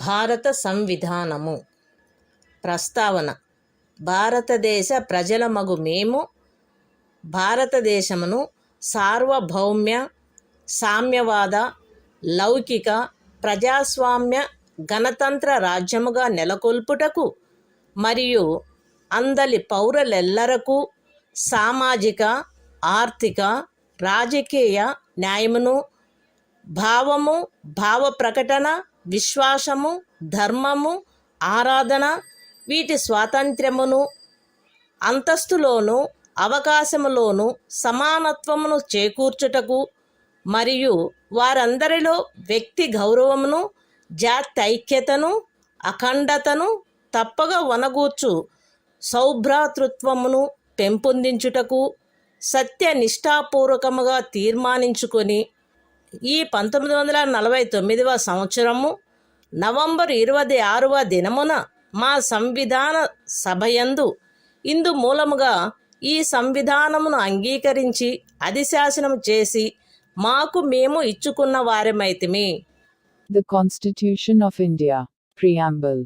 భారత సంవిధానము. ప్రస్తావన: భారతదేశ ప్రజలమగు మేము భారతదేశమును సార్వభౌమ్య, సామ్యవాద, లౌకిక, ప్రజాస్వామ్య, గణతంత్ర రాజ్యముగా నెలకొల్పుటకు మరియు అందలి పౌరులెల్లరకు సామాజిక, ఆర్థిక, రాజకీయ న్యాయమును, భావము, భావ ప్రకటన, విశ్వాసము, ధర్మము, ఆరాధన వీటి స్వాతంత్ర్యమును, అంతస్తులోను అవకాశములోను సమానత్వమును చేకూర్చుటకు మరియు వారందరిలో వ్యక్తి గౌరవమును, జాత్యైక్యతను, అఖండతను తప్పగా వనగూర్చు సౌభ్రాతృత్వమును పెంపొందించుటకు సత్యనిష్టాపూర్వకముగా తీర్మానించుకొని ఈ 1949వ సంవత్సరము నవంబర్ 26వ దినమున మా సంవిధాన సభయందు ఇందు మూలముగా ఈ సంవిధానమును అంగీకరించి అధిశాసనం చేసి మాకు మేము ఇచ్చుకున్న వారమైతిమి. The Constitution of India. Preamble.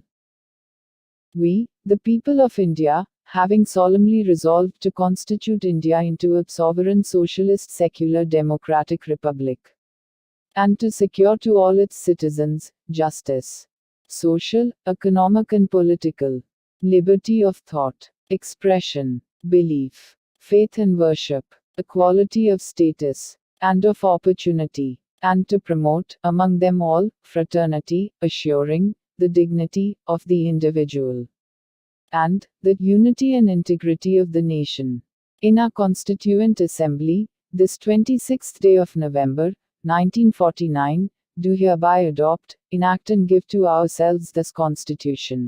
We, the people of India, having solemnly resolved to constitute India into a sovereign socialist secular democratic republic, and to secure to all its citizens justice, social, economic and political, liberty of thought, expression, belief, faith and worship, equality of status and of opportunity, and to promote, among them all, fraternity, assuring the dignity of the individual and the unity and integrity of the nation. In our Constituent Assembly, this 26th day of November, 1949, do hereby adopt, enact and give to ourselves this Constitution.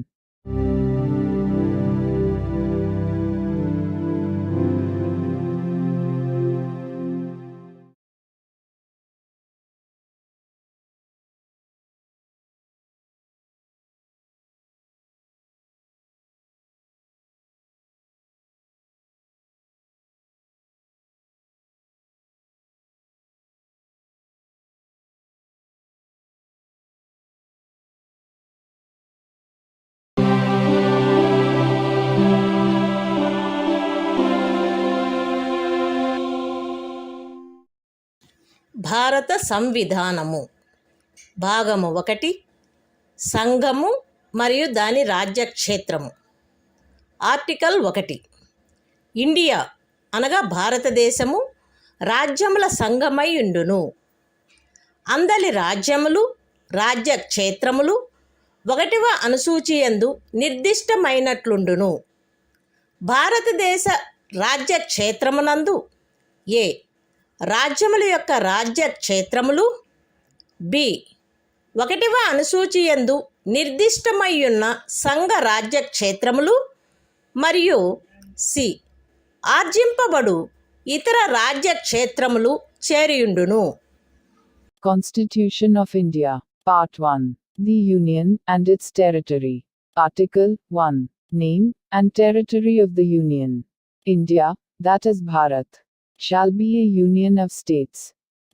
భారత సంవిధానము. భాగము 1. సంఘము మరియు దాని రాజ్యక్షేత్రము. Article 1. India అనగా భారతదేశము రాజ్యముల సంఘమై ఉండును. అందలి రాజ్యములు, రాజ్యక్షేత్రములు 1వ అనుసూచియందు నిర్దిష్టమైనట్లుండును. భారతదేశ రాజ్యక్షేత్రమునందు ఏ రాజ్యముల యొక్క రాజ్యక్షేత్రములు, బి 1వ అనుసూచియందు నిర్దిష్టమయ్యున్న సంఘ రాజ్యక్షేత్రములు మరియు సి ఆర్జింపబడు ఇతర రాజ్యక్షేత్రములు చేరియుండును. Constitution of India. Part 1. The Union and its territory. Article 1. Name and territory of the Union. India, that is Bharat, shall be a union of states.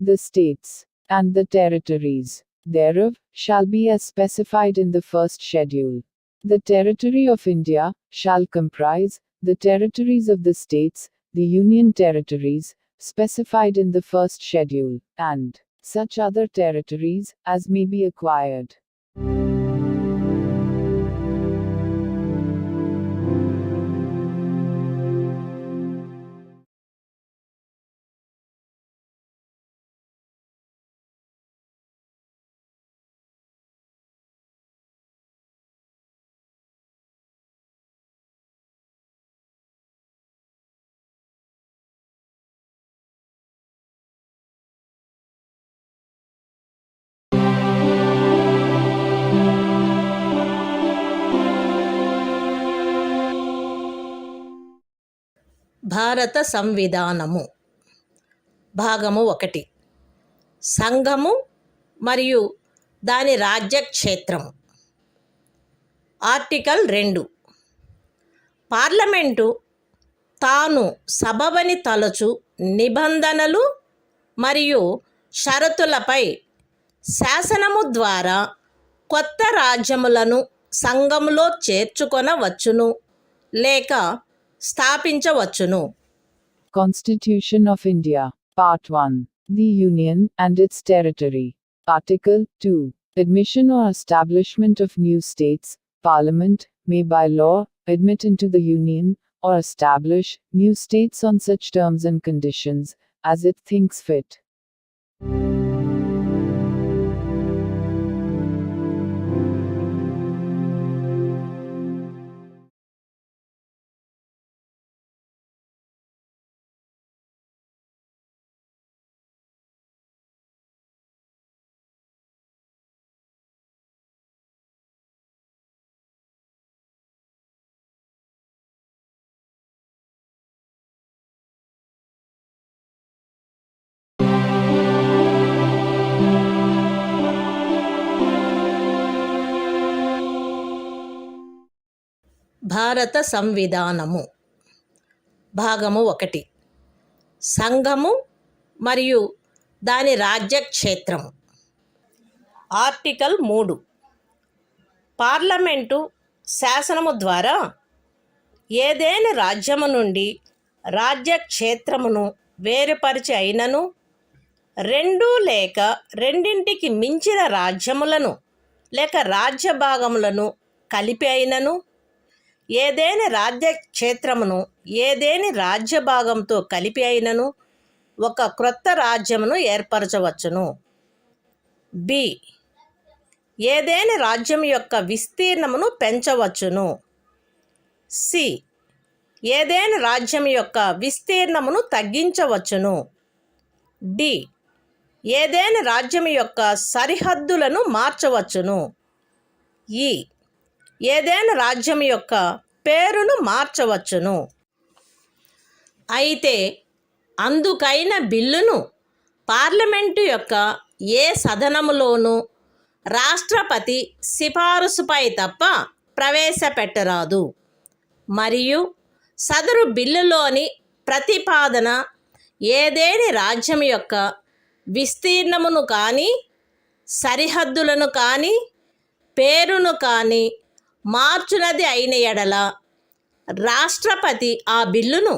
The states, and the territories, thereof, shall be as specified in the first schedule. The territory of India shall comprise the territories of the states, the union territories, specified in the first schedule, and such other territories as may be acquired. భారత సంవిధానము. భాగము 1. సంఘము మరియు దాని రాజ్యక్షేత్రము. Article 2. Parliament తాను సబబని తలచు నిబంధనలు మరియు షరతులపై శాసనము ద్వారా కొత్త రాజ్యములను సంఘములో చేర్చుకొనవచ్చును లేక స్థాపించవచ్చును. Constitution of India. Part 1. The Union and its territory. Article 2. Admission or establishment of new states. Parliament may by law admit into the Union or establish new states on such terms and conditions as it thinks fit. భారత సంవిధానము భాగము 1. సంఘము మరియు దాని రాజ్యక్షేత్రము. Article 3. Parliament శాసనము ద్వారా ఏదైనా రాజ్యము నుండి రాజ్యక్షేత్రమును వేరుపరిచి అయినను 2 లేక రెండింటికి మించిన రాజ్యములను లేక రాజ్య భాగములను కలిపి అయినను ఏదేని రాజ్యక్షేత్రమును ఏదేని రాజ్య భాగంతో కలిపి అయినను ఒక క్రొత్త రాజ్యమును ఏర్పరచవచ్చును. బి. ఏదేని రాజ్యం యొక్క విస్తీర్ణమును పెంచవచ్చును. సి. ఏదేని రాజ్యం యొక్క విస్తీర్ణమును తగ్గించవచ్చును. డి. ఏదేని రాజ్యం యొక్క సరిహద్దులను మార్చవచ్చును. ఈ. ఏదైనా రాజ్యం యొక్క పేరును మార్చవచ్చును. అయితే అందుకైన బిల్లును పార్లమెంటు యొక్క ఏ సదనములోనూ రాష్ట్రపతి సిఫారసుపై తప్ప ప్రవేశపెట్టరాదు. మరియు సదరు బిల్లులోని ప్రతిపాదన ఏదేని రాజ్యం యొక్క విస్తీర్ణమును కానీ సరిహద్దులను కానీ పేరును కానీ మార్చునది అయిన ఎడల రాష్ట్రపతి ఆ బిల్లును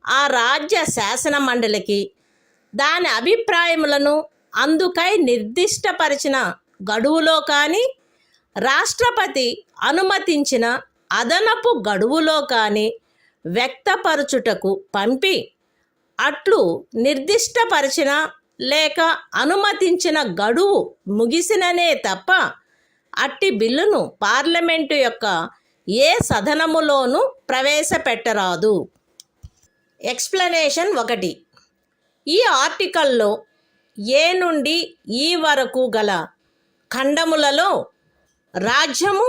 ఆ రాజ్య శాసన మండలికి దాని అభిప్రాయములను అందుకై నిర్దిష్టపరిచిన గడువులో కానీ రాష్ట్రపతి అనుమతించిన అదనపు గడువులో కానీ వ్యక్తపరచుటకు పంపి అట్లు నిర్దిష్టపరిచిన లేక అనుమతించిన గడువు ముగిసిననే తప్ప అట్టి బిల్లును పార్లమెంటు యొక్క ఏ సదనములోనూ ప్రవేశపెట్టరాదు. ఎక్స్ప్లెనేషన్ 1. ఈ ఆర్టికల్లో ఏ నుండి ఈ వరకు గల ఖండములలో రాజ్యము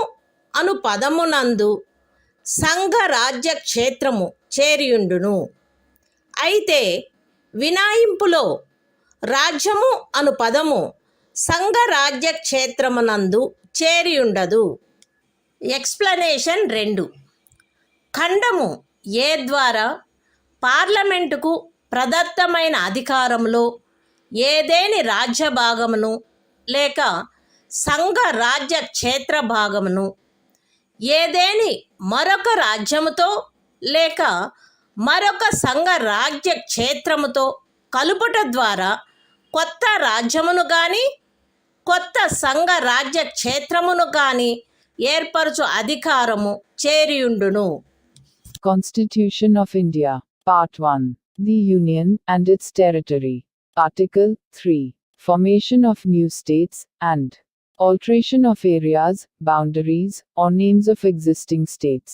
అను పదమునందు సంఘ రాజ్య క్షేత్రము చేరియుండును. అయితే వినాయింపులో రాజ్యము అను పదము సంఘ రాజ్య క్షేత్రమునందు చేరియుండదు. ఎక్స్ప్లెనేషన్ 2. ఖండము ఏ ద్వారా పార్లమెంటుకు ప్రదత్తమైన అధికారంలో ఏదేని రాజ్య భాగమును లేక సంఘ రాజ్య క్షేత్ర భాగమును ఏదేని మరొక రాజ్యముతో లేక మరొక సంఘ రాజ్య క్షేత్రముతో కలుపుట ద్వారా కొత్త రాజ్యమును కానీ కొత్త సంఘ రాజ్య క్షేత్రమును కానీ ఏర్పరచు అధికారము చేరియుండును. Constitution of India. Part 1. The Union and its territory. Article 3. Formation of new states and alteration of areas, boundaries, or names of existing states.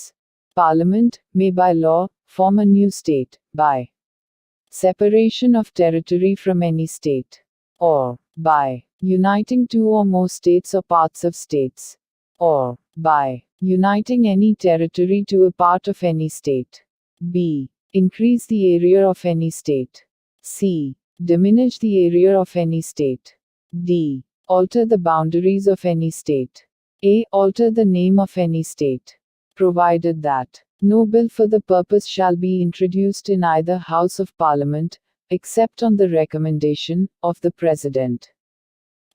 Parliament may by law form a new state by separation of territory from any state, or by uniting two or more states or parts of states, or by uniting any territory to a part of any state. B. Increase the area of any state. C. Diminish the area of any state. D. Alter the boundaries of any state. A. Alter the name of any state. Provided that no bill for the purpose shall be introduced in either House of Parliament, except on the recommendation of the President.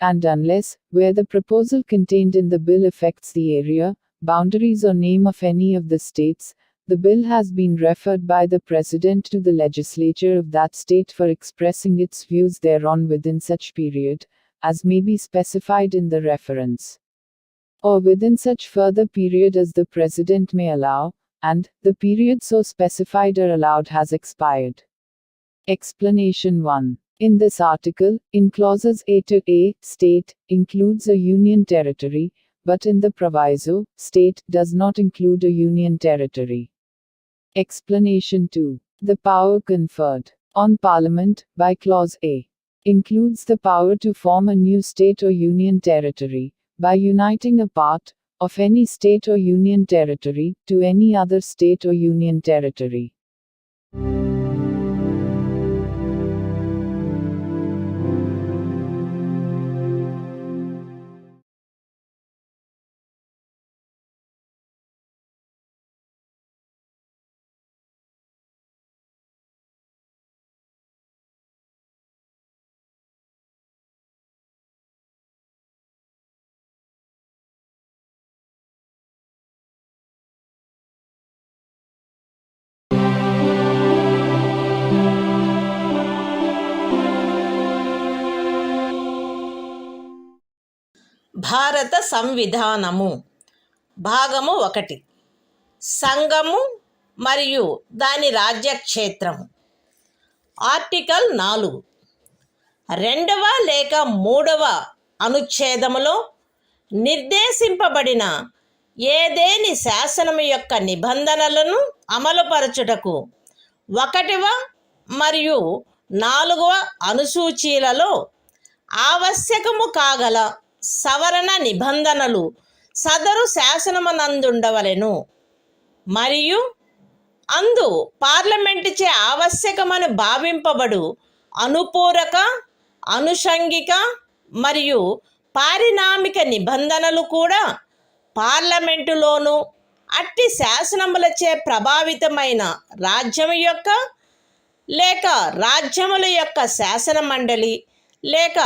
and unless, where the proposal contained in the bill affects the area, boundaries or name of any of the states, the bill has been referred by the President to the legislature of that state for expressing its views thereon within such period, as may be specified in the reference, or within such further period as the President may allow, and, the period so specified or allowed has expired. Explanation 1. In this article, in clauses A to A, state includes a union territory, but in the proviso, state does not include a union territory. Explanation 2. The power conferred on Parliament by Clause A includes the power to form a new state or union territory by uniting a part of any state or union territory to any other state or union territory. భారత సంవిధానము భాగము 1. సంఘము మరియు దాని రాజ్యక్షేత్రము. Article 4. 2వ లేక 3వ అనుచ్ఛేదములో నిర్దేశింపబడిన ఏదేని శాసనము యొక్క నిబంధనలను అమలుపరచుటకు 1వ మరియు 4వ అనుసూచీలలో ఆవశ్యకము కాగల సవరణ నిబంధనలు సదరు శాసనమునందుండవలెను మరియు అందు పార్లమెంటుచే ఆవశ్యకమని భావింపబడు అనుపూరక, అనుషంగిక మరియు పారిణామిక నిబంధనలు కూడా పార్లమెంటులోను అట్టి శాసనములచే ప్రభావితమైన రాజ్యము యొక్క లేక రాజ్యముల యొక్క శాసన మండలి లేక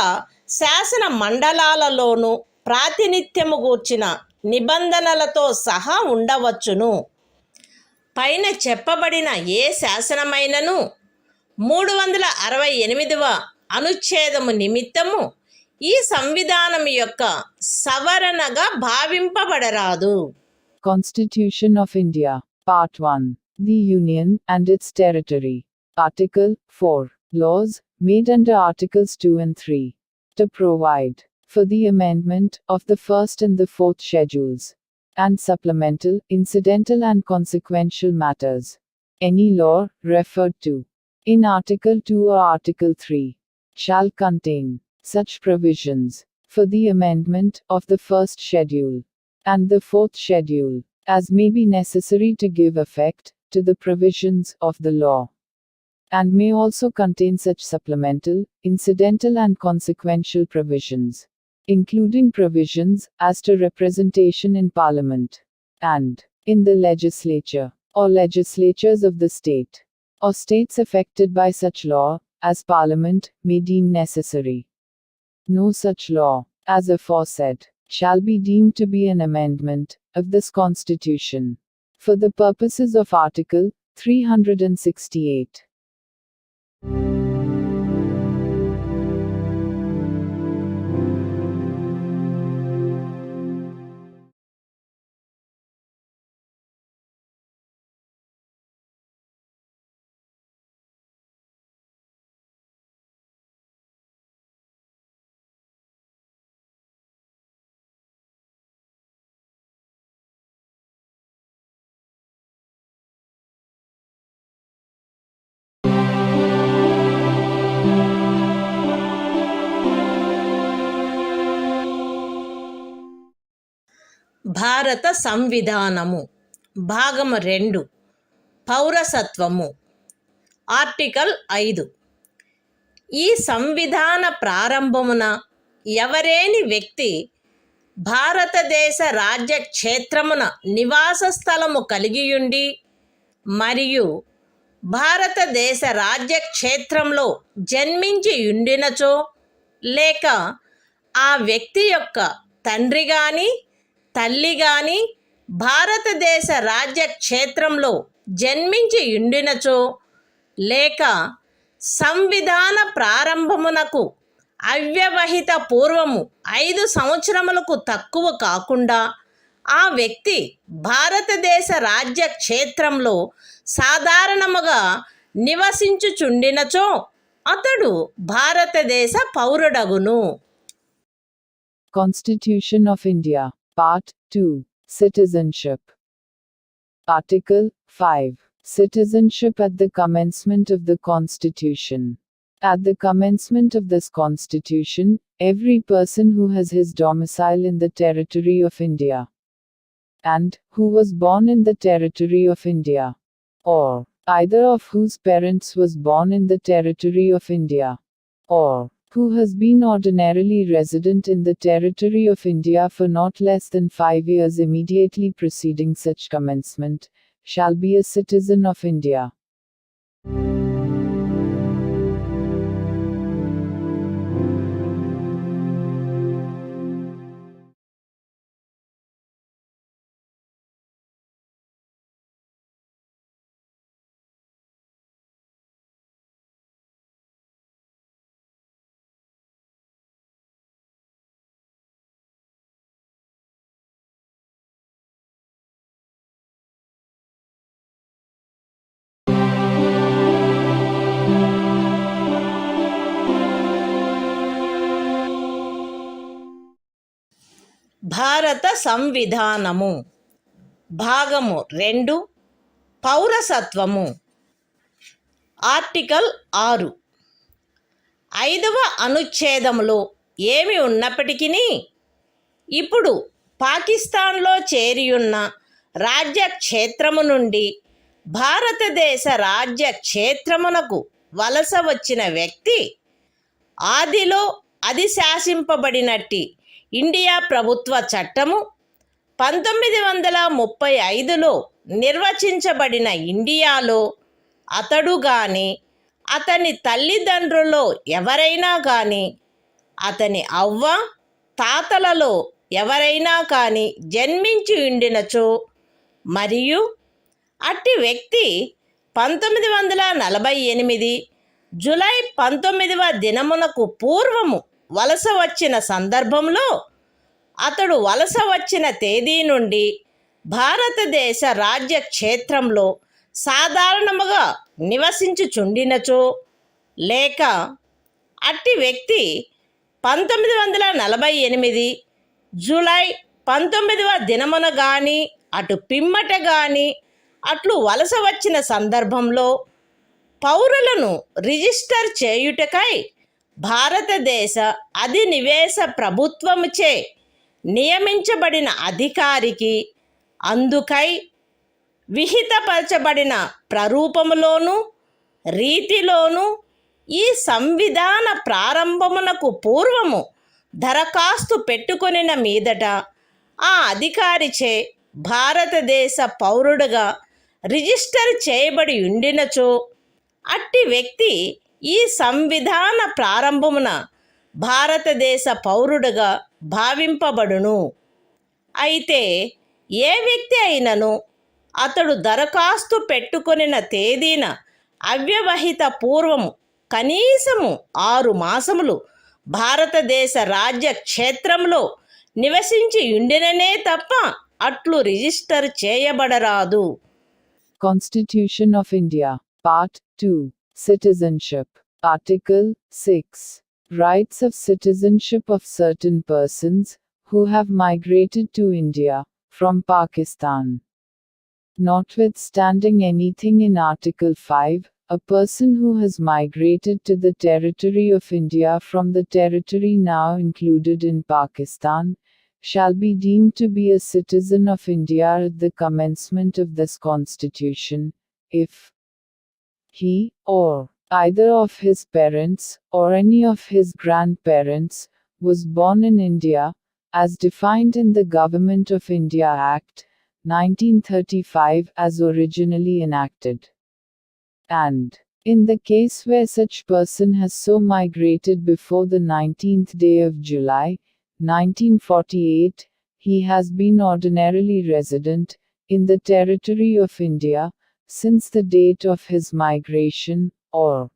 శాసన మండలాలలోనూ ప్రాతినిధ్యము గూర్చిన నిబంధనలతో సహా ఉండవచ్చును. పైన చెప్పబడిన ఏ శాసనమైనను 368వ అనుచ్ఛేదము నిమిత్తము ఈ సంవిధానం యొక్క సవరణగా భావింపబడరాదు. Constitution of India, Part 1. The Union and its Territory. Article 4. Laws made under Articles 2 and 3. To provide for the amendment of the first and the fourth schedules, and supplemental, incidental and consequential matters. Any law referred to in Article 2 or Article 3 shall contain such provisions for the amendment of the first schedule and the fourth schedule as may be necessary to give effect to the provisions of the law, and may also contain such supplemental, incidental and consequential provisions, including provisions as to representation in Parliament, and in the legislature, or legislatures of the state, or states affected by such law, as Parliament may deem necessary. No such law, as aforesaid, shall be deemed to be an amendment of this Constitution, for the purposes of Article 368. భారత సంవిధానము భాగము 2. పౌరసత్వము. Article 5. ఈ సంవిధాన ప్రారంభమున ఎవరేని వ్యక్తి భారతదేశ రాజ్య క్షేత్రమున నివాస స్థలము కలిగియుండి మరియు భారతదేశ రాజ్య క్షేత్రంలో జన్మించి ఉండినచో లేక ఆ వ్యక్తి యొక్క తండ్రి గాని తల్లి గాని భారతదేశ రాజ్య క్షేత్రంలో జన్మించి ఉండినచో లేక సంవిధాన ప్రారంభమునకు అవ్యవహిత పూర్వము 5 సంవత్సరములకు తక్కువ కాకుండా ఆ వ్యక్తి భారతదేశ రాజ్య క్షేత్రంలో సాధారణముగా నివసించుచుండినచో అతడు భారతదేశ పౌరుడగును. Constitution of India, Part 2, Citizenship. Article 5. Citizenship at the commencement of the Constitution. At the commencement of this Constitution, every person who has his domicile in the territory of India, and who was born in the territory of India, or either of whose parents was born in the territory of India, or who has been ordinarily resident in the territory of India for not less than 5 years immediately preceding such commencement, shall be a citizen of India. భారత సంవిధానము భాగము 2 పౌరసత్వము. Article 6. 5వ అనుచ్ఛేదములో ఏమి ఉన్నప్పటికీ ఇప్పుడు పాకిస్తాన్లో చేరియున్న రాజ్య క్షేత్రము నుండి భారతదేశ రాజ్య క్షేత్రమునకు వలస వచ్చిన వ్యక్తి ఆదిలో అది శాసింపబడినట్టి ఇండియా ప్రభుత్వ చట్టము 1935లో నిర్వచించబడిన ఇండియాలో అతడు గాని అతని తల్లిదండ్రులలో ఎవరైనా కానీ అతని అవ్వ తాతలలో ఎవరైనా కానీ జన్మించి ఉండినచో మరియు అట్టి వ్యక్తి 1948 జూలై 19వ దినమునకు పూర్వము వలస వచ్చిన సందర్భంలో అతడు వలస వచ్చిన తేదీ నుండి భారతదేశ రాజ్య క్షేత్రంలో సాధారణముగా నివసించుచుండినచో లేక అట్టి వ్యక్తి 1948 జూలై 19వ దినమున గాని అటు పిమ్మట గాని అట్లు వలస వచ్చిన సందర్భంలో పౌరులను రిజిస్టర్ చేయుటకై భారతదేశ అధినివేశ ప్రభుత్వముచే నియమించబడిన అధికారికి అందుకై విహితపరచబడిన ప్రరూపములోను రీతిలోను ఈ సంవిధాన ప్రారంభమునకు పూర్వము దరఖాస్తు పెట్టుకొనిన మీదట ఆ అధికారిచే భారతదేశ పౌరుడుగా రిజిస్టర్ చేయబడి ఉండినచో అట్టి వ్యక్తి ఈ సంవిధాన ప్రారంభమున భారతదేశ పౌరుడుగా భావింపబడును. అయితే ఏ వ్యక్తి అయినను అతడు దరఖాస్తు పెట్టుకొనిన తేదీన అవ్యవహిత పూర్వము కనీసము 6 మాసములు భారతదేశ రాజ్య క్షేత్రంలో నివసించి ఉండిననే తప్ప అట్లు register చేయబడరాదు. Constitution of India, Part 2, Citizenship. Article 6. Rights of citizenship of certain persons who have migrated to India from Pakistan. Notwithstanding anything in Article 5, a person who has migrated to the territory of India from the territory now included in Pakistan shall be deemed to be a citizen of India at the commencement of this Constitution, if he, or either of his parents, or any of his grandparents, was born in India, as defined in the Government of India Act, 1935 as originally enacted, and In the case where such person has so migrated before the 19th day of July, 1948, he has been ordinarily resident in the territory of India since the date of his migration, or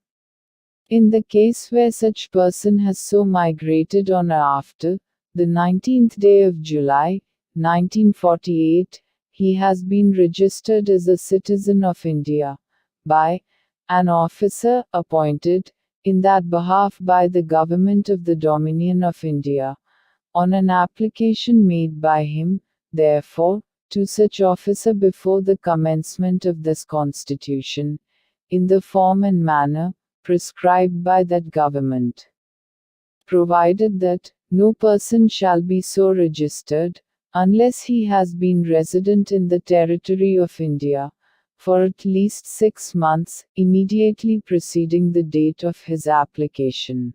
in the case where such person has so migrated on or after the 19th day of July, 1948, he has been registered as a citizen of India by an officer appointed in that behalf by the Government of the Dominion of India, on an application made by him, therefore, to such officer before the commencement of this Constitution, in the form and manner prescribed by that government. Provided that no person shall be so registered, unless he has been resident in the territory of India for at least 6 months, immediately preceding the date of his application.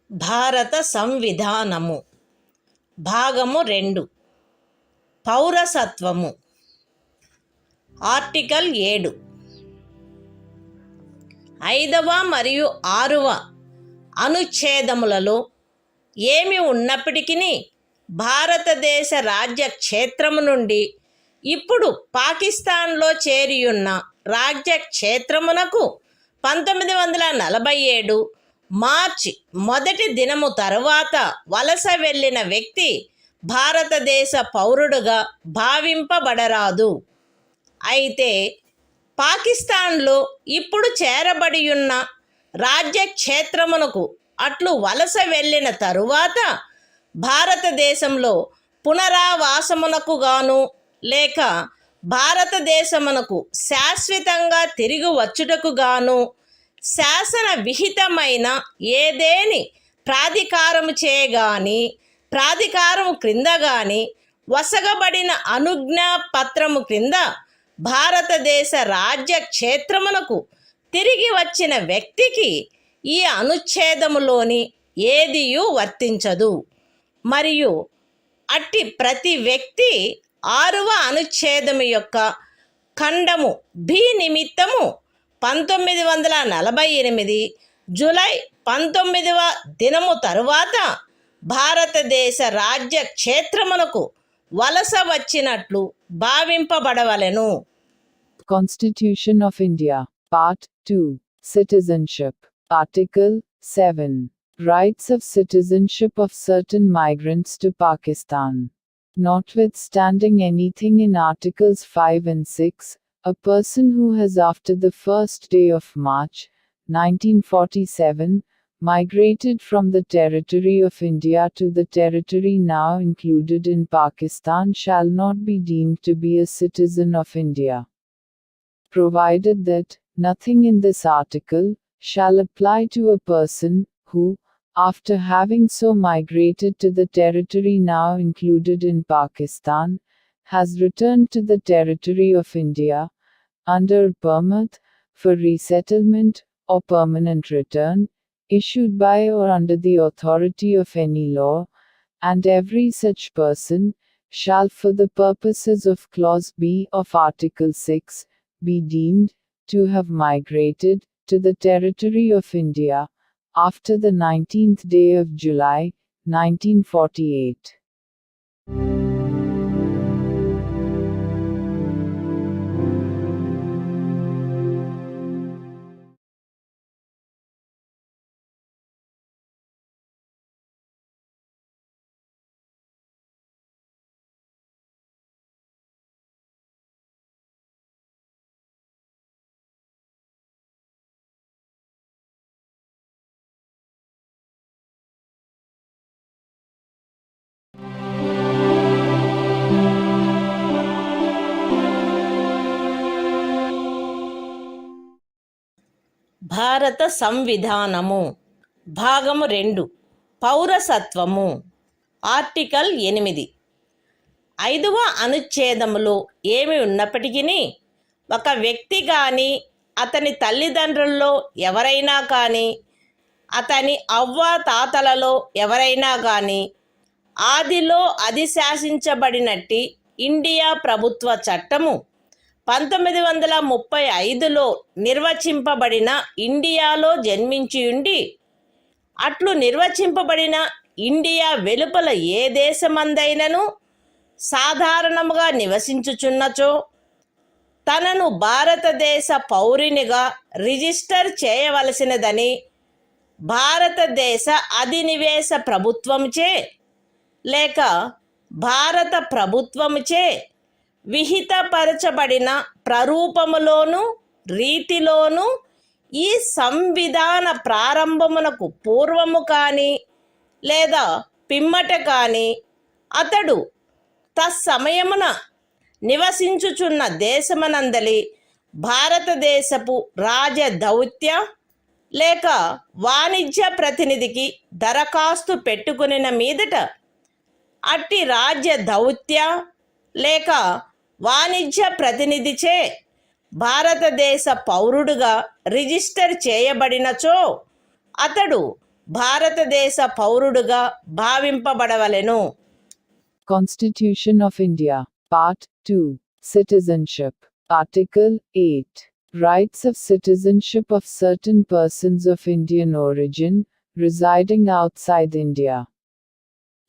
భారత సంవిధానము భాగము 2 పౌరసత్వము article 7 5వ మరియు 6వ అనుచ్ఛేదములలో ఏమి ఉన్నప్పటికీ భారతదేశ రాజ్య క్షేత్రము నుండి ఇప్పుడు పాకిస్తాన్లో చేరియున్న రాజ్య క్షేత్రమునకు 1947 మార్చి 1 దినము తరువాత వలస వెళ్ళిన వ్యక్తి భారతదేశ పౌరుడుగా భావింపబడరాదు. అయితే పాకిస్తాన్లో ఇప్పుడు చేరబడియున్న రాజ్యక్షేత్రమునకు అట్లు వలస వెళ్ళిన తరువాత భారతదేశంలో పునరావాసమునకు గాను లేక భారతదేశమునకు శాశ్వతంగా తిరిగి వచ్చుటకు గాను శాసన విహితమైన ఏదేని ప్రాధికారము చేయగాని ప్రాధికారము క్రింద గాని వసగబడిన అనుజ్ఞా పత్రము క్రింద భారతదేశ రాజ్య క్షేత్రమునకు తిరిగి వచ్చిన వ్యక్తికి ఈ అనుచ్ఛేదములోని ఏదియూ వర్తించదు. మరియు అట్టి ప్రతి వ్యక్తి 6వ అనుచ్ఛేదము యొక్క ఖండము బి నిమిత్తము 1948 జూలై 19వ దినము తరువాత భారతదేశ రాజ్య క్షేత్రమునకు వలస వచ్చినట్లు భావింపబడవలెను. Constitution of India, Part 2, Citizenship, Article 7, Rights of citizenship of certain migrants to Pakistan. Notwithstanding anything in Articles 5 and 6, a person who has after the first day of March, 1947, migrated from the territory of India to the territory now included in Pakistan shall not be deemed to be a citizen of India. Provided that nothing in this article shall apply to a person who, after having so migrated to the territory now included in Pakistan, has returned to the territory of India under a permit for resettlement or permanent return, issued by or under the authority of any law, and every such person shall for the purposes of Clause B of Article 6 be deemed to have migrated to the territory of India after the 19th day of July, 1948. భారత సంవిధానము భాగము 2 పౌరసత్వము article 8 5వ అనుచ్ఛేదములో ఏమి ఉన్నప్పటికీ ఒక వ్యక్తి కానీ అతని తల్లిదండ్రుల్లో ఎవరైనా కానీ అతని అవ్వాతాతలలో ఎవరైనా కానీ ఆదిలో అధిశాసించబడినట్టి ఇండియా ప్రభుత్వ చట్టము 1935లో నిర్వచింపబడిన ఇండియాలో జన్మించి ఉండి అట్లు నిర్వచింపబడిన ఇండియా వెలుపల ఏ దేశమందైనను సాధారణముగా నివసించుచున్నచో తనను భారతదేశ పౌరునిగా రిజిస్టర్ చేయవలసినదని భారతదేశ అధినివేశ ప్రభుత్వముచే లేక భారత ప్రభుత్వముచే విహితపరచబడిన ప్రరూపములోను రీతిలోను ఈ సంవిధాన ప్రారంభమునకు పూర్వము కానీ లేదా పిమ్మట కానీ అతడు తత్సమయమున నివసించుచున్న దేశమనందలి భారతదేశపు రాజదౌత్య లేక వాణిజ్య ప్రతినిధికి దరఖాస్తు పెట్టుకునిన మీదట అట్టి రాజ్య దౌత్య లేక వాణిజ్య ప్రతినిధిచే భారతదేశ పౌరుడుగా రిజిస్టర్ చేయబడినచో అతడు భారతదేశ పౌరుడుగా భావింపబడవలెను. Constitution of India, Part 2, Citizenship, Article 8. Rights of citizenship of certain persons of Indian origin, residing outside India.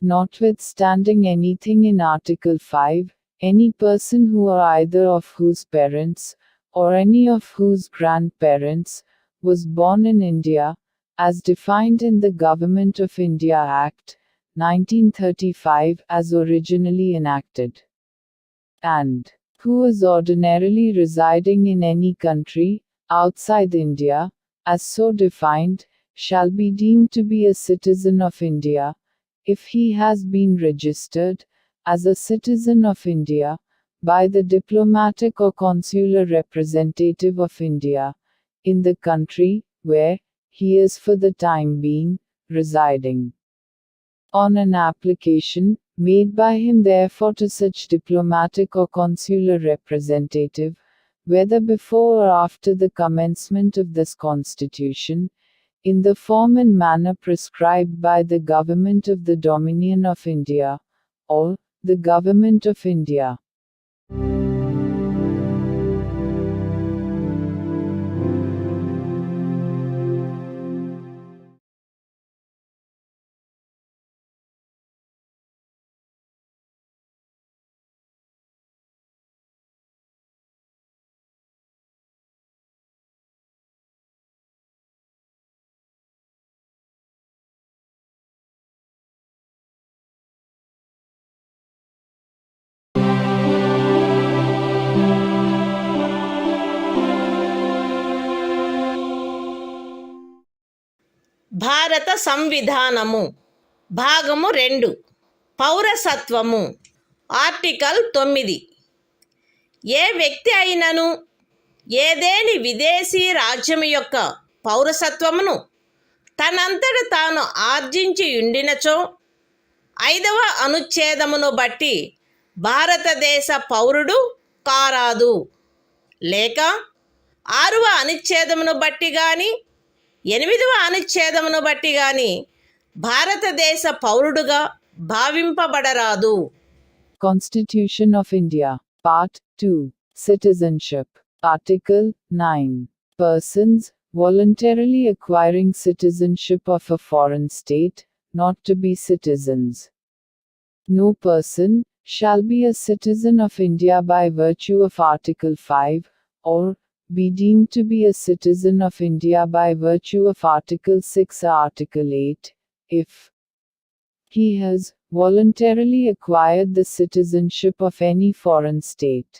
Notwithstanding anything in Article 5, any person who or either of whose parents, or any of whose grandparents, was born in India, as defined in the Government of India Act, 1935 as originally enacted, and who is ordinarily residing in any country, outside India, as so defined, shall be deemed to be a citizen of India, if he has been registered, as a citizen of India, by the diplomatic or consular representative of India, in the country, where, he is for the time being, residing. On an application, made by him therefore to such diplomatic or consular representative, whether before or after the commencement of this Constitution, in the form and manner prescribed by the Government of the Dominion of India, or, the Government of India. భారత సంవిధానము భాగము 2 పౌరసత్వము article 9 ఏ వ్యక్తి అయినను ఏదేని విదేశీ రాజ్యము యొక్క పౌరసత్వమును తనంతట తాను ఆర్జించి ఉండినచో 5వ అనుచ్ఛేదమును బట్టి భారతదేశ పౌరుడు కారాదు, లేక 6వ అనుచ్ఛేదమును బట్టి కానీ 8వ అనుచ్ఛేదమును బట్టి గాని భారతదేశ పౌరుడుగా భావింపబడరాదు. Constitution of India, Part 2, Citizenship, Article 9. Persons, voluntarily acquiring citizenship of a foreign state, not to be citizens. No person shall be a citizen of India by virtue of Article 5, or be deemed to be a citizen of India by virtue of Article 6 or Article 8, if he has voluntarily acquired the citizenship of any foreign state.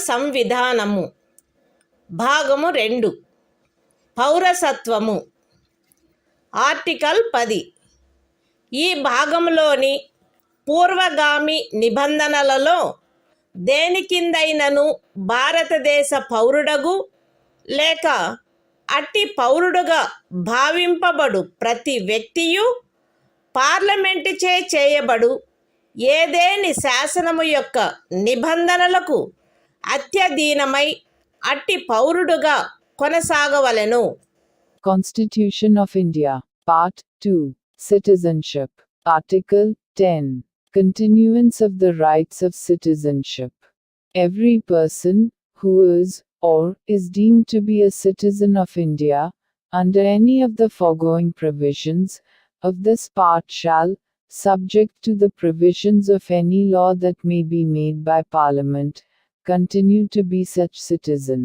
సంవిధానము భాగము 2 పౌరసత్వము article 10 ఈ భాగంలోని పూర్వగామి నిబంధనలలో దేని కిందైనను భారతదేశ పౌరుడగు లేక అట్టి పౌరుడుగా భావింపబడు ప్రతి వ్యక్తియు పార్లమెంటుచే చేయబడు ఏదేని శాసనము యొక్క నిబంధనలకు అత్యధీనమై అట్టి పౌరుడుగా కొనసాగవలెను. Constitution of India, Part 2, Citizenship, Article 10, Continuance of the Rights of Citizenship. Every person who is or is deemed to be a citizen of India, under any of the foregoing provisions of this part shall, subject to the provisions of any law that may be made by Parliament, continue to be such citizen.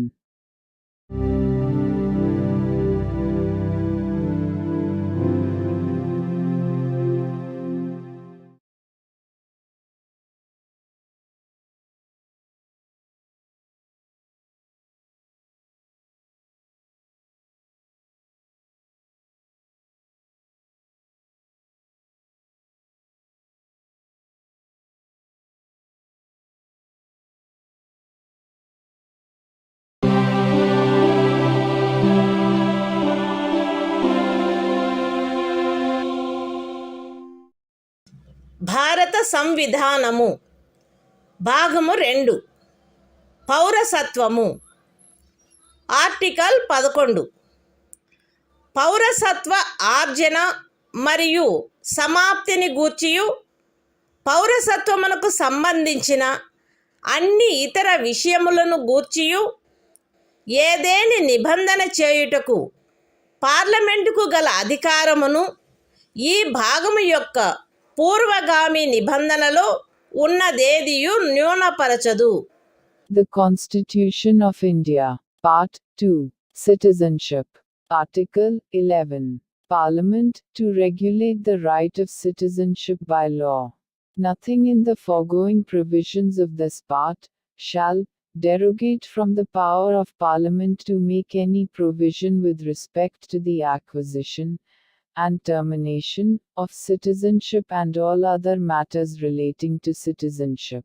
భారత సంవిధానము భాగము 2 పౌరసత్వము article 11 పౌరసత్వ ఆర్జన మరియు సమాప్తిని గూర్చియు పౌరసత్వమునకు సంబంధించిన అన్ని ఇతర విషయములను గూర్చియు ఏదేని నిబంధన చేయుటకు పార్లమెంటుకు గల అధికారమును ఈ భాగము యొక్క పూర్వగామి నిబంధనలో ఉన్నదేదియు న్యూనపరచదు. The Constitution of India, Part 2, Citizenship, Article 11, Parliament to regulate the right of citizenship by law. Nothing in the foregoing provisions of this part shall derogate from the power of Parliament to make any provision with respect to the acquisition and termination of citizenship and all other matters relating to citizenship.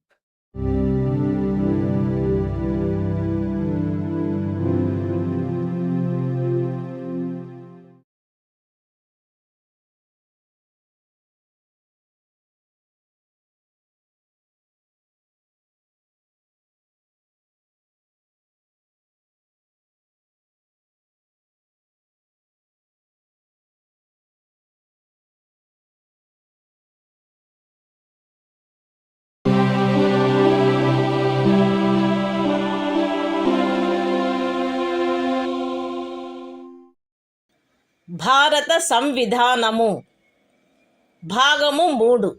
భారత సంవిధానము భాగము 3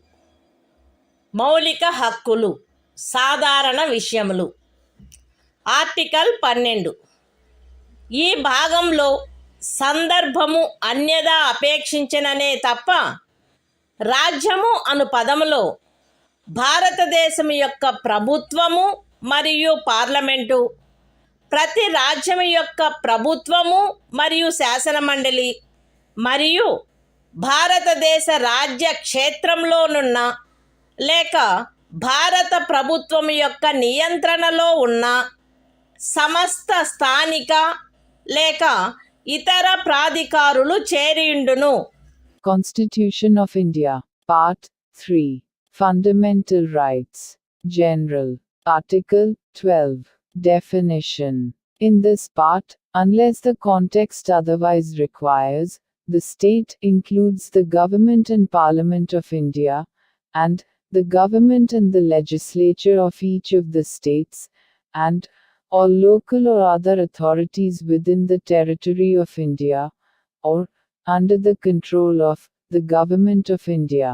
మౌలిక హక్కులు సాధారణ విషయములు article 12 ఈ భాగంలో సందర్భము అన్యదా అపేక్షించిననే తప్ప రాజ్యము అను పదములో భారతదేశం యొక్క ప్రభుత్వము మరియు పార్లమెంటు ప్రతి రాజ్యం యొక్క ప్రభుత్వము మరియు శాసనమండలి మరియు భారతదేశ రాజ్య క్షేత్రంలోనున్న లేక భారత ప్రభుత్వం యొక్క నియంత్రణలో ఉన్న సమస్త స్థానిక లేక ఇతర ప్రాధికారులు చేరియుండును. Constitution of India, Part 3, Fundamental Rights, General, Article 12, Definition. In this part, unless the context otherwise requires, the state includes the government and Parliament of India, and the government and the legislature of each of the states, and all local or other authorities within the territory of India, or under the control of the Government of India.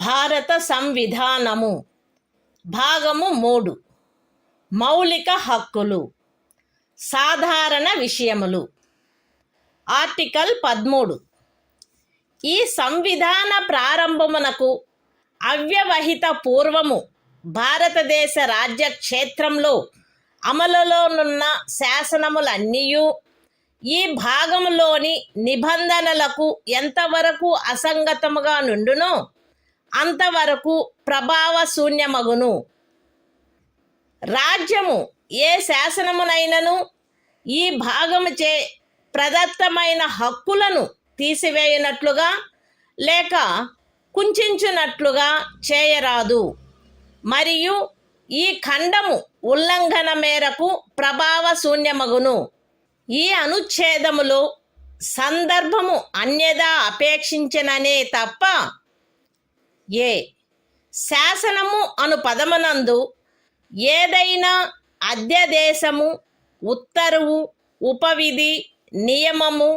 భారత సంవిధానము భాగము 3 మౌలిక హక్కులు సాధారణ విషయములు article 13 ఈ సంవిధాన ప్రారంభమునకు అవ్యవహిత పూర్వము భారతదేశ రాజ్య క్షేత్రంలో అమలులోనున్న శాసనములన్నీయు ఈ భాగములోని నిబంధనలకు ఎంతవరకు అసంగతముగా నుండునో అంతవరకు ప్రభావశూన్యమగును. రాజ్యము ఏ శాసనమునైనను ఈ భాగముచే ప్రదత్తమైన హక్కులను తీసివేయనట్లుగా లేక కుంచునట్లుగా చేయరాదు మరియు ఈ ఖండము ఉల్లంఘన మేరకు ప్రభావశూన్యమగును. ఈ అనుచ్ఛేదములో సందర్భము అన్యదా అపేక్షించననే తప్ప ఏ శాసనము అను పదమునందు ఏదైనా అధ్యదేశము, ఉత్తర్వు, ఉపవిధి, నియమము,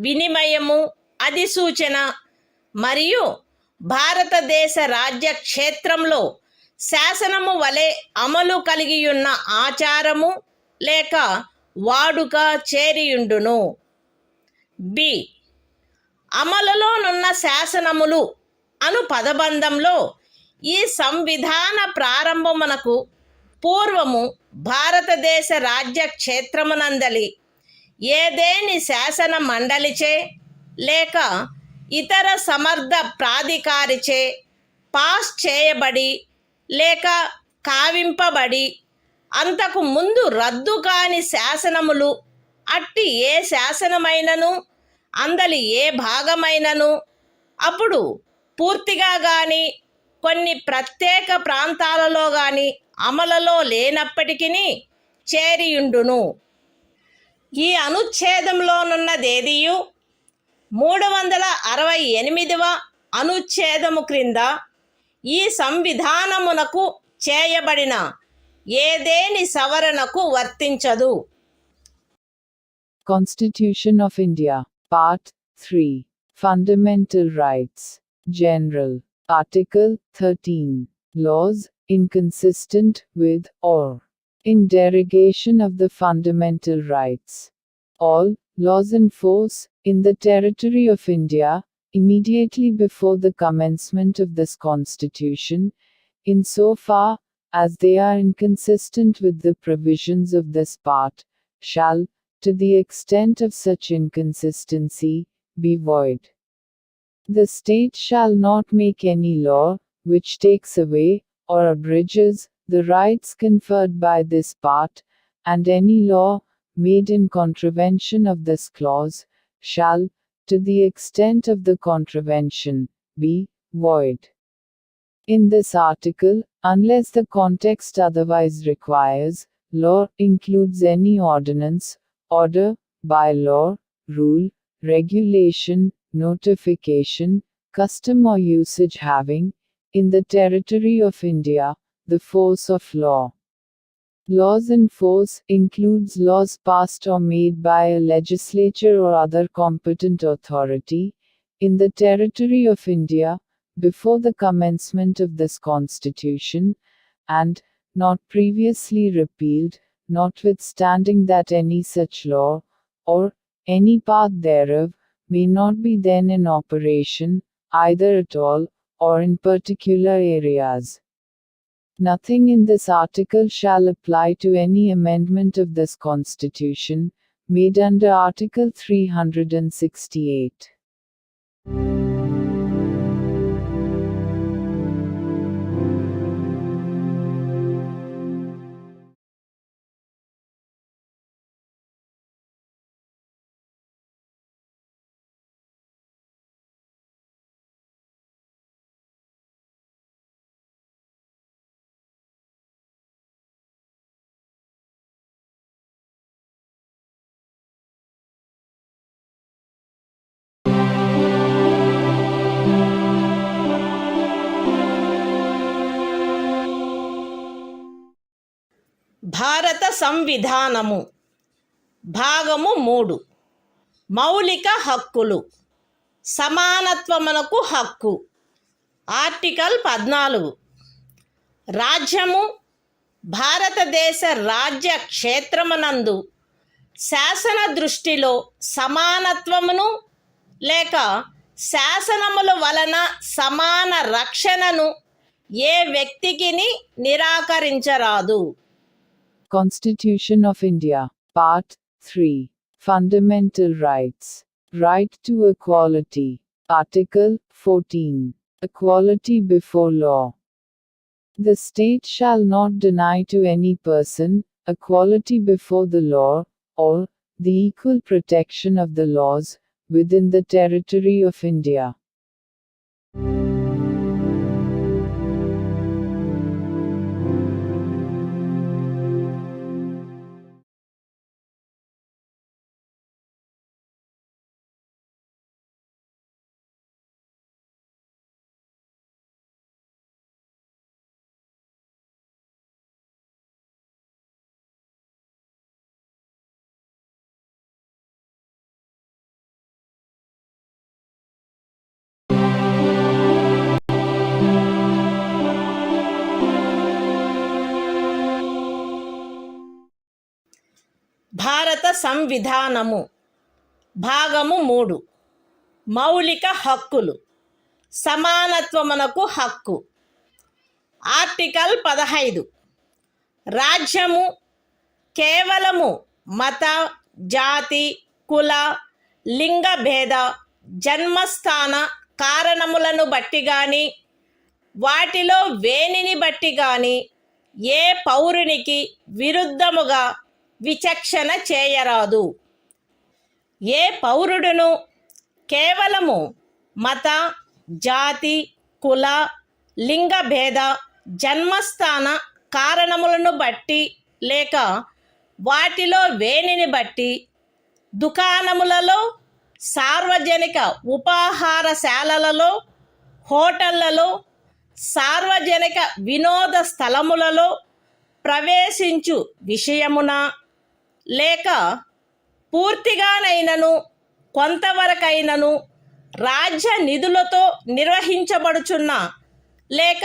వినిమయము, అధిసూచన మరియు భారతదేశ రాజ్య క్షేత్రంలో శాసనము వలె అమలు కలిగియున్న ఆచారము లేక వాడుక చేరియుండును. బి అమలులోనున్న శాసనములు అను పదబంధంలో ఈ సంవిధాన ప్రారంభమునకు పూర్వము భారతదేశ రాజ్య క్షేత్రమునందలి ఏదేని శాసన మండలిచే లేక ఇతర సమర్థ ప్రాధికారిచే పాస్ చేయబడి లేక కావింపబడి అంతకు ముందు రద్దు కాని శాసనములు అట్టి ఏ శాసనమైనను అందలి ఏ భాగమైనను అప్పుడు పూర్తిగా కానీ కొన్ని ప్రత్యేక ప్రాంతాలలో కానీ అమలులో లేనప్పటికీ చేరియుండును. ఈ అనుచ్ఛేదంలోనున్నదేదియు 368వ అనుచ్ఛేదము క్రింద ఈ సంవిధానమునకు చేయబడిన ఏదేని సవరణకు వర్తించదు. Constitution of India, Part 3, Fundamental Rights, General, Article 13, Laws inconsistent with or in derogation of the fundamental rights. All laws in force in the territory of India immediately before the commencement of this Constitution, insofar as they are inconsistent with the provisions of this part, shall, to the extent of such inconsistency, be void. The state shall not make any law which takes away or abridges the rights conferred by this part, and any law made in contravention of this clause shall, to the extent of the contravention, be void. In this article, unless the context otherwise requires, law includes any ordinance, order, bylaw, rule, regulation, notification, custom or usage having, in the territory of India, the force of law. Laws in force includes laws passed or made by a legislature or other competent authority, in the territory of India, before the commencement of this Constitution, and, not previously repealed, notwithstanding that any such law, or any part thereof, may not be then in operation, either at all, or in particular areas. Nothing in this article shall apply to any amendment of this Constitution, made under Article 368. భారత సంవిధానము భాగము 3 మౌలిక హక్కులు సమానత్వమునకు హక్కు article 14 రాజ్యము భారతదేశ రాజ్య క్షేత్రమునందు శాసన దృష్టిలో సమానత్వమును లేక శాసనముల వలన సమాన రక్షణను ఏ వ్యక్తికిని నిరాకరించరాదు. Constitution of India, Part 3. Fundamental Rights. Right to Equality. Article 14. Equality before law. The state shall not deny to any person equality before the law, or the equal protection of the laws within the territory of India. భారత సంవిధానము భాగము 3 మౌలిక హక్కులు సమానత్వమునకు హక్కు. Article 15 రాజ్యము కేవలము మత, జాతి, కుల, లింగ భేద, జన్మస్థాన కారణములను బట్టి గాని వాటిలో వేనిని బట్టి గాని ఏ పౌరునికి విరుద్ధముగా విచక్షణ చేయరాదు. ఏ పౌరుడును కేవలము మత, జాతి, కుల, లింగ భేద, జన్మస్థాన కారణములను బట్టి లేక వాటిలో వేనిని బట్టి దుకాణములలో, సార్వజనిక ఉపాహారశాలలలో, హోటళ్లలో, సార్వజనిక వినోద స్థలములలో ప్రవేశించు విషయమున లేక పూర్తిగానైనను కొంతవరకైనను రాజ్య నిధులతో నిర్వహించబడుచున్న లేక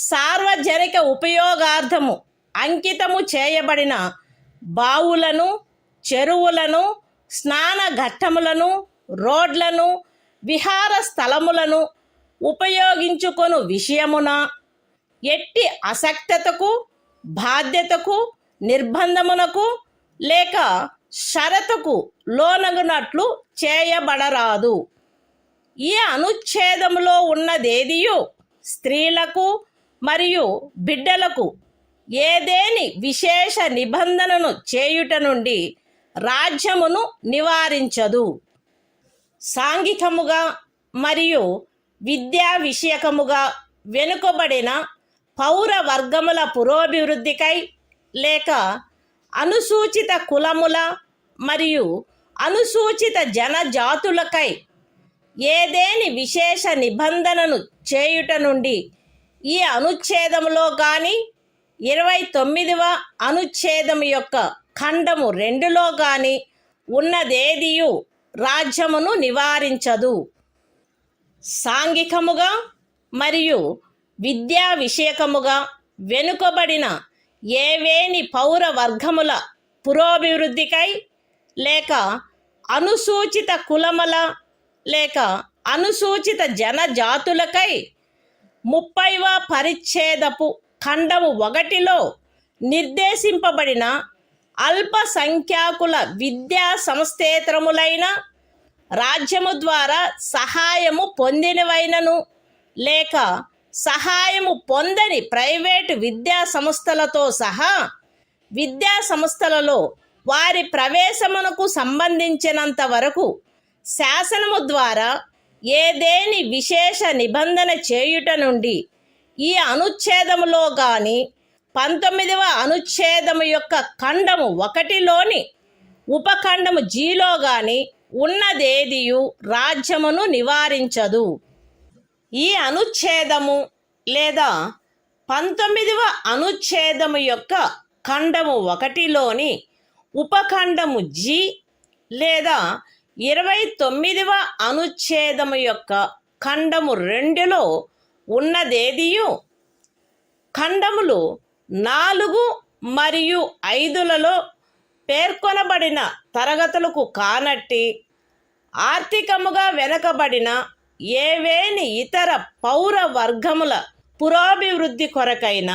సార్వజనిక ఉపయోగార్థము అంకితము చేయబడిన బావులను, చెరువులను, స్నాన ఘట్టములను, రోడ్లను, విహార స్థలములను ఉపయోగించుకొను విషయమున ఎట్టి అసక్తతకు, బాధ్యతకు, నిర్బంధమునకు లేక షరతుకు లోనగునట్లు చేయబడరాదు. ఈ అనుచ్ఛేదములో ఉన్నదేదియు స్త్రీలకు మరియు బిడ్డలకు ఏదేని విశేష నిబంధనను చేయుట నుండి రాజ్యమును నివారించదు. సాంఘికముగా మరియు విద్యా విషయకముగా వెనుకబడిన పౌర వర్గముల పురోభివృద్ధికై లేక అనుసూచిత కులముల మరియు అనుసూచిత జనజాతులకై ఏదేని విశేష నిబంధనను చేయుట నుండి ఈ అనుచ్ఛేదములో కానీ 29వ అనుచ్ఛేదము యొక్క ఖండము 2లో కానీ ఉన్నదేదియు రాజ్యమును నివారించదు. సాంఘికముగా మరియు విద్యా విషయకముగా వెనుకబడిన ఏవేని పౌర వర్గముల పురోభివృద్ధికై లేక అనుసూచిత కులముల లేక అనుసూచిత జనజాతులకై 30వ పరిచ్ఛేదపు ఖండము 1లో నిర్దేశింపబడిన అల్పసంఖ్యాకుల విద్యా సంస్థేతరములైన రాజ్యము ద్వారా సహాయము పొందినవైనను లేక సహాయము పొందని ప్రైవేటు విద్యా సంస్థలతో సహా విద్యా సంస్థలలో వారి ప్రవేశమునకు సంబంధించినంత వరకు శాసనము ద్వారా ఏదేని విశేష నిబంధన చేయుట నుండి ఈ అనుచ్ఛేదములో గాని 19వ అనుచ్ఛేదము యొక్క ఖండము 1లోని ఉపఖండము జీలో గాని ఉన్నదేదియు రాజ్యమును నివారించదు. ఈ అనుచ్ఛేదము లేదా 19వ అనుచ్ఛేదము యొక్క ఖండము 1లోని ఉపఖండము జి లేదా 29వ అనుచ్ఛేదము యొక్క ఖండము 2లో ఉన్నదేదియు ఖండములు 4 మరియు 5లలో పేర్కొనబడిన తరగతులకు కానట్టి ఆర్థికముగా వెనుకబడిన ఏవేని ఇతర పౌర వర్గముల పురోభివృద్ధి కొరకైన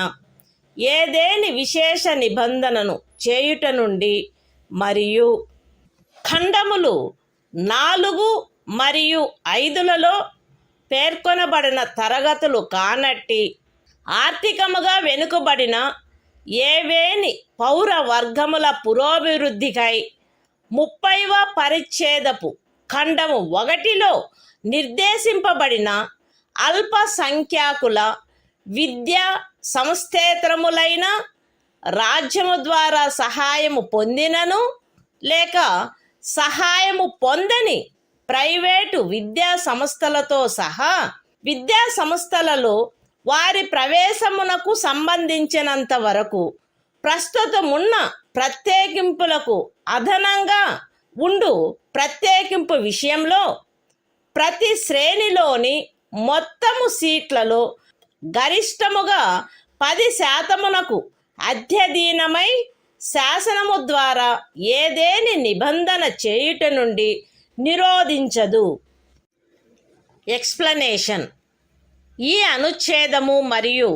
ఏదేని విశేష నిబంధనను చేయుట నుండి మరియు ఖండములు 4 మరియు 5లలో పేర్కొనబడిన తరగతులు కానట్టి ఆర్థికముగా వెనుకబడిన ఏవేని పౌర వర్గముల పురోభివృద్ధికై 30వ పరిచ్ఛేదపు ఖండము 1లో నిర్దేశింపబడిన అల్పసంఖ్యాకుల విద్యా సంస్థేతరములైన రాజ్యము ద్వారా సహాయము పొందినను లేక సహాయము పొందని ప్రైవేటు విద్యా సంస్థలతో సహా విద్యా సంస్థలలో వారి ప్రవేశమునకు సంబంధించినంత వరకు ప్రస్తుతమున్న ప్రత్యేకింపులకు అదనంగా ఉండు ప్రత్యేకింపు విషయంలో ప్రతి శ్రేణిలోని మొత్తము సీట్లలో గరిష్టముగా 10% అధ్యధీనమై శాసనము ద్వారా ఏదేని నిబంధన చేయుట నుండి నిరోధించదు. ఎక్స్ప్లనేషన్. ఈ అనుచ్ఛేదము మరియు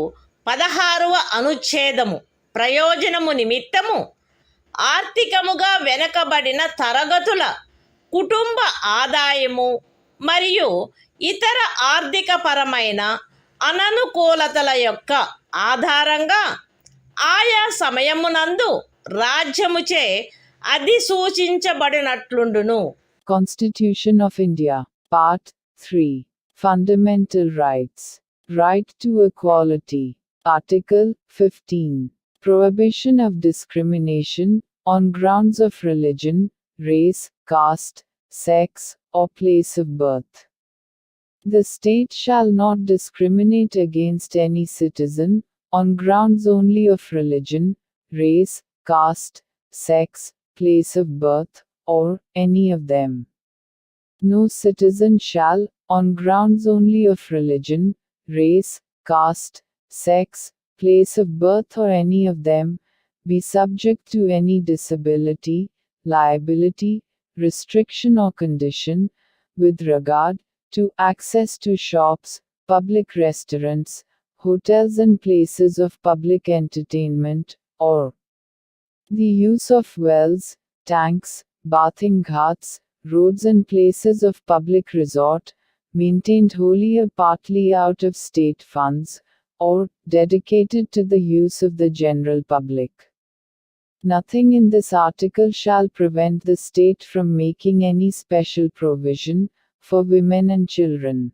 16వ అనుచ్ఛేదము ప్రయోజనము నిమిత్తము ఆర్థికముగా వెనుకబడిన తరగతుల కుటుంబ ఆదాయము మరియు ఇతర ఆర్థికపరమైన అననుకూలతల యొక్క ఆధారంగా ఆయా సమయమునందు రాజ్యముచే అధిసూచించబడినట్లుండును. Constitution of India, Part 3. Fundamental Rights. Right to Equality. Article 15. Prohibition of discrimination on grounds of religion, race, caste, sex, or place of birth. The state shall not discriminate against any citizen on grounds only of religion, race, caste, sex, place of birth, or any of them. No citizen shall, on grounds only of religion, race, caste, sex, place of birth, or any of them, be subject to any disability, liability, restriction, or condition, with regard to access to shops, public restaurants, hotels, and places of public entertainment, or the use of wells, tanks, bathing ghats, roads, and places of public resort, maintained wholly or partly out of state funds, or dedicated to the use of the general public. Nothing in this article shall prevent the state from making any special provision for women and children.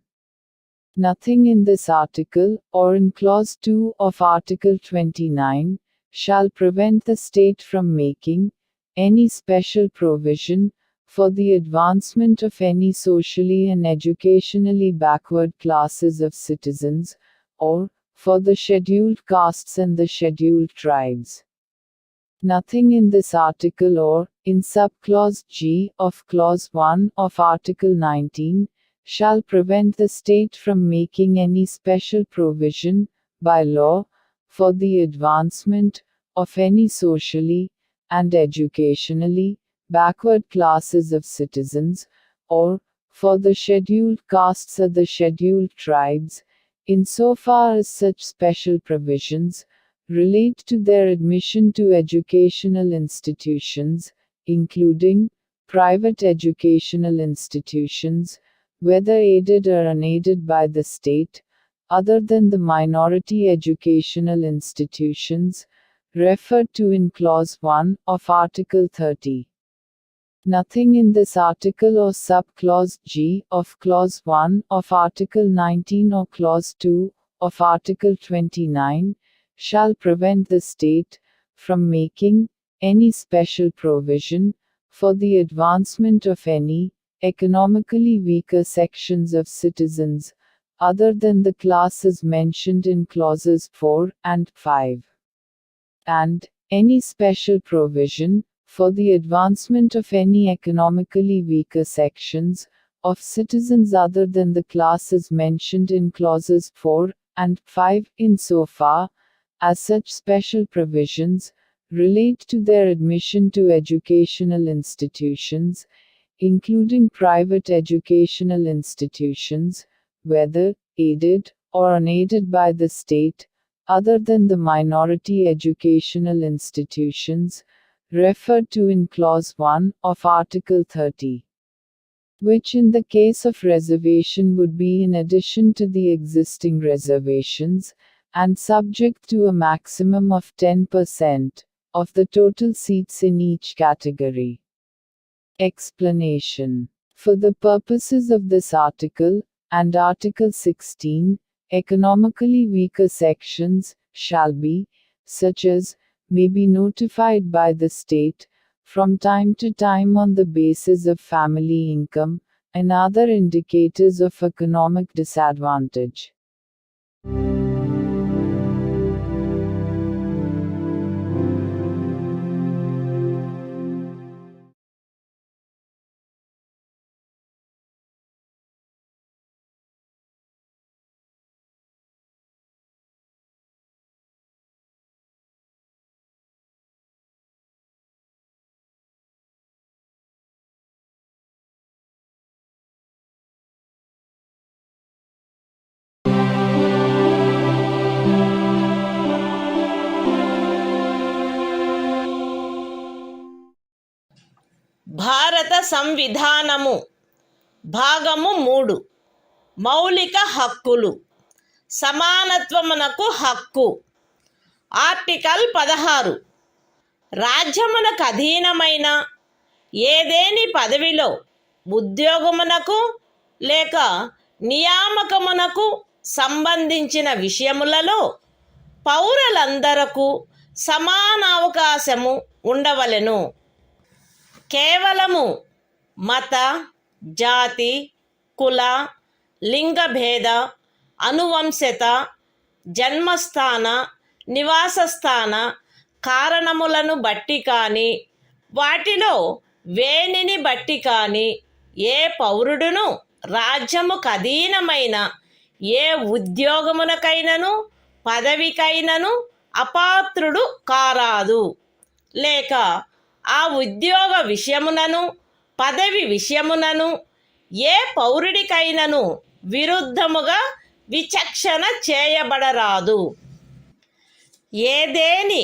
Nothing in this article, or in Clause 2 of Article 29, shall prevent the state from making any special provision for the advancement of any socially and educationally backward classes of citizens, or for the scheduled castes and the scheduled tribes. Nothing in this article or in subclause G of Clause 1 of Article 19 shall prevent the state from making any special provision, by law, for the advancement of any socially and educationally backward classes of citizens, or for the scheduled castes or the scheduled tribes, insofar as such special provisions relate to their admission to educational institutions, including private educational institutions, whether aided or unaided by the state, other than the minority educational institutions referred to in Clause 1 of Article 30. Nothing in this article or subclause G of Clause 1 of Article 19 or Clause 2 of Article 29 shall prevent the state from making any special provision for the advancement of any economically weaker sections of citizens, other than the classes mentioned in Clauses 4 and 5. And any special provision for the advancement of any economically weaker sections of citizens other than the classes mentioned in clauses 4 and 5 insofar as such special provisions relate to their admission to educational institutions, including private educational institutions, whether aided or unaided by the state, other than the minority educational institutions referred to in Clause 1 of Article 30, which in the case of reservation would be in addition to the existing reservations, and subject to a maximum of 10% of the total seats in each category. Explanation. For the purposes of this article, and Article 16, economically weaker sections shall be, such as, may be notified by the state, from time to time on the basis of family income, and other indicators of economic disadvantage. భారత సంవిధానము భాగము 3 మౌలిక హక్కులు సమానత్వమునకు హక్కు. Article 16 రాజ్యమునకు అధీనమైన ఏదేని పదవిలో ఉద్యోగమునకు లేక నియామకమునకు సంబంధించిన విషయములలో పౌరులందరకు సమాన అవకాశము ఉండవలెను. కేవలము మత, జాతి, కుల, లింగభేద, అనువంశత, జన్మస్థాన, నివాసస్థాన కారణములను బట్టి కానీ వాటిలో వేనిని బట్టి కానీ ఏ పౌరుడును రాజ్యముకు అధీనమైన ఏ ఉద్యోగమునకైనను పదవికైనను అపాత్రుడు కారాదు, లేక ఆ ఉద్యోగ విషయమునను పదవి విషయమునను ఏ పౌరుడికైనను విరుద్ధముగా విచక్షణ చేయబడరాదు. ఏదేని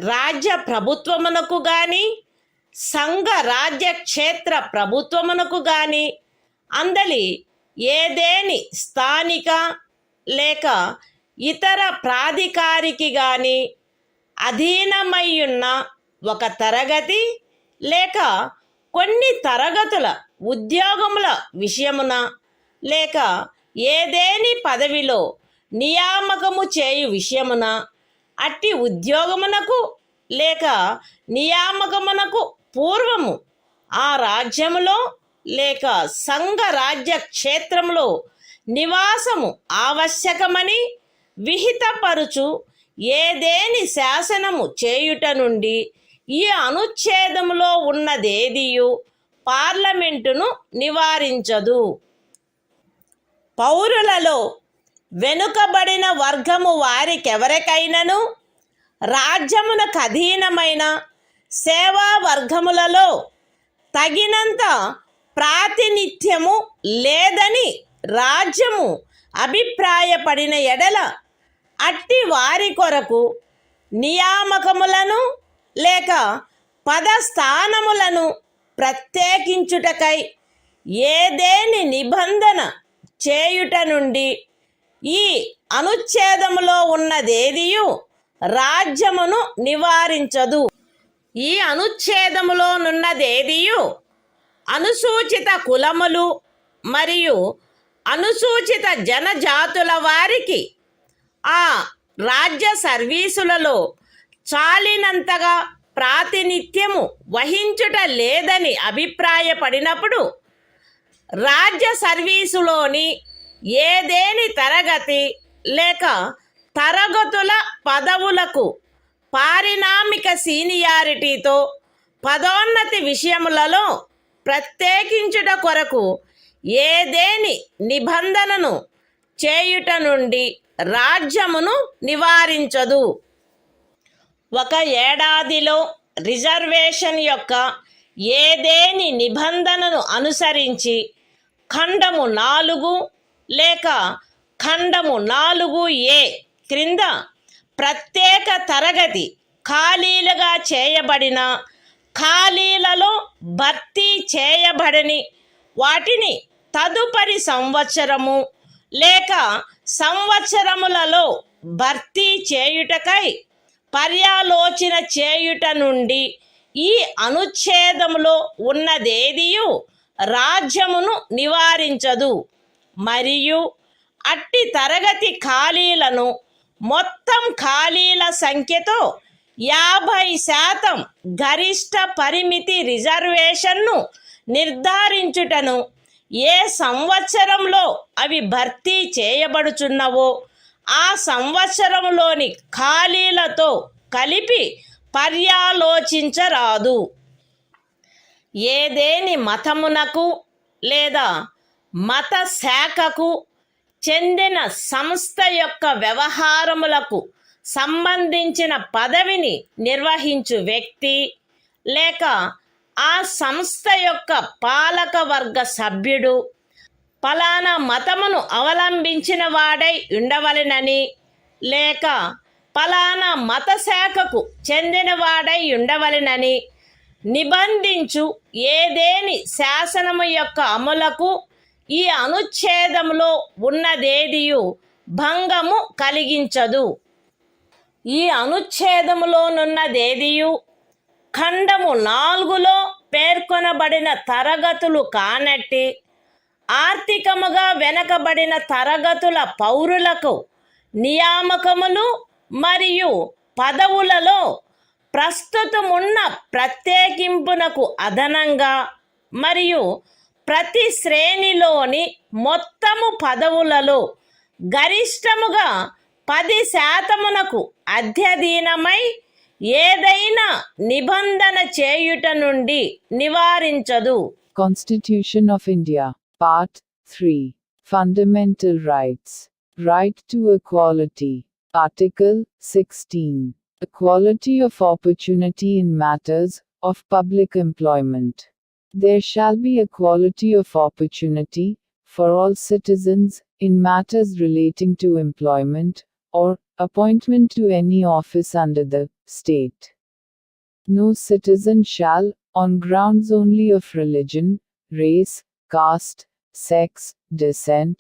రాజ్య ప్రభుత్వమునకు గాని సంఘ రాజ్య క్షేత్ర ప్రభుత్వమునకు గాని అందలి ఏదేని స్థానిక లేక ఇతర ప్రాధికారికి గాని అధీనమయ్యున్న ఒక తరగతి లేక కొన్ని తరగతుల ఉద్యోగముల విషయమున లేక ఏదేని పదవిలో నియామకము చేయు విషయమున అట్టి ఉద్యోగమునకు లేక నియామకమునకు పూర్వము ఆ రాజ్యములో లేక సంఘ రాజ్య క్షేత్రములో నివాసము ఆవశ్యకమని విహితపరుచు ఏదేని శాసనము చేయుట నుండి ఈ అనుచ్ఛేదములో ఉన్నదేదియు పార్లమెంటును నివారించదు. పౌరులలో వెనుకబడిన వర్గము వారికెవరికైనను రాజ్యమునకు అధీనమైన సేవా వర్గములలో తగినంత ప్రాతినిధ్యము లేదని రాజ్యము అభిప్రాయపడిన ఎడల అట్టి వారి కొరకు నియామకములను లేక పదస్థానములను ప్రత్యేకించుటకై ఏదేని నిబంధన చేయుట నుండి ఈ అనుచ్ఛేదములో ఉన్నదేదియు రాజ్యమును నివారించదు. ఈ అనుచ్ఛేదములోనున్నదేదియు అనుసూచిత కులములు మరియు అనుసూచిత జనజాతుల వారికి ఆ రాజ్య సర్వీసులలో చాలినంతగా ప్రాతినిధ్యము వహించుట లేదని అభిప్రాయపడినప్పుడు రాజ్య సర్వీసులోని ఏదేని తరగతి లేక తరగతుల పదవులకు పారిణామిక సీనియారిటీతో పదోన్నతి విషయములలో ప్రత్యేకించుట కొరకు ఏదేని నిబంధనను చేయుట నుండి రాజ్యమును నివారించదు. ఒక ఏడాదిలో రిజర్వేషన్ యొక్క ఏదేని నిబంధనను అనుసరించి ఖండము 4 లేక ఖండము 4A క్రింద ప్రత్యేక తరగతి ఖాళీలుగా చేయబడిన ఖాళీలలో భర్తీ చేయబడని వాటిని తదుపరి సంవత్సరము లేక సంవత్సరములలో భర్తీ చేయుటకై పర్యాలోచన చేయుట నుండి ఈ అనుచ్ఛేదములో ఉన్నదేదియు రాజ్యమును నివారించదు. మరియు అట్టి తరగతి ఖాళీలను మొత్తం ఖాళీల సంఖ్యతో 50% గరిష్ట పరిమితి రిజర్వేషన్ను నిర్ధారించుటను ఏ సంవత్సరంలో అవి భర్తీ చేయబడుచున్నవో ఆ సంవత్సరంలోని ఖాళీలతో కలిపి పర్యాలోచించరాదు. ఏదేని మతమునకు లేదా మత శాఖకు చెందిన సంస్థ యొక్క వ్యవహారములకు సంబంధించిన పదవిని నిర్వహించు వ్యక్తి లేక ఆ సంస్థ యొక్క పాలక వర్గ సభ్యుడు ఫలానా మతమును అవలంబించిన వాడై ఉండవలెనని లేక ఫలానా మత శాఖకు చెందినవాడై ఉండవలెనని నిబంధించు ఏదేని శాసనము యొక్క అమలుకు ఈ అనుచ్ఛేదములో ఉన్నదేదియు భంగము కలిగించదు. ఈ అనుచ్ఛేదములోనున్నదేదియు ఖండము 4లో పేర్కొనబడిన తరగతులు కానట్టి ఆర్థికముగా వెనకబడిన తరగతుల పౌరులకు నియామకములు మరియు పదవులలో ప్రస్తుతమున్న ప్రత్యేకింపునకు అదనంగా మరియు ప్రతి శ్రేణిలోని మొత్తము పదవులలో గరిష్టముగా 10% అధ్యధీనమై ఏదైనా నిబంధన చేయుట నుండి నివారించదు. Constitution of India, Part 3. Fundamental Rights. Right to Equality. Article 16. Equality of opportunity in matters of public employment. There shall be equality of opportunity for all citizens in matters relating to employment or appointment to any office under the state. No citizen shall, on grounds only of religion, race, caste, sex, descent,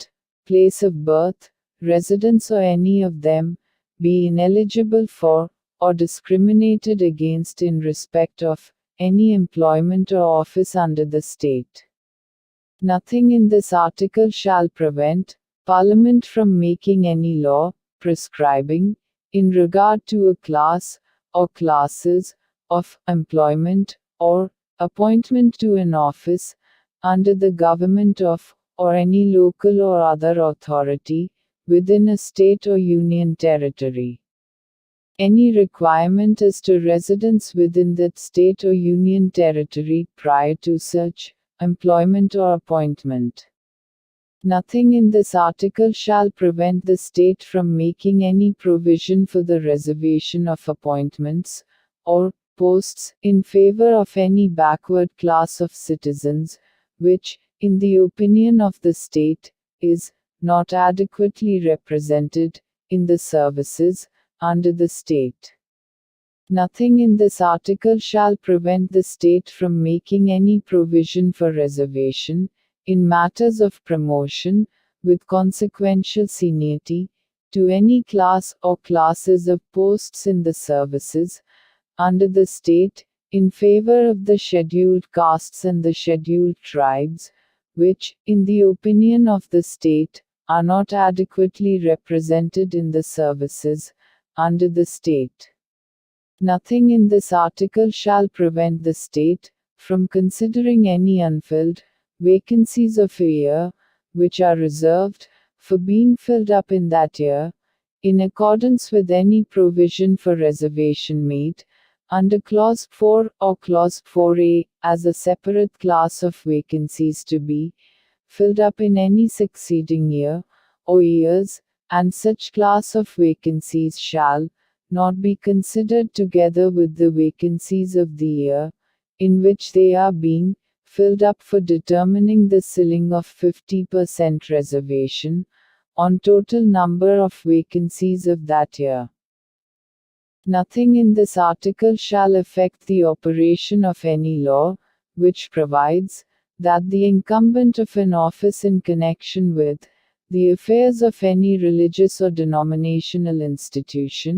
place of birth, residence or any of them, be ineligible for, or discriminated against in respect of, any employment or office under the state. Nothing in this article shall prevent Parliament from making any law, prescribing, in regard to a class, or classes, of employment, or appointment to an office, under the government of, or any local or other authority, within a state or union territory. Any requirement as to residence within that state or union territory prior to such employment or appointment. Nothing in this article shall prevent the state from making any provision for the reservation of appointments, or posts, in favor of any backward class of citizens, which, in the opinion of the state, is not adequately represented in the services under the state. Nothing in this article shall prevent the state from making any provision for reservation, in matters of promotion, with consequential seniority, to any class or classes of posts in the services under the state, in favor of the scheduled castes and the scheduled tribes, which, in the opinion of the state, are not adequately represented in the services under the state. Nothing in this article shall prevent the state from considering any unfilled vacancies of a year, which are reserved for being filled up in that year, in accordance with any provision for reservation made under Clause 4 or Clause 4A, as a separate class of vacancies to be filled up in any succeeding year, or years, and such class of vacancies shall not be considered together with the vacancies of the year in which they are being filled up for determining the ceiling of 50% reservation on total number of vacancies of that year. Nothing in this article shall affect the operation of any law which provides that the incumbent of an office in connection with the affairs of any religious or denominational institution,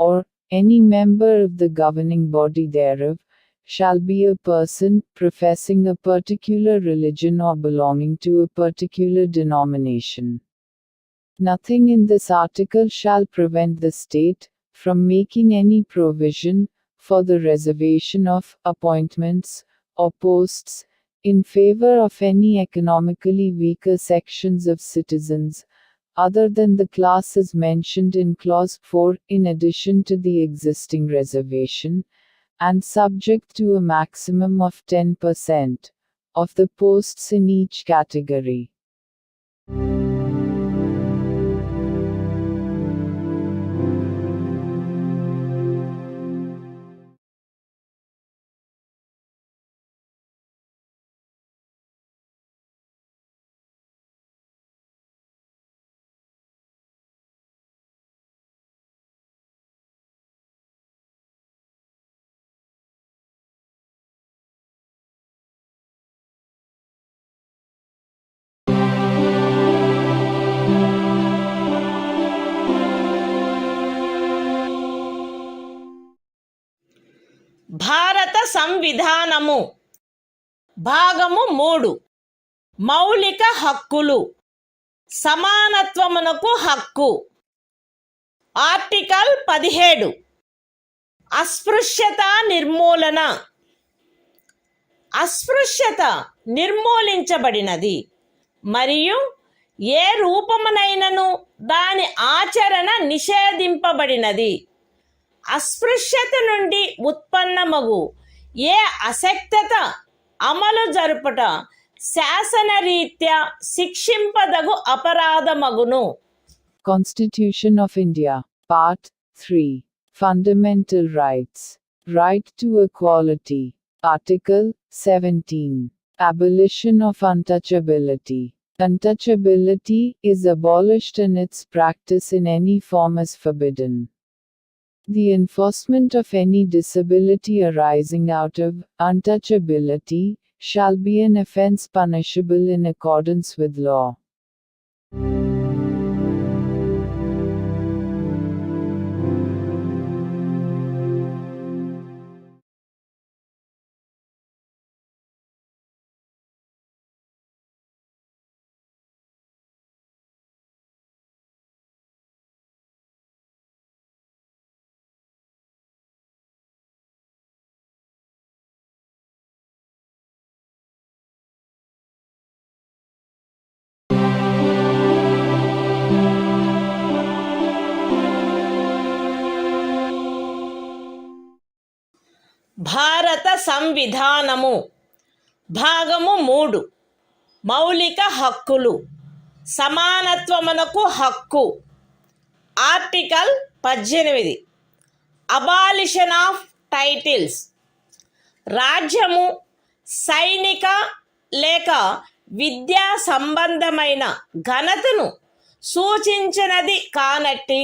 or any member of the governing body thereof, shall be a person professing a particular religion or belonging to a particular denomination. Nothing in this article shall prevent the state from making any provision for the reservation of appointments or posts in favor of any economically weaker sections of citizens, other than the classes mentioned in Clause 4, in addition to the existing reservation, and subject to a maximum of 10% of the posts in each category. భారత సంవిధానము భాగము 3 మౌలిక హక్కులు సమానత్వమునకు హక్కు. Article 17 అస్పృశ్యత నిర్మూలన. అస్పృశ్యత నిర్మూలించబడినది మరియు ఏ రూపమునైనను దాని ఆచరణ నిషేధింపబడినది. అస్పృశ్యత నుండి ఉత్పన్నమగు ఏ అశక్తత అమలు జరుపుట శాసనరీత్యా శిక్షింపదగు అపరాధమగును. Constitution of India, Part 3. Fundamental Rights. Right to equality. Article 17. Abolition of untouchability. Untouchability is abolished and its practice in any form is forbidden. The enforcement of any disability arising out of untouchability shall be an offense punishable in accordance with law. భారత సంవిధానము భాగము 3 మౌలిక హక్కులు సమానత్వమునకు హక్కు. Article 18 abolition of titles. రాజ్యము సైనిక లేక విద్యా సంబంధమైన ఘనతను సూచించినది కానట్టి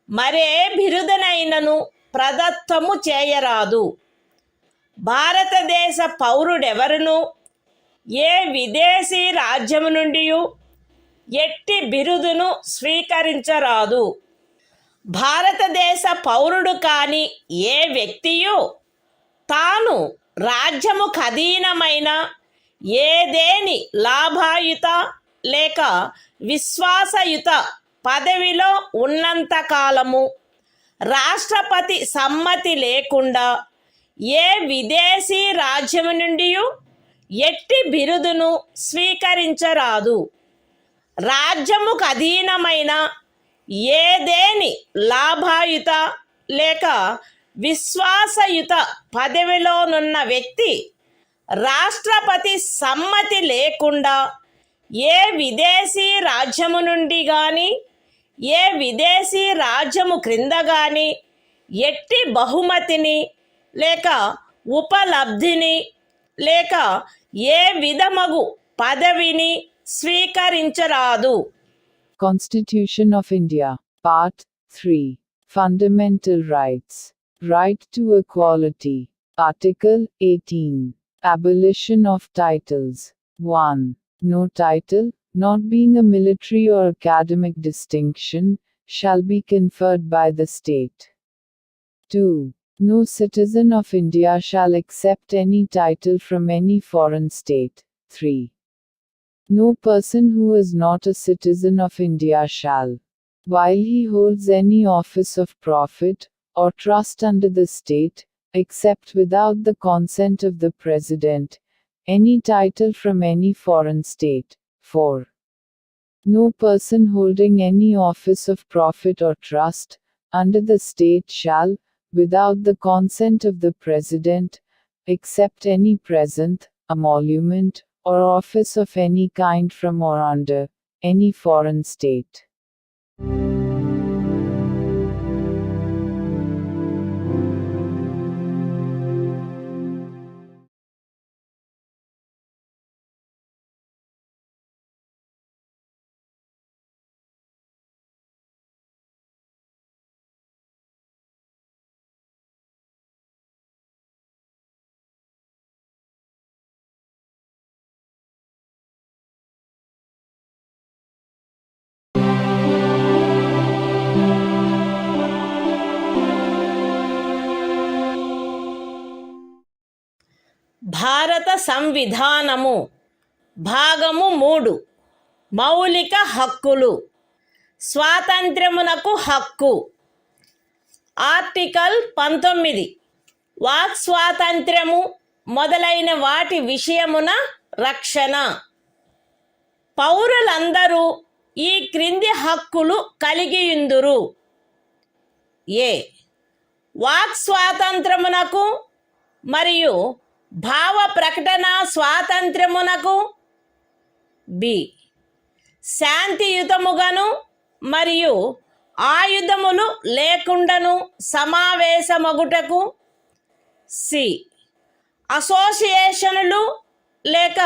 మరే బిరుదనైనను ప్రదత్తము చేయరాదు. భారతదేశ పౌరుడెవరును ఏ విదేశీ రాజ్యము నుండి ఎట్టి బిరుదును స్వీకరించరాదు. భారతదేశ పౌరుడు కాని ఏ వ్యక్తియు తాను రాజ్యము ఖదీనమైన ఏదేని లాభాయుత లేక విశ్వాసయుత పదవిలో ఉన్నంతకాలము రాష్ట్రపతి సమ్మతి లేకుండా ఏ విదేశీ రాజ్యము నుండి ఎట్టి బిరుదును స్వీకరించరాదు. రాజ్యముకు అధీనమైన ఏదేని లాభాయుత లేక విశ్వాసయుత పదవిలోనున్న వ్యక్తి రాష్ట్రపతి సమ్మతి లేకుండా ఏ విదేశీ రాజ్యము నుండి కానీ ఏ విదేశీ రాజ్యము క్రింద కానీ ఎట్టి బహుమతిని లేక ఉపలబ్ధిని లేక ఏ విధమగు పదవిని స్వీకరించరాదు. Constitution of India, Part 3. Fundamental Rights. Right to Equality. Article 18. Abolition of Titles. 1. No title, not being a military or academic distinction, shall be conferred by the state. 2. No citizen of India shall accept any title from any foreign state. 3. No person who is not a citizen of India shall, while he holds any office of profit or trust under the state, accept without the consent of the President, any title from any foreign state. 4. No person holding any office of profit or trust under the state shall, without the consent of the President, accept any present, emolument, or office of any kind from or under any foreign state. భారత సంవిధానము భాగము 3 మౌలిక హక్కులు. స్వాతంత్ర్యమునకు హక్కు. Article 19 walk స్వాతంత్ర్యము మొదలైన వాటి విషయమున రక్షణ. పౌరులందరూ ఈ క్రింది హక్కులు కలిగియుందురు. ఏ వాక్ స్వాతంత్రమునకు మరియు భావ ప్రకటన స్వాతంత్ర్యమునకు. బి శాంతియుతముగాను మరియు ఆయుధములు లేకుండాను సమావేశమగుటకు. సి అసోసియేషనులు లేక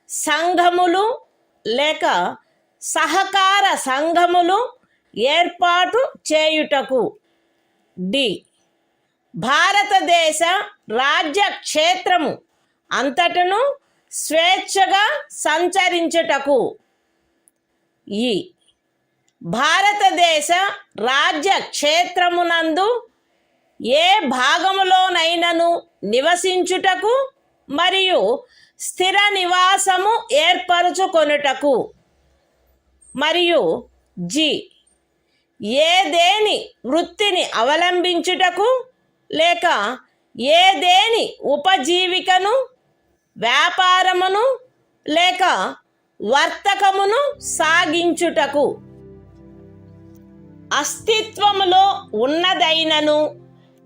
సంఘములు లేక సహకార సంఘములు ఏర్పాటు చేయుటకు. డి భారతదేశ రాజ్య క్షేత్రము అంతటను స్వేచ్ఛగా సంచరించుటకు. ఈ భారతదేశ రాజ్య క్షేత్రమునందు ఏ భాగములోనైనను నివసించుటకు మరియు స్థిర నివాసము ఏర్పరచుకొనుటకు. మరియు జి ఏదేని వృత్తిని అవలంబించుటకు లేక ఏదేని ఉపజీవికను వ్యాపారమును లేక వర్తకమును సాగించుటకు. అస్తిత్వములో ఉన్నదైనను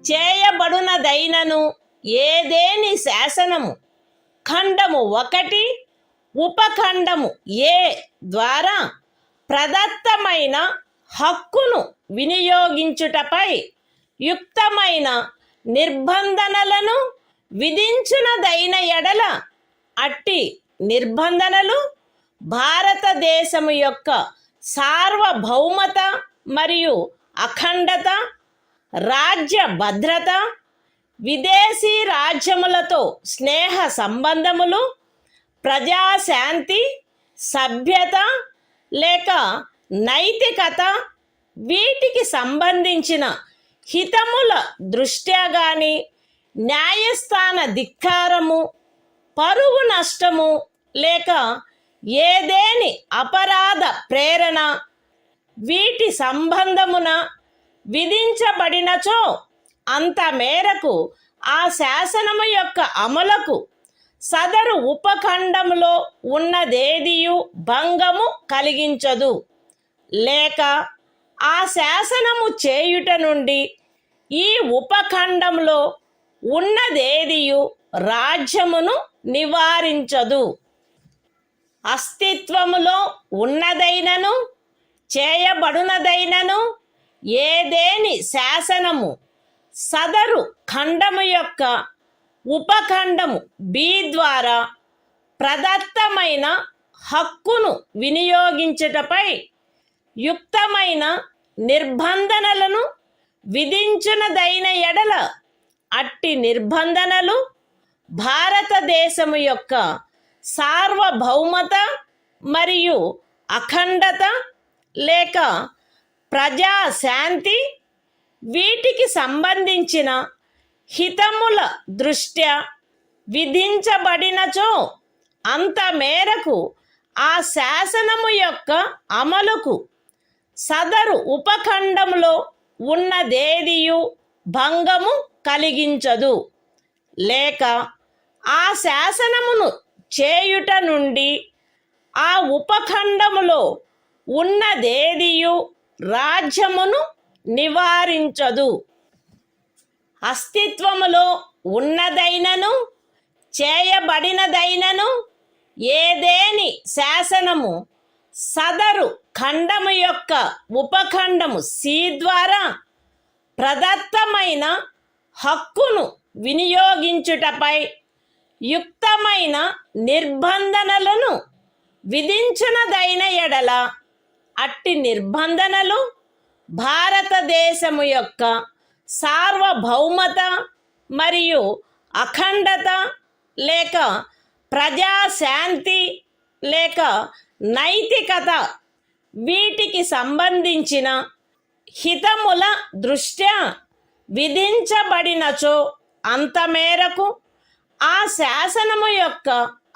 చేయబడునదైనను ఏదేని శాసనము ఖండము 1 ఉపఖండము ఏ ద్వారా ప్రదత్తమైన హక్కును వినియోగించుటపై యుక్తమైన నిర్బంధనలను విధించునదైన ఎడల అట్టి నిర్బంధనలు భారతదేశము యొక్క సార్వభౌమత మరియు అఖండత, రాజ్య భద్రత, విదేశీ రాజ్యములతో స్నేహ సంబంధములు, ప్రజాశాంతి, సభ్యత లేక నైతికత వీటికి సంబంధించిన హితముల దృష్ట్యా గాని న్యాయస్థాన ధిక్కారము, పరువు నష్టము లేక ఏదేని అపరాధ ప్రేరణ వీటి సంబంధమున విధించబడినచో అంత మేరకు ఆ శాసనము యొక్క అమలుకు సదరు ఉపఖండములో ఉన్నదేదియు భంగము కలిగించదు, లేక ఆ శాసనము చేయుట నుండి ఈ ఉపఖండంలో ఉన్నదేదియు రాజ్యమును నివారించదు. అస్తిత్వములో ఉన్నదైనను చేయబడునదైనను ఏదేని శాసనము సదరు ఖండము యొక్క ఉపఖండము బి ద్వారా ప్రదత్తమైన హక్కును వినియోగించుటపై యుక్తమైన నిర్బంధనలను విధించునదైన ఎడల అట్టి నిర్బంధనలు భారతదేశము యొక్క సార్వభౌమత మరియు అఖండత లేక ప్రజాశాంతి వీటికి సంబంధించిన హితముల దృష్ట్యా విధించబడినచో అంత మేరకు ఆ శాసనము యొక్క అమలుకు సదరు ఉపఖండంలో ఉన్నదేదియు భంగము కలిగించదు, లేక ఆ శాసనమును చేయుట నుండి ఆ ఉపఖండములో ఉన్నదేదియు రాజ్యమును నివారించదు. అస్తిత్వములో ఉన్నదైనను చేయబడినదైనను ఏదేని శాసనము సదరు ఖండము యొక్క ఉపఖండము సి ద్వారా ప్రదత్తమైన హక్కును వినియోగించుటపై యుక్తమైన నిర్బంధనలను విధించునదైన ఎడల అట్టి నిర్బంధనలు భారతదేశము యొక్క సార్వభౌమత మరియు అఖండత లేక ప్రజాశాంతి లేక నైతికత వీటికి సంబంధించిన హితముల దృష్ట్యా విధించబడినచో అంత మేరకు ఆ శాసనము యొక్క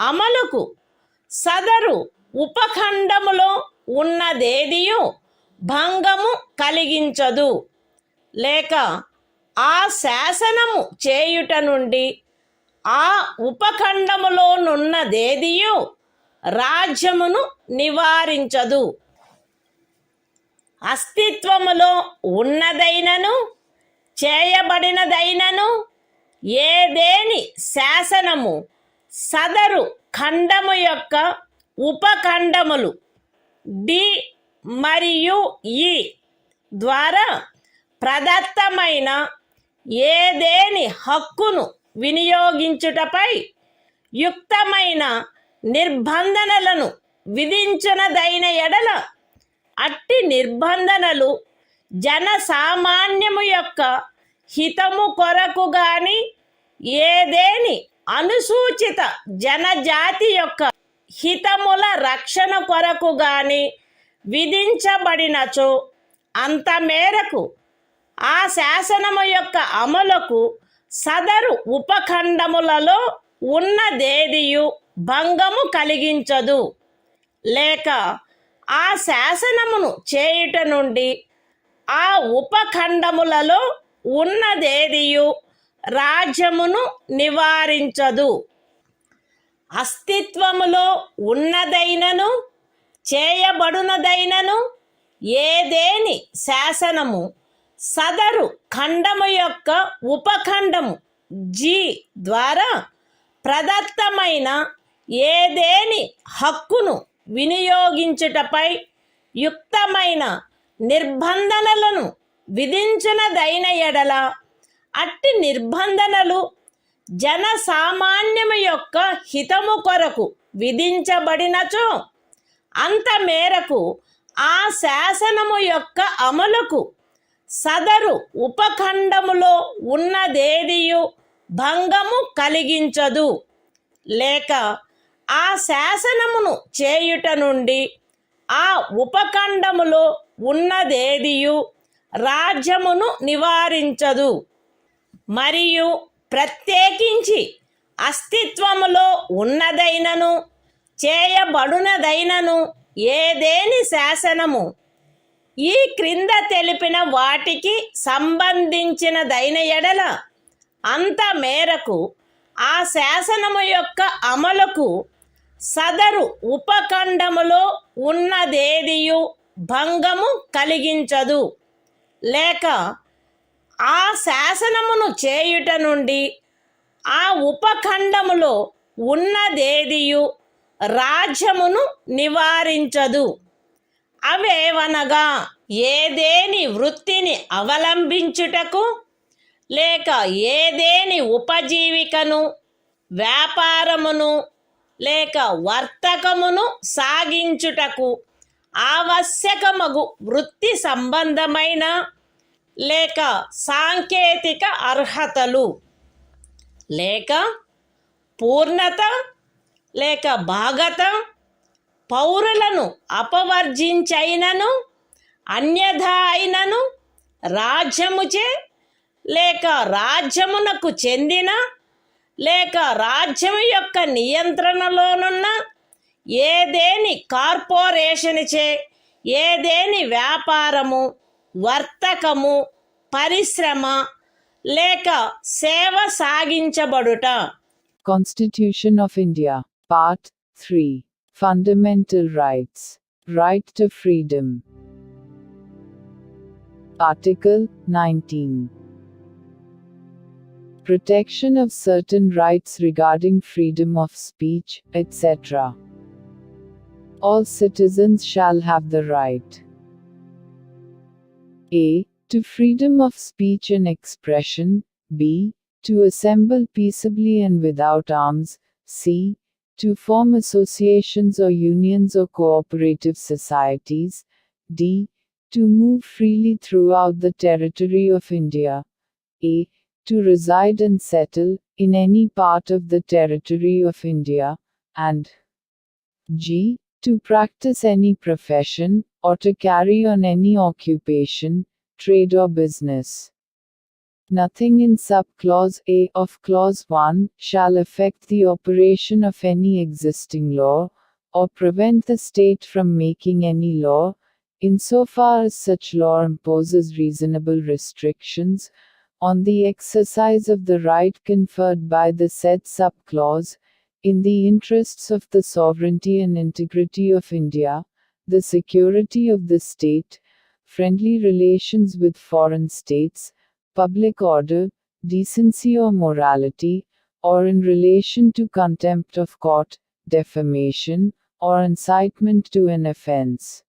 అమలుకు సదరు ఉపఖండములో ఉన్నదేదియు భంగము కలిగించదు, లేక ఆ శాసనము చేయుట నుండి ఆ ఉపఖండములోనున్నదేదియు రాజ్యమును నివారించదు. అస్తిత్వములో ఉన్నదైనను చేయబడినదైనను ఏదేని శాసనము సదరు ఖండము యొక్క ఉపఖండములు డి మరియు ఈ ద్వారా ప్రదత్తమైన ఏదేని హక్కును వినియోగించుటపై యుక్తమైన నిర్బంధనలను విధించునదైన ఎడల అట్టి నిర్బంధనలు జనసామాన్యము యొక్క హితము కొరకు గాని ఏదేని అనుసూచిత జనజాతి యొక్క హితముల రక్షణ కొరకు గాని విధించబడినచో అంత మేరకు ఆ శాసనము యొక్క అమలుకు సదరు ఉపఖండములలో ఉన్నదేదియు భంగము కలిగించదు, లేక ఆ శాసనమును చేయుట నుండి ఆ ఉపఖండములలో ఉన్నదేదియు రాజ్యమును నివారించదు. అస్తిత్వములో ఉన్నదైనను చేయబడునదైనను ఏదేని శాసనము సదరు ఖండము యొక్క ఉపఖండము జి ద్వారా ప్రదత్తమైన ఏదేని హక్కును వినియోగించుటపై యుక్తమైన నిర్బంధనలను విధించునదైన ఎడల అట్టి నిర్బంధనలు జనసామాన్యము యొక్క హితము కొరకు విధించబడినచో అంత మేరకు ఆ శాసనము యొక్క అమలుకు సదరు ఉపఖండములో ఉన్నదేదియు భంగము కలిగించదు, లేక ఆ శాసనమును చేయుట నుండి ఆ ఉపఖండములో ఉన్నదేదియు రాజ్యమును నివారించదు. మరియు ప్రత్యేకించి అస్తిత్వములో ఉన్నదైనను చేయబడునదైనను ఏదేని శాసనము ఈ క్రింద తెలిపిన వాటికి సంబంధించినదైన ఎడల అంత మేరకు ఆ శాసనము యొక్క అమలుకు సదరు ఉపఖండములో ఉన్నదేదియు భంగము కలిగించదు, లేక ఆ శాసనమును చేయుట నుండి ఆ ఉపఖండములో ఉన్నదేదియు రాజ్యమును నివారించదు. అవేవనగా ఏదేని వృత్తిని అవలంబించుటకు లేక ఏదేని ఉపజీవికను, వ్యాపారమును లేక వర్తకమును సాగించుటకు ఆవశ్యకమగు వృత్తి సంబంధమైన లేక సాంకేతిక అర్హతలు లేక పూర్ణత లేక భాగత పౌరులను అపవర్జించైనను అన్యథా అయినను రాజ్యముచే లేక రాజ్యమునకు చెందిన లేక రాజ్యము యొక్క నియంత్రణలోనున్న ఏదేని కార్పొరేషన్చే ఏదేని వ్యాపారము, వర్తకము, పరిశ్రమ లేక సేవ సాగించబడుట. Constitution of India, Part 3. Fundamental Rights. Right to Freedom. Article 19. Protection of certain rights regarding freedom of speech, etc. All citizens shall have the right a. to freedom of speech and expression, b. to assemble peaceably and without arms, c. to form associations or unions or cooperative societies, d. to move freely throughout the territory of India, a. to reside and settle in any part of the territory of India, and g. to practice any profession, or to carry on any occupation, trade or business. Nothing in sub-clause A of clause 1 shall affect the operation of any existing law, or prevent the state from making any law, insofar as such law imposes reasonable restrictions on the exercise of the right conferred by the said sub-clause, in the interests of the sovereignty and integrity of India, the security of the state, friendly relations with foreign states, public order, decency or morality, or in relation to contempt of court, defamation, or incitement to an offense.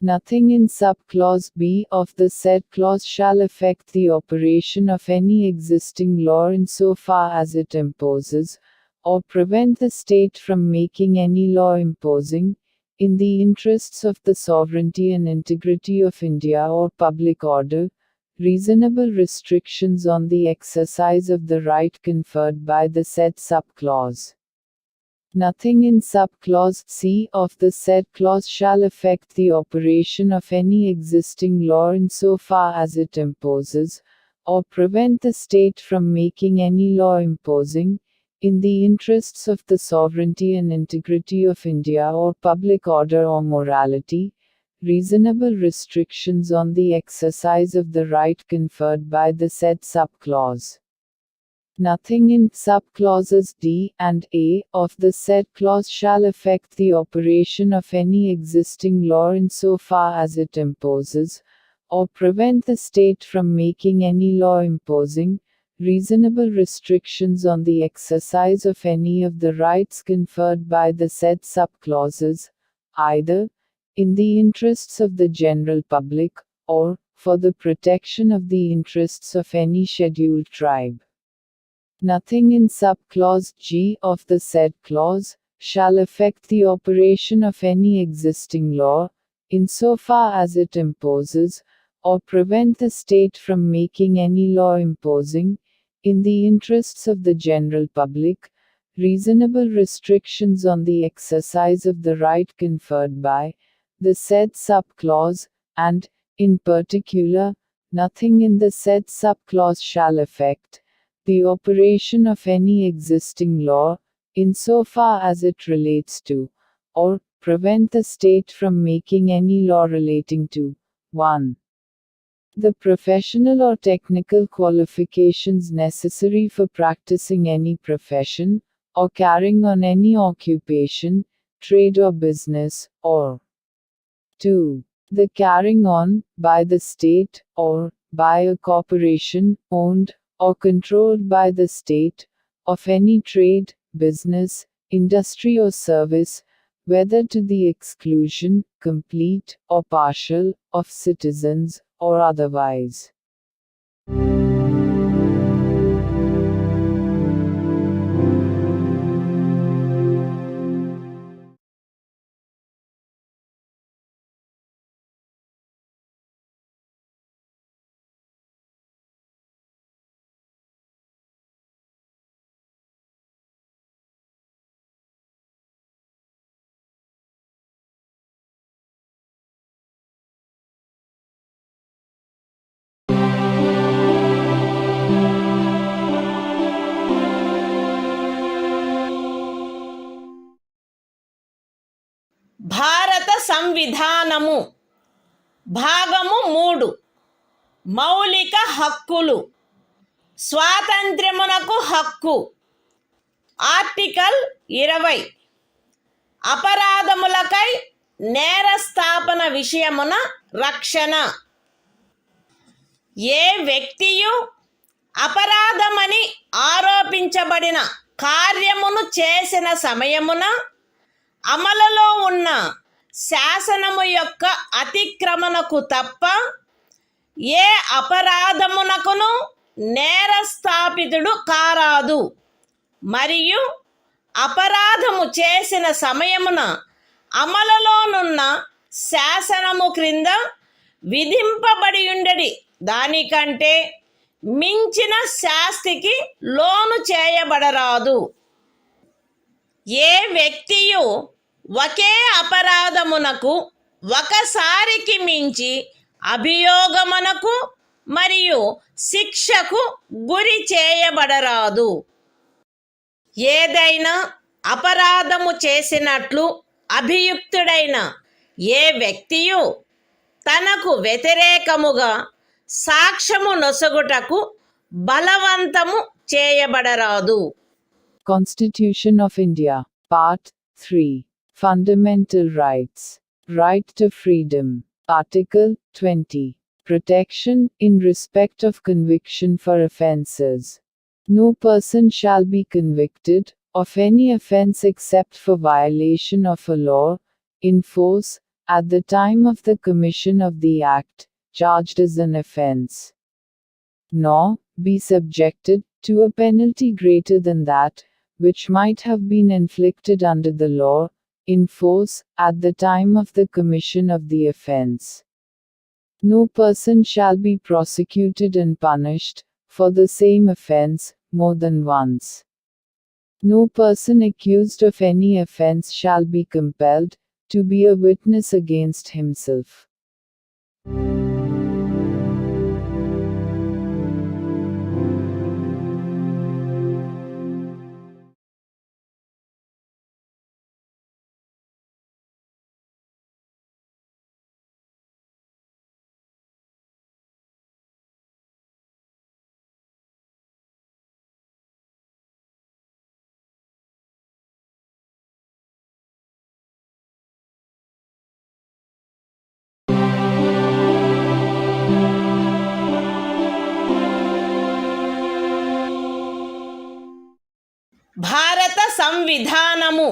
Nothing in sub-clause B of the said clause shall affect the operation of any existing law insofar as it imposes, or prevent the state from making any law imposing, in the interests of the sovereignty and integrity of India or public order, reasonable restrictions on the exercise of the right conferred by the said sub-clause. Nothing in sub-clause C of the said clause shall affect the operation of any existing law insofar as it imposes, or prevent the state from making any law imposing, in the interests of the sovereignty and integrity of India or public order or morality, reasonable restrictions on the exercise of the right conferred by the said sub-clause. Nothing in sub-clauses D and A of the said clause shall affect the operation of any existing law insofar as it imposes, or prevent the state from making any law imposing, reasonable restrictions on the exercise of any of the rights conferred by the said sub-clauses, either in the interests of the general public, or for the protection of the interests of any scheduled tribe. Nothing in sub-clause G of the said clause shall affect the operation of any existing law, insofar as it imposes, or prevent the state from making any law imposing, in the interests of the general public, reasonable restrictions on the exercise of the right conferred by the said sub-clause, and, in particular, nothing in the said sub-clause shall affect the operation of any existing law, insofar as it relates to, or prevent the state from making any law relating to 1. The professional or technical qualifications necessary for practicing any profession, or carrying on any occupation, trade or business, or 2. The carrying on, by the state, or by a corporation, owned or controlled by the state, of any trade, business, industry or service, whether to the exclusion, complete or partial, of citizens, or otherwise. భారత సంవిధానము భాగము 3 మౌలిక హక్కులు స్వాతంత్ర్యమునకు హక్కు article 20 అపరాధములకై నేరస్థాపన విషయమున రక్షణ ఏ వ్యక్తియు అపరాధమని ఆరోపించబడిన కార్యమును చేసిన సమయమున అమలులో ఉన్న శాసనము యొక్క అతిక్రమణకు తప్ప ఏ అపరాధమునకును నేరస్థాపితుడు కారాదు మరియు అపరాధము చేసిన సమయమున అమలులోనున్న శాసనము క్రింద విధింపబడి ఉండడి దానికంటే మించిన శాస్తికి లోను చేయబడరాదు ఏ వ్యక్తియు ఒకే అపరాధమునకు ఒకసారికి మించి అభియోగమునకు మరియు శిక్షకు గురి చేయబడరాదు ఏదైనా అపరాధము చేసినట్లు అభియుక్తుడైన ఏ వ్యక్తియు తనకు వ్యతిరేకముగా సాక్ష్యము నొసగుటకు బలవంతము చేయబడరాదు. Constitution of India, Part 3. Fundamental Rights. Right to Freedom. Article 20. Protection in respect of conviction for offences. No person shall be convicted of any offence except for violation of a law, in force, at the time of the commission of the act, charged as an offence, nor be subjected to a penalty greater than that, which might have been inflicted under the law, in force, at the time of the commission of the offence. No person shall be prosecuted and punished, for the same offence, more than once. No person accused of any offence shall be compelled to be a witness against himself. భారత సంవిధానము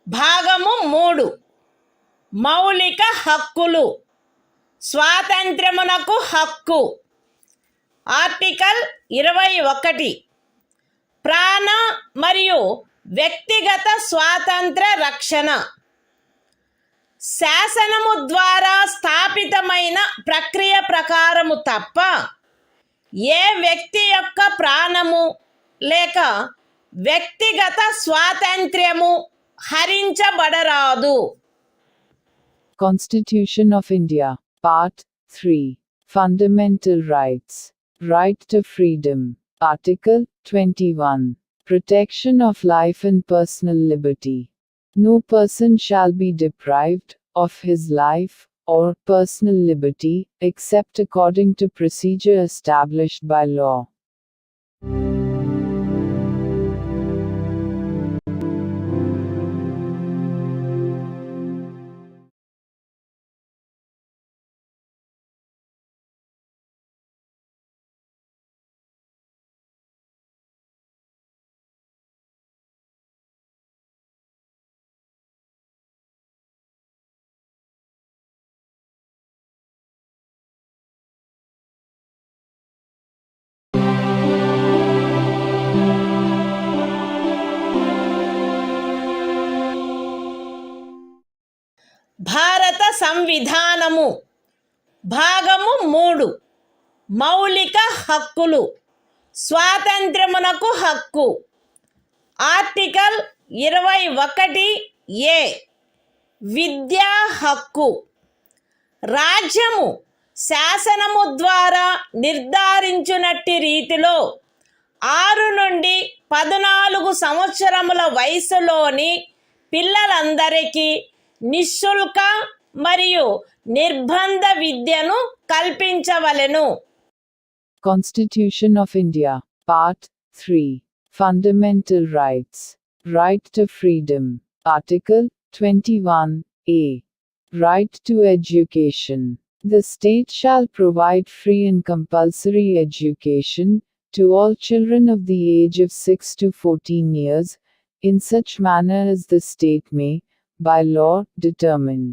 భాగము 3 మౌలిక హక్కులు స్వాతంత్ర్యమునకు హక్కు article 21 ప్రాణ మరియు వ్యక్తిగత స్వాతంత్ర రక్షణ శాసనము ద్వారా స్థాపితమైన ప్రక్రియ ప్రకారము తప్ప ఏ వ్యక్తి యొక్క ప్రాణము లేక వ్యక్తిగత స్వాతంత్ర్యము హరించబడరాదు. Constitution of India, Part 3. Fundamental Rights. Right to Freedom. Article 21. Protection of life and personal liberty. No person shall be deprived of his life or personal liberty, except according to procedure established by law. సంవిధానము భాగము 3 మౌలిక హక్కులు స్వాతంత్ర్యమునకు హక్కు article 21A విద్యా హక్కు రాజ్యము శాసనము ద్వారా నిర్ధారించినట్టి రీతిలో 6 నుండి 14 సంవత్సరముల వయసులోని పిల్లలందరికీ నిశుల్క మరియు నిర్బంధ విద్యను కల్పించవలెను. Constitution of India, Part 3. Fundamental Rights. Right to Freedom. Article 21A. Right to Education. The state shall provide free and compulsory education to all children of the age of 6 to 14 years, in such manner as the state may, by law, determine.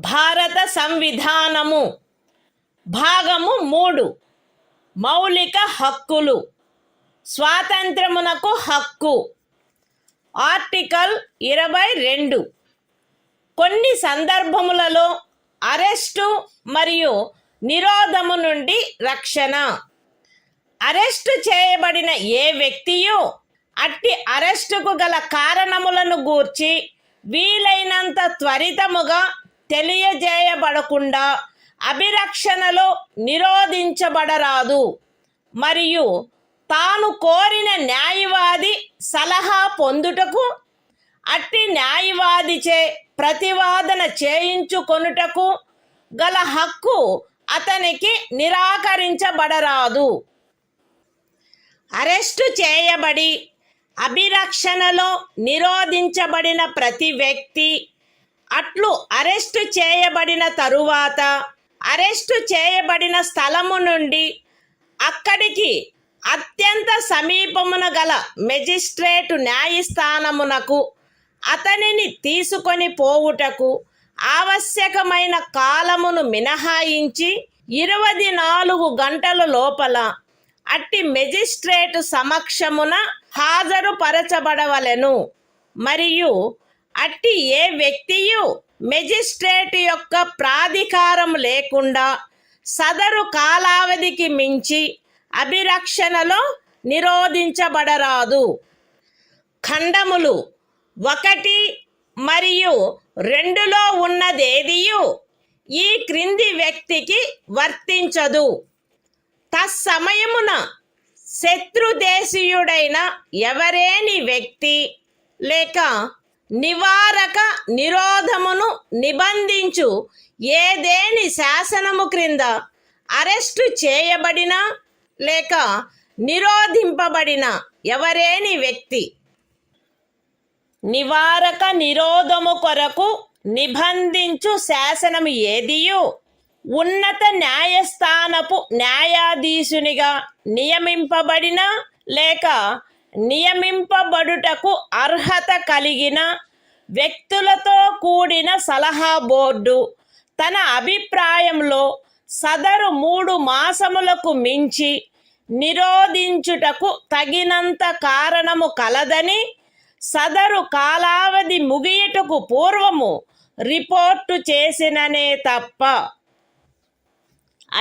భారత సంవిధానము భాగము 3 మౌలిక హక్కులు స్వాతంత్ర్యమునకు హక్కు article 22 కొన్ని సందర్భములలో arrest మరియు నిరోధము నుండి రక్షణ arrest చేయబడిన ఏ వ్యక్తియు అట్టి అరెస్టుకు గల కారణములను గూర్చి వీలైనంత త్వరితముగా తెలియజేయబడకుండా అభిరక్షణలో నిరోధించబడరాదు మరియు తాను కోరిన న్యాయవాది సలహా పొందుటకు అట్టి న్యాయవాదిచే ప్రతివాదన చేయించుకొనుటకు గల హక్కు అతనికి నిరాకరించబడరాదు. అరెస్టు చేయబడి అభిరక్షణలో నిరోధించబడిన ప్రతి వ్యక్తి అట్లు అరెస్టు చేయబడిన తరువాత అరెస్టు చేయబడిన స్థలము నుండి అక్కడికి అత్యంత సమీపమున గల మెజిస్ట్రేటు న్యాయస్థానమునకు అతనిని తీసుకొని పోవుటకు ఆవశ్యకమైన కాలమును మినహాయించి 24 గంటల లోపల అట్టి మెజిస్ట్రేటు సమక్షమున హాజరుపరచబడవలెను మరియు అట్టి ఏ వ్యక్తియు మెజిస్ట్రేట్ యొక్క ప్రాధికారం లేకుండా సదరు కాలావధికి మించి అభిరక్షణలో నిరోధించబడరాదు. ఖండములు 1 మరియు 2లో ఉన్నదేదియు ఈ క్రింది వ్యక్తికి వర్తించదు. తత్సమయమున శత్రుదేశీయుడైన ఎవరేని వ్యక్తి లేక నివారక నిరోధమును నిబంధించు ఏదేని శాసనము క్రింద అరెస్టు చేయబడిన లేక నిరోధింపబడిన ఎవరేని వ్యక్తి నివారక నిరోధము కొరకు నిబంధించు శాసనము ఏదియు ఉన్నత న్యాయస్థానపు న్యాయాధీశునిగా నియమింపబడిన లేక నియమింపబడుటకు అర్హత కలిగిన వ్యక్తులతో కూడిన సలహా బోర్డు తన అభిప్రాయంలో సదరు 3 మాసములకు మించి నిరోధించుటకు తగినంత కారణము కలదని సదరు కాలావధి ముగియుటకు పూర్వము రిపోర్టు చేసిననే తప్ప.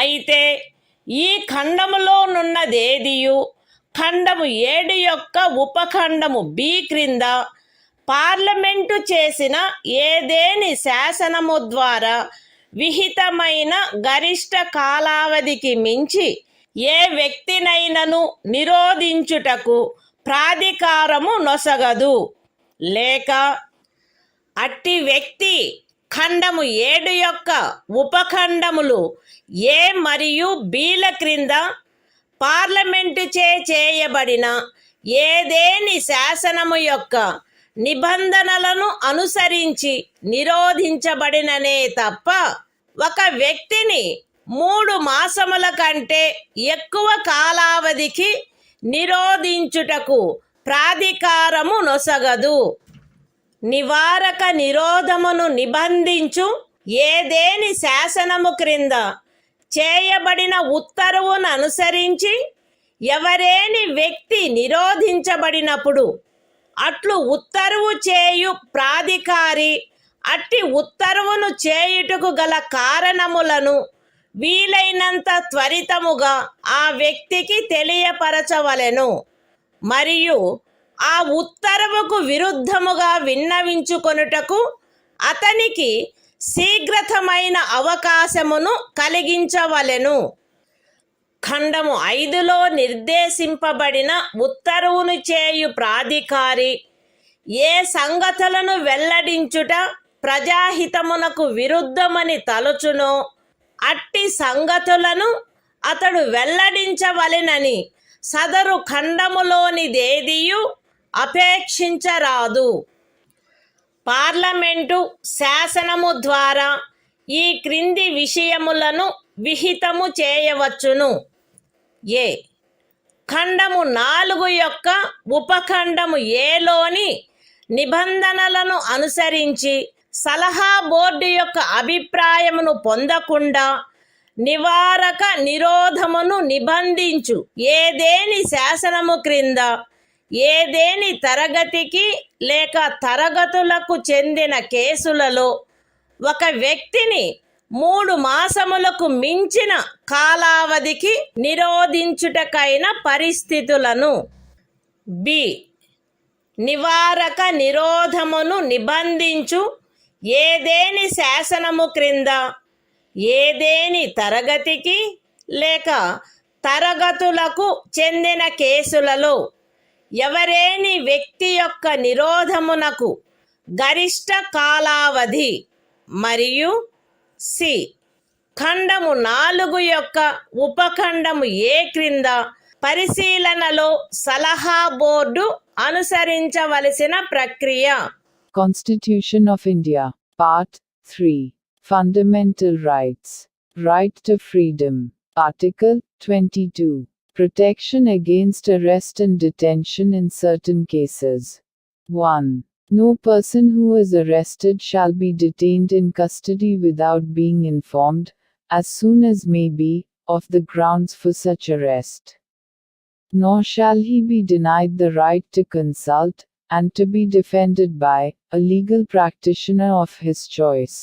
అయితే ఈ ఖండములోనున్నదేదియు ఖండము 7 యొక్క ఉపఖండము బి క్రింద పార్లమెంటు చేసిన ఏదేని శాసనము ద్వారా విహితమైన గరిష్ట కాలావధికి మించి ఏ వ్యక్తినైనను నిరోధించుటకు ప్రాధికారము నొసగదు లేక అట్టి వ్యక్తి ఖండము 7 యొక్క ఉపఖండములు ఏ మరియు బిల క్రింద పార్లమెంటు చేయబడిన ఏదేని శాసనము యొక్క నిబంధనలను అనుసరించి నిరోధించబడిననే తప్ప ఒక వ్యక్తిని 3 మాసముల కంటే ఎక్కువ కాలావధికి నిరోధించుటకు ప్రాధికారము నొసగదు. నివారక నిరోధమును నిబంధించు ఏదేని శాసనము క్రింద చేయబడిన ఉత్తర్వును అనుసరించి ఎవరేని వ్యక్తి నిరోధించబడినప్పుడు అట్లు ఉత్తర్వు చేయు ప్రాధికారి అట్టి ఉత్తర్వును చేయుటకు గల కారణములను వీలైనంత త్వరితముగా ఆ వ్యక్తికి తెలియపరచవలెను. మరియు ఆ ఉత్తర్వుకు విరుద్ధముగా విన్నవించుకొనుటకు అతనికి శీఘ్రతమైన అవకాశమును కలిగించవలెను. ఖండము 5లో నిర్దేశింపబడిన ఉత్తర్వును చేయు ప్రాధికారి ఏ సంగతులను వెల్లడించుట ప్రజాహితమునకు విరుద్ధమని తలచునో అట్టి సంగతులను అతడు వెల్లడించవలెనని సదరు ఖండములోనిదేదియు అపేక్షించరాదు. పార్లమెంటు శాసనము ద్వారా ఈ క్రింది విషయములను విహితము చేయవచ్చును. ఏ. ఖండము 4 యొక్క ఉపఖండము ఏలోని నిబంధనలను అనుసరించి సలహా బోర్డు యొక్క అభిప్రాయమును పొందకుండా నివారక నిరోధమును నిబంధించు ఏదేని శాసనము క్రింద ఏదేని తరగతికి లేక తరగతులకు చెందిన కేసులలో ఒక వ్యక్తిని 3 మాసములకు మించిన కాలావధికి నిరోధించుటకైన పరిస్థితులను. బి. నివారక నిరోధమును నిబంధించు ఏదేని శాసనము క్రింద ఏదేని తరగతికి లేక తరగతులకు చెందిన కేసులలో ఎవరేని వ్యక్తి యొక్క నిరోధమునకు గరిష్ట కాలావధి. మరియు సి. ఖండము 4 యొక్క ఉపఖండము ఏ క్రింద పరిశీలనలో సలహా బోర్డు అనుసరించవలసిన ప్రక్రియ. Constitution of India, Part 3. Fundamental Rights. Right to Freedom. Article 22. Protection against arrest and detention in certain cases. 1. No person who is arrested shall be detained in custody without being informed, as soon as may be, of the grounds for such arrest. Nor shall he be denied the right to consult, and to be defended by, a legal practitioner of his choice.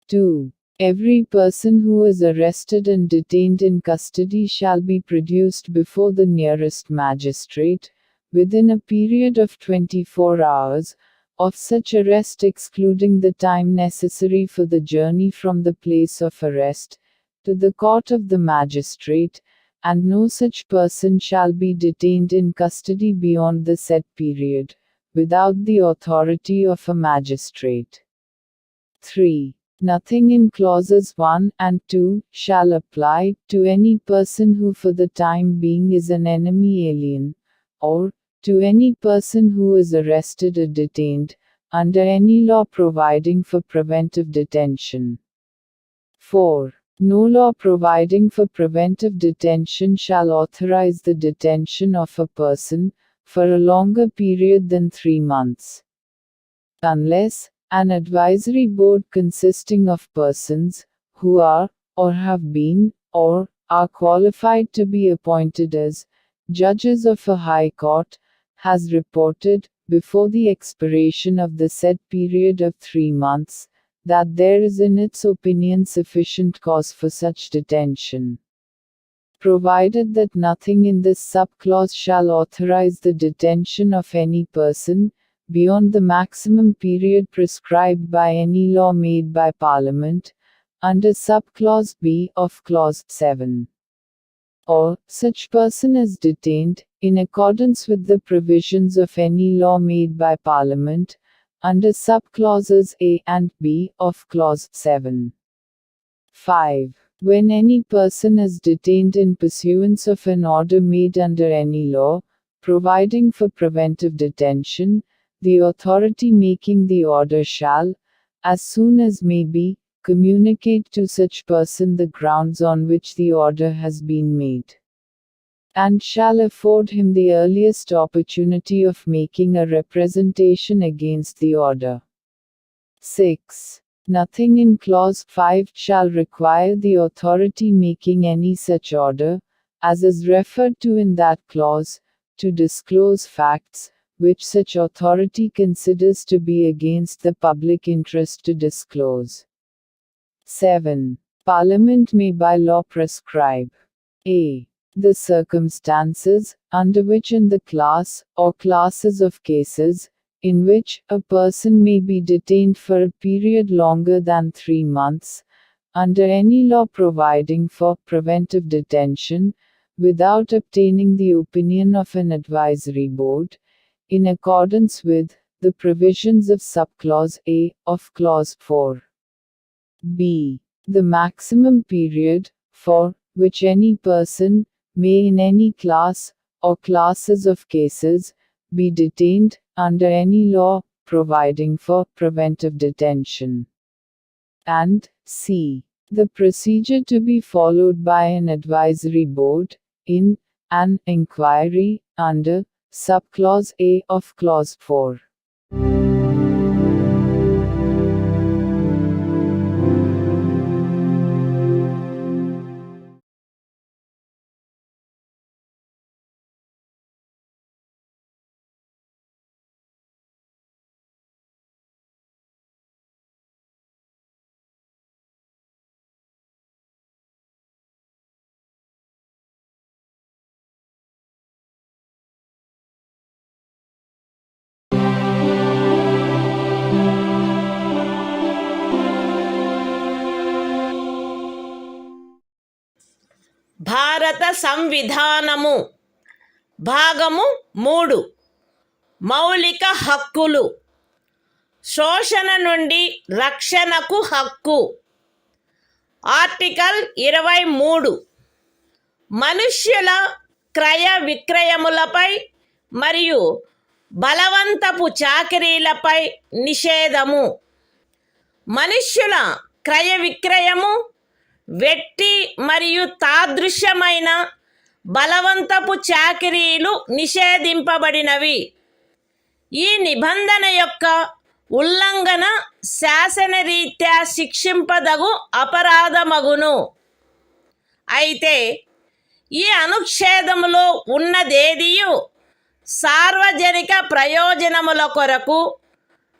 2. Every person who is arrested and detained in custody shall be produced before the nearest magistrate, within a period of 24 hours, of such arrest excluding the time necessary for the journey from the place of arrest, to the court of the magistrate, and no such person shall be detained in custody beyond the set period, without the authority of a magistrate. 3. Nothing in clauses 1 and 2 shall apply to any person who for the time being is an enemy alien, or to any person who is arrested or detained, under any law providing for preventive detention. 4. No law providing for preventive detention shall authorize the detention of a person, for a longer period than 3 months. Unless, an advisory board consisting of persons, who are, or have been, or are qualified to be appointed as, judges of a high court, has reported, before the expiration of the said period of 3 months, that there is in its opinion sufficient cause for such detention. Provided that nothing in this subclause shall authorize the detention of any person, beyond the maximum period prescribed by any law made by Parliament, under subclause B of clause 7. Or, such person is detained, in accordance with the provisions of any law made by Parliament, under subclauses A and B of clause 7. 5. When any person is detained in pursuance of an order made under any law, providing for preventive detention, the authority making the order shall, as soon as may be, communicate to such person the grounds on which the order has been made, and shall afford him the earliest opportunity of making a representation against the order. 6. Nothing in Clause 5 shall require the authority making any such order, as is referred to in that clause, to disclose facts, which such authority considers to be against the public interest to disclose. 7. Parliament may by law prescribe a. the circumstances, under which in the class, or classes of cases, in which a person may be detained for a period longer than 3 months, under any law providing for preventive detention, without obtaining the opinion of an advisory board, in accordance with the provisions of subclause A of clause 4. B. The maximum period, for which any person may in any class, or classes of cases, be detained, under any law, providing for preventive detention. And C. The procedure to be followed by an advisory board, in an inquiry, under subclause A of clause 4. భారత సంవిధానము భాగము 3 మౌలిక హక్కులు శోషణ నుండి రక్షణకు హక్కు article 23 మనుష్యుల క్రయ విక్రయములపై మరియు బలవంతపు చాకిరీలపై నిషేధము మనుష్యుల క్రయ విక్రయము వెట్టి మరియు తాదృశ్యమైన బలవంతపు చాకిరీలు నిషేధింపబడినవి ఈ నిబంధన యొక్క ఉల్లంఘన శాసనరీత్యా శిక్షింపదగు అపరాధమగును అయితే ఈ అనుచ్ఛేదములో ఉన్నదేదియు సార్వజనిక ప్రయోజనముల కొరకు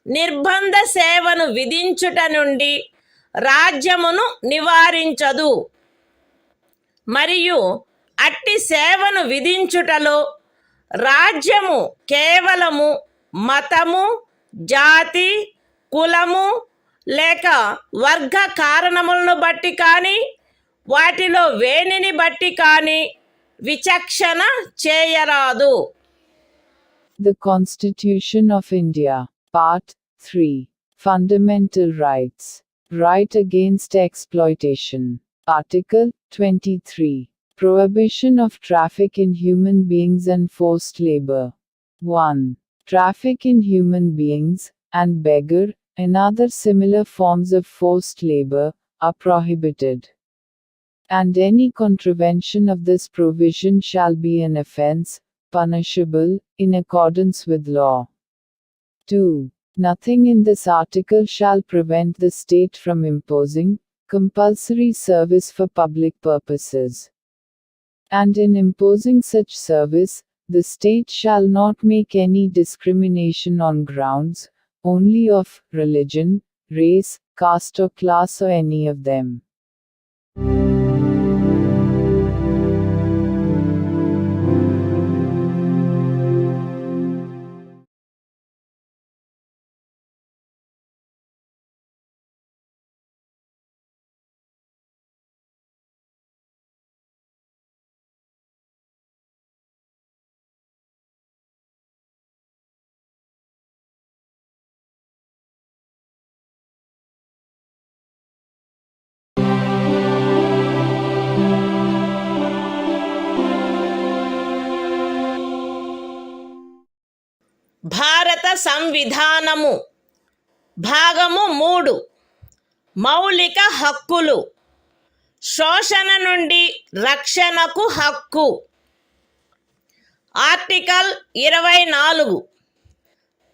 నిర్బంధ సేవను విధించుట నుండి రాజ్యమును నివారించదు మరియు అట్టి సేవను విధించుటలో రాజ్యము కేవలము మతము జాతి కులము లేక వర్గ కారణములను బట్టి కానీ వాటిలో వేనిని బట్టి కానీ విచక్షణ చేయరాదు. The Constitution of India, Part 3. Fundamental Rights. Right against exploitation. Article 23. Prohibition of traffic in human beings and forced labor. 1. Traffic in human beings, and beggar, and other similar forms of forced labor, are prohibited. And any contravention of this provision shall be an offense, punishable, in accordance with law. 2. Nothing in this article shall prevent the state from imposing compulsory service for public purposes. And in imposing such service, the state shall not make any discrimination on grounds only of religion, race, caste or class or any of them. సంవిధానము భాగము 3 మౌలిక హక్కులు శోషణ నుండి రక్షణకు హక్కు article 24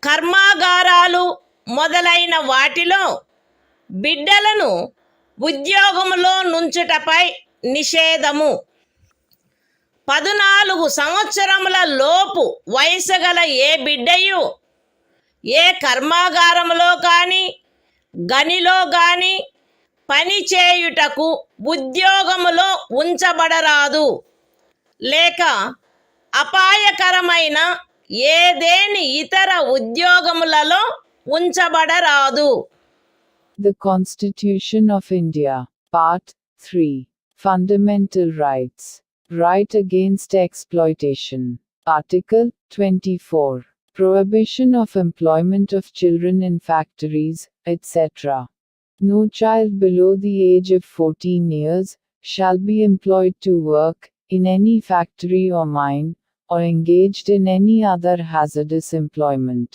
కర్మాగారాలు మొదలైన వాటిలో బిడ్డలను ఉద్యోగములో నుంచుటపై నిషేధము 14 సంవత్సరముల లోపు వయసు గల ఏ బిడ్డయు ఏ కర్మాగారములో కానీ గనిలో కానీ పని చేయుటకు ఉద్యోగములో ఉంచబడరాదు లేక అపాయకరమైన ఏదేని ఇతర ఉద్యోగములలో ఉంచబడరాదు. The Constitution of India, Part 3, Fundamental Rights, Right Against Exploitation, Article 24, Prohibition of employment of children in factories, etc. No child below the age of 14 years shall be employed to work in any factory or mine, or engaged in any other hazardous employment.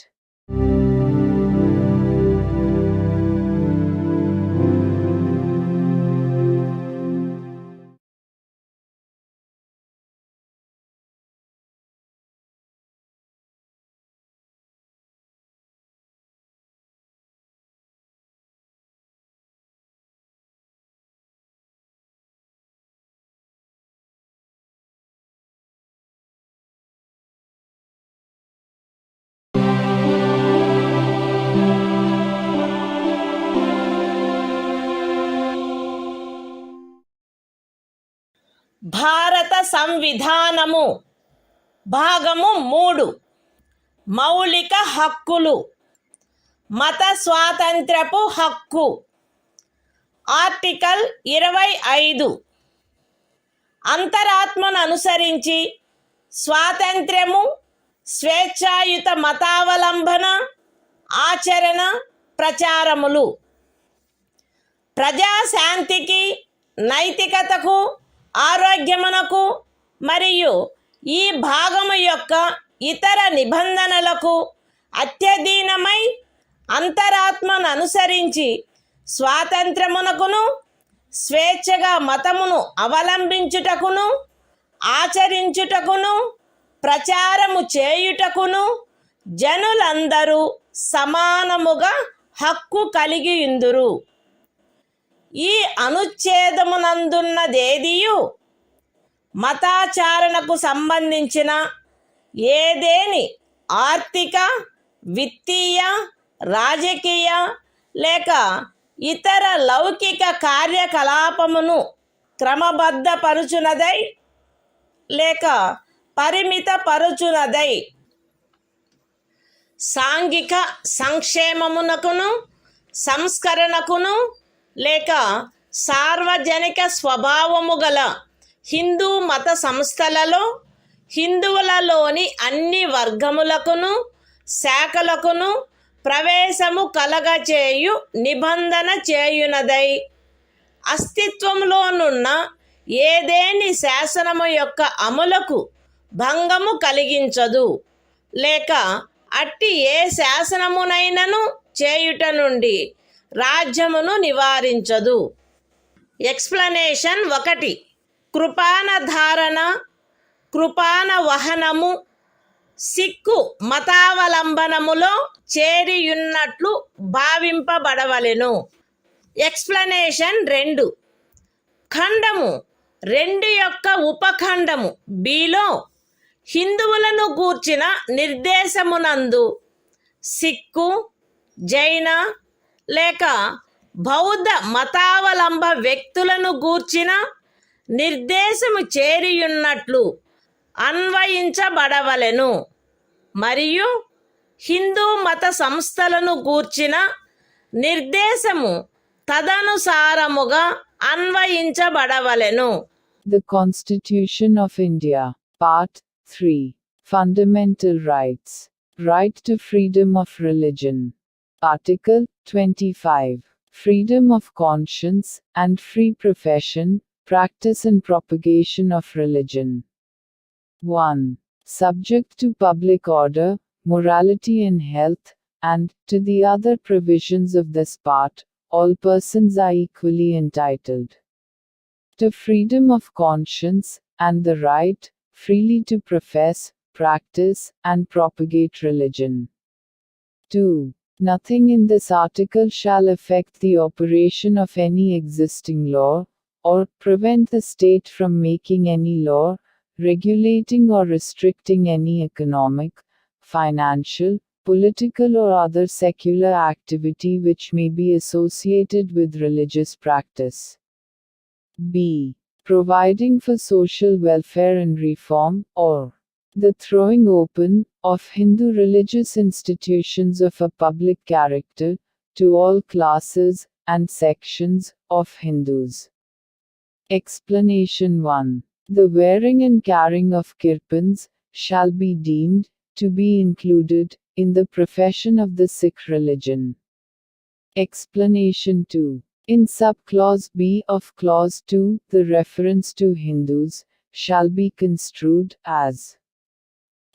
భారత సంవిధానము భాగము 3 మౌలిక హక్కులు మత స్వాతంత్ర్యపు హక్కు article 25 అంతరాత్మను అనుసరించి స్వాతంత్ర్యము స్వేచ్ఛాయుత మతావలంబన ఆచరణ ప్రచారములు ప్రజాశాంతికి నైతికతకు ఆరోగ్యమునకు మరియు ఈ భాగము యొక్క ఇతర నిబంధనలకు అత్యధీనమై అంతరాత్మను అనుసరించి స్వాతంత్రమునకును స్వేచ్ఛగా మతమును అవలంబించుటకును ఆచరించుటకును ప్రచారము చేయుటకును జనులందరూ సమానముగా హక్కు కలిగియుందురు. ఈ అనుచ్ఛేదమునందున్నదేదియు మతాచారణకు సంబంధించిన ఏదేని ఆర్థిక విత్తీయ రాజకీయ లేక ఇతర లౌకిక కార్యకలాపమును క్రమబద్ధపరుచునదై లేక పరిమితపరుచునదై సాంఘిక సంక్షేమమునకును సంస్కరణకును లేక సార్వజనిక స్వభావము గల హిందూ మత సంస్థలలో హిందువులలోని అన్ని వర్గములకును శాఖలకును ప్రవేశము కలగచేయు నిబంధన చేయునదై అస్తిత్వములోనున్న ఏదేని శాసనము యొక్క అమలుకు భంగము కలిగించదు లేక అట్టి ఏ శాసనమునైనను చేయుట నుండి రాజ్యమును నివారించదు. ఎక్స్ప్లనేషన్ 1 కృపాన ధారణ కృపాన వహనము సిక్కు మతావలంబనములో చేరియున్నట్లు భావింపబడవలెను. ఎక్స్ప్లనేషన్ 2 ఖండము 2 యొక్క ఉపఖండము బిలో హిందువులను గూర్చిన నిర్దేశమునందు సిక్కు జైన లేక బౌద్ధ మతావలంబ వ్యక్తులను గూర్చిన నిర్దేశము చేరియున్నట్లు అన్వయించబడవలెను మరియు హిందూ మత సంస్థలను గూర్చిన నిర్దేశము తదనుసారముగా అన్వయించబడవలెను. The Constitution of India, Part 3, Fundamental Rights, Right to Freedom of Religion, Article 25, Freedom of Conscience and Free Profession, Practice and Propagation of Religion. 1. Subject to public order, morality and health, and, to the other provisions of this part, all persons are equally entitled to freedom of conscience, and the right, freely to profess, practice, and propagate religion. 2. Nothing in this article shall affect the operation of any existing law, or prevent the state from making any law, regulating or restricting any economic, financial, political or other secular activity which may be associated with religious practice. B. Providing for social welfare and reform, or the throwing open of Hindu religious institutions of a public character to all classes and sections of Hindus. Explanation 1. The wearing and carrying of kirpans shall be deemed to be included in the profession of the Sikh religion. Explanation 2. In subclause B of clause 2, the reference to Hindus shall be construed as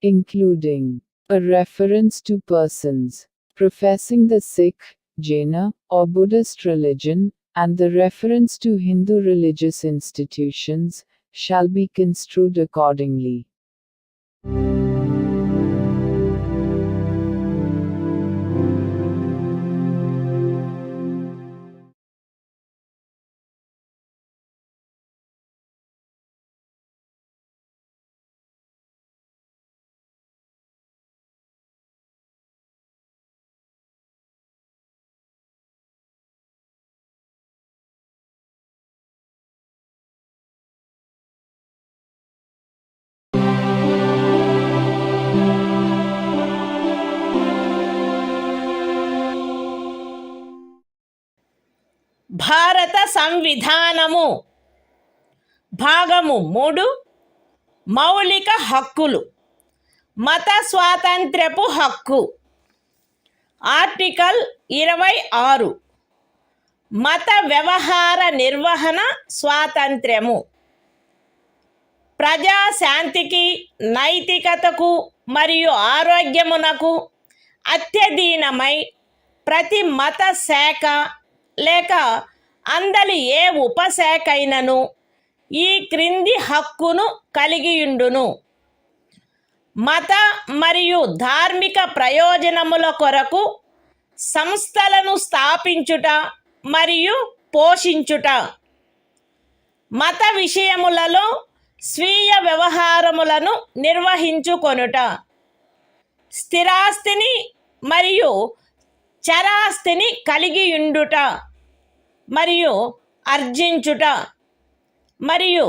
including a reference to persons professing the Sikh, Jaina, or Buddhist religion, and the reference to Hindu religious institutions shall be construed accordingly. భారత సంవిధానము భాగము 3 మౌలిక హక్కులు మత స్వాతంత్ర్యపు హక్కు article 26 మత వ్యవహార నిర్వహణ స్వాతంత్ర్యము ప్రజాశాంతికి నైతికతకు మరియు ఆరోగ్యమునకు అత్యధీనమై ప్రతి మత శాఖ లేక అందలి ఏ ఉపశాఖైనను ఈ క్రింది హక్కును కలిగియుండును. మత మరియు ధార్మిక ప్రయోజనముల కొరకు సంస్థలను స్థాపించుట మరియు పోషించుట, మత విషయములలో స్వీయ వ్యవహారములను నిర్వహించుకొనుట, స్థిరాస్తిని మరియు చరాస్తిని కలిగియుండుట మరియు ఆర్జించుట, మరియు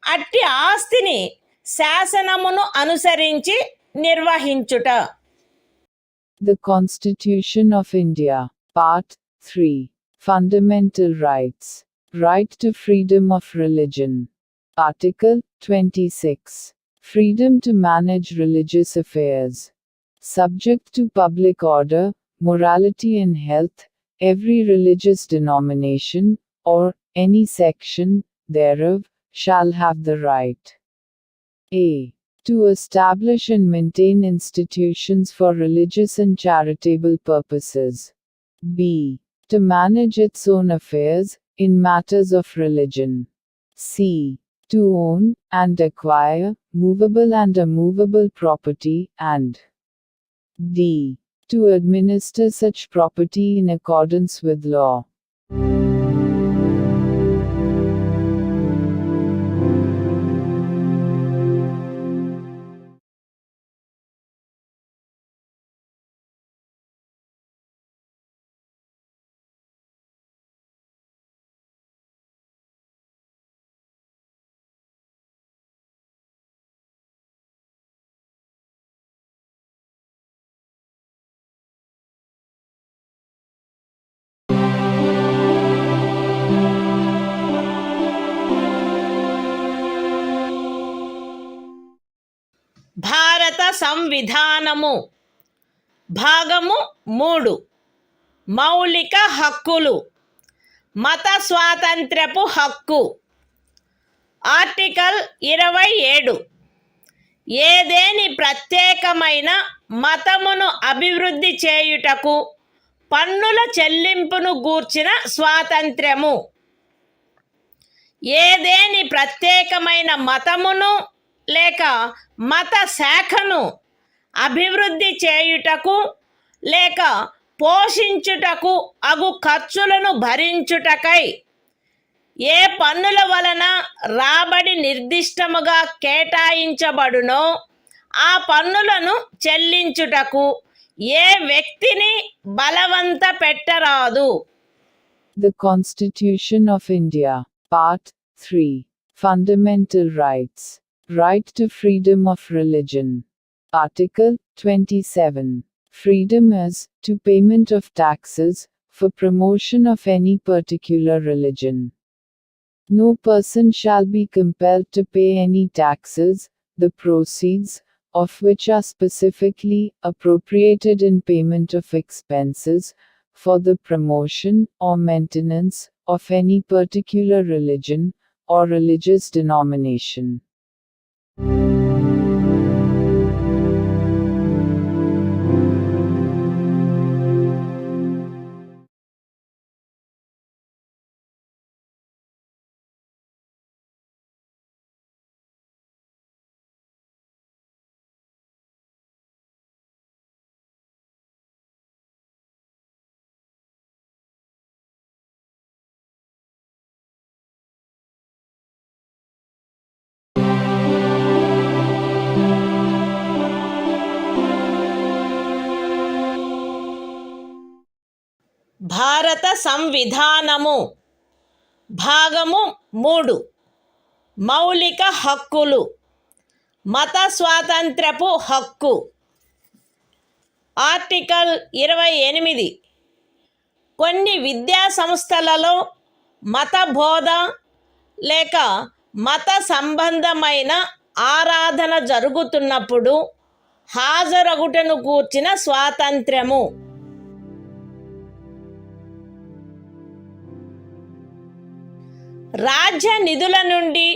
అట్టి ఆస్తిని శాసనమును అనుసరించి నిర్వహించుట. The Constitution of India, Part 3. Fundamental Rights. Right to freedom of religion. Article 26. Freedom to manage religious affairs. Subject to public order, morality and health, every religious denomination, or any section thereof, shall have the right a. to establish and maintain institutions for religious and charitable purposes. B. to manage its own affairs, in matters of religion. C. to own, and acquire, movable and immovable property, and D. to administer such property in accordance with law. భారత సంవిధానము భాగము 3 మౌలిక హక్కులు మత స్వాతంత్ర్యపు హక్కు article 27 ఏదేని ప్రత్యేకమైన మతమును అభివృద్ధి చేయుటకు పన్నుల చెల్లింపును గూర్చిన స్వాతంత్ర్యము. ఏదేని ప్రత్యేకమైన మతమును లేక మత శాఖను అభివృద్ధి చేయుటకు లేక పోషించుటకు అగు ఖర్చులను భరించుటకై ఏ పన్నుల వలన రాబడి నిర్దిష్టముగా కేటాయించబడునో ఆ పన్నులను చెల్లించుటకు ఏ వ్యక్తిని బలవంత పెట్టరాదు. The Constitution of India, Part 3. Fundamental Rights. Right to freedom of religion. Article 27. Freedom as to payment of taxes for promotion of any particular religion. No person shall be compelled to pay any taxes, the proceeds of which are specifically appropriated in payment of expenses for the promotion or maintenance of any particular religion or religious denomination. భారత సంవిధానము భాగము 3 మౌలిక హక్కులు. మత స్వాతంత్ర్యపు హక్కు. Article 28. కొన్ని విద్యా సంస్థలలో మత బోధ లేక మత సంబంధమైన ఆరాధన జరుగుతున్నప్పుడు హాజరగుటను గూర్చిన స్వాతంత్ర్యము. రాజ్య నిధుల నుండి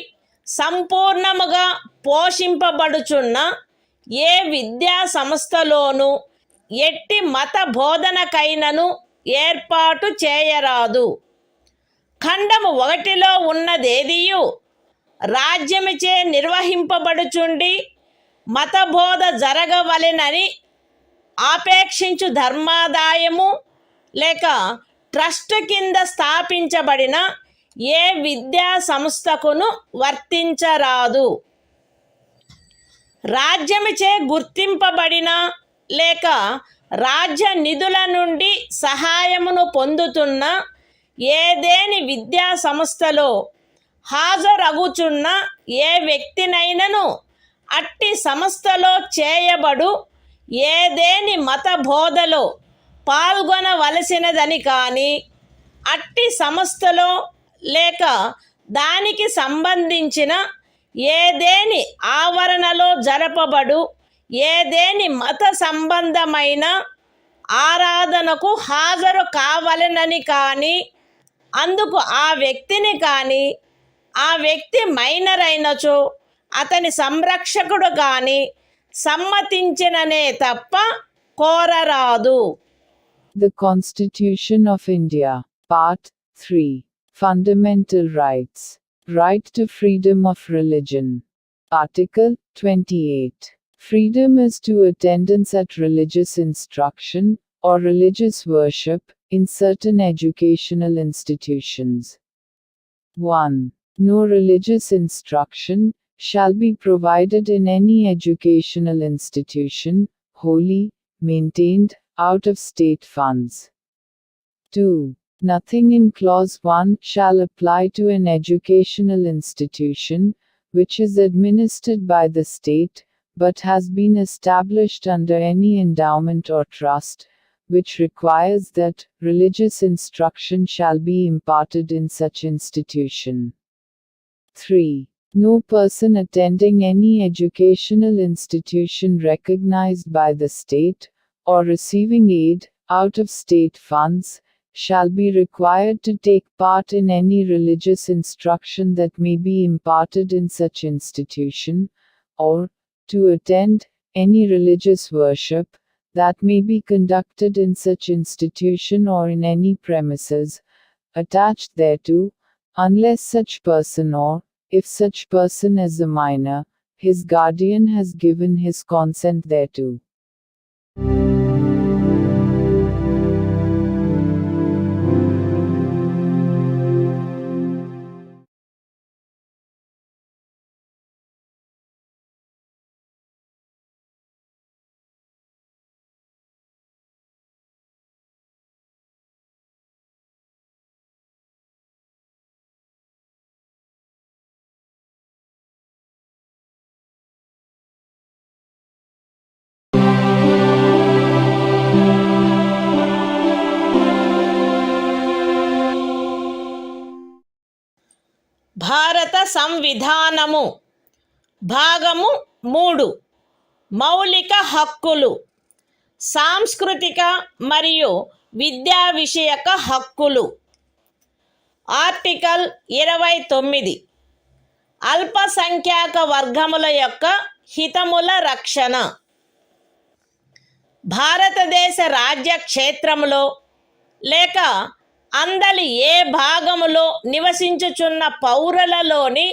సంపూర్ణముగా పోషింపబడుచున్న ఏ విద్యా సంస్థలోనూ ఎట్టి మత బోధనకైనను ఏర్పాటు చేయరాదు. ఖండము 1లో ఉన్నదేదియు రాజ్యముచే నిర్వహింపబడుచుండి మతబోధ జరగవలెనని ఆపేక్షించు ధర్మాదాయము లేక ట్రస్ట్ కింద స్థాపించబడిన ఏ విద్యా సంస్థకును వర్తించరాదు. రాజ్యముచే గుర్తింపబడిన లేక రాజ్య నిధుల నుండి సహాయమును పొందుతున్న ఏదేని విద్యా సంస్థలో హాజరగుచున్న ఏ వ్యక్తినైనను అట్టి సంస్థలో చేయబడు ఏదేని మత బోధలో పాల్గొనవలసినదని కానీ అట్టి సంస్థలో లేక దానికి సంబంధించిన ఏదేని ఆవరణలో జరపబడు ఏదేని మత సంబంధమైన ఆరాధనకు హాజరు కావలెనని కానీ అందుకు ఆ వ్యక్తిని కానీ ఆ వ్యక్తి మైనర్ అయినచో అతని సంరక్షకుడు కానీ సమ్మతించిననే తప్ప కోరరాదు. The Constitution of India, Part 3. Fundamental Rights. Right to freedom of religion. Article 28. Freedom as to attendance at religious instruction or religious worship in certain educational institutions. 1. No religious instruction shall be provided in any educational institution, wholly maintained out of state funds. 2. Nothing in Clause 1 shall apply to an educational institution which is administered by the state, but has been established under any endowment or trust, which requires that religious instruction shall be imparted in such institution. 3. No person attending any educational institution recognized by the state, or receiving aid out of state funds, shall be required to take part in any religious instruction that may be imparted in such institution, or, to attend any religious worship that may be conducted in such institution or in any premises attached thereto, unless such person or, if such person is a minor, his guardian has given his consent thereto. భారత సంవిధానము భాగము 3 మౌలిక హక్కులు సాంస్కృతిక మరియు విద్యా విషయక హక్కులు article 29 అల్పసంఖ్యాక వర్గముల యొక్క హితముల రక్షణ భారతదేశ రాజ్య క్షేత్రములో లేక అందలి ఏ భాగములో నివసించుచున్న పౌరులలోని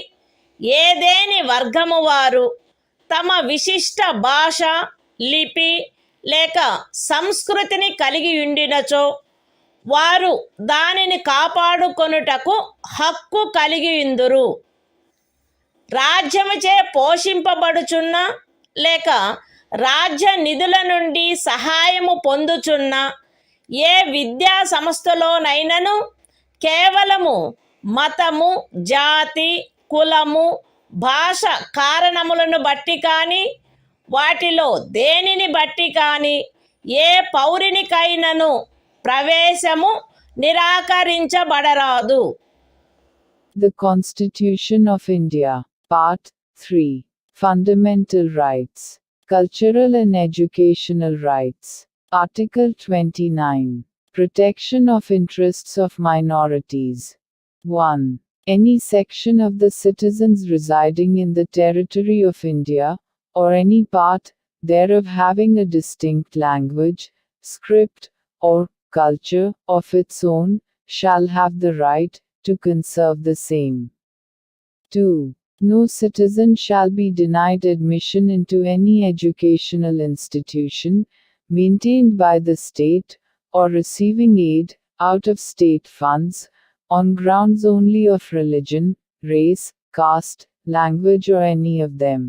ఏదేని వర్గము వారు తమ విశిష్ట భాష లిపి లేక సంస్కృతిని కలిగి ఉండినచో వారు దానిని కాపాడుకొనుటకు హక్కు కలిగి ఉందురు. రాజ్యముచే పోషింపబడుచున్న లేక రాజ్య నిధుల నుండి సహాయము పొందుచున్న ఏ విద్యా సంస్థలోనైనను కేవలము మతము జాతి కులము భాష కారణములను బట్టి కానీ వాటిలో దేనిని బట్టి కానీ ఏ పౌరునికైనను ప్రవేశము నిరాకరించబడరాదు. The Constitution of India, Part 3, Fundamental Rights, Cultural and Educational Rights, Article 29, Protection of Interests of Minorities. 1. Any section of the citizens residing in the territory of India, or any part thereof having a distinct language, script, or culture of its own, shall have the right to conserve the same. 2. No citizen shall be denied admission into any educational institution, maintained by the state, or receiving aid, out of state funds, on grounds only of religion, race, caste, language or any of them.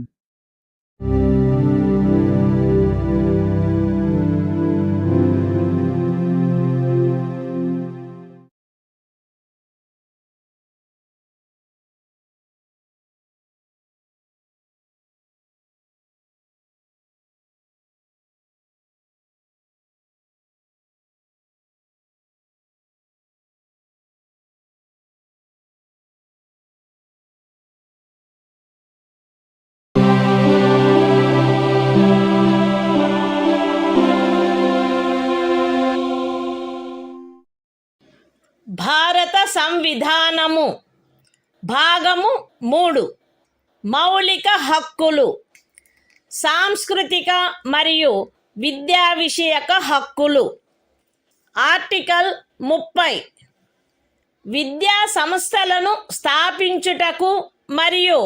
భారత సంవిధానము భాగము 3 మౌలిక హక్కులు సాంస్కృతిక మరియు విద్యా విషయక హక్కులు article 30 విద్యా సంస్థలను స్థాపించుటకు మరియు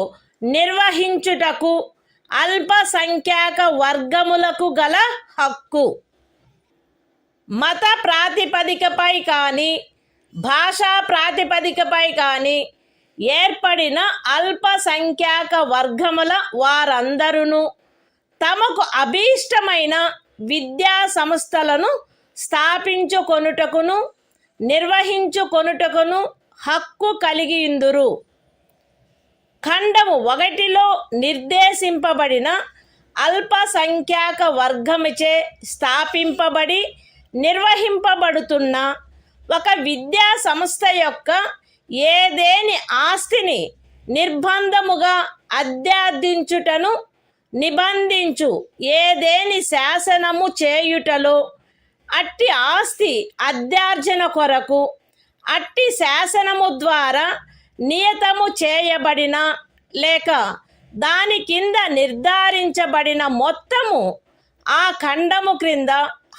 నిర్వహించుటకు అల్పసంఖ్యాక వర్గములకు గల హక్కు మత ప్రాతిపదికపై కానీ భాషా ప్రాతిపదికపై కానీ ఏర్పడిన అల్పసంఖ్యాక వర్గముల వారందరూ తమకు అభీష్టమైన విద్యా సంస్థలను స్థాపించుకొనుటకును నిర్వహించుకొనుటకును హక్కు కలిగియుందురు. ఖండము 1లో నిర్దేశింపబడిన అల్పసంఖ్యాక వర్గముచే స్థాపింపబడి నిర్వహింపబడుతున్న ఒక విద్యా సంస్థ యొక్క ఏదేని ఆస్తిని నిర్బంధముగా అధ్యార్థించుటను నిబంధించు ఏదేని శాసనము చేయుటలో అట్టి ఆస్తి అధ్యార్జన కొరకు అట్టి శాసనము ద్వారా నియతము చేయబడిన లేక దాని కింద నిర్ధారించబడిన మొత్తము ఆ ఖండము క్రింద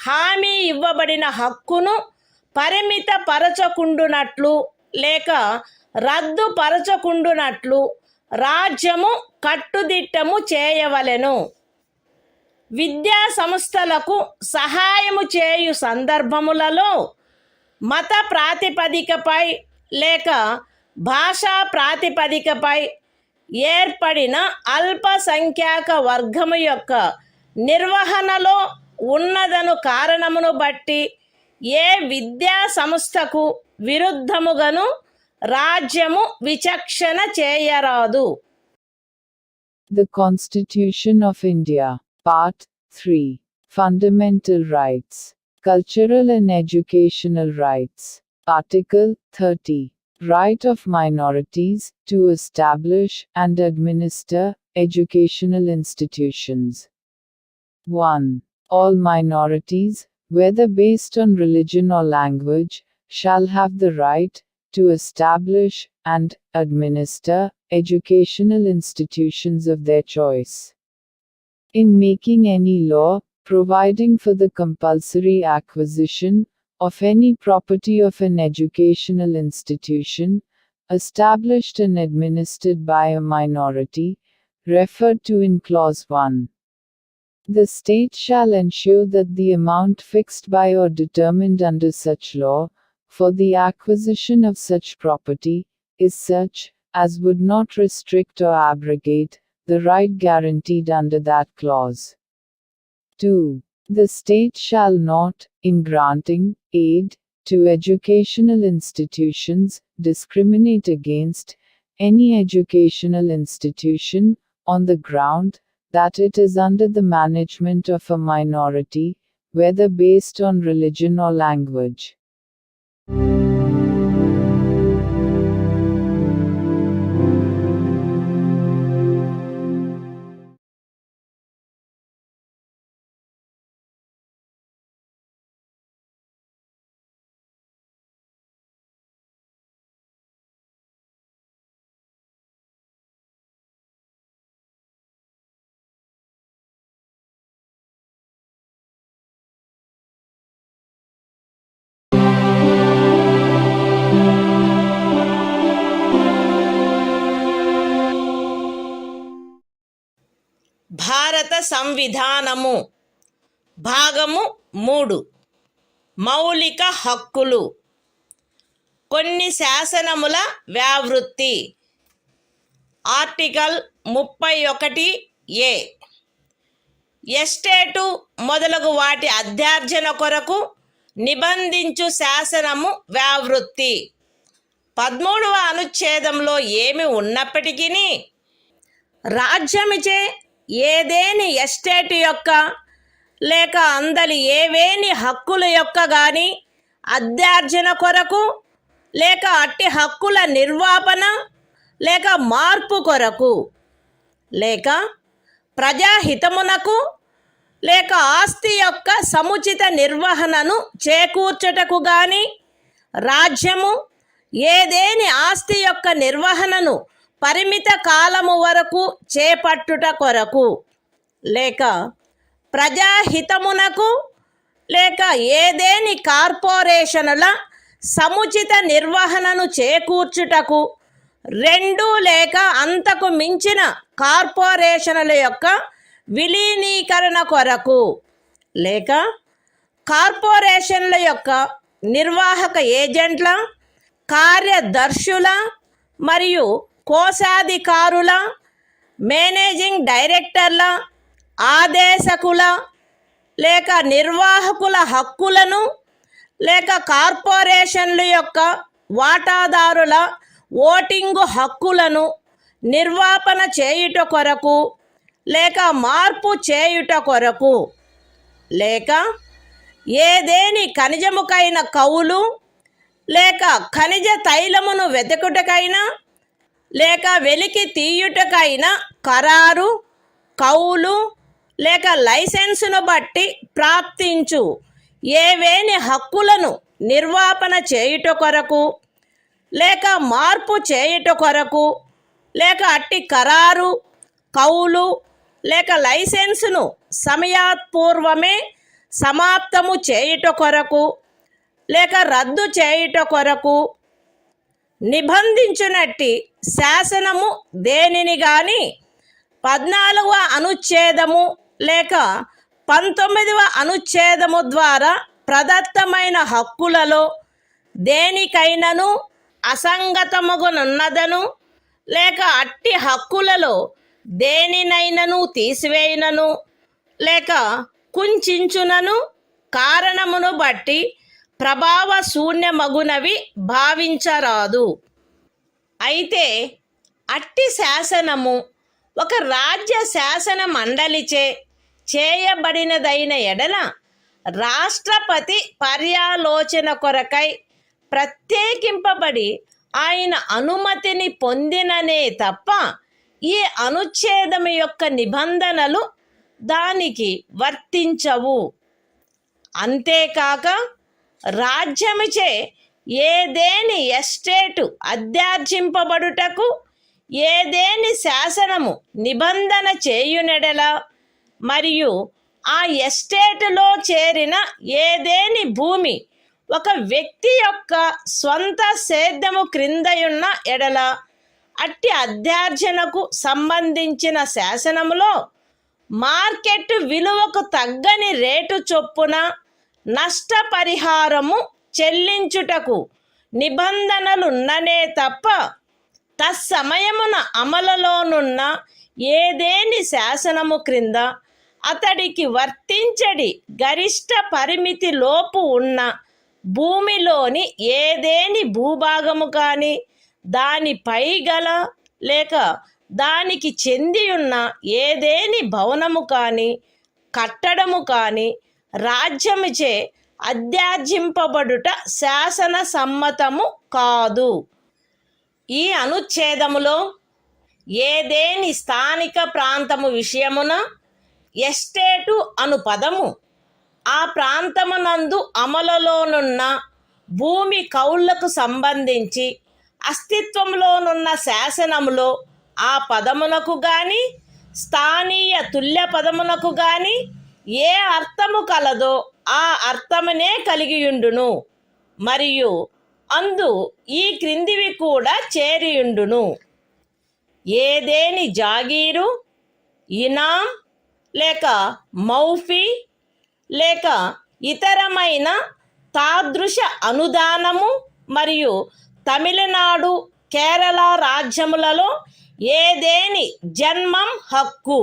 హామీ ఇవ్వబడిన హక్కును పరిమితపరచకుండునట్లు లేక రద్దుపరచకుండునట్లు రాజ్యము కట్టుదిట్టము చేయవలెను. విద్యా సంస్థలకు సహాయము చేయు సందర్భములలో మత ప్రాతిపదికపై లేక భాషా ప్రాతిపదికపై ఏర్పడిన అల్పసంఖ్యాక వర్గము యొక్క నిర్వహణలో ఉన్నదను కారణమును బట్టి ఏ విద్యా సంస్థకు విరుద్ధముగాను రాజ్యము విచక్షణ చేయరాదు. The Constitution of India, Part 3, Fundamental Rights, Cultural and Educational Rights, Article 30, Right of minorities to establish and administer educational institutions. 1. All minorities, whether based on religion or language, shall have the right to establish and administer educational institutions of their choice. In making any law, providing for the compulsory acquisition of any property of an educational institution, established and administered by a minority, referred to in Clause 1. The state shall ensure that the amount fixed by or determined under such law, for the acquisition of such property, is such, as would not restrict or abrogate, the right guaranteed under that clause. 2. The state shall not, in granting aid to educational institutions, discriminate against any educational institution, on the ground that it is under the management of a minority, whether based on religion or language. భారత సంవిధానము భాగము 3 మౌలిక హక్కులు. కొన్ని శాసనముల వ్యావృత్తి. Article 31A. Estate మొదలగు వాటి అధ్యార్జన కొరకు నిబంధించు శాసనము వ్యావృత్తి. 13వ అనుచ్ఛేదంలో ఏమి ఉన్నప్పటికీ రాజ్యమిచే ఏదేని ఎస్టేట్ యొక్క లేక అందలి ఏవేని హక్కుల యొక్క గాని అధ్యార్జన కొరకు లేక అట్టి హక్కుల నిర్వాపన లేక మార్పు కొరకు లేక ప్రజాహితమునకు లేక ఆస్తి యొక్క సముచిత నిర్వహణను చేకూర్చుటకు గాని రాజ్యము ఏదేని ఆస్తి యొక్క నిర్వహణను పరిమిత కాలము వరకు చేపట్టుట కొరకు లేక ప్రజాహితమునకు లేక ఏదేని కార్పొరేషనుల సముచిత నిర్వహణను చేకూర్చుటకు 2 లేక అంతకు మించిన కార్పొరేషనుల యొక్క విలీనీకరణ కొరకు లేక కార్పొరేషన్ల యొక్క నిర్వాహక ఏజెంట్ల, కార్యదర్శుల మరియు కోశాధికారుల, మేనేజింగ్ డైరెక్టర్ల, ఆదేశకుల లేక నిర్వాహకుల హక్కులను లేక కార్పొరేషన్ల యొక్క వాటాదారుల ఓటింగు హక్కులను నిర్వాపన చేయుట కొరకు లేక మార్పు చేయుట కొరకు లేక ఏదేని ఖనిజముకైన కౌలు లేక ఖనిజ తైలమును వెతుకుటకైనా లేక వెలికి తీయుటకైనా ఖరారు, కౌలు లేక లైసెన్సును బట్టి ప్రాప్తించు ఏవేని హక్కులను నిర్వాపన చేయుట కొరకు లేక మార్పు చేయుట కొరకు లేక అట్టి ఖరారు, కౌలు లేక లైసెన్సును సమయాత్పూర్వమే సమాప్తము చేయుట కొరకు లేక రద్దు చేయుట కొరకు నిబంధించునట్టి శాసనము దేనిని గాని 14వ అనుచ్ఛేదము లేక 19వ అనుచ్ఛేదము ద్వారా ప్రదత్తమైన హక్కులలో దేనికైనను అసంగతముగునున్నదను లేక అట్టి హక్కులలో దేనినైనను తీసివేయునను లేక కుంచునను కారణమును బట్టి ప్రభావ శూన్యమగునవి భావించరాదు. అయితే అట్టి శాసనము ఒక రాజ్య శాసన మండలిచే చేయబడినదైన ఎడల రాష్ట్రపతి పర్యాలోచన కొరకై ప్రత్యేకింపబడి ఆయన అనుమతిని పొందిననే తప్ప ఈ అనుచ్ఛేదము యొక్క నిబంధనలు దానికి వర్తించవు. అంతేకాక రాజ్యముచే ఏదేని ఎస్టేటు అధ్యార్జింపబడుటకు ఏదేని శాసనము నిబంధన చేయునెడల మరియు ఆ ఎస్టేటులో చేరిన ఏదేని భూమి ఒక వ్యక్తి యొక్క స్వంత సేద్యము క్రిందయున్న ఎడల అట్టి అధ్యార్జనకు సంబంధించిన శాసనములో మార్కెట్ విలువకు తగ్గని రేటు చొప్పున నష్టపరిహారము చెల్లించుటకు నిబంధనలున్ననే తప్ప తత్సమయమున అమలులోనున్న ఏదేని శాసనము క్రింద అతడికి వర్తించడి గరిష్ట పరిమితి లోపు ఉన్న భూమిలోని ఏదేని భూభాగము కానీ దానిపై గల లేక దానికి చెంది ఉన్న ఏదేని భవనము కానీ కట్టడము కానీ రాజ్యముచే అధ్యార్జింపబడుట శాసన సమ్మతము కాదు. ఈ అనుచ్ఛేదములో ఏదేని స్థానిక ప్రాంతము విషయమున ఎస్టేటు అను పదము ఆ ప్రాంతమునందు అమలులోనున్న భూమి కౌళ్లకు సంబంధించి అస్తిత్వంలోనున్న శాసనములో ఆ పదమునకు గాని స్థానీయ తుల్య పదమునకు గాని ఏ అర్థము కలదో ఆ అర్థమునే కలిగియుండును మరియు అందు ఈ క్రిందివి కూడా చేరియుండును. ఏదేని జాగీరు, ఇనాం లేక మౌఫీ లేక ఇతరమైన తాదృశ అనుదానము మరియు తమిళనాడు కేరళ రాజ్యములలో ఏదేని జన్మం హక్కు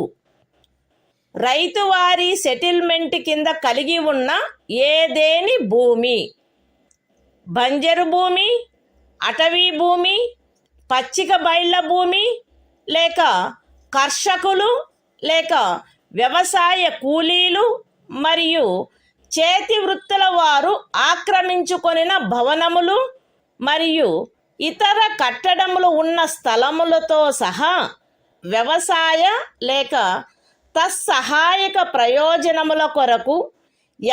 రైతువారీ సెటిల్మెంట్ కింద కలిగి ఉన్న ఏదేని భూమి, బంజరు భూమి, అటవీ భూమి, పచ్చిక బయళ్ళ భూమి లేక కర్షకులు లేక వ్యవసాయ కూలీలు మరియు చేతి వృత్తుల వారు ఆక్రమించుకొనిన భవనములు మరియు ఇతర కట్టడములు ఉన్న స్థలములతో సహా వ్యవసాయ లేక తత్సహాయక ప్రయోజనముల కొరకు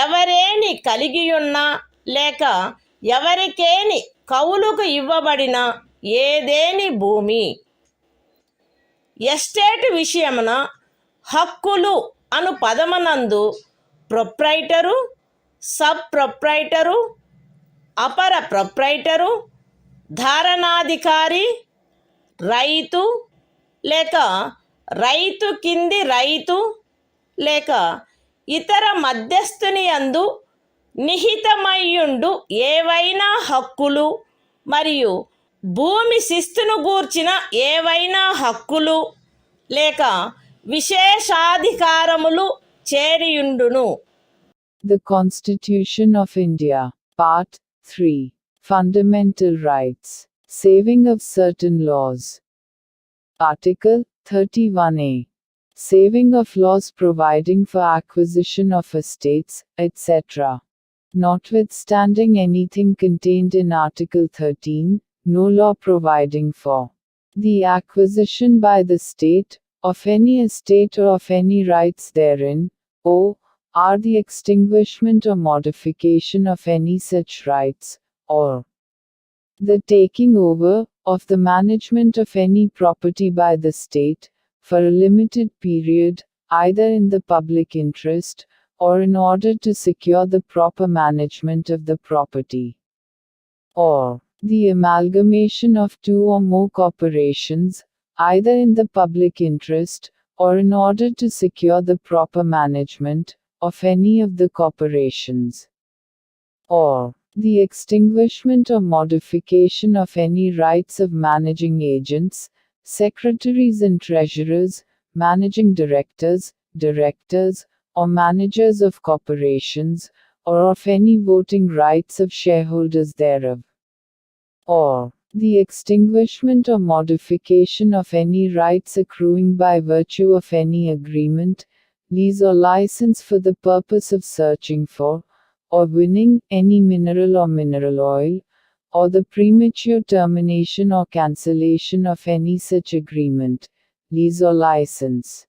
ఎవరేని కలిగియున్న లేక ఎవరికేని కౌలుకు ఇవ్వబడిన ఏదేని భూమి. ఎస్టేట్ విషయమున హక్కులు అను పదమునందు ప్రొప్రైటరు, సబ్ ప్రొప్రైటరు, అపర ప్రొప్రైటరు, ధారణాధికారి, రైతు లేక రైతు కింది రైతు లేక ఇతర మధ్యస్థుని యందు నిహితమయ్యుండు ఏవైనా హక్కులు మరియు భూమి శిస్తును గూర్చిన ఏవైనా హక్కులు లేక విశేషాధికారములు చేరియుండును. The Constitution of India, Part 3, Fundamental Rights, Saving of Certain Laws. Article 31A. Saving of laws providing for acquisition of estates, etc. Notwithstanding anything contained in Article 13, no law providing for the acquisition by the state of any estate or of any rights therein, or the extinguishment or modification of any such rights, or the taking over of the management of any property by the state, for a limited period, either in the public interest, or in order to secure the proper management of the property, or the amalgamation of two or more corporations, either in the public interest, or in order to secure the proper management of any of the corporations, or the extinguishment or modification of any rights of managing agents, secretaries and treasurers, managing directors, or managers of corporations, or of any voting rights of shareholders thereof, or the extinguishment or modification of any rights accruing by virtue of any agreement, lease or license for the purpose of searching for, or winning, any mineral or mineral oil, or the premature termination or cancellation of any such agreement, lease or license,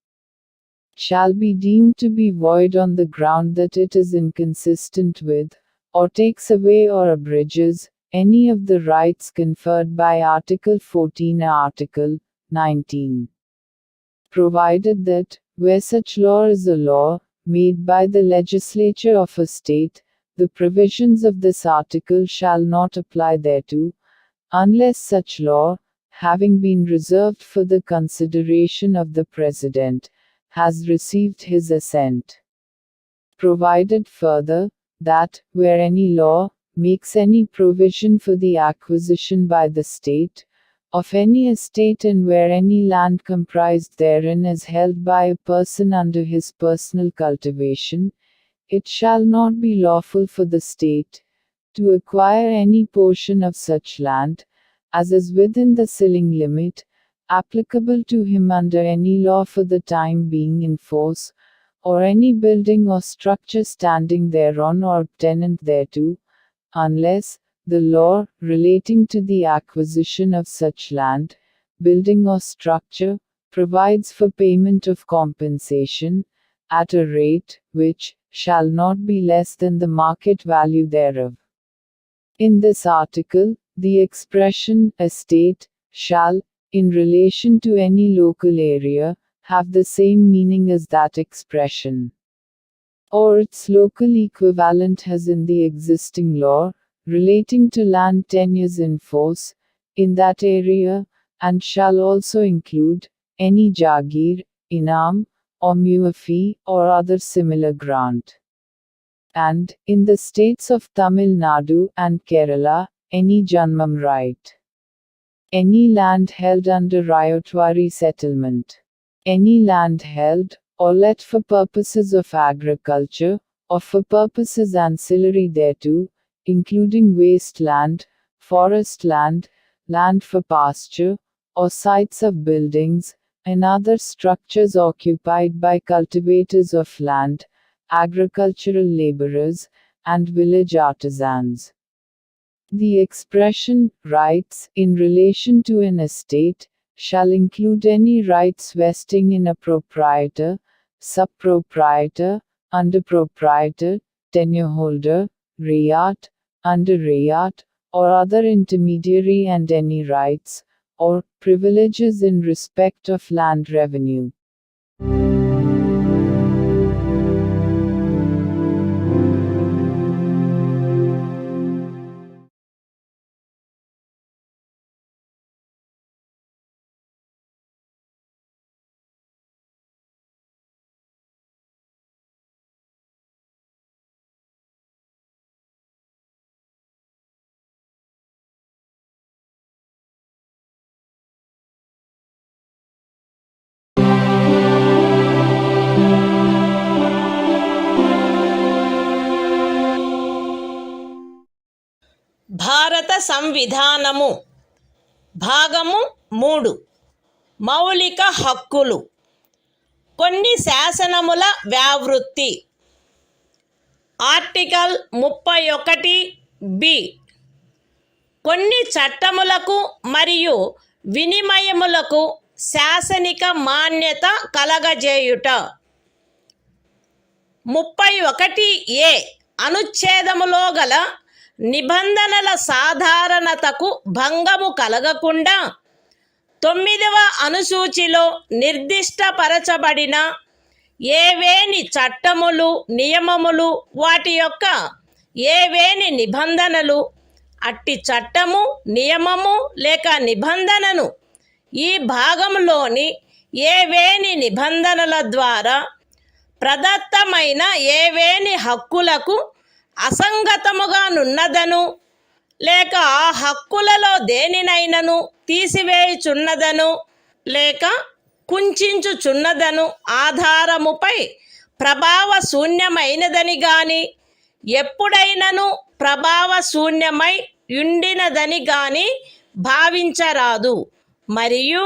shall be deemed to be void on the ground that it is inconsistent with, or takes away or abridges, any of the rights conferred by Article 14 or Article 19. Provided that, where such law is a law, made by the legislature of a state, the provisions of this article shall not apply thereto, unless such law, having been reserved for the consideration of the President, has received his assent. Provided further, that, where any law makes any provision for the acquisition by the state of any estate and where any land comprised therein is held by a person under his personal cultivation, it shall not be lawful for the state to acquire any portion of such land, as is within the ceiling limit applicable to him under any law for the time being in force, or any building or structure standing thereon or tenant thereto, unless the law relating to the acquisition of such land, building or structure, provides for payment of compensation, at a rate which shall not be less than the market value thereof. In this article, the expression estate shall, in relation to any local area, have the same meaning as that expression, or its local equivalent has in the existing law, relating to land tenures in force, in that area, and shall also include any jagir, inam, or muafi, or other similar grant. And, in the states of Tamil Nadu and Kerala, any janmam right. Any land held under ryotwari settlement. Any land held, or let for purposes of agriculture, or for purposes ancillary thereto, including waste land, forest land, land for pasture, or sites of buildings, and other structures occupied by cultivators of land, agricultural laborers, and village artisans. The expression, rights, in relation to an estate, shall include any rights vesting in a proprietor, sub-proprietor, under-proprietor, tenure-holder, rayat, under-rayat, or other intermediary and any rights, or privileges in respect of land revenue. భారత సంవిధానము భాగము 3 మౌలిక హక్కులు. కొన్ని శాసనముల వ్యావృత్తి. Article 31(b) కొన్ని చట్టములకు మరియు వినిమయములకు శాసనిక మాన్యత కలగజేయుట. 31(a) అనుచ్ఛేదములో గల నిబంధనల సాధారణతకు భంగము కలగకుండా 9వ అనుసూచిలో నిర్దిష్టపరచబడిన ఏవేని చట్టములు, నియమములు, వాటి యొక్క ఏవేని నిబంధనలు, అట్టి చట్టము, నియమము లేక నిబంధనను ఈ భాగంలోని ఏవేని నిబంధనల ద్వారా ప్రదత్తమైన ఏవేని హక్కులకు అసంగతముగా నున్నదను లేక ఆ హక్కులలో దేనినైనను తీసివేయుచున్నదను లేక కుంచుచున్నదను ఆధారముపై ప్రభావశూన్యమైనదని గాని ఎప్పుడైనను ప్రభావశూన్యమై ఉండినదని గాని భావించరాదు. మరియు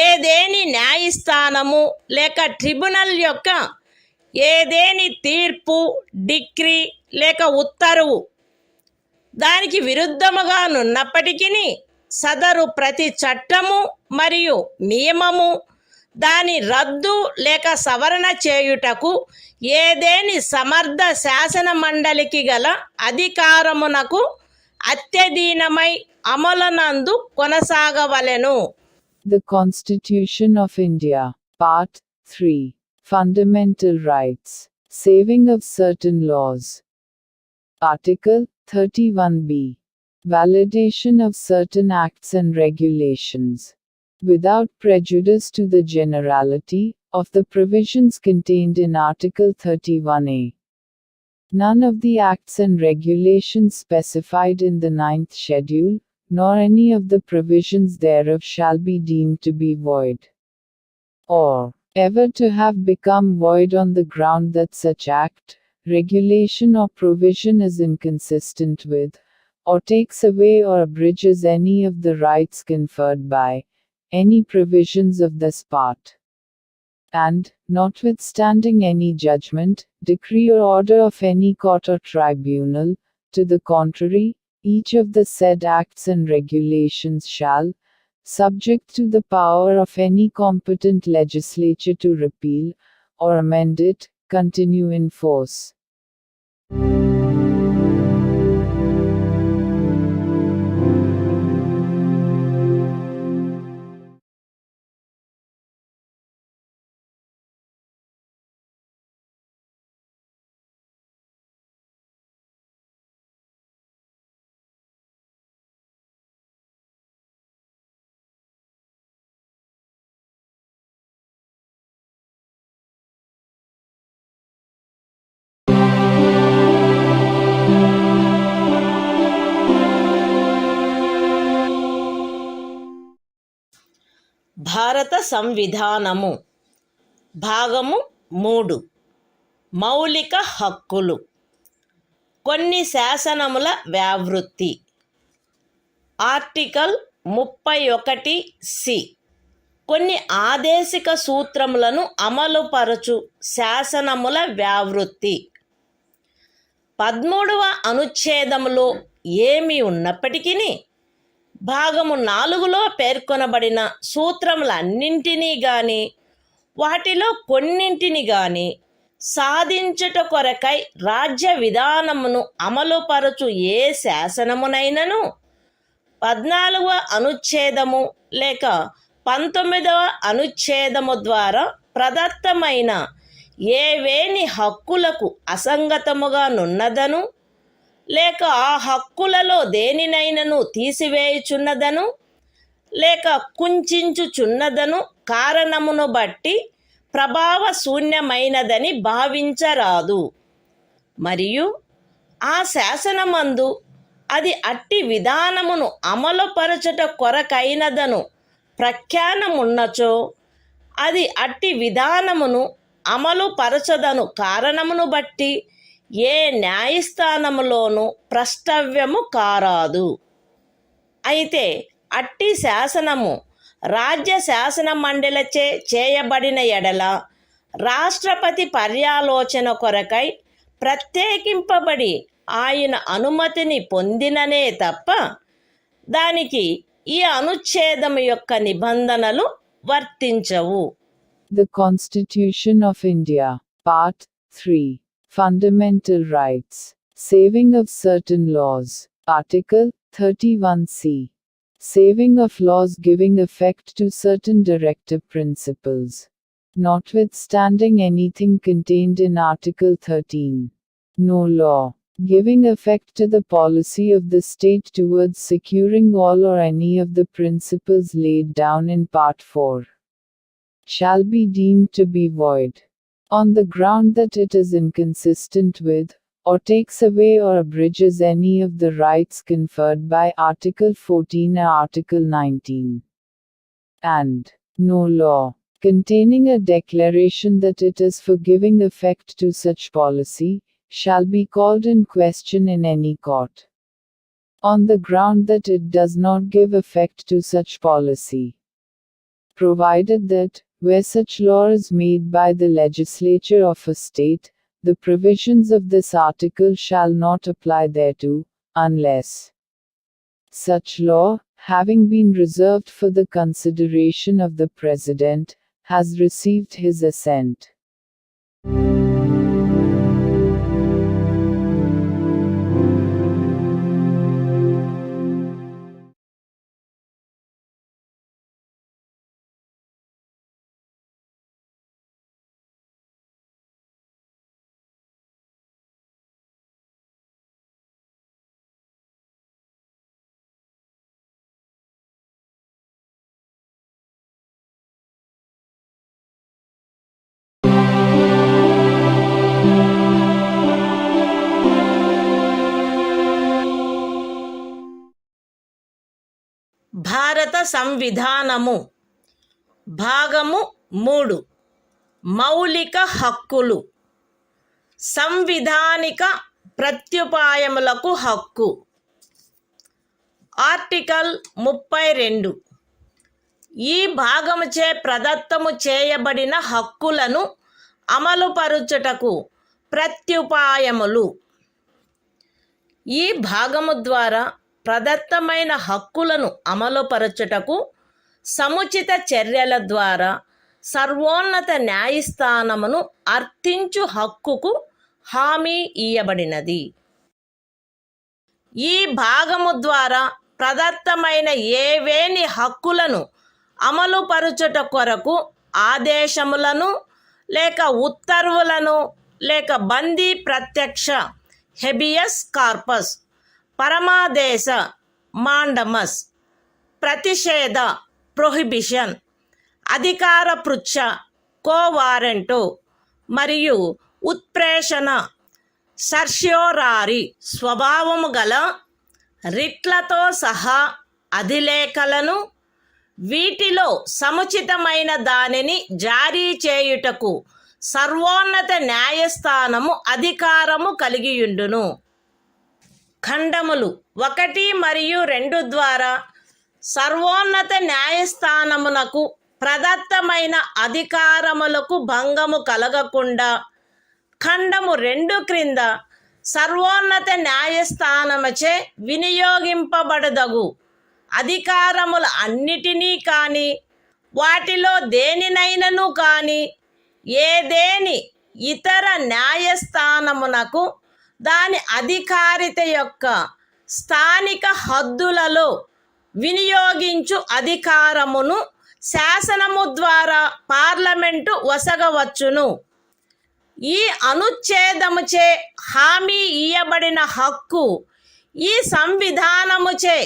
ఏదేని న్యాయస్థానము లేక ట్రిబ్యునల్ యొక్క ఏదేని తీర్పు, డిక్రీ లేక ఉత్తర్వు దానికి విరుద్ధముగా నున్నప్పటికీ సదరు ప్రతి చట్టము మరియు నియమము దాని రద్దు లేక సవరణ చేయుటకు ఏదేని సమర్థ శాసన మండలికి గల అధికారమునకు అత్యధీనమై అమలునందు కొనసాగవలెను. The Constitution of India, Part 3. Fundamental Rights. Saving of certain laws. Article 31B. Validation of certain acts and regulations. Without prejudice to the generality of the provisions contained in Article 31A. None of the acts and regulations specified in the 9th schedule, nor any of the provisions thereof shall be deemed to be void, or ever to have become void on the ground that such act, regulation or provision is inconsistent with, or takes away or abridges any of the rights conferred by any provisions of this part. And, notwithstanding any judgment, decree or order of any court or tribunal, to the contrary, each of the said acts and regulations shall, subject to the power of any competent legislature to repeal, or amend it, continue in force. భారత సంవిధానము భాగము 3 మౌలిక హక్కులు. కొన్ని శాసనముల వ్యావృత్తి. Article 31C. కొన్ని ఆదేశిక సూత్రములను అమలుపరచు శాసనముల వ్యావృత్తి. 13వ అనుచ్ఛేదములో ఏమి ఉన్నప్పటికీ భాగము 4లో పేర్కొనబడిన సూత్రములన్నింటినీ గాని వాటిలో కొన్నింటిని గాని సాధించుట కొరకై రాజ్య విధానమును అమలుపరచు ఏ శాసనమునైనను 14వ అనుచ్ఛేదము లేక 19వ అనుచ్ఛేదము ద్వారా ప్రదత్తమైన ఏవేని హక్కులకు అసంగతముగా నున్నదను లేక ఆ హక్కులలో దేనినైనను తీసివేయుచున్నదను లేక కుంచుచున్నదను కారణమును బట్టి ప్రభావశూన్యమైనదని భావించరాదు. మరియు ఆ శాసనమందు అది అట్టి విధానమును అమలుపరచుట కొరకైనదను ప్రఖ్యానమున్నచో అది అట్టి విధానమును అమలుపరచదను కారణమును బట్టి ఏ న్యాయస్థానములోనూ ప్రష్టవ్యము కారాదు. అయితే అట్టి శాసనము రాజ్య శాసన మండలిచే చేయబడిన ఎడల రాష్ట్రపతి పర్యాలోచన కొరకై ప్రత్యేకింపబడి ఆయన అనుమతిని పొందిననే తప్ప దానికి ఈ అనుచ్ఛేదము యొక్క నిబంధనలు వర్తించవు. The Constitution of India, Part 3. Fundamental Rights. Saving of certain laws. Article 31C. saving of laws giving effect to certain directive principles. Notwithstanding anything contained in Article 13. No law giving effect to the policy of the state towards securing all or any of the principles laid down in Part 4 shall be deemed to be void, on the ground that it is inconsistent with, or takes away or abridges any of the rights conferred by Article 14 or Article 19. And no law containing a declaration that it is for giving effect to such policy shall be called in question in any court, on the ground that it does not give effect to such policy, provided that, where such law is made by the legislature of a state, the provisions of this article shall not apply thereto, unless such law, having been reserved for the consideration of the President, has received his assent. భారత సంవిధానము భాగము 3 మౌలిక హక్కులు సంవిధానిక ప్రత్యుపాయములకు హక్కు article 32 ఈ భాగముచే ప్రదత్తము చేయబడిన హక్కులను అమలుపరుచుటకు ప్రత్యుపాయములు ఈ భాగము ద్వారా ప్రదత్తమైన హక్కులను అమలుపరచుటకు సముచిత చర్యల ద్వారా సర్వోన్నత న్యాయస్థానమును అర్థించు హక్కుకు హామీ ఇయ్యబడినది. ఈ భాగము ద్వారా ప్రదత్తమైన ఏవేని హక్కులను అమలుపరచుట కొరకు ఆదేశములను లేక ఉత్తర్వులను లేక బందీ ప్రత్యక్ష హెబియస్ కార్పస్ పరమాదేశ మాండమస్ ప్రతిషేధ ప్రొహిబిషన్ అధికార పృచ్ఛ కోవారెంటు మరియు ఉత్ప్రేషణ సర్ష్యోరారి స్వభావము గల రిట్లతో సహా అధిలేఖలను వీటిలో సముచితమైన దానిని జారీ చేయుటకు సర్వోన్నత న్యాయస్థానము అధికారము కలిగియుండును. ఖండములు 1 మరియు 2 ద్వారా సర్వోన్నత న్యాయస్థానమునకు ప్రదత్తమైన అధికారములకు భంగము కలగకుండా ఖండము 2 క్రింద సర్వోన్నత న్యాయస్థానముచే వినియోగింపబడదగు అధికారముల అన్నిటినీ కానీ వాటిలో దేనినైనను కానీ ఏదేని ఇతర న్యాయస్థానమునకు దాని అధికారిత యొక్క స్థానిక హద్దులలో వినియోగించు అధికారమును శాసనము ద్వారా పార్లమెంటు వసగవచ్చును. ఈ అనుచ్ఛేదముచే హామీ ఇయ్యబడిన హక్కు ఈ సంవిధానముచే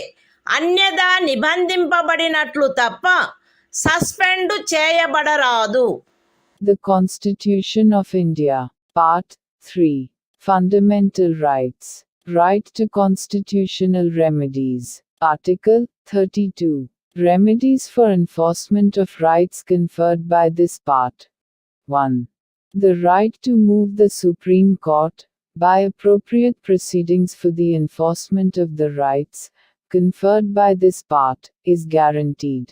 అన్యదా నిబంధింపబడినట్లు తప్ప suspend చేయబడరాదు. The Constitution of India, Part 3. Fundamental Rights. Right to constitutional remedies. Article 32. Remedies for enforcement of rights conferred by this part. 1. The right to move the Supreme Court, by appropriate proceedings for the enforcement of the rights conferred by this part, is guaranteed.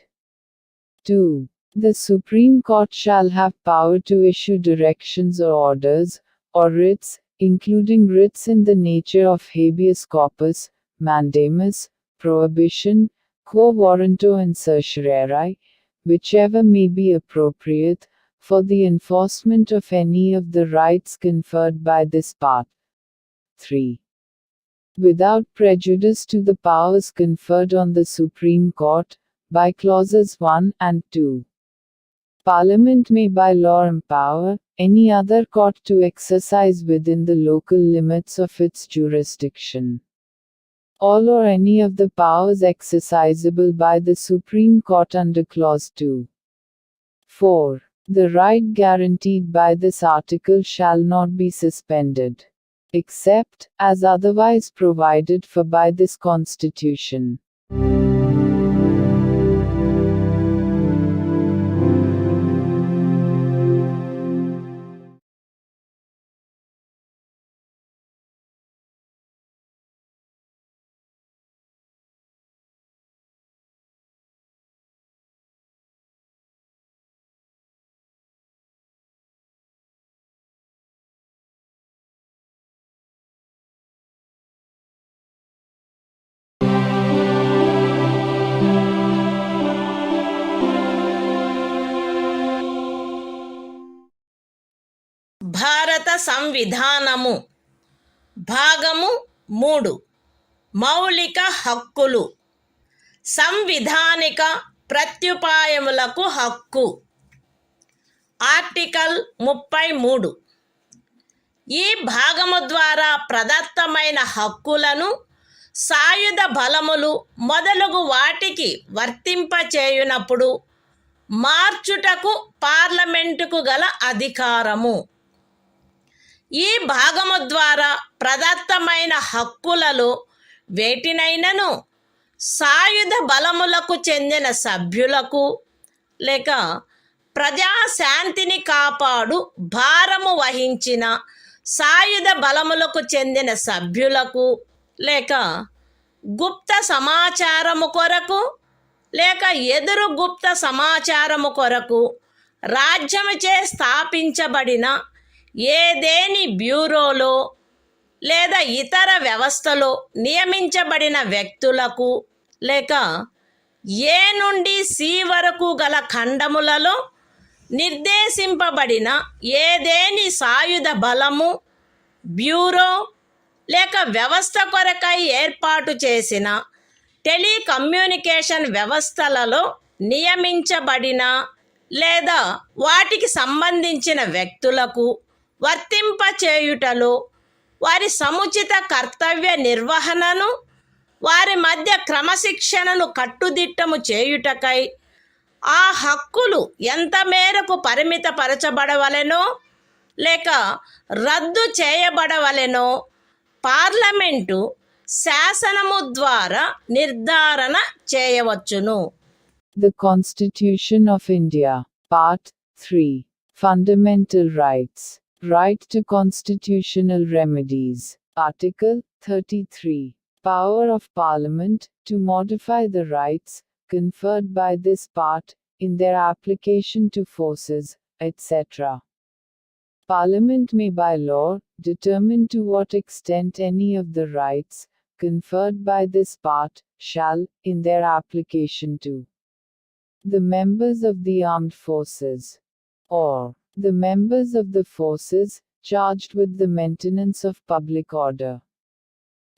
2. The Supreme Court shall have power to issue directions or orders, or writs, including writs in the nature of habeas corpus, mandamus, prohibition, quo warranto and certiorari, whichever may be appropriate, for the enforcement of any of the rights conferred by this part. 3. without prejudice to the powers conferred on the Supreme Court, by clauses 1 and 2. Parliament may by law empower any other court to exercise within the local limits of its jurisdiction all or any of the powers exercisable by the Supreme Court under Clause 2. 4. The right guaranteed by this article shall not be suspended, except as otherwise provided for by this Constitution. భారత సంవిధానము భాగము 3 మౌలిక హక్కులు సంవిధానిక ప్రత్యుపాయములకు హక్కు article 33 ఈ భాగము ద్వారా ప్రదత్తమైన హక్కులను సాయుధ బలములు మొదలగు వాటికి వర్తింపచేయునప్పుడు మార్చుటకు పార్లమెంటుకు గల అధికారము. ఈ భాగము ద్వారా ప్రదత్తమైన హక్కులలో వేటినైనను సాయుధ బలములకు చెందిన సభ్యులకు లేక ప్రజాశాంతిని కాపాడు భారము వహించిన సాయుధ బలములకు చెందిన సభ్యులకు లేక గుప్త సమాచారము కొరకు లేక ఎదురు గుప్త సమాచారము కొరకు రాజ్యముచే స్థాపించబడిన ఏదేని బ్యూరోలో లేదా ఇతర వ్యవస్థలో నియమించబడిన వ్యక్తులకు లేక ఏ నుండి సి వరకు గల ఖండములలో నిర్దేశింపబడిన ఏదేని సాయుధ బలము బ్యూరో లేక వ్యవస్థ కొరకై ఏర్పాటు చేసిన టెలికమ్యూనికేషన్ వ్యవస్థలలో నియమించబడిన లేదా వాటికి సంబంధించిన వ్యక్తులకు వర్తింపచేయుటలో వారి సముచిత కర్తవ్య నిర్వహణను వారి మధ్య క్రమశిక్షణను కట్టుదిట్టము చేయుటకై ఆ హక్కులు ఎంత మేరకు పరిమితపరచబడవలెనో లేక రద్దు చేయబడవలెనో పార్లమెంటు శాసనము ద్వారా నిర్ధారణ చేయవచ్చును. The Constitution of India, Part 3. Fundamental Rights. Right to constitutional remedies. Article 33. Power of Parliament to modify the rights conferred by this part in their application to forces, etc. Parliament may by law determine to what extent any of the rights conferred by this part shall, in their application to the members of the armed forces, or the members of the forces charged with the maintenance of public order,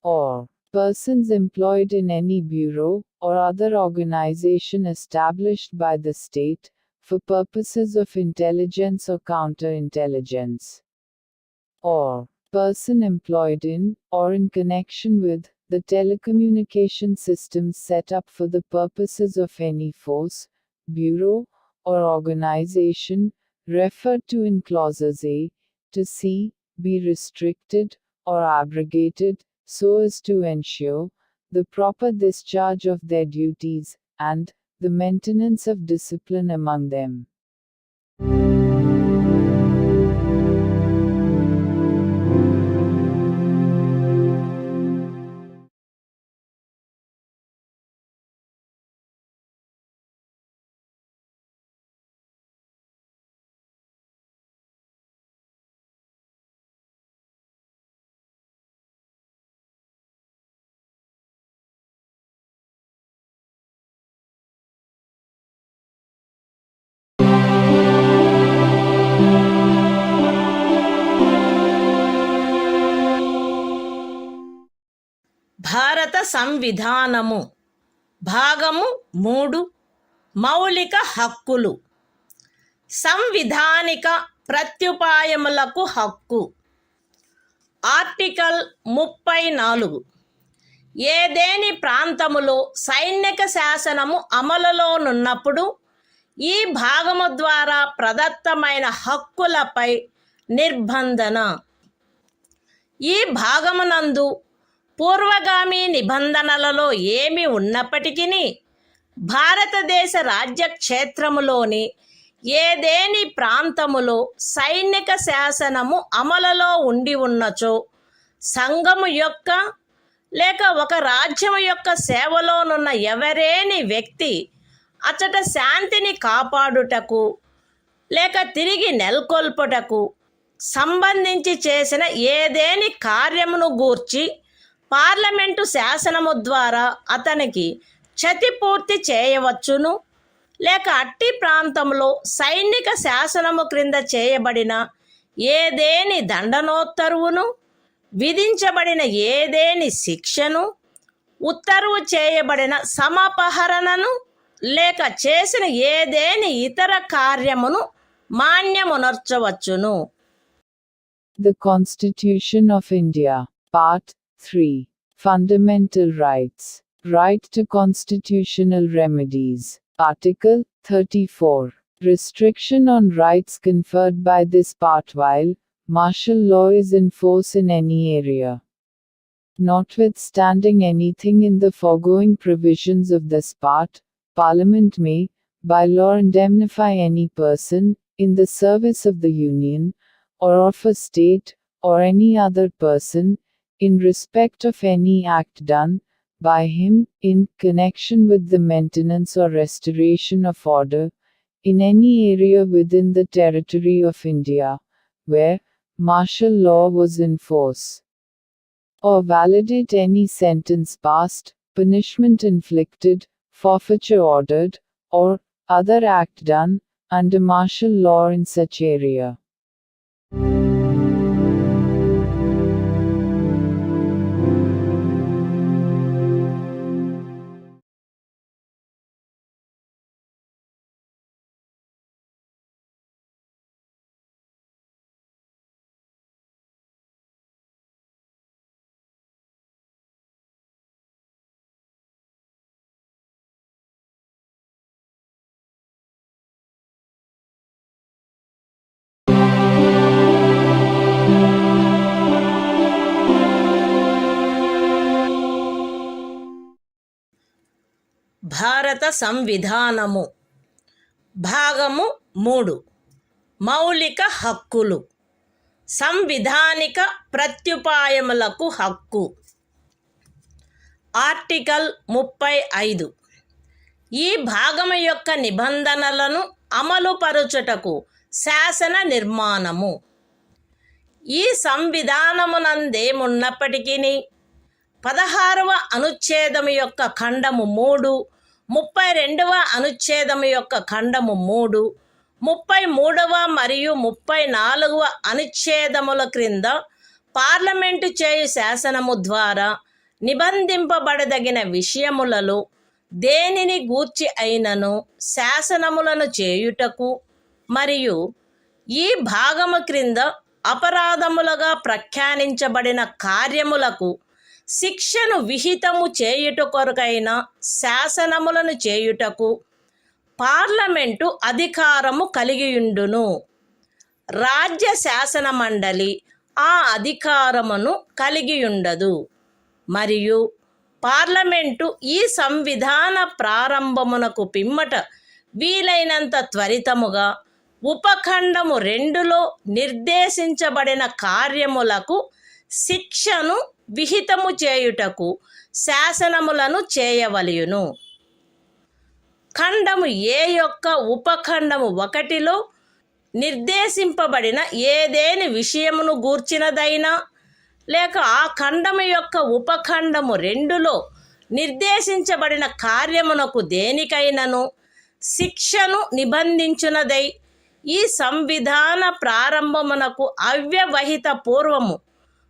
or persons employed in any bureau or other organization established by the state for purposes of intelligence or counterintelligence, or person employed in or in connection with the telecommunication systems set up for the purposes of any force, bureau, or organization referred to in clauses A to C be restricted or abrogated so as to ensure the proper discharge of their duties and the maintenance of discipline among them. సంవిధానము భాగము 3 మౌలిక హక్కులు. సంవిధానిక ప్రత్యుపాయములకు హక్కు. Article 34. ఏదేని ప్రాంతములో సైనిక శాసనము అమలులోనున్నప్పుడు ఈ భాగము ద్వారా ప్రదత్తమైన హక్కులపై నిర్బంధన. ఈ భాగమునందు పూర్వగామి నిబంధనలలో ఏమి ఉన్నప్పటికీ భారతదేశ రాజ్యక్షేత్రములోని ఏదేని ప్రాంతములో సైనిక శాసనము అమలులో ఉండి ఉన్నచో సంఘము యొక్క లేక ఒక రాజ్యము యొక్క సేవలోనున్న ఎవరేని వ్యక్తి అచట శాంతిని కాపాడుటకు లేక తిరిగి నెలకొల్పుటకు సంబంధించి చేసిన ఏదేని కార్యమును గూర్చి పార్లమెంటు శాసనము ద్వారా అతనికి క్షతిపూర్తి చేయవచ్చును, లేక అట్టి ప్రాంతంలో సైనిక శాసనము క్రింద చేయబడిన ఏదేని దండనోత్తర్వును, విధించబడిన ఏదేని శిక్షను, ఉత్తర్వు చేయబడిన సమపహరణను, లేక చేసిన ఏదేని ఇతర కార్యమును మాన్యమునర్చవచ్చును. The Constitution of India, Part 3. Fundamental Rights. Right to constitutional remedies. Article 34. Restriction on rights conferred by this part while martial law is in force in any area. Notwithstanding anything in the foregoing provisions of this part, Parliament may, by law, indemnify any person, in the service of the Union, or of a state, or any other person, in respect of any act done by him, in connection with the maintenance or restoration of order, in any area within the territory of India, where martial law was in force, or validate any sentence passed, punishment inflicted, forfeiture ordered, or other act done, under martial law in such area. భారత సంవిధానము భాగము 3 మౌలిక హక్కులు. సంవిధానిక ప్రత్యుపాయములకు హక్కు. Article 35. ఈ భాగము యొక్క నిబంధనలను అమలుపరచుటకు శాసన నిర్మాణము. ఈ సంవిధానమునందేమున్నప్పటికీ 16వ అనుచ్ఛేదము యొక్క ఖండము 3, 32వ అనుచ్ఛేదము యొక్క ఖండము 3, 33వ మరియు 34వ అనుచ్ఛేదముల క్రింద పార్లమెంటు చేయు శాసనము ద్వారా నిబంధింపబడదగిన విషయములలో దేనిని గూర్చి అయినను శాసనములను చేయుటకు మరియు ఈ భాగము క్రింద అపరాధములుగా ప్రఖ్యానించబడిన కార్యములకు శిక్షను విహితము చేయుట కొరకైన శాసనములను చేయుటకు పార్లమెంటు అధికారము కలిగియుండును. రాజ్య శాసన మండలి ఆ అధికారమును కలిగియుండదు. మరియు పార్లమెంటు ఈ సంవిధాన ప్రారంభమునకు పిమ్మట వీలైనంత త్వరితముగా ఉపఖండము 2లో నిర్దేశించబడిన కార్యములకు శిక్షను విహితము చేయుటకు శాసనములను చేయవలయును. ఖండము ఏ యొక్క ఉపఖండము 1లో నిర్దేశింపబడిన ఏదేని విషయమును గూర్చినదైనా లేక ఆ ఖండము యొక్క ఉపఖండము 2లో నిర్దేశించబడిన కార్యమునకు దేనికైనను శిక్షను నిబంధించునదై ఈ సంవిధాన ప్రారంభమునకు అవ్యవహిత పూర్వము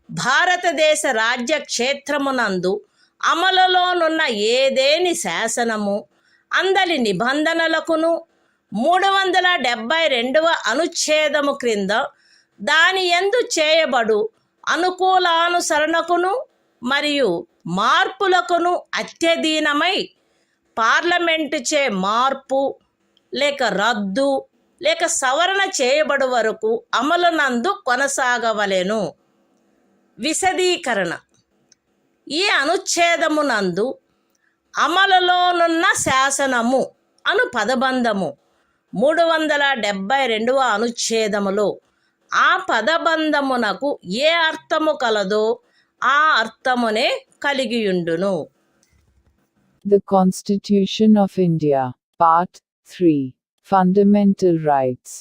భారతదేశ రాజ్య క్షేత్రమునందు అమలులోనున్న ఏదేని శాసనము అందలి నిబంధనలకును 372వ అనుచ్ఛేదము క్రింద దాని యందు చేయబడు అనుకూలానుసరణకును మరియు మార్పులకును అత్యధీనమై పార్లమెంటుచే మార్పు లేక రద్దు లేక సవరణ చేయబడు వరకు అమలునందు కొనసాగవలెను. విశదీకరణ: ఈ అనుచ్ఛేదమునందు అమలులోనున్న శాసనము అను పదబంధము 372వ అనుచ్ఛేదములో ఆ పదబంధమునకు ఏ అర్థము కలదో ఆ అర్థమునే కలిగియుండును. The Constitution of India, Part 3. Fundamental Rights.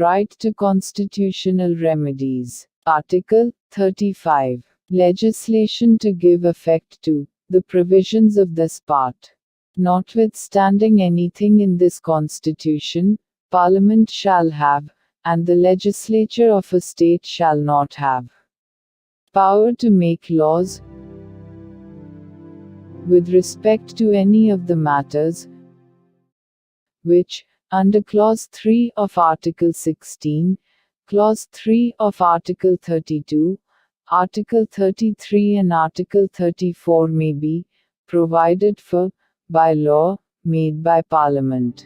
Right to Constitutional Remedies. Article 35. Legislation to give effect to the provisions of this part. Notwithstanding anything in this Constitution, Parliament shall have, and the legislature of a state shall not have, power to make laws with respect to any of the matters which, under Clause 3 of Article 16, Clause 3 of Article 32, Article 33 and Article 34 may be provided for by law made by Parliament,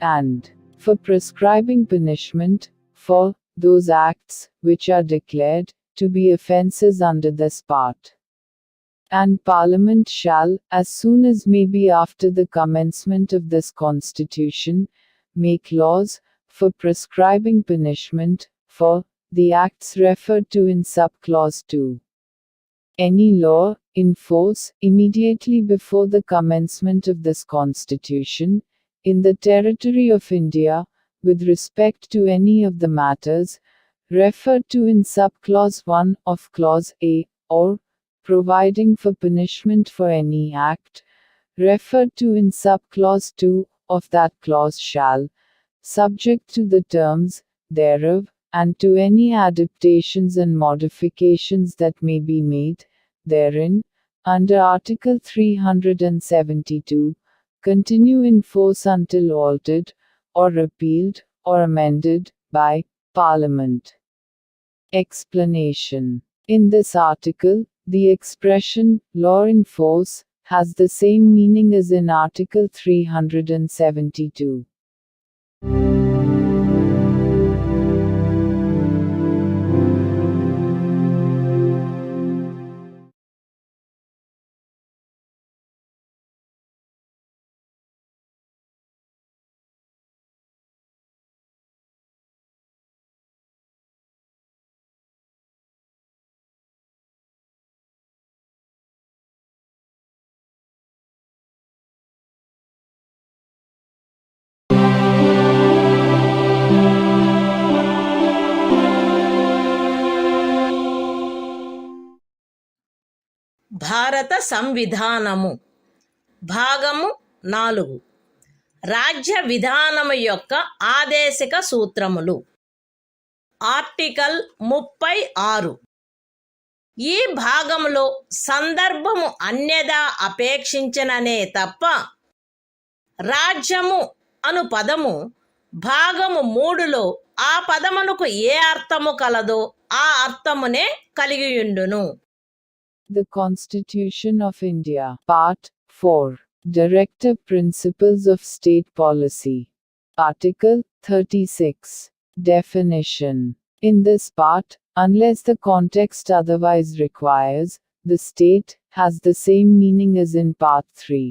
and for prescribing punishment for those acts which are declared to be offences under this part. And Parliament shall, as soon as may be after the commencement of this Constitution, make laws for prescribing punishment for the acts referred to in subclause 2. Any law in force immediately before the commencement of this Constitution, in the territory of India, with respect to any of the matters referred to in subclause 1 of Clause A, or providing for punishment for any act referred to in subclause 2 of that clause shall, subject to the terms thereof, and to any adaptations and modifications that may be made therein, under Article 372, continue in force until altered, or repealed, or amended by Parliament. Explanation: in this article, the expression law in force has the same meaning as in Article 372. భారత సంవిధానము భాగము 4 రాజ్య విధానము యొక్క ఆదేశిక సూత్రములు. Article 36. ఈ భాగములో సందర్భము అన్యదా అపేక్షించననే తప్ప రాజ్యము అను పదము భాగము 3లో ఆ పదమునకు ఏ అర్థము కలదో ఆ అర్థమునే కలిగియుండును. The Constitution of India, Part 4. Directive Principles of State Policy. Article 36. Definition. In this part, unless the context otherwise requires, the state has the same meaning as in Part 3.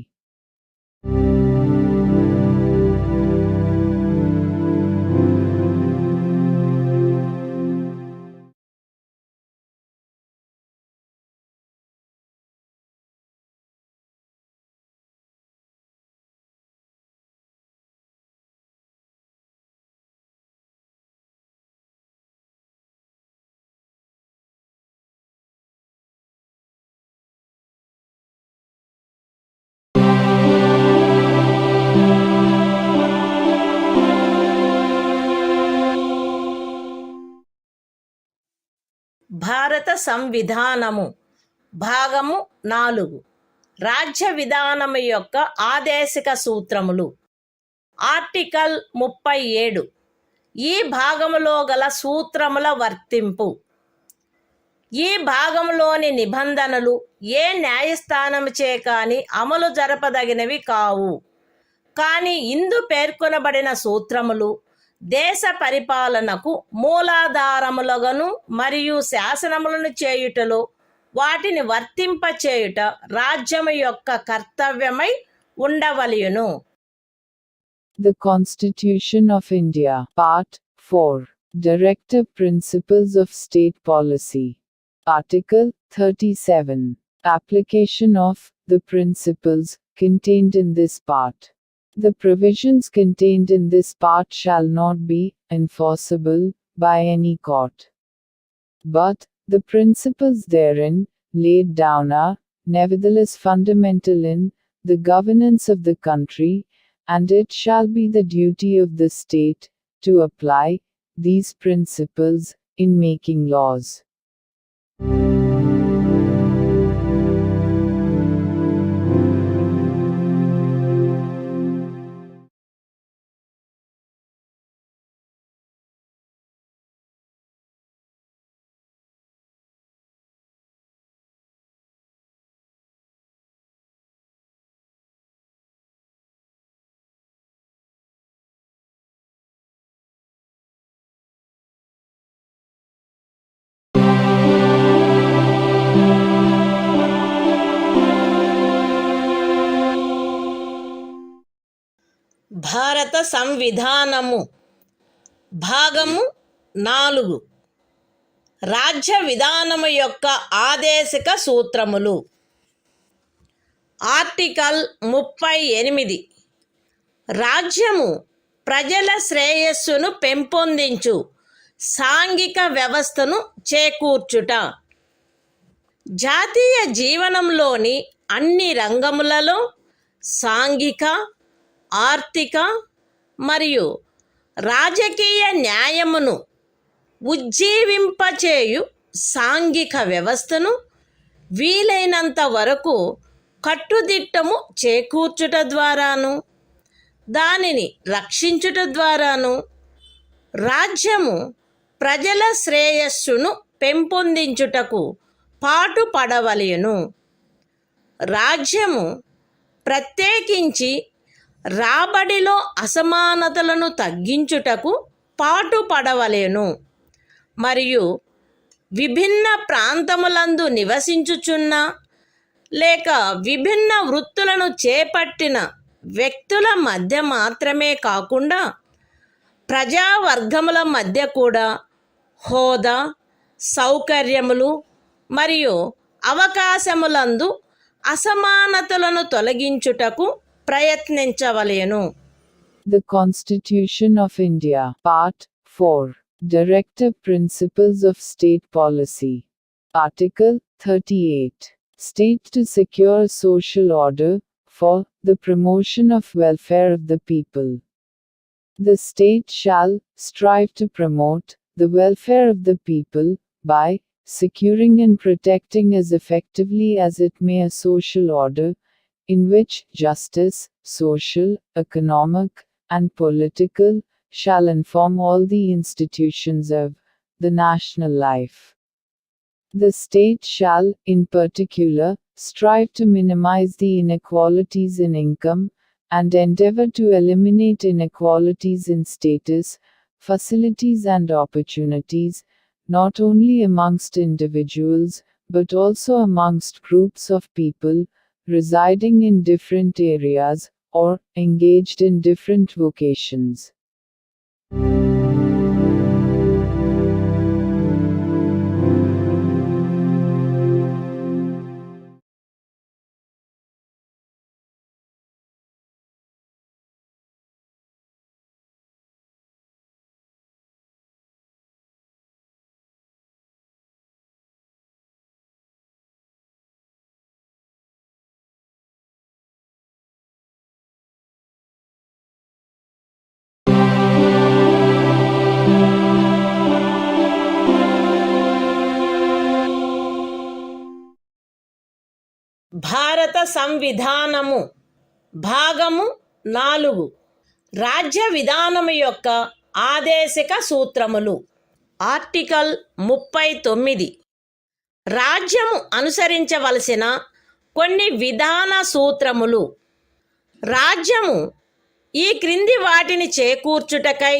భారత సంవిధానము భాగము 4 రాజ్య విధానము యొక్క ఆదేశిక సూత్రములు. ఆర్టికల్ 37 ఈ భాగములో గల సూత్రముల వర్తింపు. ఈ భాగంలోని నిబంధనలు ఏ న్యాయస్థానముచే కాని అమలు జరపదగినవి కావు. కానీ ఇందు పేర్కొనబడిన సూత్రములు దేశ పరిపాలనకు మూలాధారములుగాను మరియు శాసనములను చేయుటలో వాటిని వర్తింపచేయుట రాజ్యము యొక్క కర్తవ్యమై ఉండవలెను. The Constitution of India, Part 4, Directive Principles of State Policy. Article 37. Application of the principles contained in this part. The provisions contained in this part shall not be enforceable by any court. But the principles therein laid down are, nevertheless, fundamental in the governance of the country, and it shall be the duty of the state to apply these principles in making laws. భారత సంవిధానము భాగము 4 రాజ్య విధానము యొక్క ఆదేశిక సూత్రములు. Article 38 రాజ్యము ప్రజల శ్రేయస్సును పెంపొందించు సాంఘిక వ్యవస్థను చేకూర్చుట. జాతీయ జీవనంలోని అన్ని రంగములలో సాంఘిక, ఆర్థిక మరియు రాజకీయ న్యాయమును ఉజ్జీవింపచేయు సాంఘిక వ్యవస్థను వీలైనంత వరకు కట్టుదిట్టము చేకూర్చుట ద్వారాను దానిని రక్షించుట ద్వారాను రాజ్యము ప్రజల శ్రేయస్సును పెంపొందించుటకు పాటుపడవలెను. రాజ్యము ప్రత్యేకించి రాబడిలో అసమానతలను తగ్గించుటకు పాటుపడవలెను మరియు విభిన్న ప్రాంతములందు నివసించుచున్న లేక విభిన్న వృత్తులను చేపట్టిన వ్యక్తుల మధ్య మాత్రమే కాకుండా ప్రజావర్గముల మధ్య కూడా హోదా, సౌకర్యములు మరియు అవకాశములందు అసమానతలను తొలగించుటకు ప్రయత్నించవలెను. The Constitution of India, Part 4, Directive Principles of State Policy. Article 38. State to secure social order, for the promotion of welfare of the people. The state shall strive to promote the welfare of the people, by securing and protecting as effectively as it may a social order, in which justice, social, economic, and political, shall inform all the institutions of the national life. The state shall, in particular, strive to minimize the inequalities in income, and endeavor to eliminate inequalities in status, facilities and opportunities, not only amongst individuals, but also amongst groups of people, residing in different areas, or engaged in different vocations. భారత సంవిధానము భాగము 4 రాజ్య విధానము యొక్క ఆదేశిక సూత్రములు. Article 39 రాజ్యము అనుసరించవలసిన కొన్ని విధాన సూత్రములు. రాజ్యము ఈ క్రింది వాటిని చేకూర్చుటకై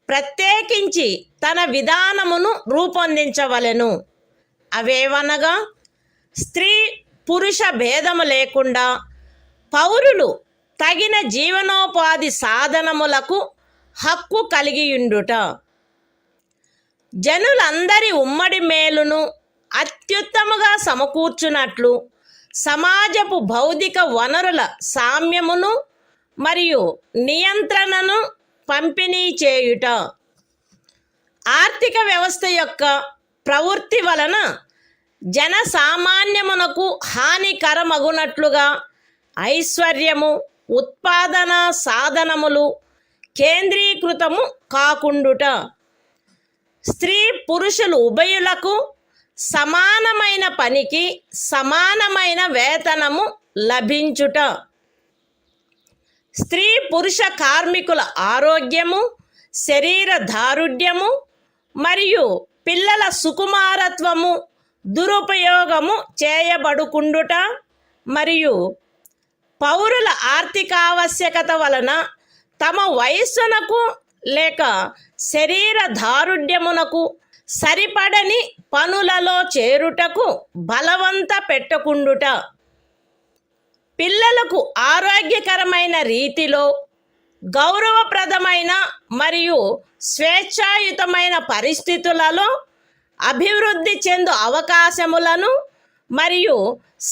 ప్రత్యేకించి తన విధానమును రూపొందించవలెను. అవేవనగా స్త్రీ పురుష భేదము లేకుండా పౌరులు తగిన జీవనోపాధి సాధనములకు హక్కు కలిగియుండుట, జనులందరి ఉమ్మడి మేలును అత్యుత్తముగా సమకూర్చునట్లు సమాజపు భౌతిక వనరుల సామ్యమును మరియు నియంత్రణను పంపిణీ చేయుట, ఆర్థిక వ్యవస్థ యొక్క ప్రవృత్తి వలన జనసామాన్యమునకు హానికరమగునట్లుగా ఐశ్వర్యము ఉత్పాదన సాధనములు కేంద్రీకృతము కాకుండుట, స్త్రీ పురుషులు ఉభయులకు సమానమైన పనికి సమానమైన వేతనము లభించుట, స్త్రీ పురుష కార్మికుల ఆరోగ్యము శరీర దారుఢ్యము మరియు పిల్లల సుకుమారత్వము దురుపయోగము చేయబడుకుండుట మరియు పౌరుల ఆర్థికావశ్యకత వలన తమ వయస్సునకు లేక శరీర దారుఢ్యమునకు సరిపడని పనులలో చేరుటకు బలవంత పెట్టకుండుట, పిల్లలకు ఆరోగ్యకరమైన రీతిలో గౌరవప్రదమైన మరియు స్వేచ్ఛాయుతమైన పరిస్థితులలో అభివృద్ధి చెందు అవకాశములను మరియు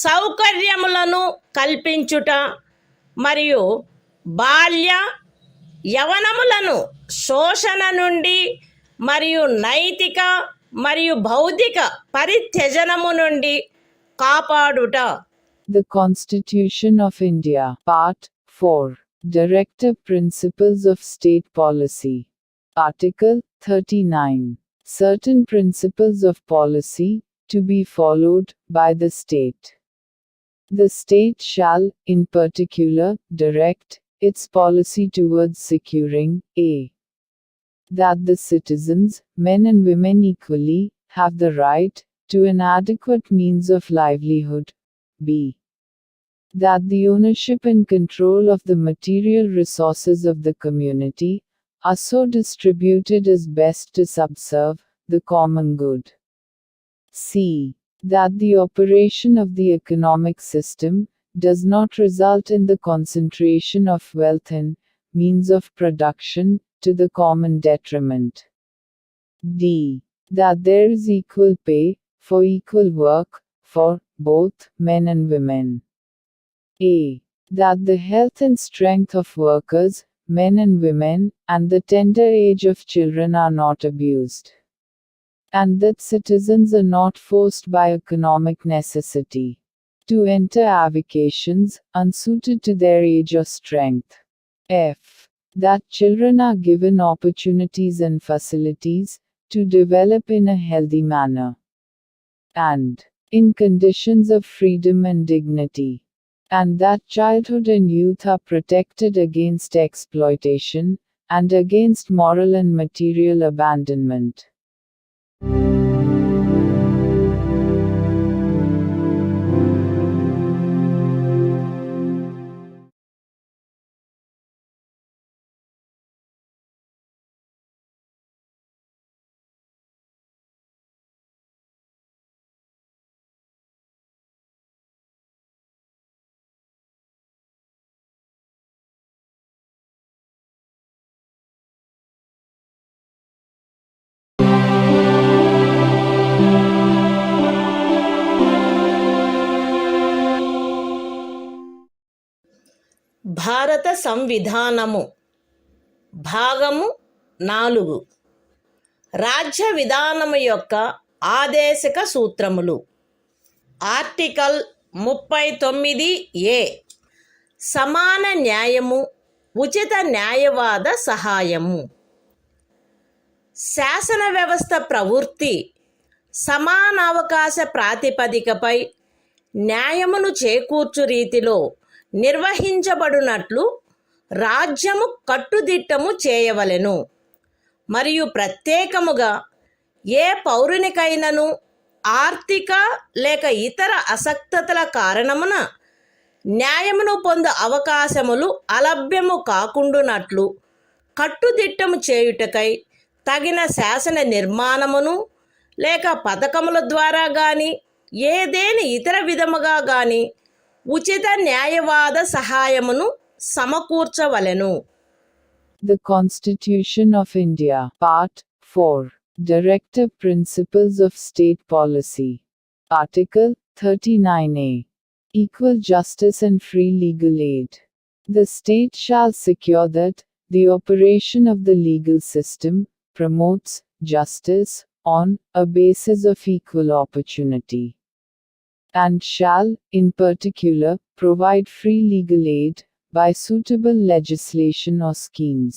సౌకర్యములను కల్పించుట మరియు బాల్య యవనములను శోషణ నుండి మరియు నైతిక మరియు భౌతిక పరిత్యజనము నుండి కాపాడుట. The Constitution of India, Part 4, Directive Principles of State Policy. Article 39. Certain principles of policy to be followed by the state. The state shall, in particular, direct its policy towards securing a. that the citizens, men and women equally, have the right to an adequate means of livelihood. b. that the ownership and control of the material resources of the community are so distributed as best to subserve the common good. c. that the operation of the economic system does not result in the concentration of wealth and means of production to the common detriment. d. that there is equal pay for equal work for both men and women. a. that the health and strength of workers, men and women, and the tender age of children are not abused, and that citizens are not forced by economic necessity to enter avocations unsuited to their age or strength. f. that children are given opportunities and facilities to develop in a healthy manner and in conditions of freedom and dignity, and that childhood and youth are protected against exploitation and against moral and material abandonment. భారత సంవిధానము భాగము 4 రాజ్య విధానము యొక్క ఆదేశిక సూత్రములు. Article 39A సమాన న్యాయము ఉచిత న్యాయవాద సహాయము. శాసన వ్యవస్థ ప్రవృత్తి సమానావకాశ ప్రాతిపదికపై న్యాయమును చేకూర్చు రీతిలో నిర్వహించబడునట్లు రాజ్యము కట్టుదిట్టము చేయవలెను. మరియు ప్రత్యేకముగా ఏ పౌరునికైనను ఆర్థిక లేక ఇతర అసక్తతల కారణమున న్యాయమును పొందు అవకాశములు అలభ్యము కాకుండునట్లు కట్టుదిట్టము చేయుటకై తగిన శాసన నిర్మాణమును లేక పథకముల ద్వారా గాని ఏదేని ఇతర విధముగా గాని ఉచిత న్యాయవాద సహాయమును సమకూర్చవలెను. The Constitution of India, Part 4. Directive Principles of State Policy. Article 39A. Equal justice and free legal aid. The state shall secure that the operation of the legal system promotes justice on a basis of equal opportunity, and shall, in particular, provide free legal aid by suitable legislation or schemes,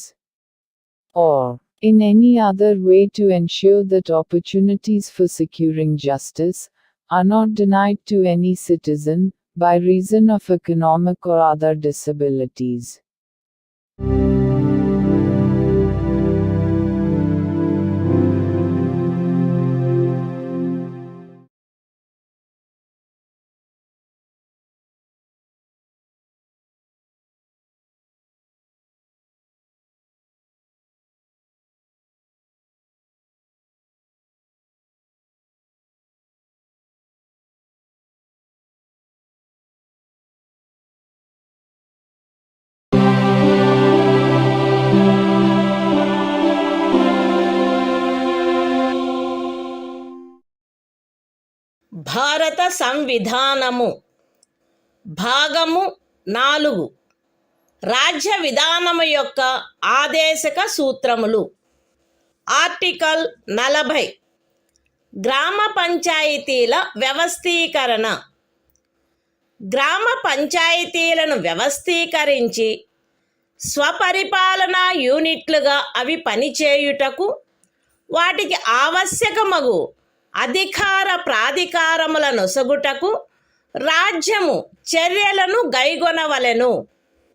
or in any other way to ensure that opportunities for securing justice are not denied to any citizen by reason of economic or other disabilities. భారత సంవిధానము భాగము 4. రాజ్య విధానము యొక్క ఆదేశక సూత్రములు. Article 40. గ్రామ పంచాయతీల వ్యవస్థీకరణ. గ్రామ పంచాయతీలను వ్యవస్థీకరించి స్వపరిపాలనా యూనిట్లుగా అవి పనిచేయుటకు వాటికి ఆవశ్యకమగు అధికార ప్రాధికారముల నొసగుటకు రాజ్యము చర్యలను గైగొనవలెను.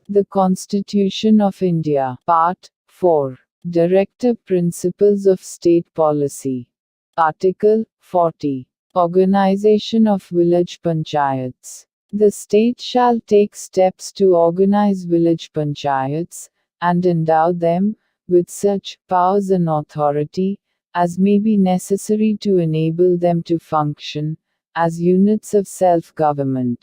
The Constitution of India, Part 4. Directive Principles of State Policy. Article 40. Organization of Village Panchayats. The state shall take steps to organize village panchayats, and endow them with such powers and authority as may be necessary to enable them to function as units of self-government.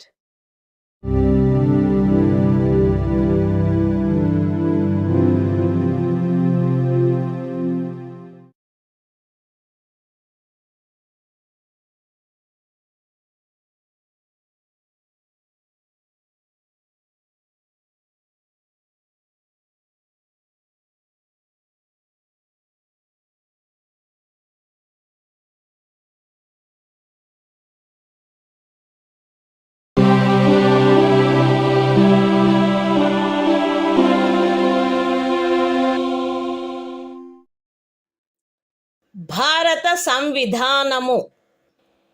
భారత సంవిధానము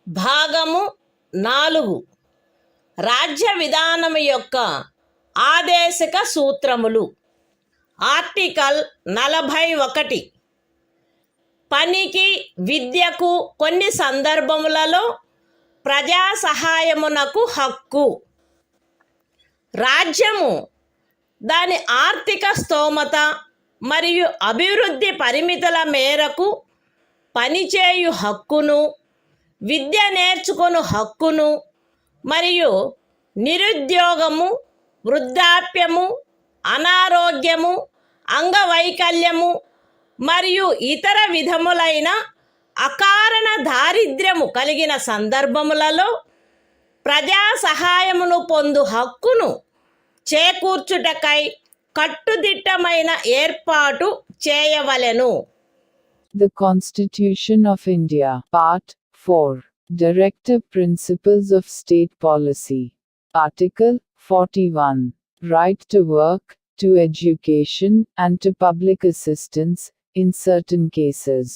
భాగము 4. రాజ్య విధానము యొక్క ఆదేశక సూత్రములు. Article 41. పనికి విద్యకు కొన్ని సందర్భములలో ప్రజా సహాయమునకు హక్కు. రాజ్యము దాని ఆర్థిక స్తోమత మరియు అభివృద్ధి పరిమితుల మేరకు పనిచేయు హక్కును, విద్య నేర్చుకొను హక్కును మరియు నిరుద్యోగము, వృద్ధాప్యము, అనారోగ్యము, అంగవైకల్యము మరియు ఇతర విధములైన అకారణ దారిద్ర్యము కలిగిన సందర్భములలో ప్రజా సహాయమును పొందు హక్కును చేకూర్చుటకై కట్టుదిట్టమైన ఏర్పాటు చేయవలెను. The Constitution of India, Part 4. Directive Principles of State Policy. Article 41. Right to work, to education, and to public assistance, in certain cases.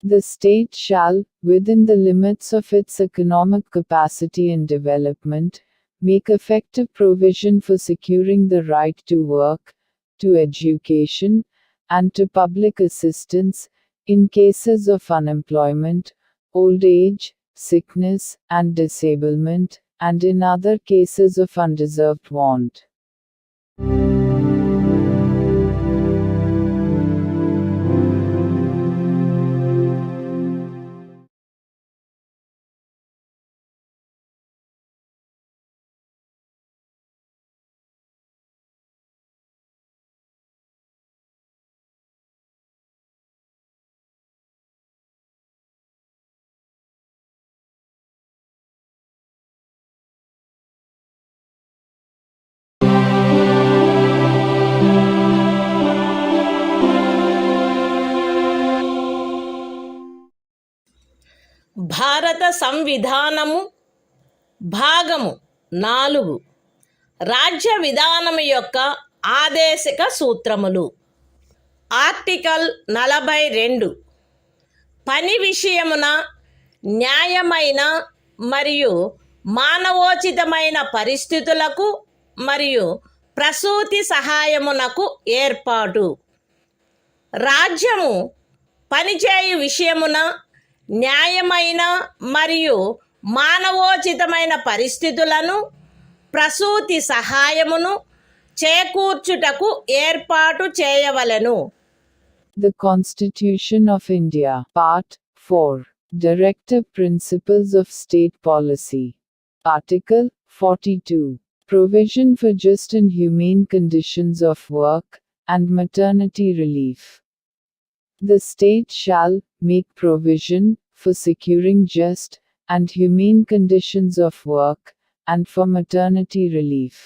The state shall, within the limits of its economic capacity and development, make effective provision for securing the right to work, to education, and to public assistance, in cases of unemployment, old age, sickness, and disablement, and in other cases of undeserved want. భారత సంవిధానము భాగము 4 రాజ్య విధానము యొక్క ఆదేశిక సూత్రములు. Article 42 పని విషయమున న్యాయమైన మరియు మానవోచితమైన పరిస్థితులకు మరియు ప్రసూతి సహాయమునకు ఏర్పాటు. రాజ్యము పనిచేయు విషయమున న్యాయమైన మరియు మానవోచితమైన పరిస్థితులను ప్రసూతి సహాయమును చేకూర్చుటకు ఏర్పాటు చేయవలెను. The Constitution of India, Part 4, Directive Principles of State Policy. Article 42. Provision for just and humane conditions of work, and maternity relief. The state shall make provision for securing just and humane conditions of work, and for maternity relief.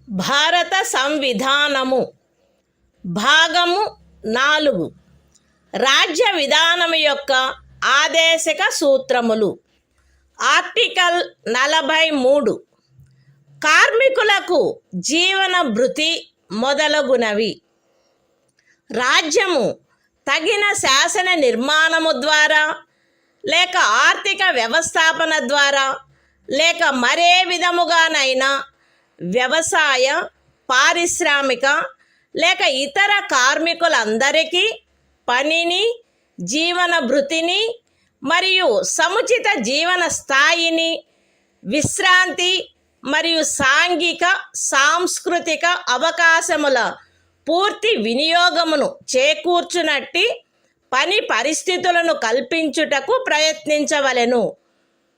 భారత సంవిధానము భాగము 4 రాజ్య విధానము యొక్క ఆదేశిక సూత్రములు. Article 43 కార్మికులకు జీవన భృతి మొదలగునవి. రాజ్యము తగిన శాసన నిర్మాణము ద్వారా లేక ఆర్థిక వ్యవస్థాపన ద్వారా లేక మరే విధముగానైనా వ్యవసాయ, పారిశ్రామిక లేక ఇతర కార్మికులందరికీ పనిని, జీవన భృతిని మరియు సముచిత జీవన స్థాయిని, విశ్రాంతి మరియు సాంఘిక సాంస్కృతిక అవకాశముల పూర్తి వినియోగమును చేకూర్చునట్టి పని పరిస్థితులను కల్పించుటకు ప్రయత్నించవలెను.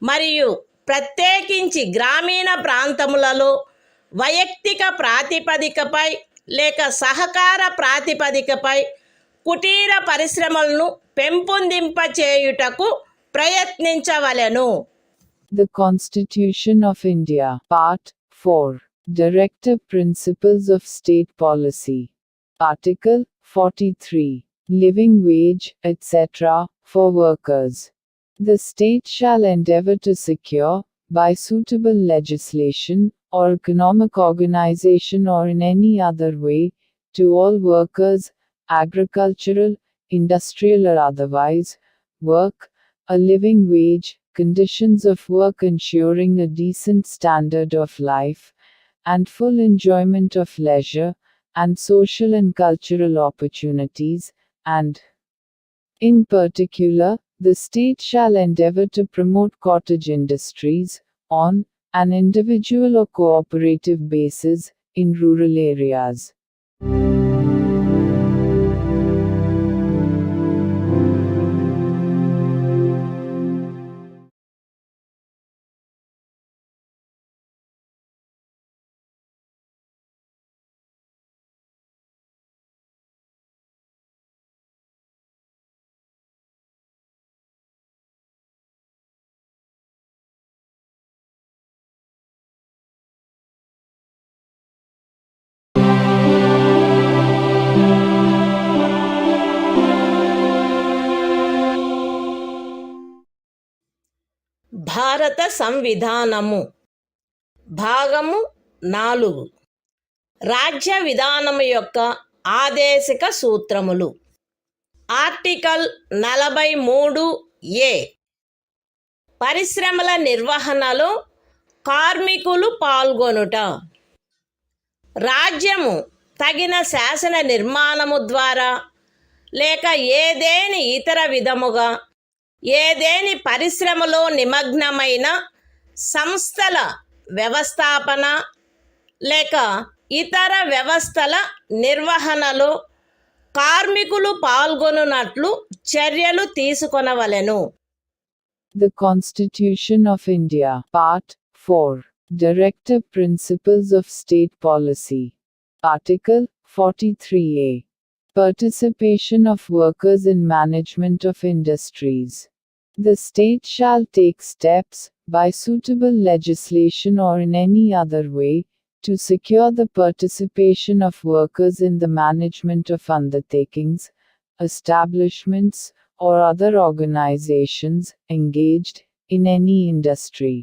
మరియు ప్రత్యేకించి గ్రామీణ ప్రాంతములలో వైయక్తిక ప్రాతిపదికపై లేక సహకార ప్రాతిపదికపై కుటీర పరిశ్రమలను పెంపొందింపచేయుటకు ప్రయత్నించవలెను. The Constitution of India, Part 4, Directive Principles of State Policy. Article 43. Living wage, etc., for workers. The state shall endeavor to secure, by suitable legislation, or economic organization or in any other way, to all workers, agricultural, industrial or otherwise, work, a living wage, conditions of work ensuring a decent standard of life, and full enjoyment of leisure, and social and cultural opportunities, and, in particular, the state shall endeavor to promote cottage industries, on an individual or cooperative basis, in rural areas. భారత సంవిధానము భాగము 4 రాజ్య విధానము యొక్క ఆదేశిక సూత్రములు. Article 43A పరిశ్రమల నిర్వహణలో కార్మికులు పాల్గొనుట. రాజ్యము తగిన శాసన నిర్మాణము ద్వారా లేక ఏదేని ఇతర విధముగా ఏదేని పరిశ్రమలో నిమగ్నమైన సంస్థల వ్యవస్థాపన లేక ఇతర వ్యవస్థల నిర్వహణలో కార్మికులు పాల్గొనున్నట్లు చర్యలు తీసుకొనవలెను. The Constitution of India, Part 4, Directive Principles of State Policy. Article 43A. Participation of workers in management of industries. The state shall take steps, by suitable legislation or in any other way, to secure the participation of workers in the management of undertakings, establishments, or other organizations engaged in any industry.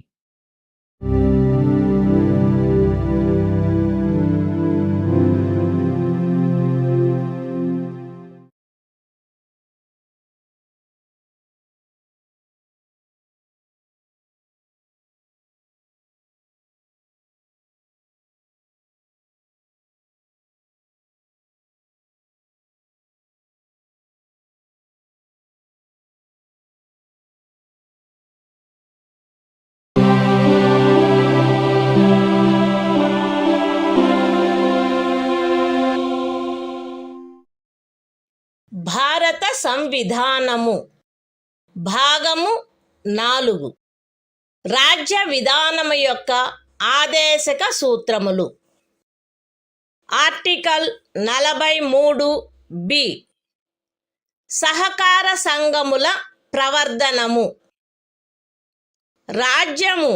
భారత సంవిధానము భాగము 4 రాజ్య విధానము యొక్క ఆదేశక సూత్రములు. Article 43B సహకార సంఘముల ప్రవర్ధనము. రాజ్యము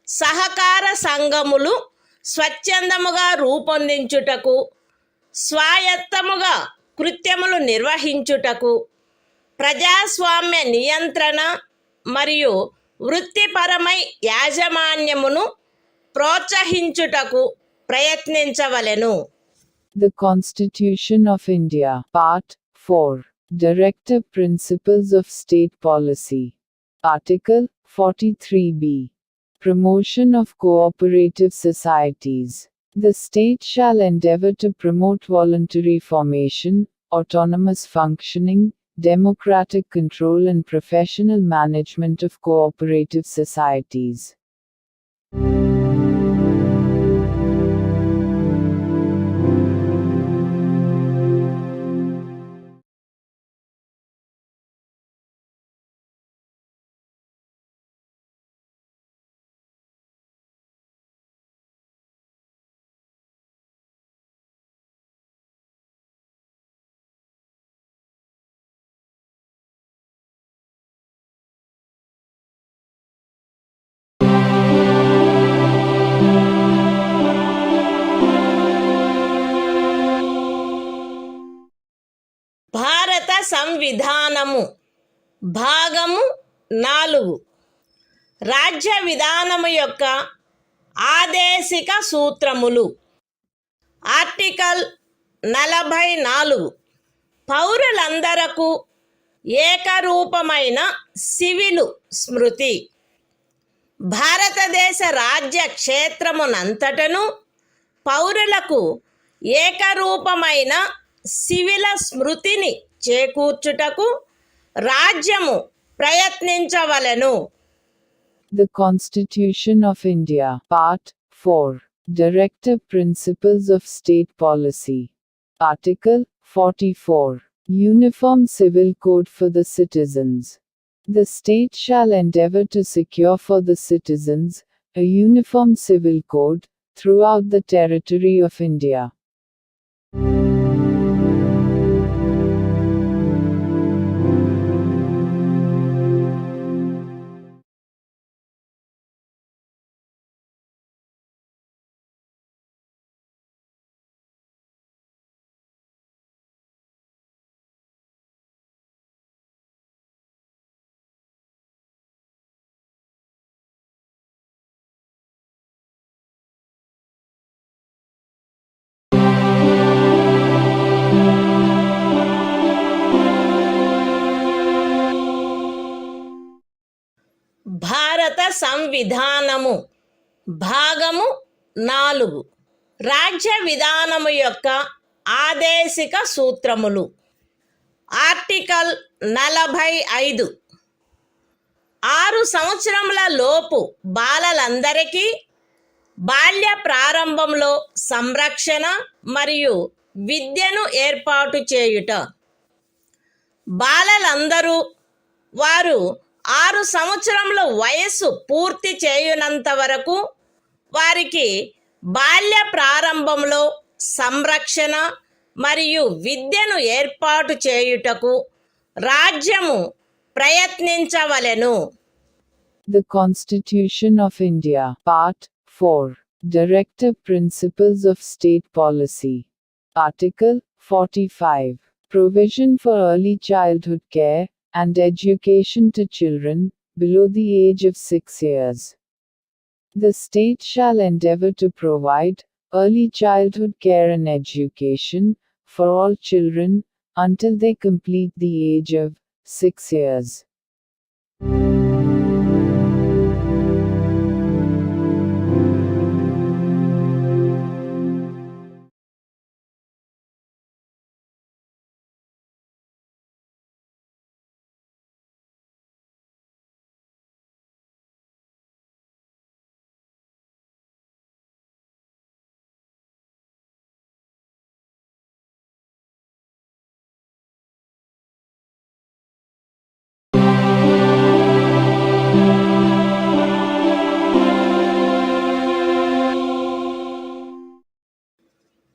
సహకార సంఘములు స్వచ్ఛందముగా రూపొందించుటకు, స్వాయత్తముగా కృత్యములు నిర్వహించుటకు, ప్రజాస్వామ్య నియంత్రణ మరియు వృత్తిపరమై యాజమాన్యమును ప్రోత్సహించుటకు ప్రయత్నించవలెను. The Constitution of India, Part 4, Directive Principles of State Policy. Article 43B. Promotion of cooperative societies. The state shall endeavor to promote voluntary formation, autonomous functioning, democratic control and professional management of cooperative societies. భారత సంవిధానము భాగము 4 రాజ్య విధానము యొక్క ఆదేశిక సూత్రములు. Article 44 పౌరులందరకు ఏకరూపమైన civil స్మృతి. భారతదేశ రాజ్య క్షేత్రమునంతటను పౌరులకు ఏకరూపమైన సివిల స్మృతిని చేకూర్చుటకు రాజ్యము ప్రయత్నించవలెను. The Constitution of India, Part 4, Directive Principles of State Policy. Article 44. Uniform Civil Code for the Citizens. The state shall endeavor to secure for the citizens a uniform civil code throughout the territory of India. సంవిధానము భాగము 4 రాజ్య విధానము యొక్క ఆదేశిక సూత్రములు. Article 45 6 సంవత్సరముల లోపు బాలలందరికీ బాల్య ప్రారంభంలో సంరక్షణ మరియు విద్యను ఏర్పాటు చేయుట. బాలలందరూ వారు 6 సంవత్సరముల వయస్సు పూర్తి చేయునంత వరకు వారికి బాల్య ప్రారంభంలో సంరక్షణ మరియు విద్యను ఏర్పాటు చేయుటకు రాజ్యము ప్రయత్నించవలెను. The Constitution of India, Part 4, Directive Principles of State Policy. Article 45, Provision for Early Childhood Care and Education to Children below the age of 6 years. The state shall endeavor to provide early childhood care and education for all children until they complete the age of 6 years.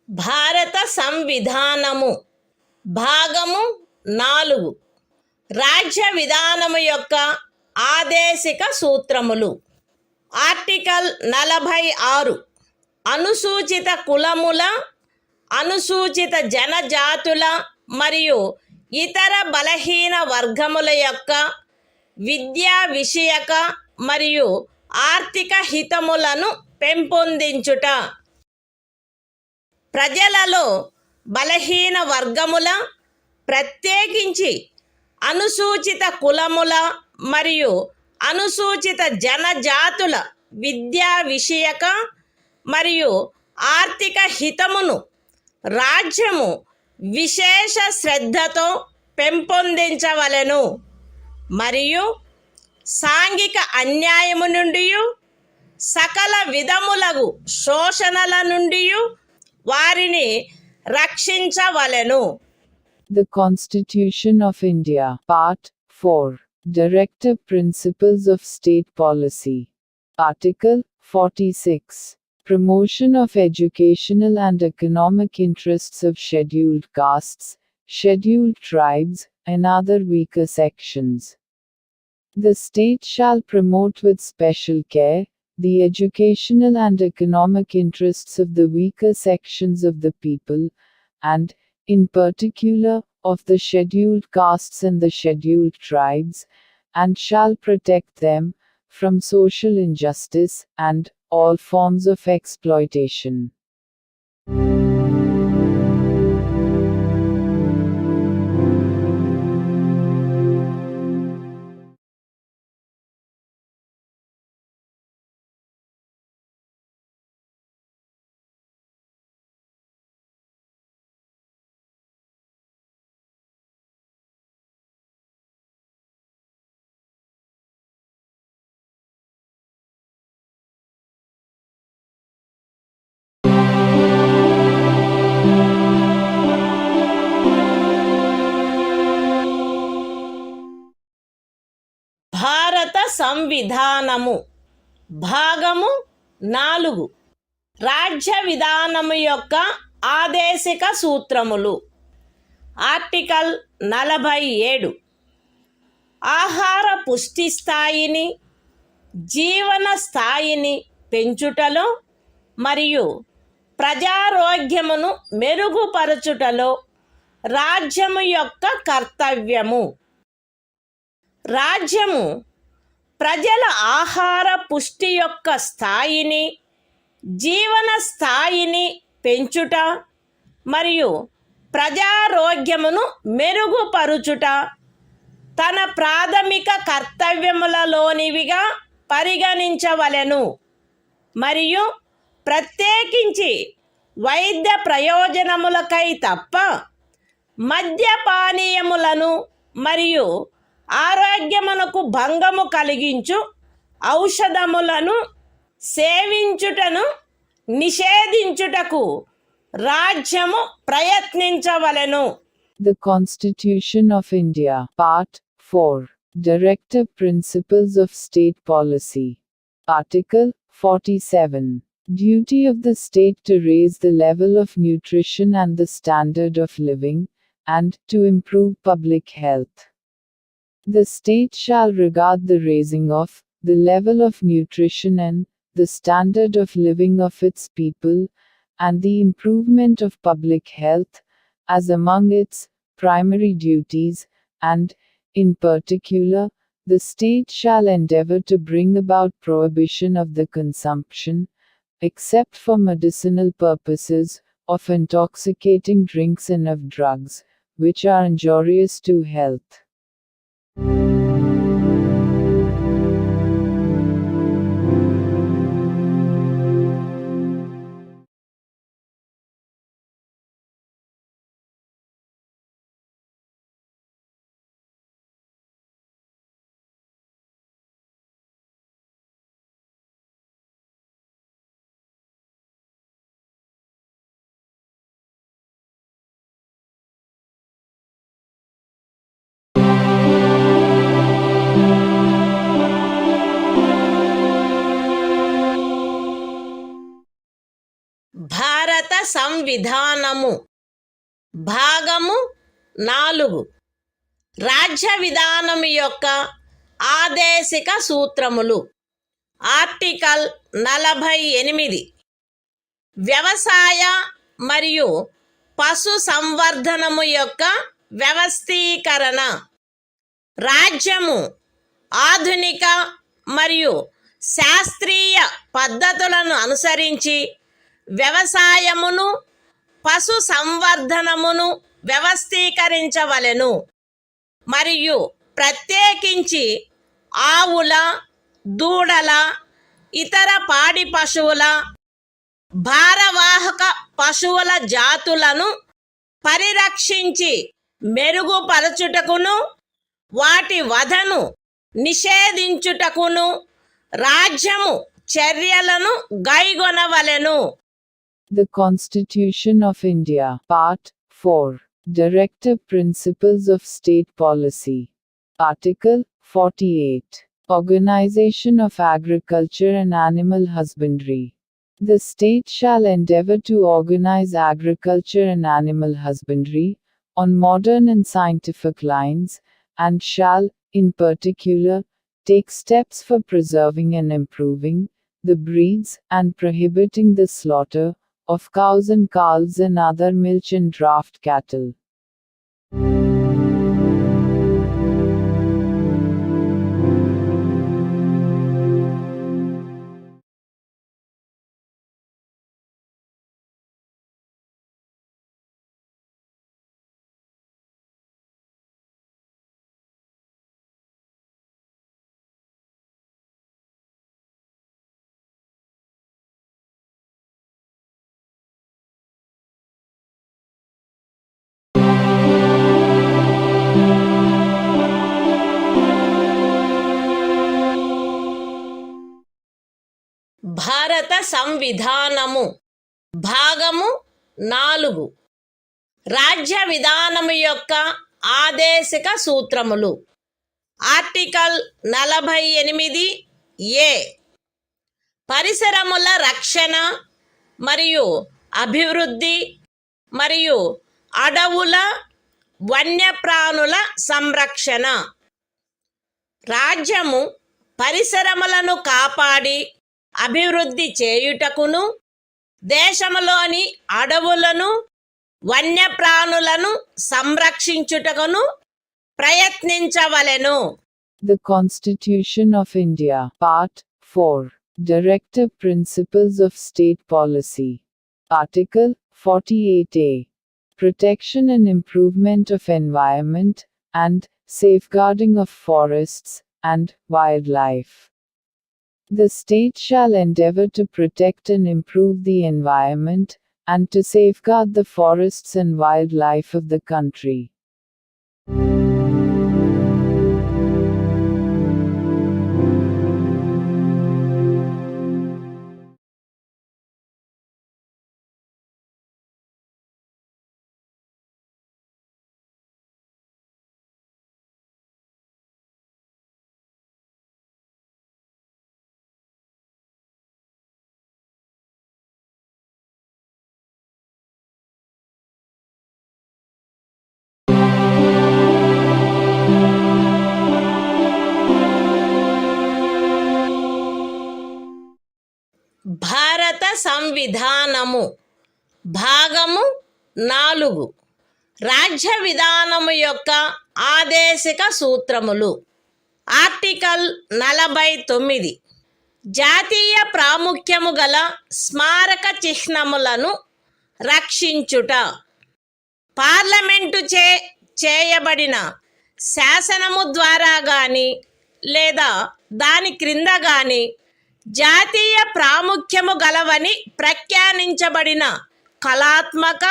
భారత సంవిధానము భాగము 4 రాజ్య విధానము యొక్క ఆదేశిక సూత్రములు. Article 46 అనుసూచిత కులముల, అనుసూచిత జనజాతుల మరియు ఇతర బలహీన వర్గముల యొక్క విద్యా విషయక మరియు ఆర్థిక హితములను పెంపొందించుట. ప్రజలలో బలహీన వర్గముల, ప్రత్యేకించి అనుసూచిత కులముల మరియు అనుసూచిత జనజాతుల విద్యా విషయక మరియు ఆర్థిక హితమును రాజ్యము విశేష శ్రద్ధతో పెంపొందించవలెను మరియు సాంఘిక అన్యాయము నుండి సకల విధములగు శోషణల నుండి వారిని రక్షించవలెను. The Constitution of India, Part 4, Directive Principles of State Policy. Article 46, Promotion of educational and economic interests of scheduled castes, scheduled tribes, and other weaker sections. The state shall promote with special care the educational and economic interests of the weaker sections of the people, and, in particular, of the scheduled castes and the scheduled tribes, and shall protect them from social injustice and all forms of exploitation. భారత సంవిధానము భాగము 4 రాజ్య విధానము యొక్క ఆదేశిక సూత్రములు. Article 47 ఆహార పుష్టి స్థాయిని, జీవన స్థాయిని పెంచుటలో మరియు ప్రజారోగ్యమును మెరుగుపరచుటలో రాజ్యము యొక్క కర్తవ్యము. రాజ్యము ప్రజల ఆహార పుష్టి యొక్క స్థాయిని, జీవన స్థాయిని పెంచుట మరియు ప్రజారోగ్యమును మెరుగుపరుచుట తన ప్రాథమిక కర్తవ్యములలోనివిగా పరిగణించవలెను మరియు ప్రత్యేకించి వైద్య ప్రయోజనములకై తప్ప మద్యపానీయములను మరియు ఆరోగ్యమునకు భంగము కలిగించు ఔషధములను సేవించుటను నిషేధించుటకు రాజ్యము ప్రయత్నించవలెను. The Constitution of India, Part 4. Directive Principles of State Policy. Article 47. Duty of the state to raise the level of nutrition and the standard of living, and to improve public health. The state shall regard the raising of the level of nutrition and the standard of living of its people, and the improvement of public health, as among its primary duties, and, in particular, the state shall endeavor to bring about prohibition of the consumption, except for medicinal purposes, of intoxicating drinks and of drugs, which are injurious to health. భారత సంవిధానము భాగము 4 రాజ్య విధానము యొక్క ఆదేశిక సూత్రములు. Article 48 వ్యవసాయ మరియు పశు సంవర్ధనము యొక్క వ్యవస్థీకరణ. రాజ్యము ఆధునిక మరియు శాస్త్రీయ పద్ధతులను అనుసరించి వ్యవసాయమును పశు సంవర్ధనమును వ్యవస్థీకరించవలెను మరియు ప్రత్యేకించి ఆవుల, దూడల, ఇతర పాడి పశువుల, భారవాహక పశువుల జాతులను పరిరక్షించి మెరుగుపరచుటకును వాటి వధను నిషేధించుటకును రాజ్యము చర్యలను గైగొనవలెను. The Constitution of India, Part 4. Directive Principles of State Policy. Article 48. Organization of Agriculture and Animal Husbandry. The state shall endeavor to organize agriculture and animal husbandry on modern and scientific lines, and shall, in particular, take steps for preserving and improving the breeds and prohibiting the slaughter of cows and calves and other milch and draft cattle. భారత సంవిధానము భాగము 4 రాజ్య విధానము యొక్క ఆదేశిక సూత్రములు. Article 48 ఏ పరిసరముల రక్షణ మరియు అభివృద్ధి మరియు అడవుల వన్యప్రాణుల సంరక్షణ. రాజ్యము పరిసరములను కాపాడి అభివృద్ధి చేయుటకును దేశములోని అడవులను వన్యప్రాణులను సంరక్షించుటకును ప్రయత్నించవలెను. The Constitution of India, Part 4. Directive Principles of State Policy. Article 48A. Protection and improvement of environment, and safeguarding of forests and wildlife. The state shall endeavor to protect and improve the environment, and to safeguard the forests and wildlife of the country. భారత సంవిధానము భాగము 4 రాజ్య విధానము యొక్క ఆదేశిక సూత్రములు. Article 49 జాతీయ ప్రాముఖ్యము గల స్మారక చిహ్నములను రక్షించుట. Parliament చేయబడిన శాసనము ద్వారా గాని లేదా దాని క్రింద గాని జాతీయ ప్రాముఖ్యము గలవని ప్రఖ్యానించబడిన కళాత్మక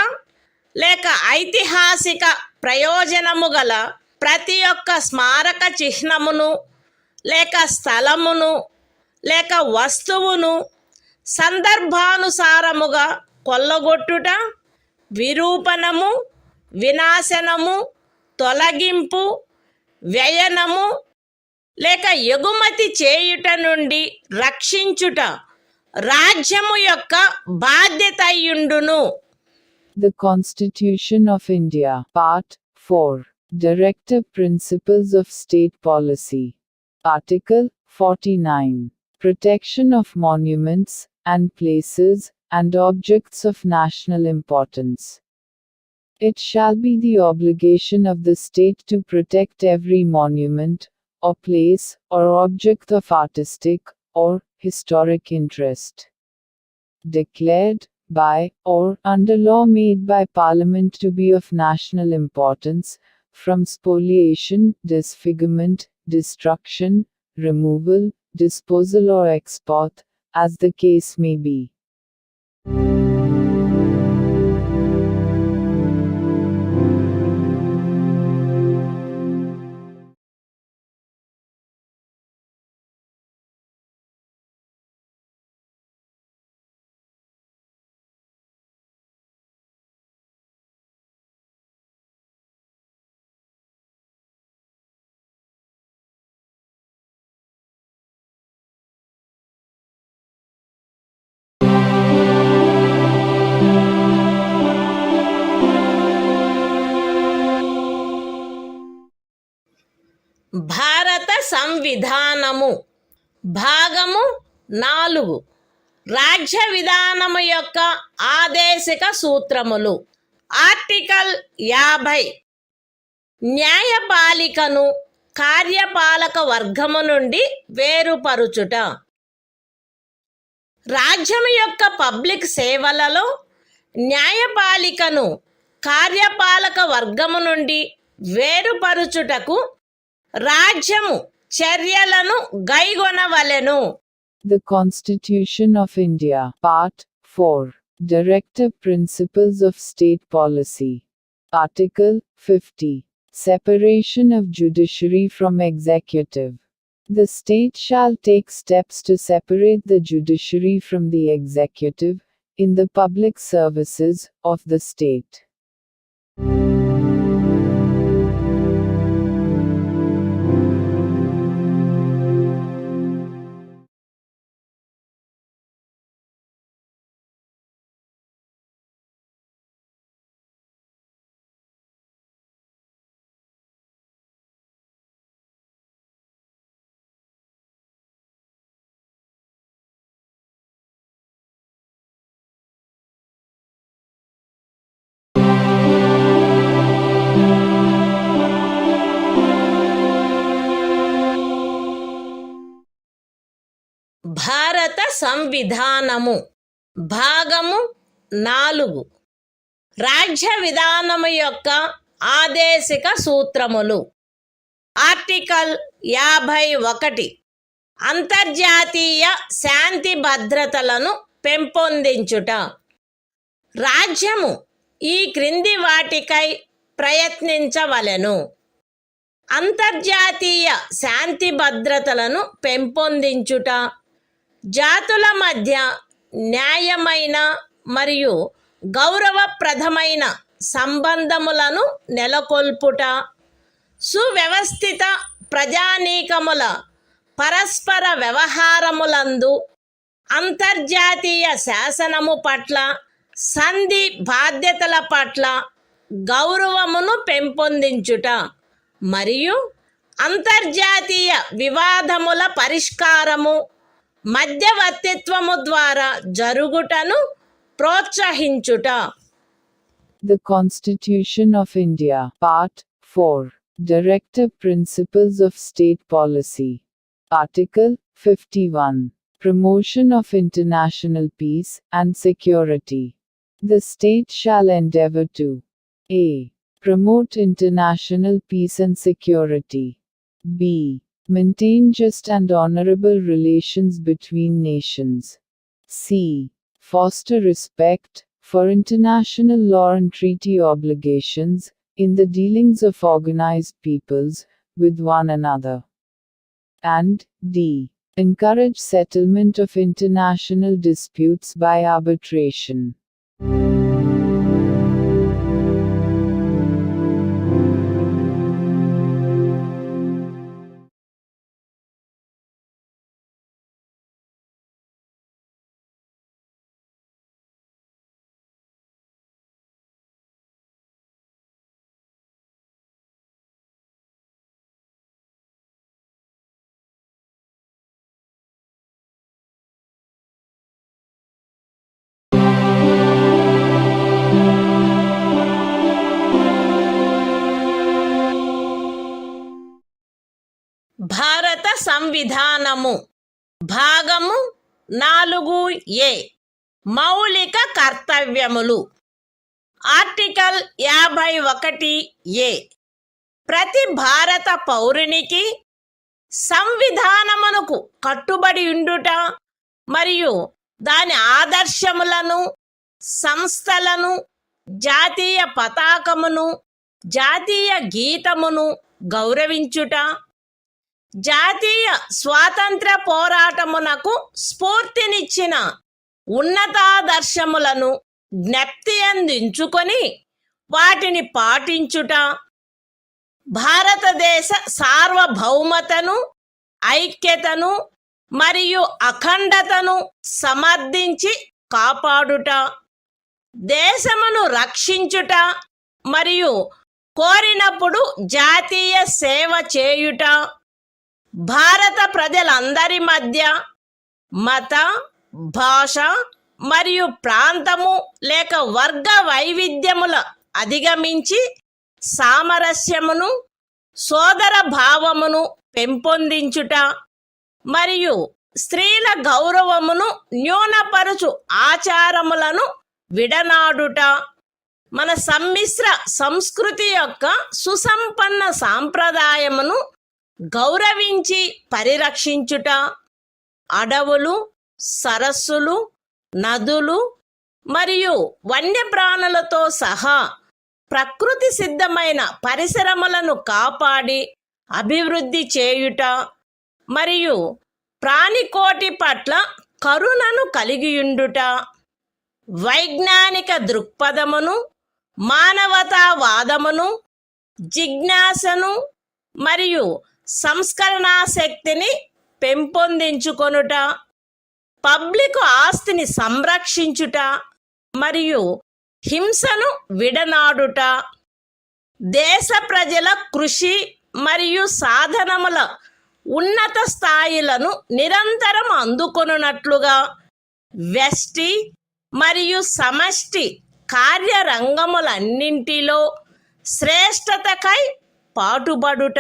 లేక ఐతిహాసిక ప్రయోజనము గల ప్రతి ఒక్క స్మారక చిహ్నమును లేక స్థలమును లేక వస్తువును సందర్భానుసారముగా కొల్లగొట్టుట, విరూపణము, వినాశనము, తొలగింపు, వ్యయనము లేక ఎగుమతి చేయుట నుండి రక్షించుట రాజ్యము యొక్క బాధ్యత అయ్యుండును. The Constitution of India, Part 4, Directive Principles of State Policy. Article 49. Protection of monuments and places and objects of national importance. It shall be the obligation of the state to protect every monument, or place, or object of artistic, or historic interest, declared by, or under law made by Parliament to be of national importance, from spoliation, disfigurement, destruction, removal, disposal or export, as the case may be. భారత సంవిధానము భాగము 4 రాజ్య విధానము యొక్క ఆదేశిక సూత్రములు. Article 50 న్యాయపాలికను కార్యపాలక వర్గము నుండి వేరుపరుచుట. రాజ్యము యొక్క public సేవలలో న్యాయపాలికను కార్యపాలక వర్గము నుండి వేరుపరుచుటకు రాజ్యము చర్యలను గైగొనవలెను. The Constitution of India, Part 4, Directive Principles of State Policy. Article 50. Separation of judiciary from executive. The state shall take steps to separate the judiciary from the executive, in the public services of the state. భారత సంవిధానము భాగము 4 రాజ్య విధానము యొక్క ఆదేశిక సూత్రములు. Article 51 అంతర్జాతీయ శాంతి భద్రతలను పెంపొందించుట. రాజ్యము ఈ క్రింది వాటికై ప్రయత్నించవలెను: అంతర్జాతీయ శాంతి భద్రతలను పెంపొందించుట, జాతుల మధ్య న్యాయమైన మరియు గౌరవప్రదమైన సంబంధములను నెలకొల్పుట, సువ్యవస్థిత ప్రజానీకముల పరస్పర వ్యవహారములందు అంతర్జాతీయ శాసనము పట్ల, సంధి బాధ్యతల పట్ల గౌరవమును పెంపొందించుట మరియు అంతర్జాతీయ వివాదముల పరిష్కారము మధ్యవర్తిత్వము ద్వారా జరుగుటను ప్రోత్సహించుట. The Constitution of India, Part 4, Directive Principles of State Policy. Article 51. Promotion of international peace and security. The state shall endeavor to a. Promote international peace and security. b. Maintain just and honorable relations between nations. c. Foster respect for international law and treaty obligations in the dealings of organized peoples with one another. And d. Encourage settlement of international disputes by arbitration. భారత సంవిధానము భాగము 4A మౌలిక కర్తవ్యములు. Article 51A ప్రతి భారత పౌరునికి సంవిధానమునకు కట్టుబడి ఉండుట మరియు దాని ఆదర్శములను, సంస్థలను, జాతీయ పతాకమును, జాతీయ గీతమును గౌరవించుట, జాతీయ స్వాతంత్ర పోరాటమునకు స్ఫూర్తినిచ్చిన ఉన్నతాదర్శములను జ్ఞప్తి అందించుకొని వాటిని పాటించుట, భారతదేశ సార్వభౌమతను, ఐక్యతను మరియు అఖండతను సమర్థించి కాపాడుట, దేశమును రక్షించుట మరియు కోరినప్పుడు జాతీయ సేవ చేయుట, భారత ప్రజలందరి మధ్య మత, భాష మరియు ప్రాంతము లేక వర్గ వైవిధ్యముల అధిగమించి సామరస్యమును, సోదర భావమును పెంపొందించుట మరియు స్త్రీల గౌరవమును న్యూనపరుచు ఆచారములను విడనాడుట, మన సమ్మిశ్ర సంస్కృతి యొక్క సుసంపన్న సాంప్రదాయమును గౌరవించి పరిరక్షించుట, అడవులు, సరస్సులు, నదులు మరియు వన్యప్రాణులతో సహా ప్రకృతి సిద్ధమైన పరిసరములను కాపాడి అభివృద్ధి చేయుట మరియు ప్రాణికోటి పట్ల కరుణను కలిగియుండుట, వైజ్ఞానిక దృక్పథమును, మానవతావాదమును, జిజ్ఞాసను మరియు సంస్కరణాశక్తిని పెంపొందించుకొనుట, పబ్లిక్ ఆస్తిని సంరక్షించుట మరియు హింసను విడనాడుట, దేశ ప్రజల కృషి మరియు సాధనముల ఉన్నత స్థాయిలను నిరంతరం అందుకొనున్నట్లుగా వ్యష్టి మరియు సమష్టి కార్యరంగములన్నింటిలో శ్రేష్టతకై పాటుపడుట,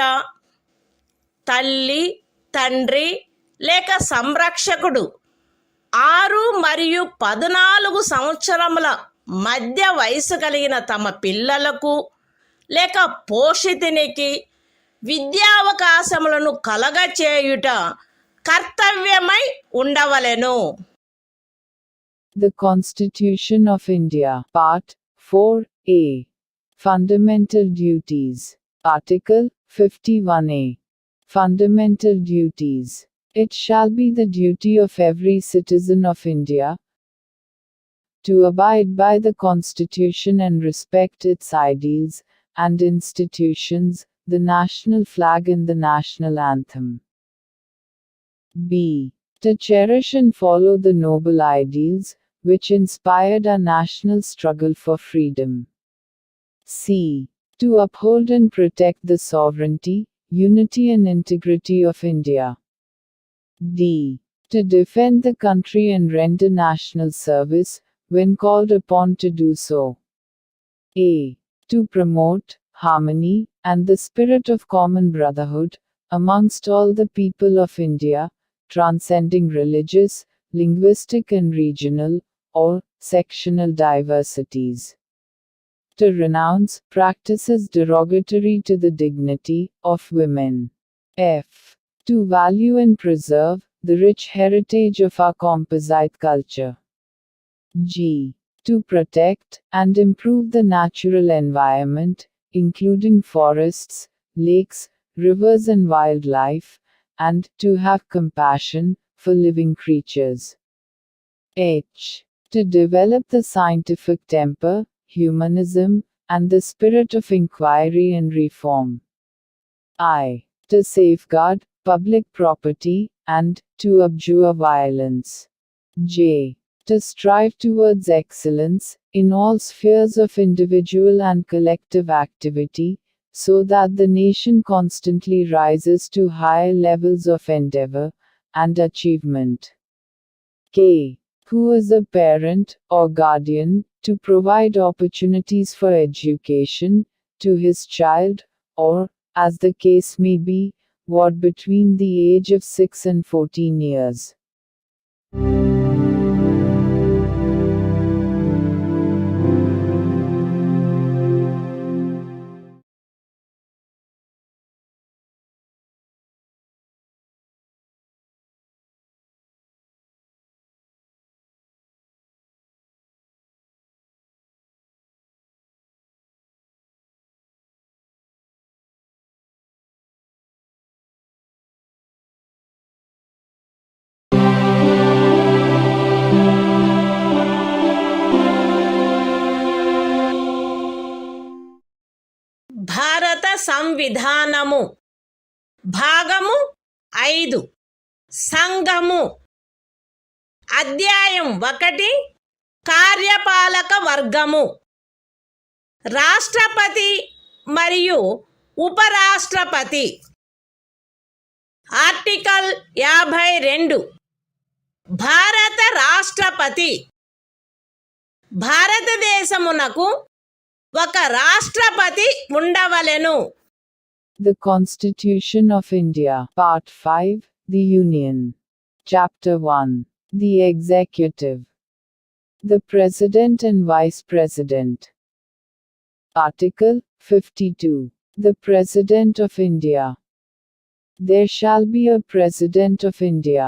తల్లి, తండ్రి లేక సంరక్షకుడు 6 మరియు 14 సంవత్సరముల మధ్య వయసు కలిగిన తమ పిల్లలకు లేక పోషితునికి విద్యావకాశములను కలగచేయుట కర్తవ్యమై ఉండవలెను. The Constitution of India, Part 4A. Fundamental Duties. Article 51A. Fundamental Duties. It shall be the duty of every citizen of India to abide by the Constitution and respect its ideals and institutions, the national flag and the national anthem. B. To cherish and follow the noble ideals which inspired our national struggle for freedom. C. To uphold and protect the sovereignty, unity and integrity of India. D. To defend the country and render national service when called upon to do so. A. To promote harmony and the spirit of common brotherhood amongst all the people of India, transcending religious, linguistic and regional, or sectional diversities. To renounce practices derogatory to the dignity of women. F. To value and preserve the rich heritage of our composite culture. G. To protect and improve the natural environment, including forests, lakes, rivers and wildlife, and to have compassion for living creatures. H. To develop the scientific temper, humanism, and the spirit of inquiry and reform. I. To safeguard public property and to abjure violence. J. To strive towards excellence in all spheres of individual and collective activity, so that the nation constantly rises to higher levels of endeavor and achievement. K. Who is a parent or guardian, to provide opportunities for education to his child, or, as the case may be, what between the age of 6 and 14 years. భారత సంవిధానము భాగము 5 సంఘము అధ్యాయం 1 కార్యపాలక వర్గము రాష్ట్రపతి మరియు ఉపరాష్ట్రపతి article 52 భారత రాష్ట్రపతి భారతదేశమునకు ఒక రాష్ట్రపతి ఉండవలెను. The Constitution of India, Part 5, The Union. Chapter 1. The Executive. The President and Vice President. Article 52. The President of India. There shall be a President of India.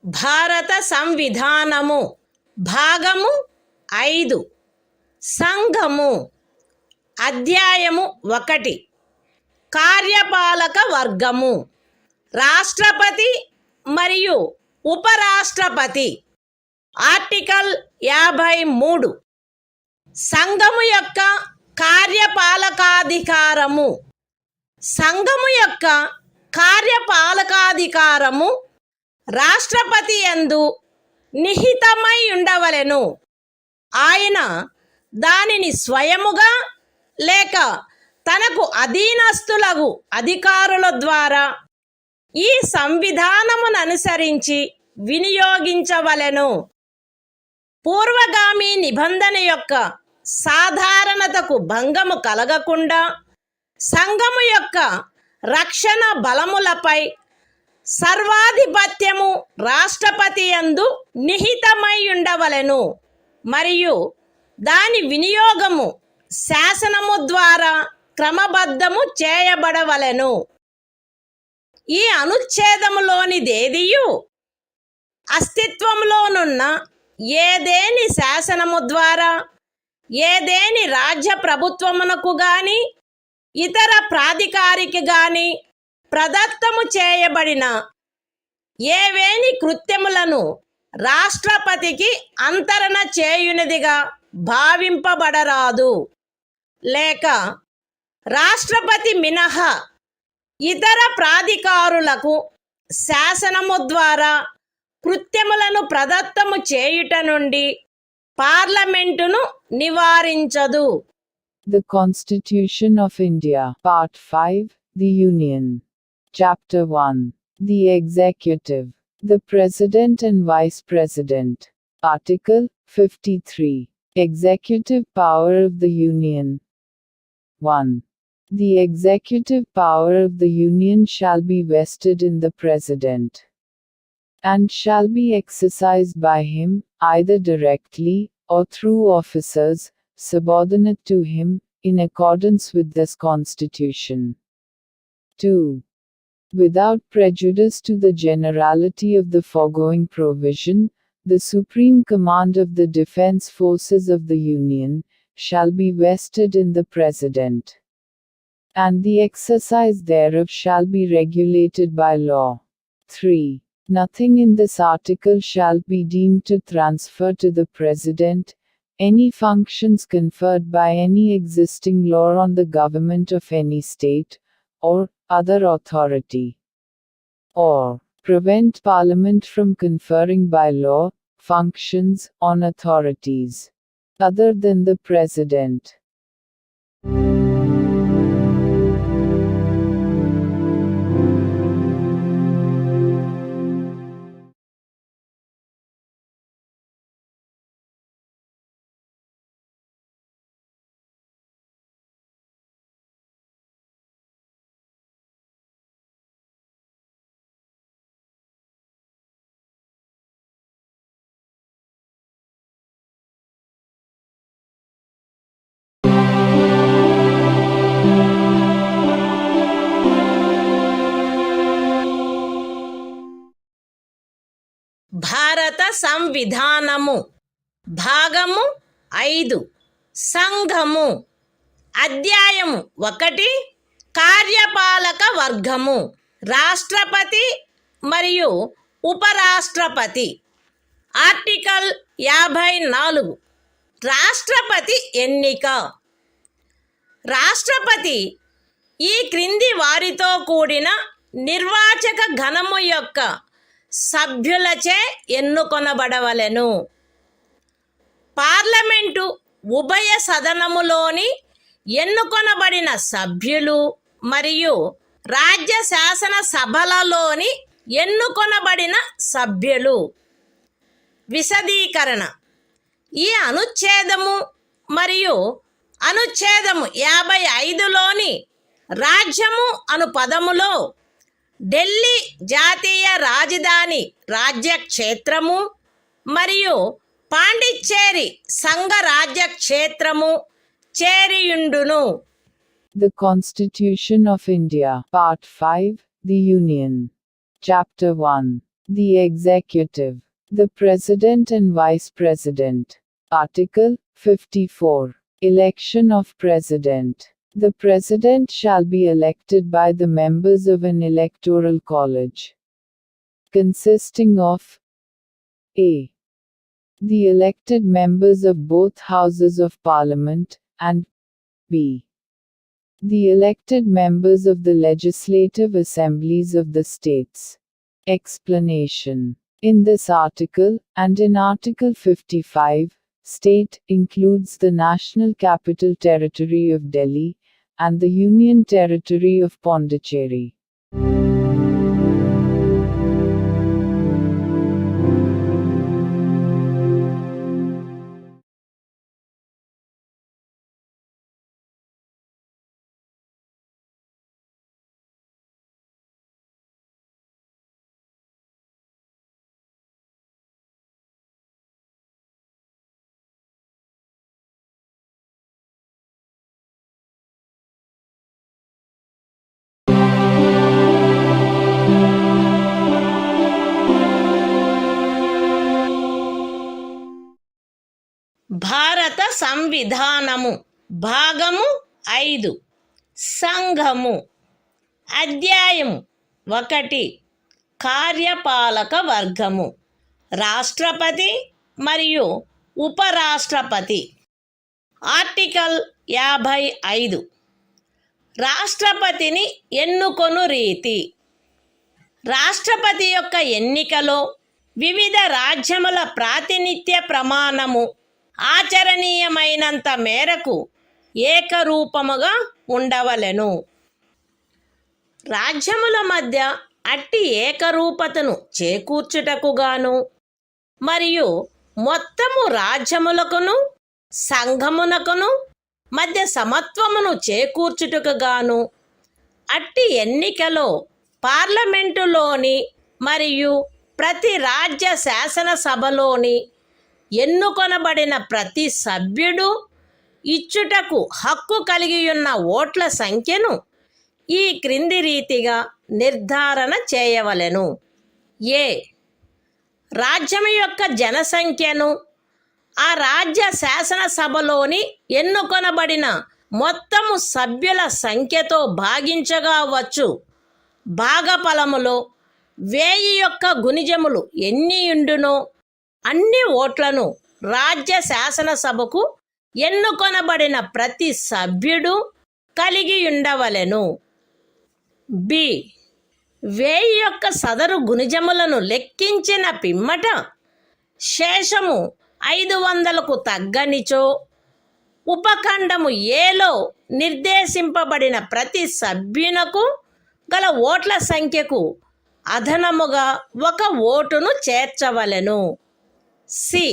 భారత సంవిధానము భాగము 5 సంఘము అధ్యాయము 1 కార్యపాలక వర్గము రాష్ట్రపతి మరియు ఉపరాష్ట్రపతి ఆర్టికల్ 53 సంఘము యొక్క కార్యపాలకాధికారము సంఘము యొక్క కార్యపాలకాధికారము రాష్ట్రపతి యందు నిహితమై ఉండవలెను. ఆయన దానిని స్వయముగా లేక తనకు అధీనస్థులగు అధికారుల ద్వారా ఈ సంవిధానమును అనుసరించి వినియోగించవలెను. పూర్వగామి నిబంధన యొక్క సాధారణతకు భంగము కలగకుండా సంఘము యొక్క రక్షణ బలములపై సర్వాధిపత్యము రాష్ట్రపతి యందు నిహితమై ఉండవలెను మరియు దాని వినియోగము శాసనము ద్వారా క్రమబద్ధము చేయబడవలెను. ఈ అనుచ్ఛేదములోనిదేదియు అస్తిత్వంలోనున్న ఏదేని శాసనము ద్వారా ఏదేని రాజ్య ప్రభుత్వమునకు గాని ఇతర ప్రాధికారికి గాని ప్రదత్తము చేయబడిన ఏవేని కృత్యములను రాష్ట్రపతికి అంతరణ చేయునిదిగా భావింపబడరాదు లేక రాష్ట్రపతి మినహా ఇతర ప్రాధికారులకు శాసనము ద్వారా కృత్యములను ప్రదత్తము చేయుట నుండి పార్లమెంటును నివారించదు. The Constitution of India, Part 5, The Union. Chapter 1. The Executive. The President and Vice President. Article 53. Executive Power of the Union. 1. The executive power of the Union shall be vested in the President, and shall be exercised by him, either directly, or through officers, subordinate to him, in accordance with this Constitution. 2. Without prejudice to the generality of the foregoing provision, the supreme command of the defense forces of the Union shall be vested in the President, and the exercise thereof shall be regulated by law. 3. Nothing in this article shall be deemed to transfer to the President any functions conferred by any existing law on the government of any state, or other authority, or prevent Parliament from conferring by law functions on authorities other than the President. భారత సంవిధానము భాగము 5 సంఘము అధ్యాయము 1 కార్యపాలక వర్గము రాష్ట్రపతి మరియు ఉపరాష్ట్రపతి. Article 54 రాష్ట్రపతి ఎన్నిక. రాష్ట్రపతి ఈ క్రింది వారితో కూడిన నిర్వాచక గణము యొక్క సభ్యులచే ఎన్నుకొనబడవలెను. పార్లమెంటు ఉభయ సదనములోని ఎన్నుకొనబడిన సభ్యులు మరియు రాజ్య శాసన సభలలోని ఎన్నుకొనబడిన సభ్యులు. విశదీకరణ. ఈ అనుచ్ఛేదము మరియు అనుచ్ఛేదము 55లోని రాజ్యము అను పదములో ఢిల్లీ జాతీయ రాజధాని రాజ్యక్షేత్రము మరియు పాండిచ్చేరి సంఘ రాజ్యక్షేత్రము చేరియుండును. The Constitution of India, Part 5, The Union. Chapter 1. The Executive. The President and Vice President. Article 54. Election of President. The President shall be elected by the members of an electoral college, consisting of a. the elected members of both houses of Parliament, and b. the elected members of the legislative assemblies of the states. Explanation. In this article, and in Article 55, State includes the National Capital Territory of Delhi and the Union Territory of Pondicherry. భారత సంవిధానము భాగము 5 సంఘము అధ్యాయము 1 కార్యపాలక వర్గము రాష్ట్రపతి మరియు ఉపరాష్ట్రపతి article 55 రాష్ట్రపతిని ఎన్నుకొను రీతి రాష్ట్రపతి యొక్క ఎన్నికలో వివిధ రాజ్యముల ప్రాతినిధ్య ప్రమాణము ఆచరణీయమైనంత మేరకు ఏకరూపముగా ఉండవలెను. రాజ్యముల మధ్య అట్టి ఏకరూపతను చేకూర్చుటకు గాను మరియు మొత్తము రాజ్యములకును సంఘమునకును మధ్య సమత్వమును చేకూర్చుటకు గాను అట్టి ఎన్నికలో పార్లమెంటులోని మరియు ప్రతి రాజ్య శాసనసభలోని ఎన్నుకొనబడిన ప్రతి సభ్యుడు ఇచ్చుటకు హక్కు కలిగియున్న ఓట్ల సంఖ్యను ఈ క్రింది రీతిగా నిర్ధారణ చేయవలెను. ఏ రాజ్యం యొక్క జనసంఖ్యను ఆ రాజ్య శాసనసభలోని ఎన్నుకొనబడిన మొత్తము సభ్యుల సంఖ్యతో భాగించగా వచ్చు భాగఫలములో 1000 యొక్క గుణిజములు ఎన్నియుండునో అన్ని ఓట్లను రాజ్య శాసనసభకు ఎన్నుకొనబడిన ప్రతి సభ్యుడు కలిగి ఉండవలెను. బి 1000 యొక్క సదరు గుణిజములను లెక్కించిన పిమ్మట శేషము 500కు తగ్గనిచో ఉపఖండము ఏలో నిర్దేశింపబడిన ప్రతి సభ్యునకు గల ఓట్ల సంఖ్యకు అదనముగా 1 ఓటును చేర్చవలెను. సి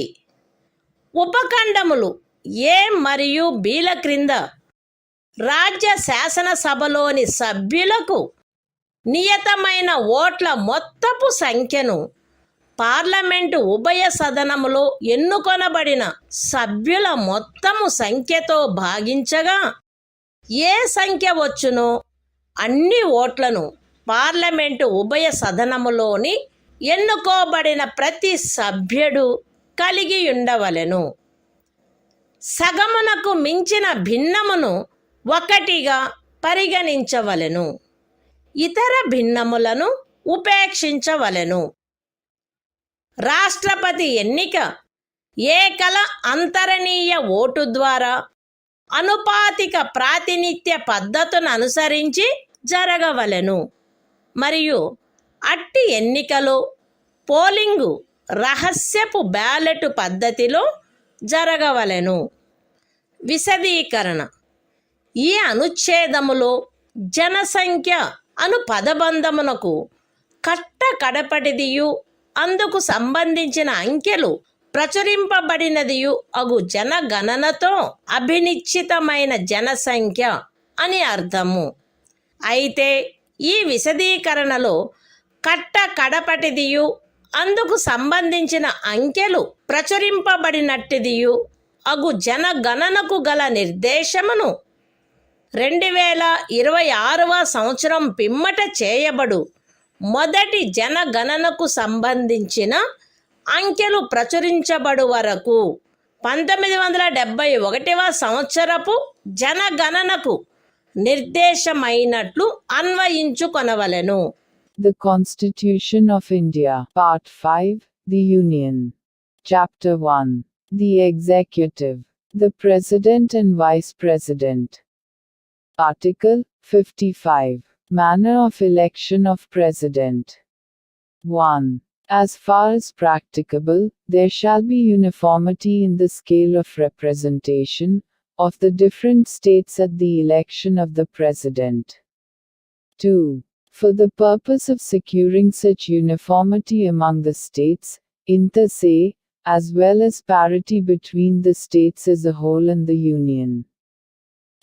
ఉపఖండములు ఏ మరియు బిల క్రింద రాజ్య శాసనసభలోని సభ్యులకు నియతమైన ఓట్ల మొత్తపు సంఖ్యను పార్లమెంటు ఉభయ సదనములో ఎన్నుకొనబడిన సభ్యుల మొత్తము సంఖ్యతో భాగించగా ఏ సంఖ్య వచ్చునో అన్ని ఓట్లను పార్లమెంటు ఉభయ సదనములోని ఎన్నుకోబడిన ప్రతి సభ్యుడు కలిగి ఉండవలెను. సగమునకు మించిన భిన్నమును 1గా పరిగణించవలెను. ఇతర భిన్నములను ఉపేక్షించవలెను. రాష్ట్రపతి ఎన్నిక ఏకల అంతరణీయ ఓటు ద్వారా అనుపాతిక ప్రాతినిధ్య పద్ధతును అనుసరించి జరగవలెను మరియు అట్టి ఎన్నికలో పోలింగు రహస్యపు బ్యాలెట్ పద్ధతిలో జరగవలెను. విశదీకరణ ఈ అనుచ్ఛేదములో జనసంఖ్య అను పదబంధమునకు కడపటిదియు అందుకు సంబంధించిన అంకెలు ప్రచురింపబడినదియు అగు జనగణనతో అభినిశ్చితమైన జనసంఖ్య అని అర్థము. అయితే ఈ విశదీకరణలో కడపటిదియు అందుకు సంబంధించిన అంకెలు ప్రచురింపబడినట్టిదియు అగు జనగణనకు గల నిర్దేశమును 2026వ సంవత్సరం పిమ్మట చేయబడు మొదటి జనగణనకు సంబంధించిన అంకెలు ప్రచురించబడు వరకు 1971వ సంవత్సరపు జనగణనకు నిర్దేశమైనట్లు అన్వయించుకొనవలెను. The Constitution of India, Part 5, The Union. Chapter 1. The Executive. The President and Vice President. Article 55. Manner of election of President. 1. As far as practicable, there shall be uniformity in the scale of representation of the different states at the election of the President. 2. For the purpose of securing such uniformity among the states, inter se, as well as parity between the states as a whole and the Union,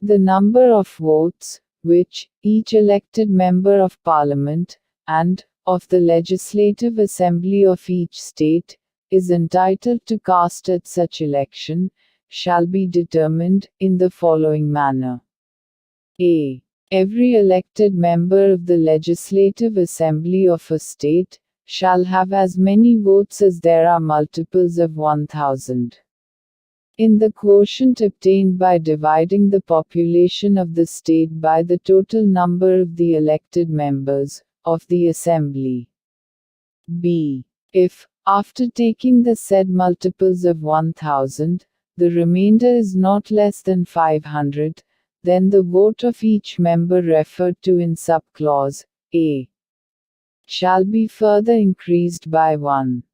the number of votes, which each elected member of Parliament, and of the Legislative Assembly of each state, is entitled to cast at such election, shall be determined in the following manner. A. Every elected member of the Legislative Assembly of a state shall have as many votes as there are multiples of 1,000. In the quotient obtained by dividing the population of the state by the total number of the elected members of the Assembly. B. If, after taking the said multiples of 1,000, the remainder is not less than 500, then the vote of each member referred to in subclause A shall be further increased by 1.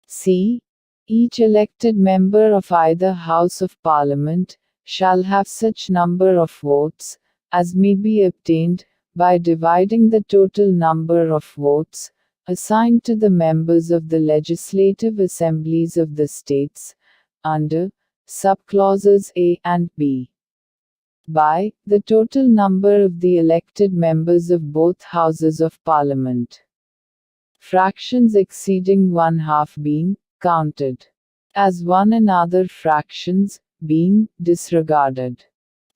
C. Each elected member of either House of Parliament shall have such number of votes as may be obtained by dividing the total number of votes assigned to the members of the legislative assemblies of the states, under subclauses A and B, by the total number of the elected members of both Houses of Parliament. Fractions exceeding 1/2 being counted as one and other fractions being disregarded.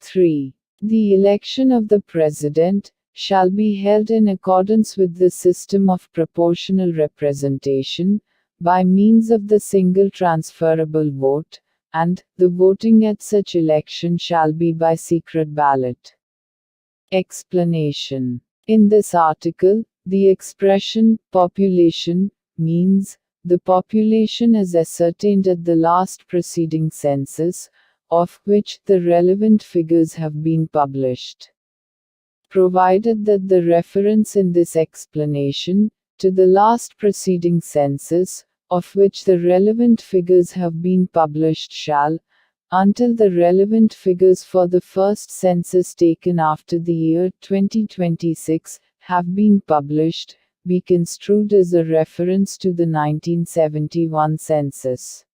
3. The election of the President shall be held in accordance with the system of proportional representation, by means of the single transferable vote, and the voting at such election shall be by secret ballot. Explanation. In this article, the expression population means the population as ascertained at the last preceding census, of which the relevant figures have been published. Provided that the reference in this explanation to the last preceding census, of which the relevant figures have been published shall, until the relevant figures for the first census taken after the year 2026 have been published, be construed as a reference to the 1971 census.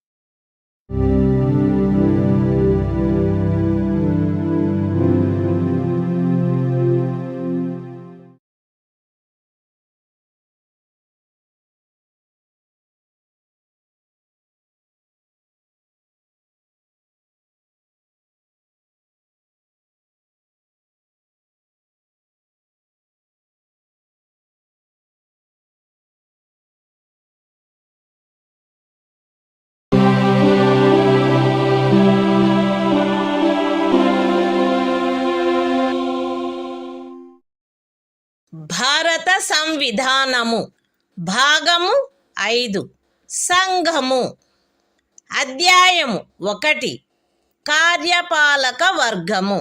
భారత సంవిధానము భాగము 5 సంఘము అధ్యాయము 1 కార్యపాలక వర్గము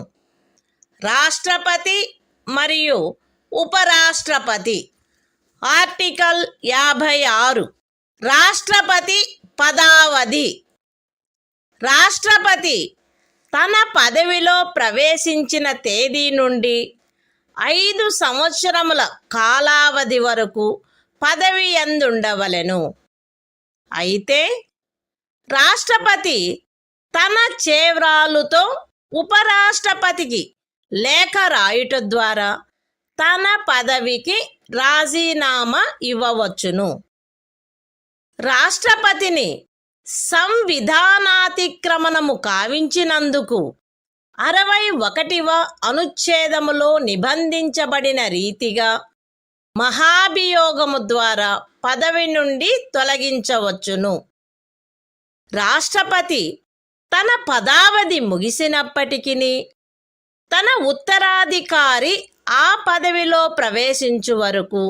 రాష్ట్రపతి మరియు ఉపరాష్ట్రపతి article 56 రాష్ట్రపతి పదావధి రాష్ట్రపతి తన పదవిలో ప్రవేశించిన తేదీ నుండి 5 సంవత్సరముల కాలావధి వరకు పదవి యందుండవలెను. అయితే రాష్ట్రపతి తన చేవ్రాలుతో ఉపరాష్ట్రపతికి లేఖ రాయుట ద్వారా తన పదవికి రాజీనామా ఇవ్వవచ్చును. రాష్ట్రపతిని సంవిధానాతిక్రమణము కావించినందుకు 61వ అనుచ్ఛేదములో నిబంధించబడిన రీతిగా మహాభియోగము ద్వారా పదవి నుండి తొలగించవచ్చును. రాష్ట్రపతి తన పదావధి ముగిసినప్పటికీ తన ఉత్తరాధికారి ఆ పదవిలో ప్రవేశించు వరకు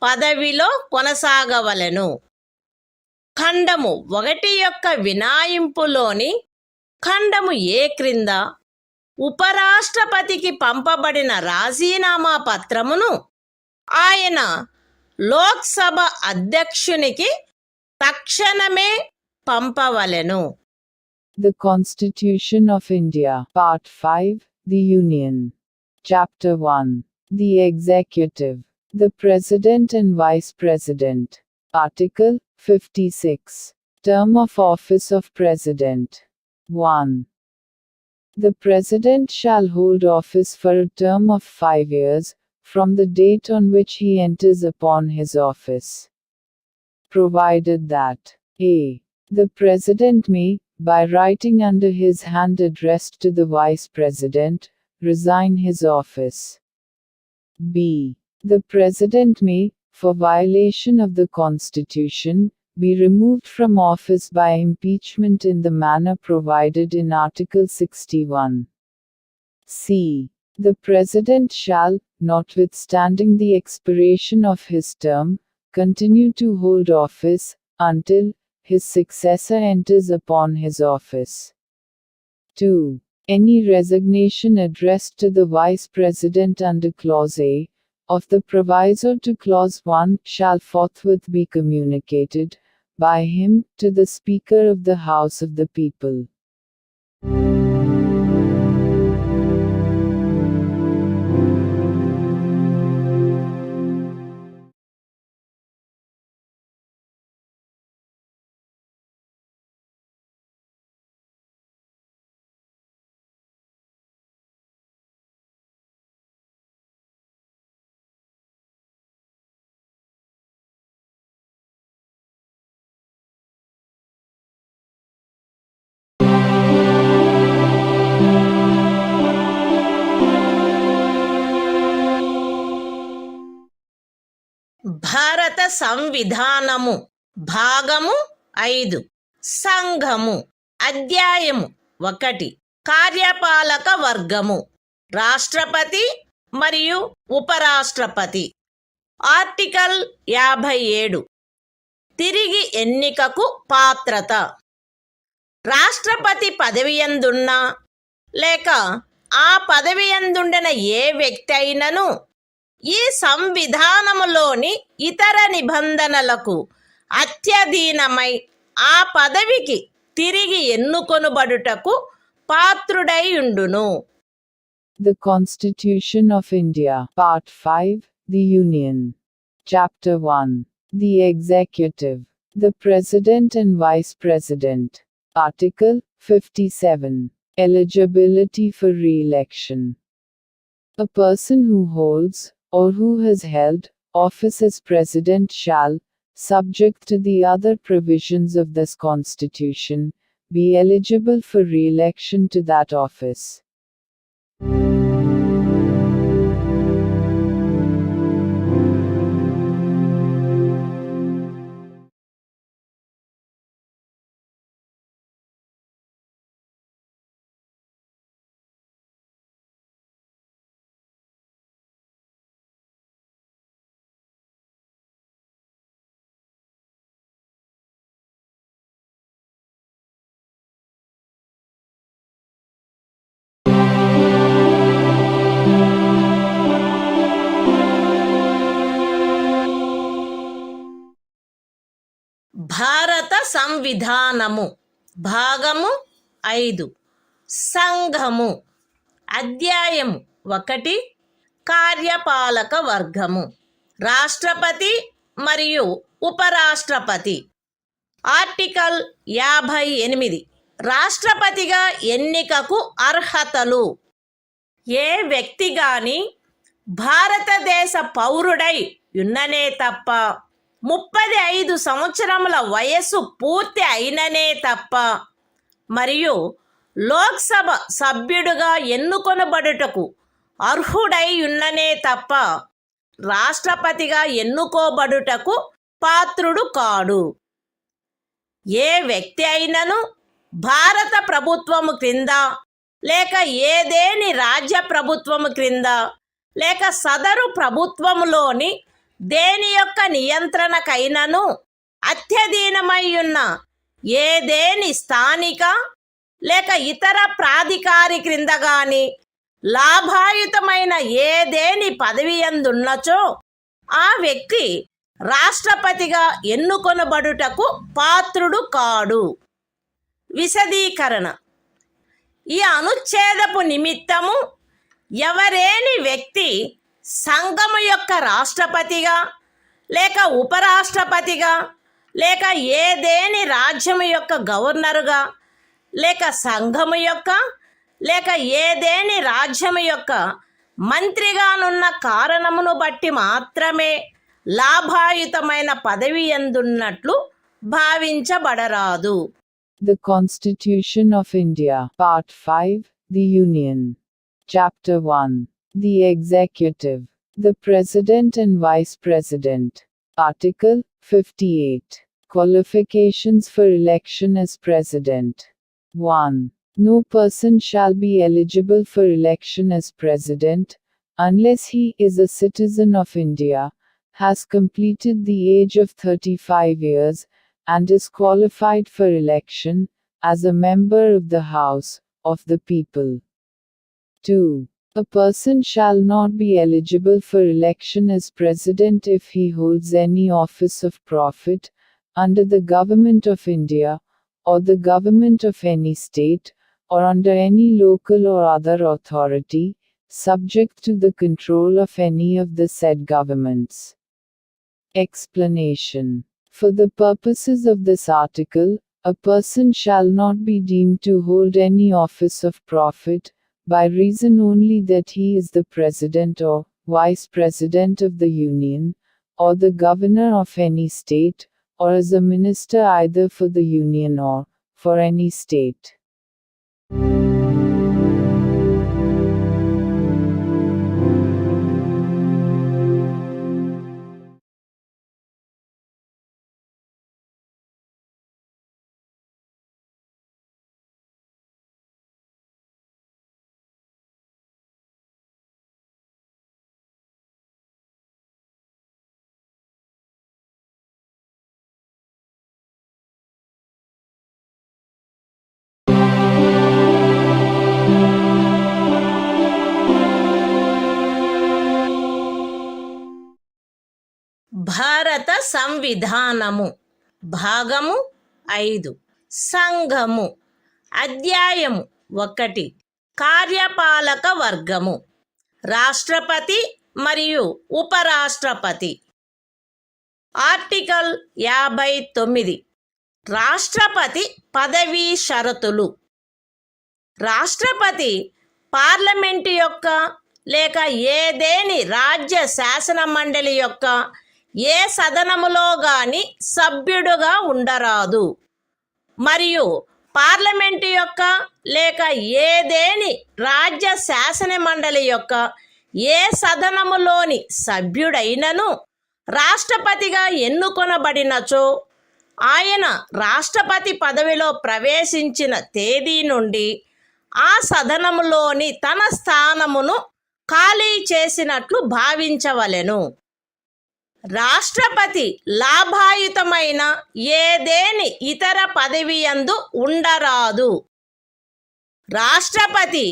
పదవిలో కొనసాగవలెను. ఖండము 1 యొక్క వినాయింపులోని ఖండము ఏ క్రింద ఉపరాష్ట్రపతికి పంపబడిన రాజీనామా పత్రమును ఆయన లోక్సభ అధ్యక్షునికి తక్షణమే పంపవలెను. The Constitution of India, Part 5, The Union. Chapter 1. The Executive. The President and Vice President. Article 56. Term of Office of President. 1. The President shall hold office for a term of 5 years, from the date on which he enters upon his office. Provided that a. The President may, by writing under his hand addressed to the Vice President, resign his office. b. The President may, for violation of the Constitution, be removed from office by impeachment in the manner provided in Article 61. c. The President shall, notwithstanding the expiration of his term, continue to hold office, until his successor enters upon his office. 2. Any resignation addressed to the Vice President under Clause A of the proviso to Clause 1 shall forthwith be communicated by him to the Speaker of the House of the People. భారత సంవిధానము భాగము 5 సంఘము అధ్యాయము 1 కార్యపాలక వర్గము రాష్ట్రపతి మరియు ఉపరాష్ట్రపతి. Article 57 తిరిగి ఎన్నికకు పాత్రత. రాష్ట్రపతి పదవియందున్నా లేక ఆ పదవియందుండిన ఏ వ్యక్తి అయినను ఈ సంవిధానములోని ఇతర నిబంధనలకు అత్యధీనమై ఆ పదవికి తిరిగి ఎన్నుకొనుబడుటకు పాత్రుడై ఉండును. The Constitution of India, Part 5, The Union. Chapter 1. The Executive. The President and Vice President. Article 57. Eligibility for re-election. A person who holds, or who has held, office as President shall, subject to the other provisions of this Constitution, be eligible for re-election to that office. భారత సంవిధానము భాగము 5 సంఘము అధ్యాయము 1 కార్యపాలక వర్గము రాష్ట్రపతి మరియు ఉపరాష్ట్రపతి. Article 58 రాష్ట్రపతిగా ఎన్నికకు అర్హతలు. ఏ వ్యక్తి గాని భారతదేశ పౌరుడై ఉన్ననే తప్ప 35 సంవత్సరముల వయస్సు పూర్తి అయిననే తప్ప మరియు లోక్సభ సభ్యుడుగా ఎన్నుకొనబడుటకు అర్హుడై ఉన్ననే తప్ప రాష్ట్రపతిగా ఎన్నుకోబడుటకు పాత్రుడు కాడు. ఏ వ్యక్తి అయినను భారత ప్రభుత్వము క్రింద లేక ఏదేని రాజ్య ప్రభుత్వము క్రింద లేక సదరు ప్రభుత్వములోని దేని యొక్క నియంత్రణకైనను అత్యధీనమై ఉన్న ఏదేని స్థానిక లేక ఇతర ప్రాధికారి క్రింద గాని లాభాయుతమైన ఏదేని పదవి యందున్నచో ఆ వ్యక్తి రాష్ట్రపతిగా ఎన్నుకొనబడుటకు పాత్రుడు కాడు. విశదీకరణ: ఈ అనుచ్ఛేదపు నిమిత్తము ఎవరేని వ్యక్తి సంఘము యొక్క రాష్ట్రపతిగా లేక ఉపరాష్ట్రపతిగా లేక ఏదేని రాజ్యము యొక్క గవర్నరుగా లేక సంఘము యొక్క లేక ఏదేని రాజ్యము యొక్క మంత్రిగానున్న కారణమును బట్టి మాత్రమే లాభాయుతమైన పదవి ఎందున్నట్లు భావించబడరాదు. The Constitution of India, Part 5, The Union. Chapter 1. The Executive. The President and Vice President. Article 58. Qualifications for election as President. 1. No person shall be eligible for election as President, unless he is a citizen of India, has completed the age of 35 years, and is qualified for election, as a member of the House of the People. 2. A person shall not be eligible for election as President if he holds any office of profit, under the Government of India, or the Government of any state, or under any local or other authority, subject to the control of any of the said governments. Explanation: for the purposes of this article, a person shall not be deemed to hold any office of profit, by reason only that he is the President or Vice President of the Union, or the Governor of any state, or as a minister either for the Union or for any state. భారత సంవిధానము భాగము 5 సంఘము అధ్యాయము 1 కార్యపాలక వర్గము రాష్ట్రపతి మరియు ఉపరాష్ట్రపతి. Article 59 రాష్ట్రపతి పదవీ షరతులు. రాష్ట్రపతి పార్లమెంటు యొక్క లేక ఏదేని రాజ్య శాసన మండలి యొక్క ఏ సదనములో గాని సభ్యుడుగా ఉండరాదు, మరియు పార్లమెంటు యొక్క లేక ఏదేని రాజ్య శాసన మండలి యొక్క ఏ సదనములోని సభ్యుడైనను రాష్ట్రపతిగా ఎన్నుకొనబడినచో ఆయన రాష్ట్రపతి పదవిలో ప్రవేశించిన తేదీ నుండి ఆ సదనములోని తన స్థానమును ఖాళీ చేసినట్లు భావించవలెను. రాష్ట్రపతి లాభాయుతమైన ఏదేని ఇతర పదవి యందు ఉండరాదు. రాష్ట్రపతి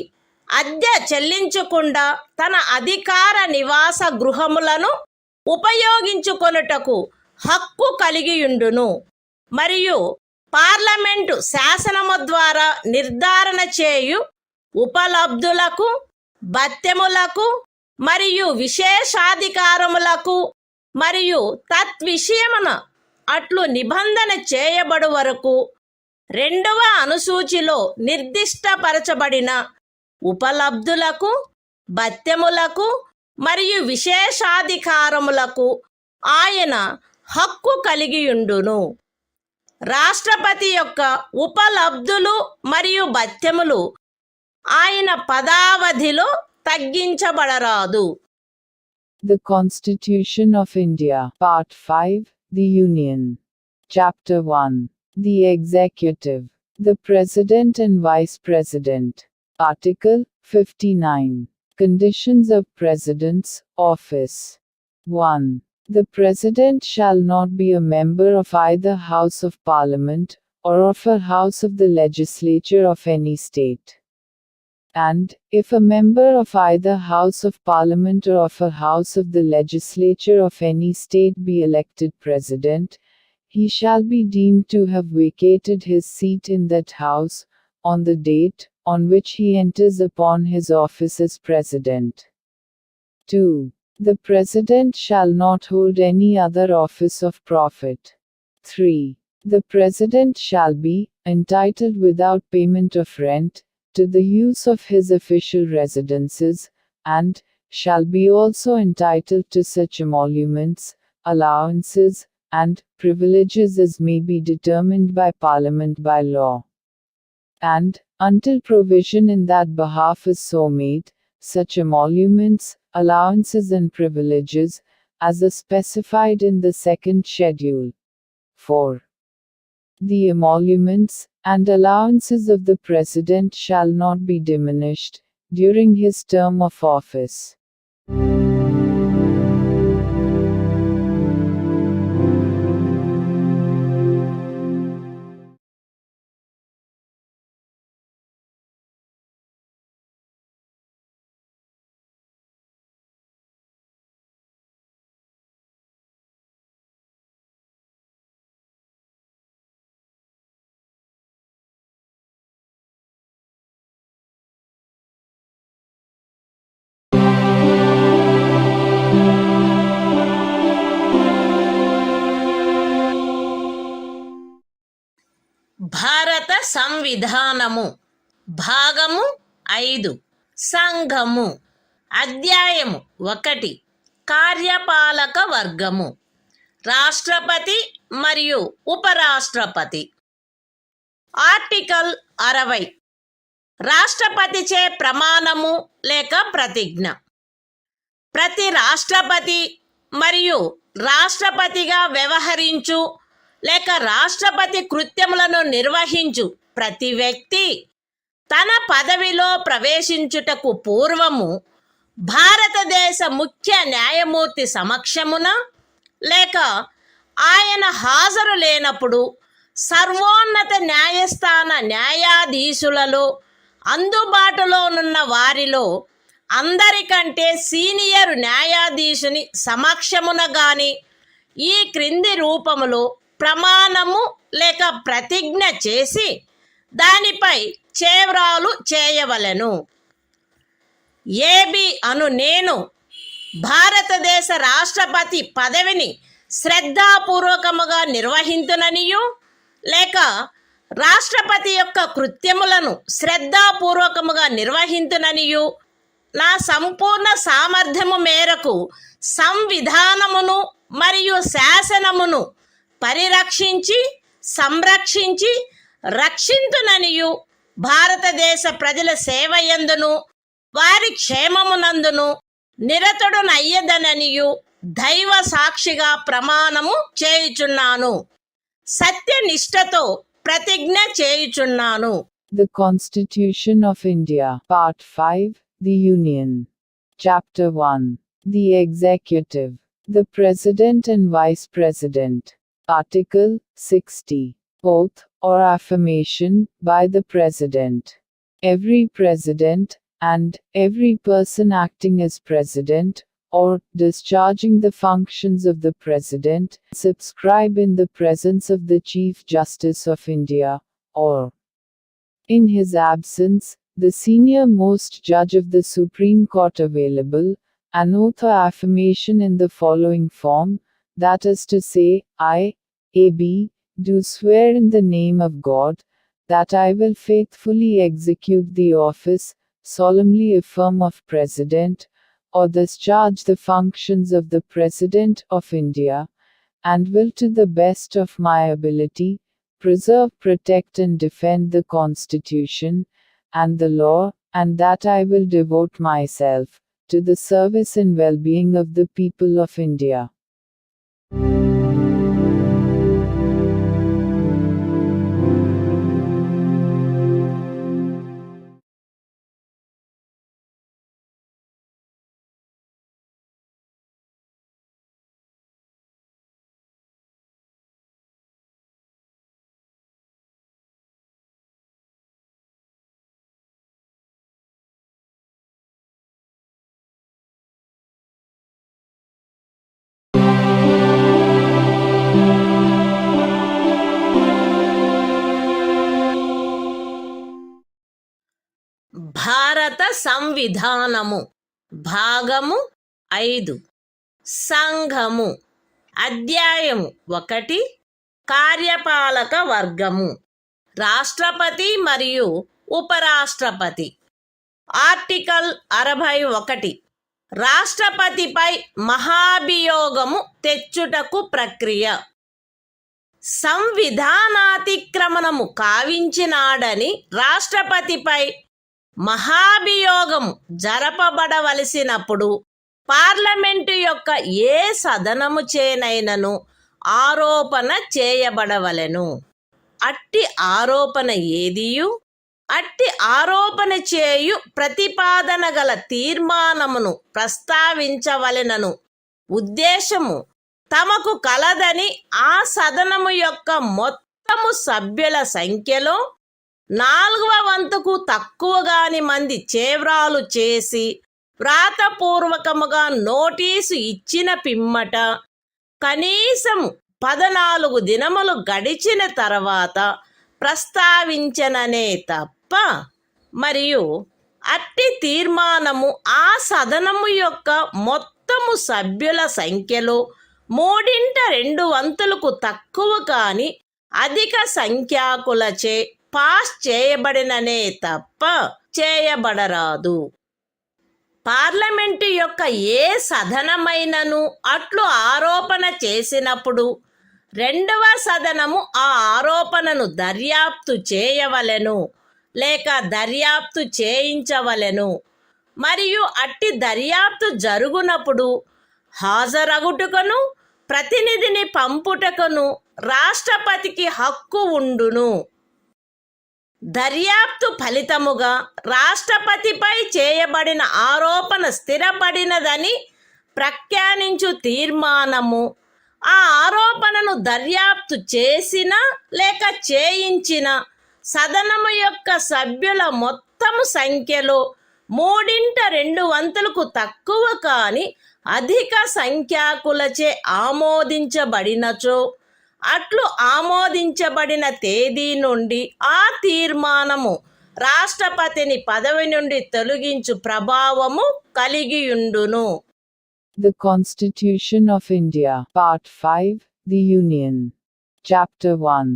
అద్దె చెల్లించకుండా తన అధికార నివాస గృహములను ఉపయోగించుకొనుటకు హక్కు కలిగియుండును, మరియు పార్లమెంటు శాసనము ద్వారా నిర్ధారణ చేయు ఉపలబ్ధులకు, భత్యములకు మరియు విశేషాధికారములకు మరియు తద్విషయమున అట్లు నిబంధన చేయబడు వరకు 2వ అనుసూచిలో నిర్దిష్టపరచబడిన ఉపలబ్ధులకు, భత్యములకు మరియు విశేషాధికారములకు ఆయన హక్కు కలిగియుండును. రాష్ట్రపతి యొక్క ఉపలబ్ధులు మరియు భత్యములు ఆయన పదావధిలో తగ్గించబడరాదు. The Constitution of India, Part 5, The Union. Chapter 1. The Executive. The President and Vice President. Article 59. Conditions of President's office. 1. The President shall not be a member of either House of Parliament, or of a House of the Legislature of any state. And, if a member of either House of Parliament or of a House of the Legislature of any state be elected President, he shall be deemed to have vacated his seat in that House, on the date on which he enters upon his office as President. 2. The President shall not hold any other office of profit. 3. The President shall be entitled without payment of rent to the use of his official residences, and shall be also entitled to such emoluments, allowances, and privileges as may be determined by Parliament by law. And, until provision in that behalf is so made, such emoluments, allowances and privileges, as are specified in the second schedule. 4. The emoluments and allowances of the President shall not be diminished during his term of office. భారత సంవిధానము భాగము 5 సంఘము అధ్యాయము 1 కార్యపాలక వర్గము రాష్ట్రపతి మరియు ఉపరాష్ట్రపతి article 60 రాష్ట్రపతిచే ప్రమాణము లేక ప్రతిజ్ఞ ప్రతి రాష్ట్రపతి మరియు రాష్ట్రపతిగా వ్యవహరించు లేక రాష్ట్రపతి కృత్యములను నిర్వహించు ప్రతి వ్యక్తి తన పదవిలో ప్రవేశించుటకు పూర్వము భారతదేశ ముఖ్య న్యాయమూర్తి సమక్షమున లేక ఆయన హాజరు లేనప్పుడు సర్వోన్నత న్యాయస్థాన న్యాయాధీశులలో అందుబాటులోనున్న వారిలో అందరికంటే సీనియర్ న్యాయాధీశుని సమక్షమున గాని ఈ క్రింది రూపములో ప్రమాణము లేక ప్రతిజ్ఞ చేసి దానిపై చేవ్రాలు చేయవలెను. ఏబి అను నేను భారతదేశ రాష్ట్రపతి పదవిని శ్రద్ధాపూర్వకముగా నిర్వహింతుననియు లేక రాష్ట్రపతి యొక్క కృత్యములను శ్రద్ధాపూర్వకముగా నిర్వహింతుననియు నా సంపూర్ణ సామర్థ్యము మేరకు సంవిధానమును మరియు శాసనమును పరిరక్షించి సంరక్షించి రక్షింతుననియు భారతదేశ ప్రజల సేవయందును వారి క్షేమమునందును నిరతుడునయ్యదననియు దైవ సాక్షిగా ప్రమాణము చేయుచున్నాను. సత్యనిష్టతో ప్రతిజ్ఞ చేయుచున్నాను. The Constitution of India, Part 5, The Union. Chapter 1. The Executive. The President and Vice President. Article 60. Oath, or affirmation, by the President. Every President, and every person acting as President, or discharging the functions of the President, subscribe in the presence of the Chief Justice of India, or, in his absence, the senior most judge of the Supreme Court available, an oath or affirmation in the following form, that is to say, I, A.B., do swear in the name of God, that I will faithfully execute the office, solemnly affirm of President, or discharge the functions of the President of India, and will to the best of my ability, preserve, protect and defend the Constitution, and the law, and that I will devote myself to the service and well-being of the people of India. భారత సంవిధానము. భాగము 5. సంఘము. అధ్యాయము 1. కార్యపాలక వర్గము. రాష్ట్రపతి మరియు ఉపరాష్ట్రపతి. Article 61. రాష్ట్రపతిపై మహాభియోగము తెచ్చుటకు ప్రక్రియ. సంవిధానాతిక్రమణము కావించినాడని రాష్ట్రపతిపై మహాభియోగము జరపబడవలసినప్పుడు parliament యొక్క ఏ సదనము చేనైనను ఆరోపణ చేయబడవలెను. అట్టి ఆరోపణ ఏదియు అట్టి ఆరోపణ చేయు ప్రతిపాదన గల తీర్మానమును ప్రస్తావించవలెనను ఉద్దేశము తమకు కలదని ఆ సదనము యొక్క మొత్తము సభ్యుల సంఖ్యలో 4/4 తక్కువగాని మంది చేవ్రాలు చేసి వ్రాతపూర్వకముగా నోటీసు ఇచ్చిన పిమ్మట కనీసము 14 దినములు గడిచిన తర్వాత ప్రస్తావించననే తప్ప మరియు అట్టి తీర్మానము ఆ సదనము యొక్క మొత్తము సభ్యుల సంఖ్యలో 3/2 తక్కువ కాని అధిక సంఖ్యాకులచే పాస్ చేయబడిననే తప్ప చేయబడరాదు. పార్లమెంటు యొక్క ఏ సదనమైనను అట్లు ఆరోపణ చేసినప్పుడు 2వ సదనము ఆ ఆరోపణను దర్యాప్తు చేయవలెను లేక దర్యాప్తు చేయించవలెను. మరియు అట్టి దర్యాప్తు జరుగునప్పుడు హాజరగుటకును ప్రతినిధిని పంపుటకును రాష్ట్రపతికి హక్కు ఉండును. దర్యాప్తు ఫలితముగా రాష్ట్రపతిపై చేయబడిన ఆరోపణ స్థిరపడినదని ప్రఖ్యానించు తీర్మానము ఆ ఆరోపణను దర్యాప్తు చేసిన లేక చేయించిన సదనము యొక్క సభ్యుల మొత్తము సంఖ్యలో 3/2 తక్కువ కాని అధిక సంఖ్యాకులచే ఆమోదించబడినచో అట్లు ఆమోదించబడిన తేదీ నుండి ఆ తీర్మానము రాష్ట్రపతిని పదవి నుండి తొలగించు ప్రభావము కలిగియుండును. The Constitution of India. Part 5. The Union. Chapter 1.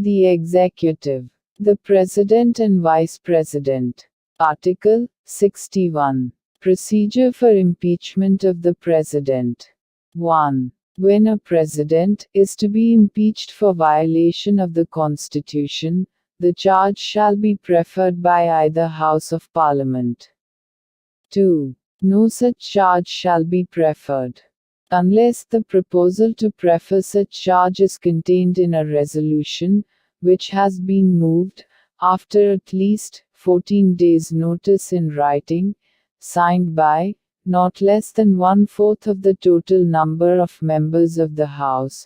The Executive. The President and Vice President. Article 61. Procedure for impeachment of the President. 1. When a President is to be impeached for violation of the Constitution, the charge shall be preferred by either House of Parliament. 2. No such charge shall be preferred unless the proposal to prefer such charge is contained in a resolution, which has been moved, after at least 14 days' notice in writing, signed by not less than 1/4 of the total number of members of the House,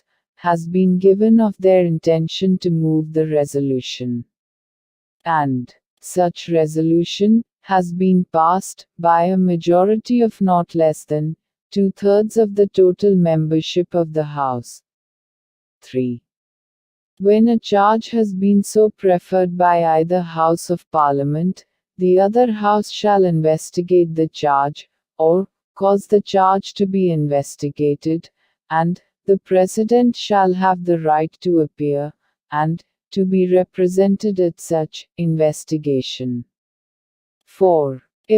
has been given of their intention to move the resolution. And such resolution has been passed by a majority of not less than 2/3 of the total membership of the House. 3. When a charge has been so preferred by either House of Parliament, the other House shall investigate the charge, or cause the charge to be investigated, and the President shall have the right to appear, and to be represented at such investigation. 4.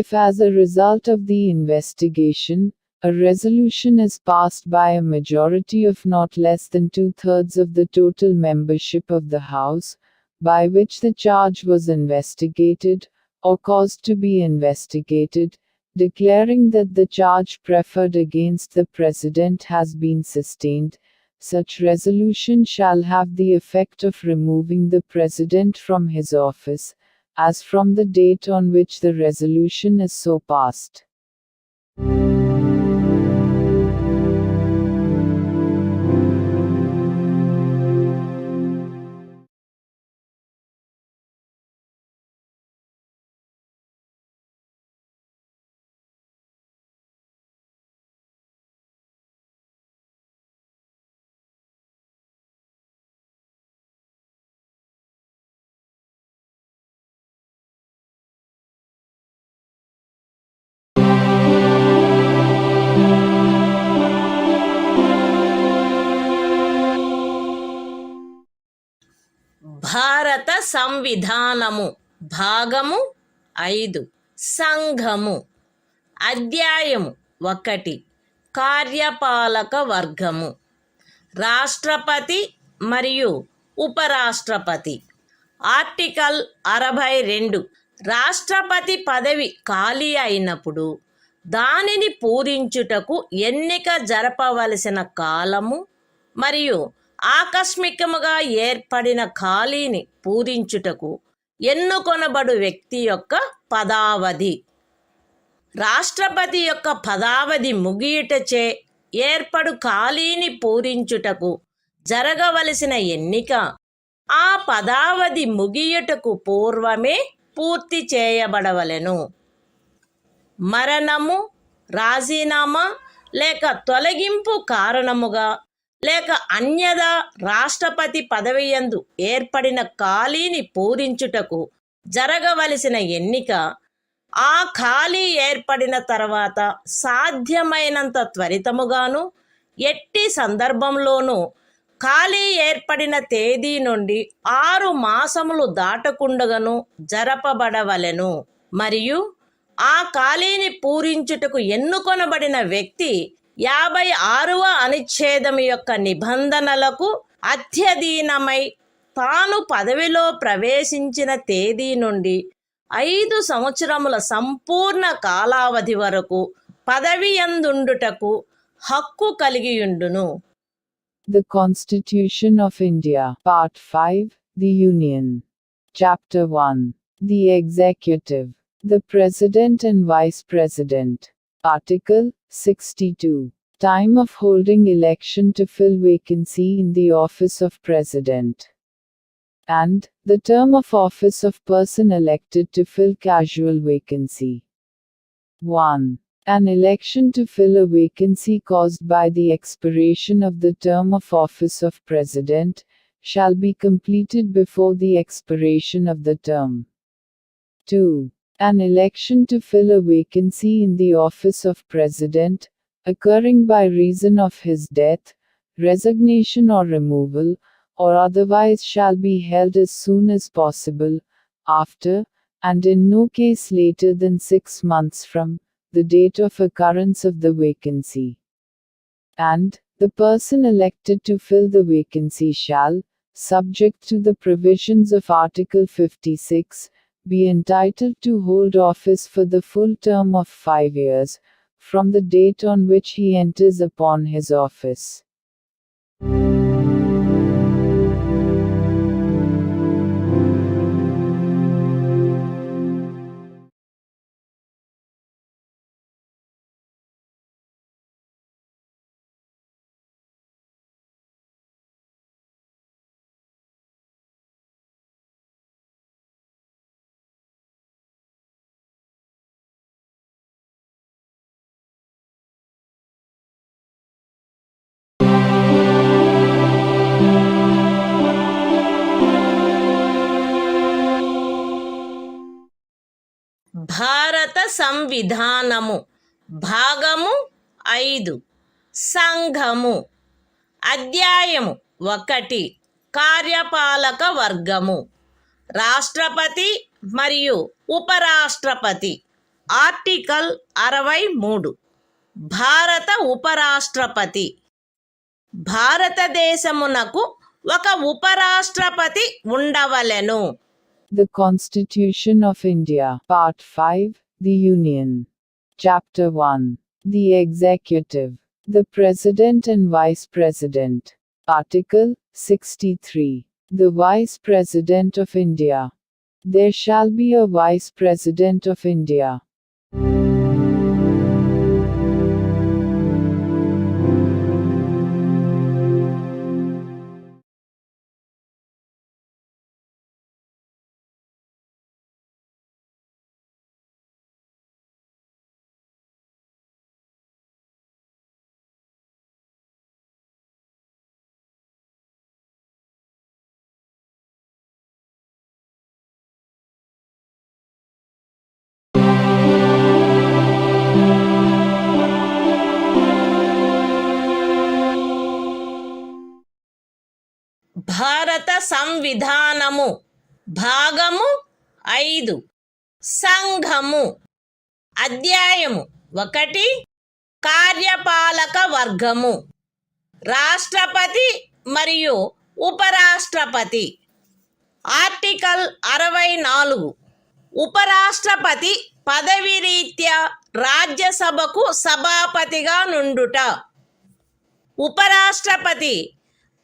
If as a result of the investigation, a resolution is passed by a majority of not less than 2/3 of the total membership of the House, by which the charge was investigated, or caused to be investigated, declaring that the charge preferred against the President has been sustained, such resolution shall have the effect of removing the President from his office, as from the date on which the resolution is so passed. భారత సంవిధానము భాగము 5 సంఘము అధ్యాయము 1 కార్యపాలక వర్గము రాష్ట్రపతి మరియు ఉపరాష్ట్రపతి article 62 రాష్ట్రపతి పదవి ఖాళీ అయినప్పుడు దానిని పూరించుటకు ఎన్నిక జరపవలసిన కాలము మరియు ఆకస్మికముగా ఏర్పడిన ఖాళీని పూరించుటకు ఎన్నుకొనబడు వ్యక్తి యొక్క పదావధి. రాష్ట్రపతి యొక్క పదావధి ముగియుటచే ఏర్పడు ఖాళీని పూరించుటకు జరగవలసిన ఎన్నిక ఆ పదావధి ముగియుటకు పూర్వమే పూర్తి చేయబడవలెను. మరణము, రాజీనామా లేక తొలగింపు కారణముగా లేక అన్యదా రాష్ట్రపతి పదవియందు ఏర్పడిన ఖాళీని పూరించుటకు జరగవలసిన ఎన్నిక ఆ ఖాళీ ఏర్పడిన తర్వాత సాధ్యమైనంత త్వరితముగాను ఎట్టి సందర్భంలోనూ ఖాళీ ఏర్పడిన తేదీ నుండి 6 మాసములు దాటకుండగను జరపబడవలెను. మరియు ఆ ఖాళీని పూరించుటకు ఎన్నుకొనబడిన వ్యక్తి 56వ అనుచ్ఛేదము యొక్క నిబంధనలకు అత్యధీనమై తాను పదవిలో ప్రవేశించిన తేదీ నుండి 5 సంవత్సరముల సంపూర్ణ కాలావధి వరకు పదవియందుండుటకు హక్కు కలిగియుండును. The Constitution of India, Part 5, The Union. Chapter 1. The Executive. The President and Vice President. Article 62. Time of holding election to fill vacancy in the office of President. And the term of office of person elected to fill casual vacancy. 1. An election to fill a vacancy caused by the expiration of the term of office of President shall be completed before the expiration of the term. 2. An election to fill a vacancy in the office of President, occurring by reason of his death, resignation or removal, or otherwise shall be held as soon as possible, after, and in no case later than 6 months from, the date of occurrence of the vacancy. And, the person elected to fill the vacancy shall, subject to the provisions of Article 56, be entitled to hold office for the full term of 5 years, from the date on which he enters upon his office. భారత సంవిధానము భాగము 5 సంఘము అధ్యాయము 1 కార్యపాలక వర్గము రాష్ట్రపతి మరియు ఉపరాష్ట్రపతి article 63 భారత ఉపరాష్ట్రపతి భారతదేశమునకు ఒక ఉపరాష్ట్రపతి ఉండవలెను. The Constitution of India, Part 5, The Union. Chapter 1. The Executive. The President and Vice President. Article 63. The Vice President of India. There shall be a Vice President of India. భారత సంవిధానము భాగము 5 సంఘము. అధ్యాయము 1 కార్యపాలక వర్గము. రాష్ట్రపతి మరియు ఉపరాష్ట్రపతి. ఆర్టికల్ 64. ఉపరాష్ట్రపతి పదవి రీత్యా రాజ్యసభకు సభాపతిగా నుండుట. ఉపరాష్ట్రపతి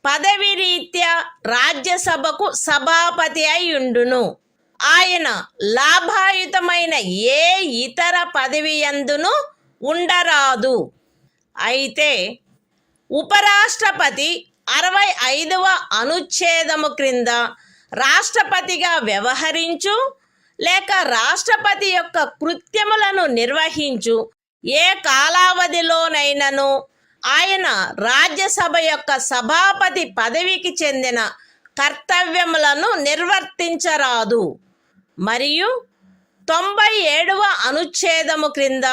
పదవి రీత్యా రాజ్యసభకు సభాపతి అయ్యుండును. ఆయన లాభాయుతమైన ఏ ఇతర పదవి యందును ఉండరాదు. అయితే ఉపరాష్ట్రపతి 65వ అనుచ్ఛేదము క్రింద రాష్ట్రపతిగా వ్యవహరించు లేక రాష్ట్రపతి యొక్క కృత్యములను నిర్వహించు ఏ కాలావధిలోనైనను ఆయన రాజ్యసభ యొక్క సభాపతి పదవికి చెందిన కర్తవ్యములను నిర్వర్తించరాదు. మరియు 97వ అనుచ్ఛేదము క్రింద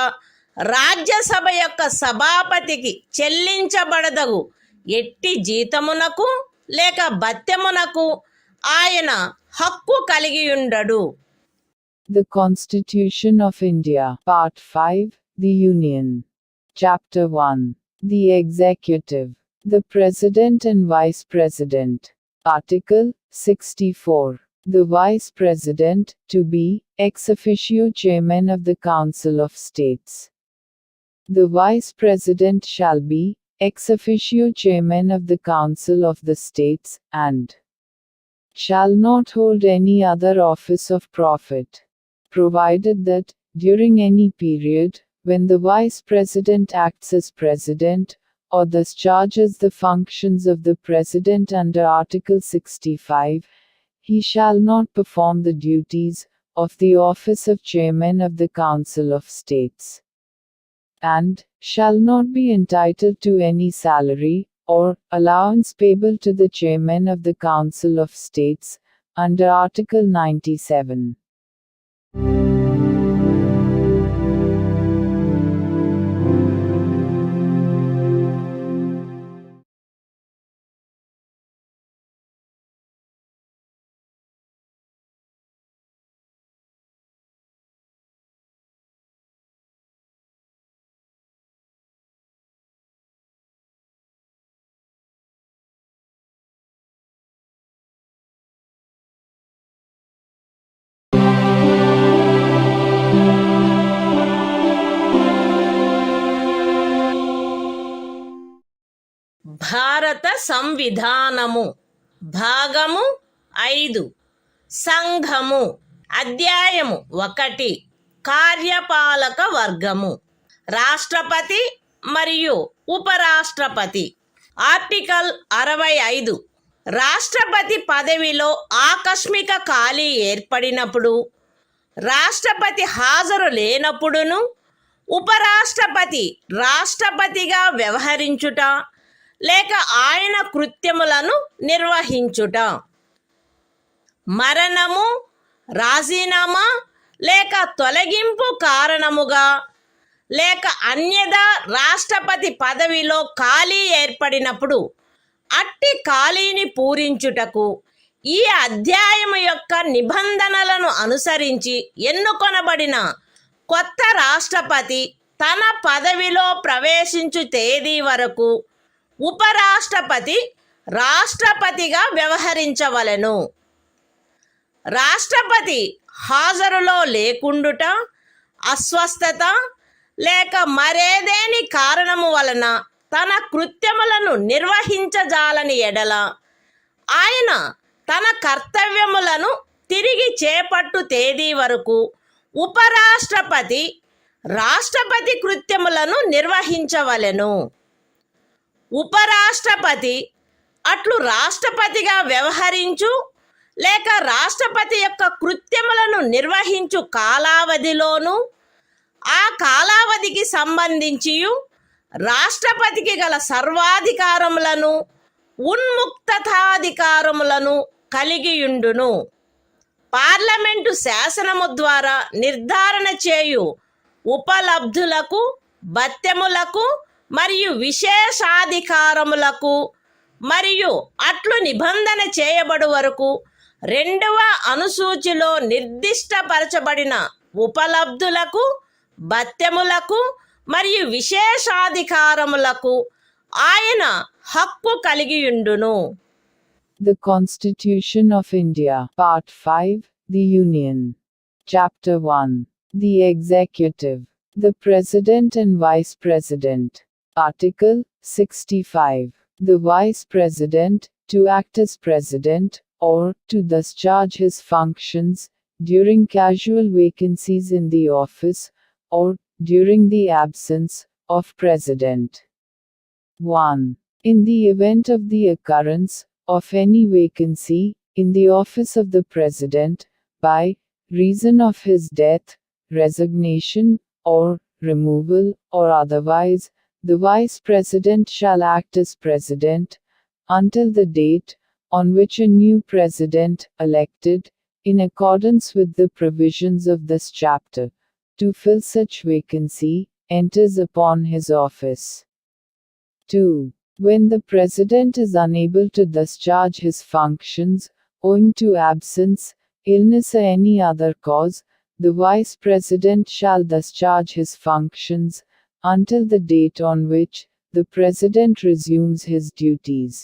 రాజ్యసభ యొక్క సభాపతికి చెల్లించబడదగు ఎట్టి జీతమునకు లేక భత్యమునకు ఆయన హక్కు కలిగియుండడు. The Constitution of India, Part 5, The Union. Chapter 1. The Executive. The President and Vice President. Article 64. The Vice President, to be, ex officio Chairman of the Council of States. The Vice President shall be, ex officio Chairman of the Council of the States, and shall not hold any other office of profit, provided that, during any period, when the Vice President acts as President, or discharges the functions of the President under Article 65, he shall not perform the duties of the office of Chairman of the Council of States, and shall not be entitled to any salary or allowance payable to the Chairman of the Council of States, under Article 97. భారత సంవిధానము. భాగము 5 సంఘము. అధ్యాయము 1 కార్యపాలక వర్గము. రాష్ట్రపతి మరియు ఉపరాష్ట్రపతి. Article 65. రాష్ట్రపతి పదవిలో ఆకస్మిక ఖాళీ ఏర్పడినప్పుడు, రాష్ట్రపతి హాజరు లేనప్పుడును ఉపరాష్ట్రపతి రాష్ట్రపతిగా వ్యవహరించుట లేక ఆయన కృత్యములను నిర్వహించుట. మరణము, రాజీనామా లేక తొలగింపు కారణముగా లేక అన్యదా రాష్ట్రపతి పదవిలో ఖాళీ ఏర్పడినప్పుడు అట్టి ఖాళీని పూరించుటకు ఈ అధ్యాయము యొక్క నిబంధనలను అనుసరించి ఎన్నుకొనబడిన కొత్త రాష్ట్రపతి తన పదవిలో ప్రవేశించు తేదీ వరకు ఉపరాష్ట్రపతి రాష్ట్రపతిగా వ్యవహరించవలెను. రాష్ట్రపతి హాజరులో లేకుండుట, అస్వస్థత లేక మరేదేని కారణము వలన తన కృత్యములను నిర్వహించజాలని ఎడల ఆయన తన కర్తవ్యములను తిరిగి చేపట్టు తేదీ వరకు ఉపరాష్ట్రపతి రాష్ట్రపతి కృత్యములను నిర్వహించవలెను. ఉపరాష్ట్రపతి అట్లు రాష్ట్రపతిగా వ్యవహరించు లేక రాష్ట్రపతి యొక్క కృత్యములను నిర్వహించు కాలావధిలోను ఆ కాలావధికి సంబంధించి రాష్ట్రపతికి గల సర్వాధికారములను ఉన్ముక్తాధికారములను కలిగియుండును. పార్లమెంటు శాసనము ద్వారా నిర్ధారణ చేయు ఉపలబ్ధులకు, భత్యములకు మరియు విశేషాధికారములకు మరియు అట్లు నిబంధన చేయబడు వరకు 2వ అనుసూచిలో నిర్దిష్టపరచబడిన ఉపలబ్ధులకు, భత్యములకు మరియు విశేషాధికారములకు ఆయన హక్కు కలిగియుండును. The Constitution of India, Part 5, The Union. Chapter 1. The Executive. The President and Vice President. Article 65. The Vice President, to act as President, or to discharge his functions, during casual vacancies in the office, or during the absence of President. 1. In the event of the occurrence of any vacancy in the office of the President, by reason of his death, resignation, or removal, or otherwise, the Vice President shall act as President, until the date on which a new President, elected, in accordance with the provisions of this chapter, to fill such vacancy, enters upon his office. 2. When the President is unable to discharge his functions, owing to absence, illness or any other cause, the Vice President shall discharge his functions, until the date on which the President resumes his duties.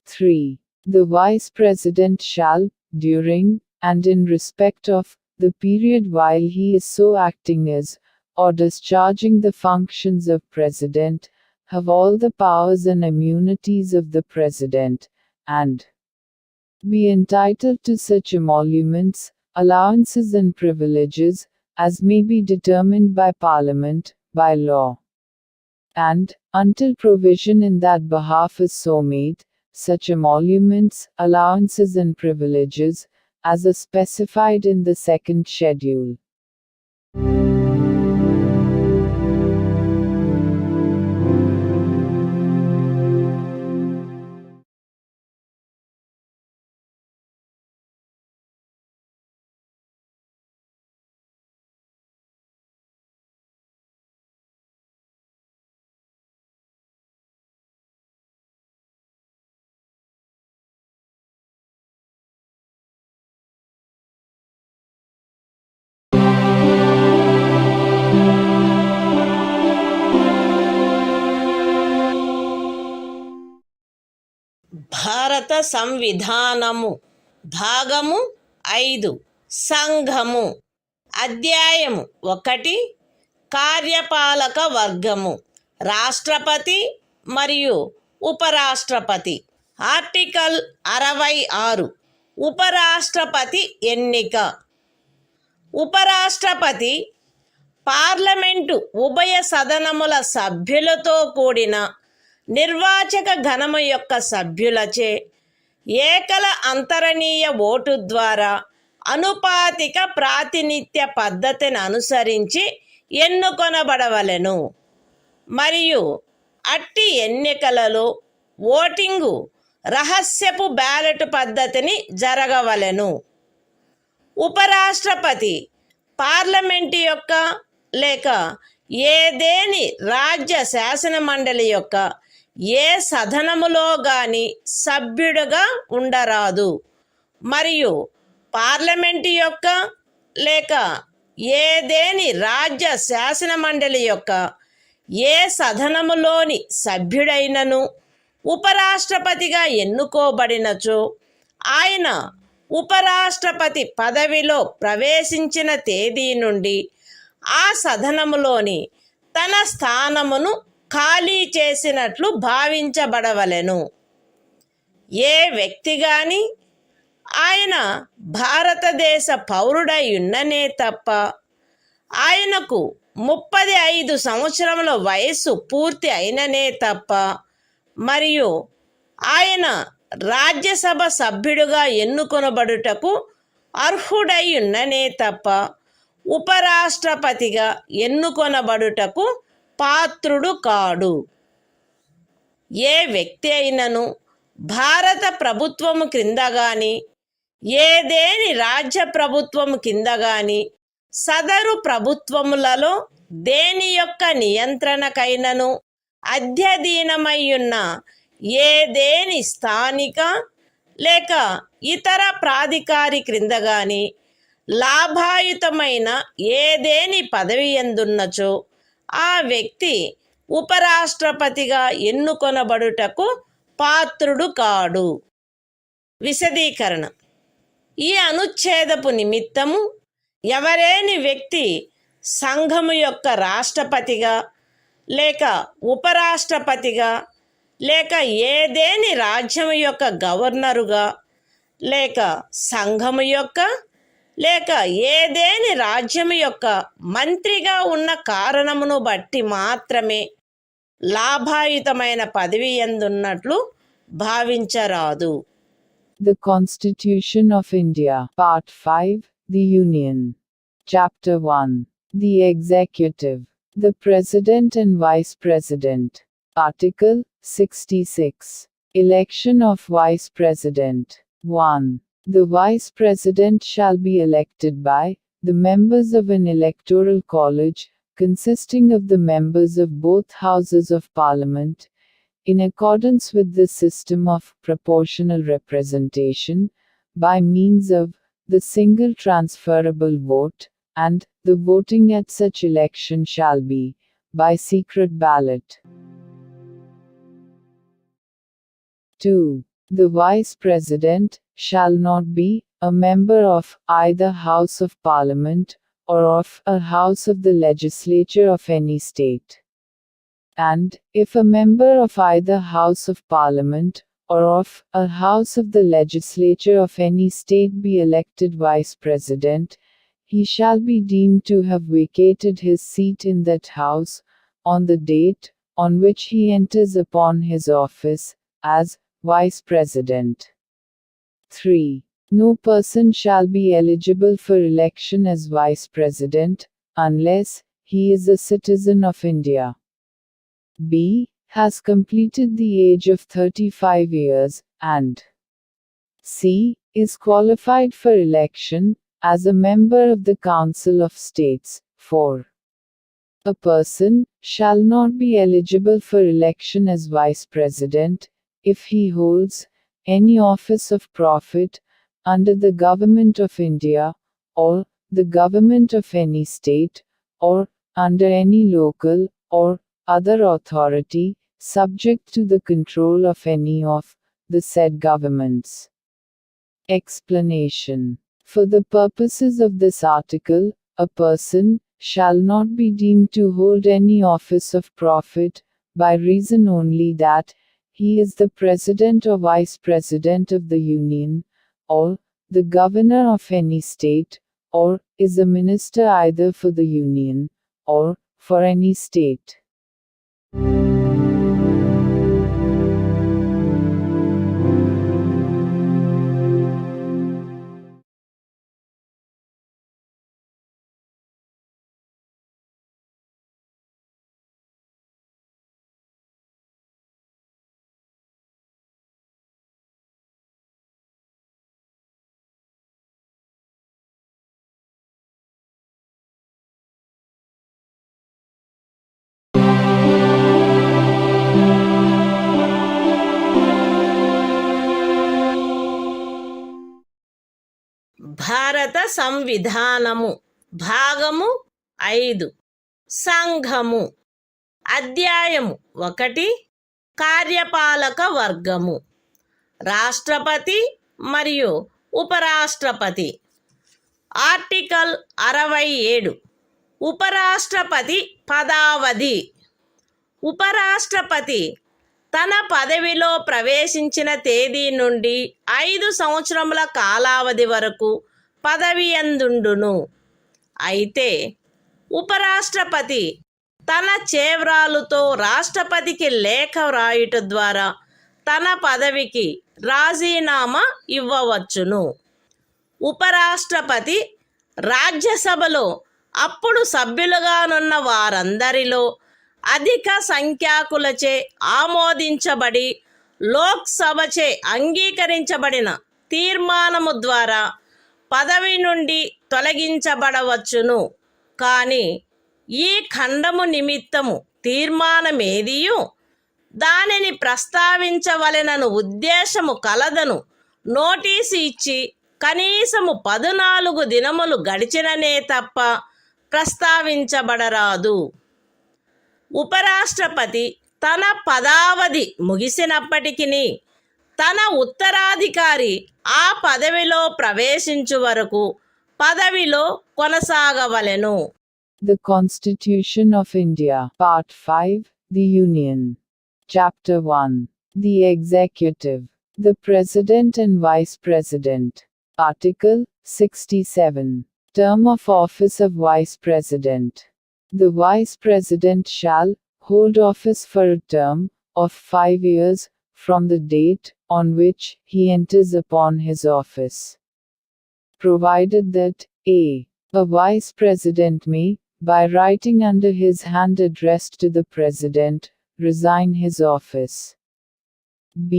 3. The Vice President shall, during, and in respect of, the period while he is so acting as, or discharging the functions of President, have all the powers and immunities of the President, and be entitled to such emoluments, allowances and privileges, as may be determined by Parliament, by law. And, until provision in that behalf is so made, such emoluments, allowances and privileges, as are specified in the second schedule. భారత సంవిధానము భాగము 5 సంఘము అధ్యాయము 1 కార్యపాలక వర్గము రాష్ట్రపతి మరియు ఉపరాష్ట్రపతి. Article 66 ఉపరాష్ట్రపతి ఎన్నిక. ఉపరాష్ట్రపతి పార్లమెంటు ఉభయ సదనముల సభ్యులతో కూడిన నిర్వాచక గణము యొక్క సభ్యులచే ఏకల అంతరణీయ ఓటు ద్వారా అనుపాతిక ప్రాతినిధ్య పద్ధతిని అనుసరించి ఎన్నుకొనబడవలెను మరియు అట్టి ఎన్నికలలో ఓటింగు రహస్యపు బ్యాలెట్ పద్ధతిని జరగవలెను. ఉపరాష్ట్రపతి పార్లమెంటు యొక్క లేక ఏదేని రాజ్య శాసన మండలి యొక్క ఏ సదనములో గాని సభ్యుడుగా ఉండరాదు మరియు పార్లమెంటు యొక్క లేక ఏదేని రాజ్య శాసన మండలి యొక్క ఏ సదనములోని సభ్యుడైనను ఉపరాష్ట్రపతిగా ఎన్నుకోబడినచో ఆయన ఉపరాష్ట్రపతి పదవిలో ప్రవేశించిన తేదీ నుండి ఆ సదనములోని తన స్థానమును ఖాళీ చేసినట్లు భావించబడవలెను. ఏ వ్యక్తి గాని ఆయన భారతదేశ పౌరుడై ఉన్ననే తప్ప ఆయనకు 35 సంవత్సరముల వయస్సు పూర్తి అయిననే తప్ప మరియు ఆయన రాజ్యసభ సభ్యుడుగా ఎన్నుకొనబడుటకు అర్హుడై ఉన్ననే తప్ప ఉపరాష్ట్రపతిగా ఎన్నుకొనబడుటకు పాత్రుడు కాడు. ఏ వ్యక్తి అయినను భారత ప్రభుత్వము క్రింద గాని ఏదేని రాజ్య ప్రభుత్వము కింద గాని సదరు ప్రభుత్వములలో దేని యొక్క నియంత్రణకైనను అధ్యధీనమయ్యున్న ఏదేని స్థానిక లేక ఇతర ప్రాధికారి క్రింద గాని లాభాయుతమైన ఏదేని పదవి ఎందున్నచో ఆ వ్యక్తి ఉపరాష్ట్రపతిగా ఎన్నుకొనబడుటకు పాత్రుడు కాడు. విశదీకరణ: ఈ అనుచ్ఛేదపు నిమిత్తము ఎవరేని వ్యక్తి సంఘము యొక్క రాష్ట్రపతిగా లేక ఉపరాష్ట్రపతిగా లేక ఏదేని రాజ్యము యొక్క గవర్నరుగా లేక సంఘము యొక్క లేక ఏదేని రాజ్యము యొక్క మంత్రిగా ఉన్న కారణమును బట్టి మాత్రమే లాభాయుతమైన పదవి ఎందున్నట్లు భావించరాదు. The Constitution of India, Part 5, The Union. Chapter 1. The Executive. The President and Vice President. Article 66. Election of Vice President. 1. The Vice President shall be elected by the members of an electoral college, consisting of the members of both Houses of Parliament, in accordance with the system of proportional representation, by means of the single transferable vote, and the voting at such election shall be by secret ballot. 2. The Vice President shall not be a member of either House of Parliament or of a House of the Legislature of any state. And, if a member of either House of Parliament or of a House of the Legislature of any state be elected Vice President, he shall be deemed to have vacated his seat in that House, on the date on which he enters upon his office, as Vice President. 3. No person shall be eligible for election as Vice President, unless he is a citizen of India. B. Has completed the age of 35 years, and C. Is qualified for election as a member of the Council of States. 4. A person shall not be eligible for election as Vice President if he holds any office of profit under the Government of India, or the Government of any state, or under any local or other authority, subject to the control of any of the said governments. Explanation. For the purposes of this article, a person shall not be deemed to hold any office of profit, by reason only that he is the President or Vice President of the Union, or the Governor of any state, or is a minister either for the Union, or for any state. భారత సంవిధానము భాగము 5 సంఘము అధ్యాయము 1 కార్యపాలక వర్గము రాష్ట్రపతి మరియు ఉపరాష్ట్రపతి. Article 67 ఉపరాష్ట్రపతి పదావధి. ఉపరాష్ట్రపతి తన పదవిలో ప్రవేశించిన తేదీ నుండి 5 సంవత్సరముల కాలావధి వరకు పదవి యందుండును. అయితే ఉపరాష్ట్రపతి తన చేవ్రాలుతో రాష్ట్రపతికి లేఖ వ్రాయుట ద్వారా తన పదవికి రాజీనామా ఇవ్వవచ్చును. ఉపరాష్ట్రపతి రాజ్యసభలో అప్పుడు సభ్యులుగానున్న వారందరిలో అధిక సంఖ్యాకులచే ఆమోదించబడి లోక్సభచే అంగీకరించబడిన తీర్మానము ద్వారా పదవి నుండి తొలగించబడవచ్చును. కానీ ఈ ఖండము నిమిత్తము తీర్మానమేదియు దానిని ప్రస్తావించవలెనను ఉద్దేశము కలదను నోటీసు ఇచ్చి కనీసము 14 దినములు గడిచిననే తప్ప ప్రస్తావించబడరాదు. ఉపరాష్ట్రపతి తన పదావధి ముగిసినప్పటికీ తన ఉత్తరాధికారి ఆ పదవిలో ప్రవేశించు వరకు పదవిలో కొనసాగవలెను. The Constitution of India, Part 5, The Union. Chapter 1. The Executive. The President and Vice President. Article 67. Term of office of Vice President. The Vice President shall hold office for a term of 5 years from the date on which he enters upon his office, provided that a Vice President may, by writing under his hand addressed to the President, resign his office. b.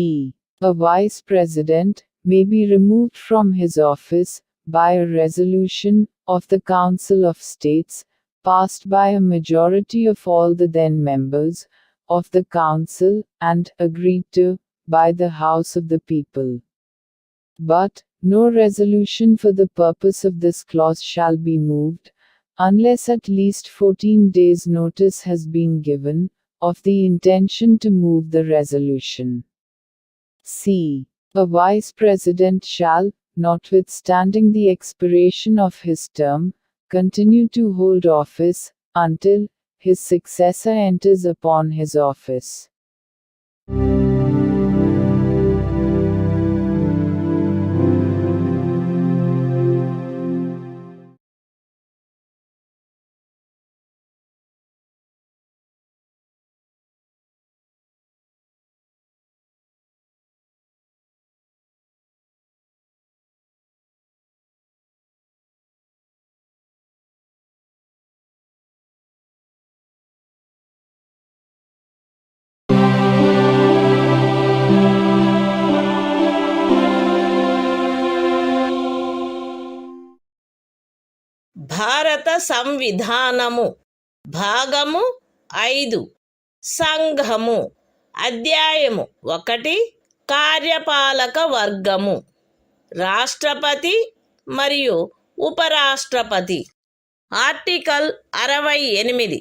A Vice President may be removed from his office by a resolution of the Council of States, passed by a majority of all the then members of the Council and agreed to by the House of the People. But no resolution for the purpose of this clause shall be moved, unless at least 14 days' notice has been given of the intention to move the resolution. c. A Vice President shall, notwithstanding the expiration of his term, continue to hold office until his successor enters upon his office. భారత సంవిధానము భాగము 5 సంఘము అధ్యాయము 1 కార్యపాలక వర్గము రాష్ట్రపతి మరియు ఉపరాష్ట్రపతి. Article 68.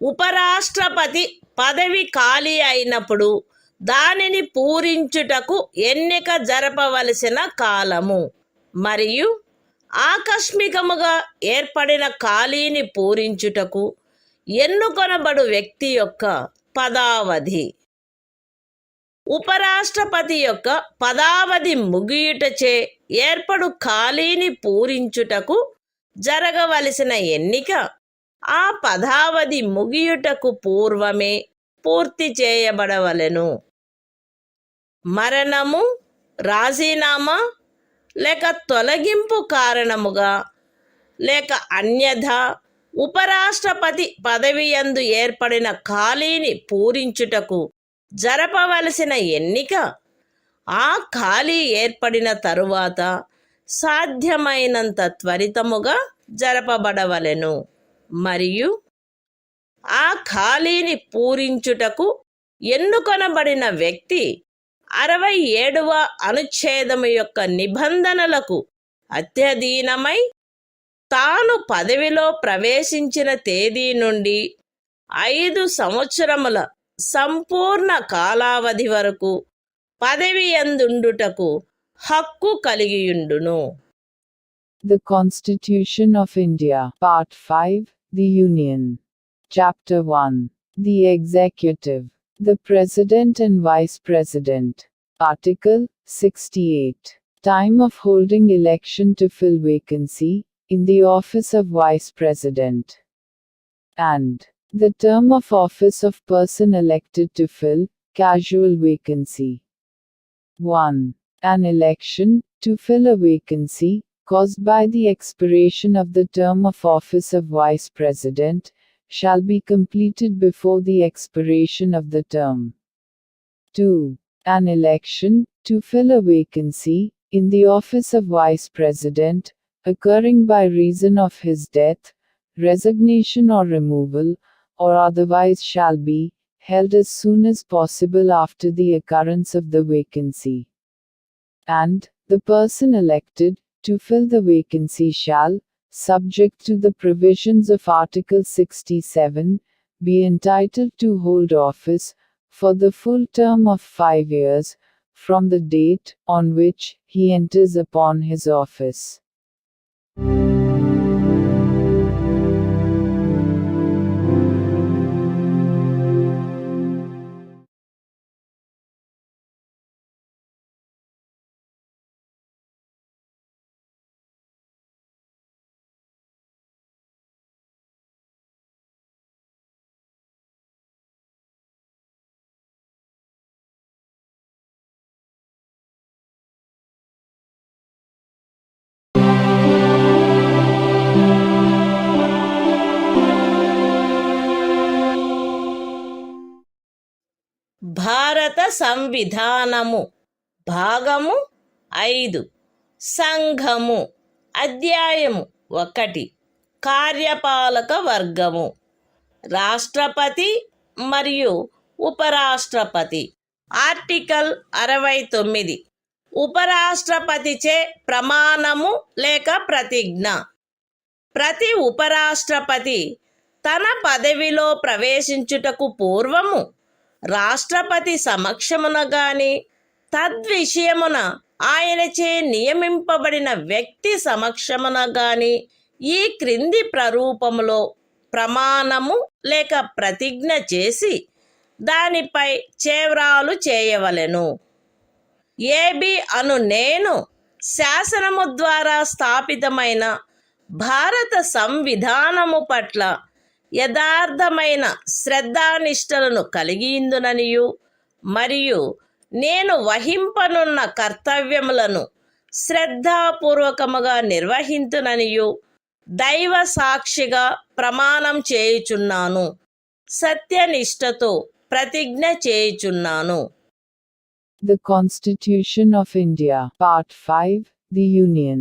ఉపరాష్ట్రపతి పదవి ఖాళీ అయినప్పుడు దానిని పూరించుటకు ఎన్నిక జరపవలసిన కాలము మరియు ఆకస్మికముగా ఏర్పడిన ఖాళీని పూరించుటకు ఎన్నుకొనబడు వ్యక్తి యొక్క పదావధి. ఉపరాష్ట్రపతి యొక్క పదావధి ముగియుటచే ఏర్పడు ఖాళీని పూరించుటకు జరగవలసిన ఎన్నిక ఆ పదావధి ముగియుటకు పూర్వమే పూర్తి చేయబడవలెను. మరణము, రాజీనామా లేక తొలగింపు కారణముగా లేక అన్యథా ఉపరాష్ట్రపతి పదవియందు ఏర్పడిన ఖాళీని పూరించుటకు జరపవలసిన ఎన్నిక ఆ ఖాళీ ఏర్పడిన తరువాత సాధ్యమైనంత త్వరితముగా జరపబడవలెను మరియు ఆ ఖాళీని పూరించుటకు ఎన్నుకొనబడిన వ్యక్తి 67వ అనుచ్ఛేదము యొక్క నిబంధనలకు అత్యధీనమై తాను పదవిలో ప్రవేశించిన తేదీ నుండి 5 సంవత్సరముల సంపూర్ణ కాలావధి వరకు పదవి యందుండుటకు హక్కు కలిగియుండును. The Constitution of India, Part 5, The Union. Chapter 1. The Executive. The President and Vice President. Article 68. Time of holding election to fill vacancy in the office of Vice President. And the term of office of person elected to fill casual vacancy. 1. An election to fill a vacancy caused by the expiration of the term of office of Vice President shall be completed before the expiration of the term. 2. An election to fill a vacancy in the office of Vice President occurring by reason of his death, resignation or removal, or otherwise shall be held as soon as possible after the occurrence of the vacancy. and the person elected to fill the vacancy shall, subject to the provisions of Article 67, be entitled to hold office for the full term of 5 years from the date on which he enters upon his office. భారత సంవిధానము భాగము 5 సంఘము అధ్యాయము 1 కార్యపాలక వర్గము రాష్ట్రపతి మరియు ఉపరాష్ట్రపతి article 69 ఉపరాష్ట్రపతిచే ప్రమాణము లేక ప్రతిజ్ఞ ప్రతి ఉపరాష్ట్రపతి తన పదవిలో ప్రవేశించుటకు పూర్వము రాష్ట్రపతి సమక్షమున గాని తద్విషయమున ఆయనచే నియమింపబడిన వ్యక్తి సమక్షమున గాని ఈ క్రింది ప్రరూపములో ప్రమాణము లేక ప్రతిజ్ఞ చేసి దానిపై చేవ్రాలు చేయవలెను. ఏబి అను నేను శాసనము ద్వారా స్థాపితమైన భారత సంవిధానము పట్ల యథార్థమైన శ్రద్ధానిష్టలను కలిగియుందుననియు మరియు నేను వహింపనున్న కర్తవ్యములను శ్రద్ధాపూర్వకముగా నిర్వహింతుననియు దైవ సాక్షిగా ప్రమాణం చేయుచున్నాను. సత్యనిష్టతో ప్రతిజ్ఞ చేయుచున్నాను. The Constitution of India, Part 5, The Union.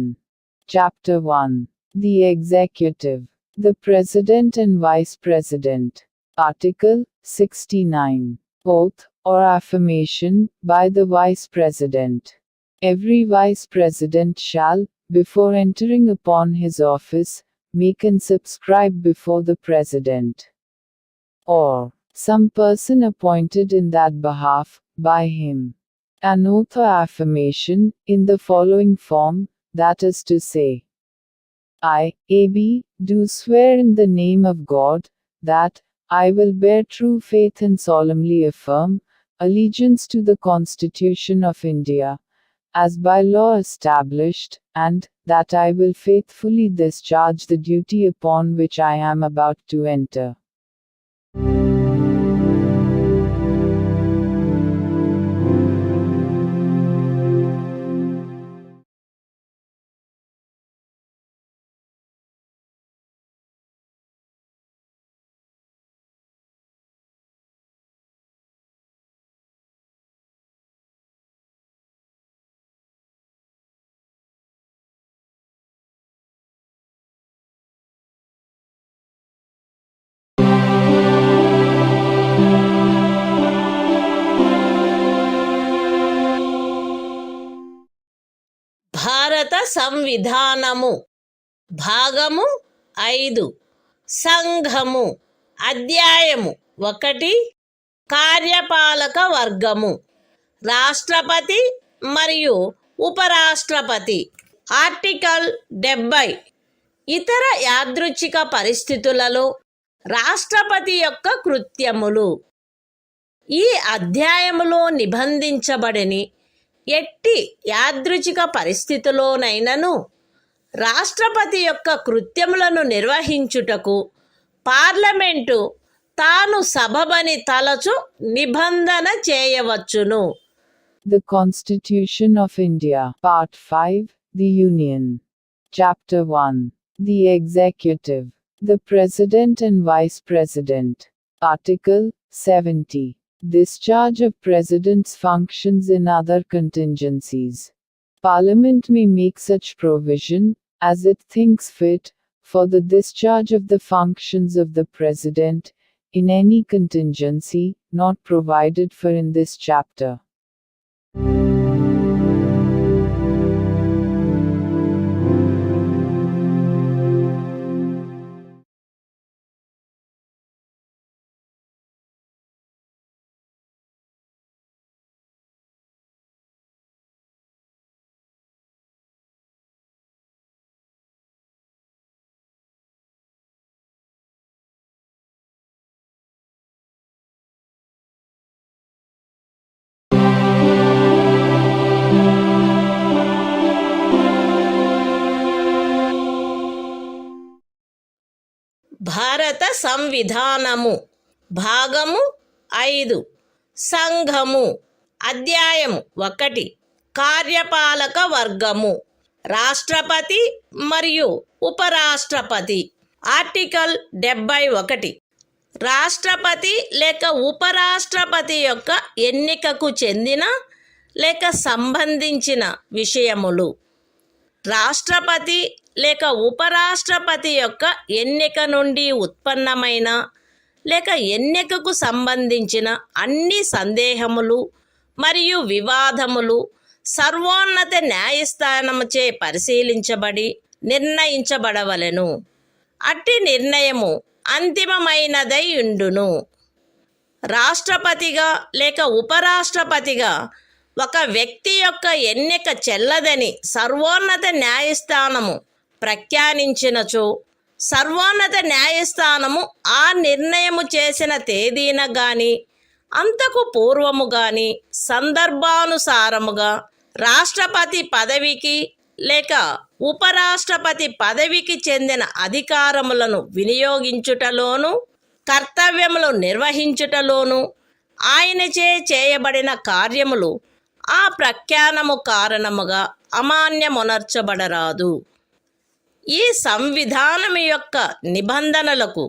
Chapter 1. The Executive. The President and Vice President. Article 69. Oath, or affirmation, by the Vice President. Every Vice President shall, before entering upon his office, make and subscribe before the President, or some person appointed in that behalf, by him, an oath or affirmation, in the following form, that is to say, I, A.B., do swear in the name of God, that I will bear true faith and solemnly affirm allegiance to the Constitution of India, as by law established, and that I will faithfully discharge the duty upon which I am about to enter. భారత సంవిధానము భాగము 5 సంఘము అధ్యాయము 1 కార్యపాలక వర్గము రాష్ట్రపతి మరియు ఉపరాష్ట్రపతి article 70 ఇతర యాదృచ్ఛిక పరిస్థితులలో రాష్ట్రపతి యొక్క కృత్యములు. ఈ అధ్యాయములో నిబంధించబడని ఎట్టి యాదృచ్ఛిక పరిస్థితిలోనైనను రాష్ట్రపతి యొక్క కృత్యములను నిర్వహించుటకు పార్లమెంటు తాను సబబని తలచు నిబంధన చేయవచ్చును. The Constitution of India, Part 5, The Union. Chapter 1. The Executive. The President and Vice President. Article 70. Discharge of President's functions in other contingencies. Parliament may make such provision, as it thinks fit, for the discharge of the functions of the President, in any contingency, not provided for in this chapter. భారత సంవిధానము భాగము 5 సంఘము అధ్యాయము 1 కార్యపాలక వర్గము రాష్ట్రపతి మరియు ఉపరాష్ట్రపతి article 71 రాష్ట్రపతి లేక ఉపరాష్ట్రపతి యొక్క ఎన్నికకు చెందిన లేక సంబంధించిన విషయములు రాష్ట్రపతి లేక ఉపరాష్ట్రపతి యొక్క ఎన్నిక నుండి ఉత్పన్నమైన లేక ఎన్నికకు సంబంధించిన అన్ని సందేహములు మరియు వివాదములు సర్వోన్నత న్యాయస్థానముచే పరిశీలించబడి నిర్ణయించబడవలెను. అట్టి నిర్ణయము అంతిమమైనదై ఉండును. రాష్ట్రపతిగా లేక ఉపరాష్ట్రపతిగా ఒక వ్యక్తి యొక్క ఎన్నిక చెల్లదని సర్వోన్నత న్యాయస్థానము ప్రఖ్యానించినచో సర్వోన్నత న్యాయస్థానము ఆ నిర్ణయము చేసిన తేదీన గాని అంతకు పూర్వము గాని సందర్భానుసారముగా రాష్ట్రపతి పదవికి లేక ఉపరాష్ట్రపతి పదవికి చెందిన అధికారములను వినియోగించుటలోను కర్తవ్యములు నిర్వహించుటలోను ఆయనచే చేయబడిన కార్యములు ఆ ప్రఖ్యానము కారణముగా అమాన్యమునర్చబడరాదు. ఈ సంవిధానము యొక్క నిబంధనలకు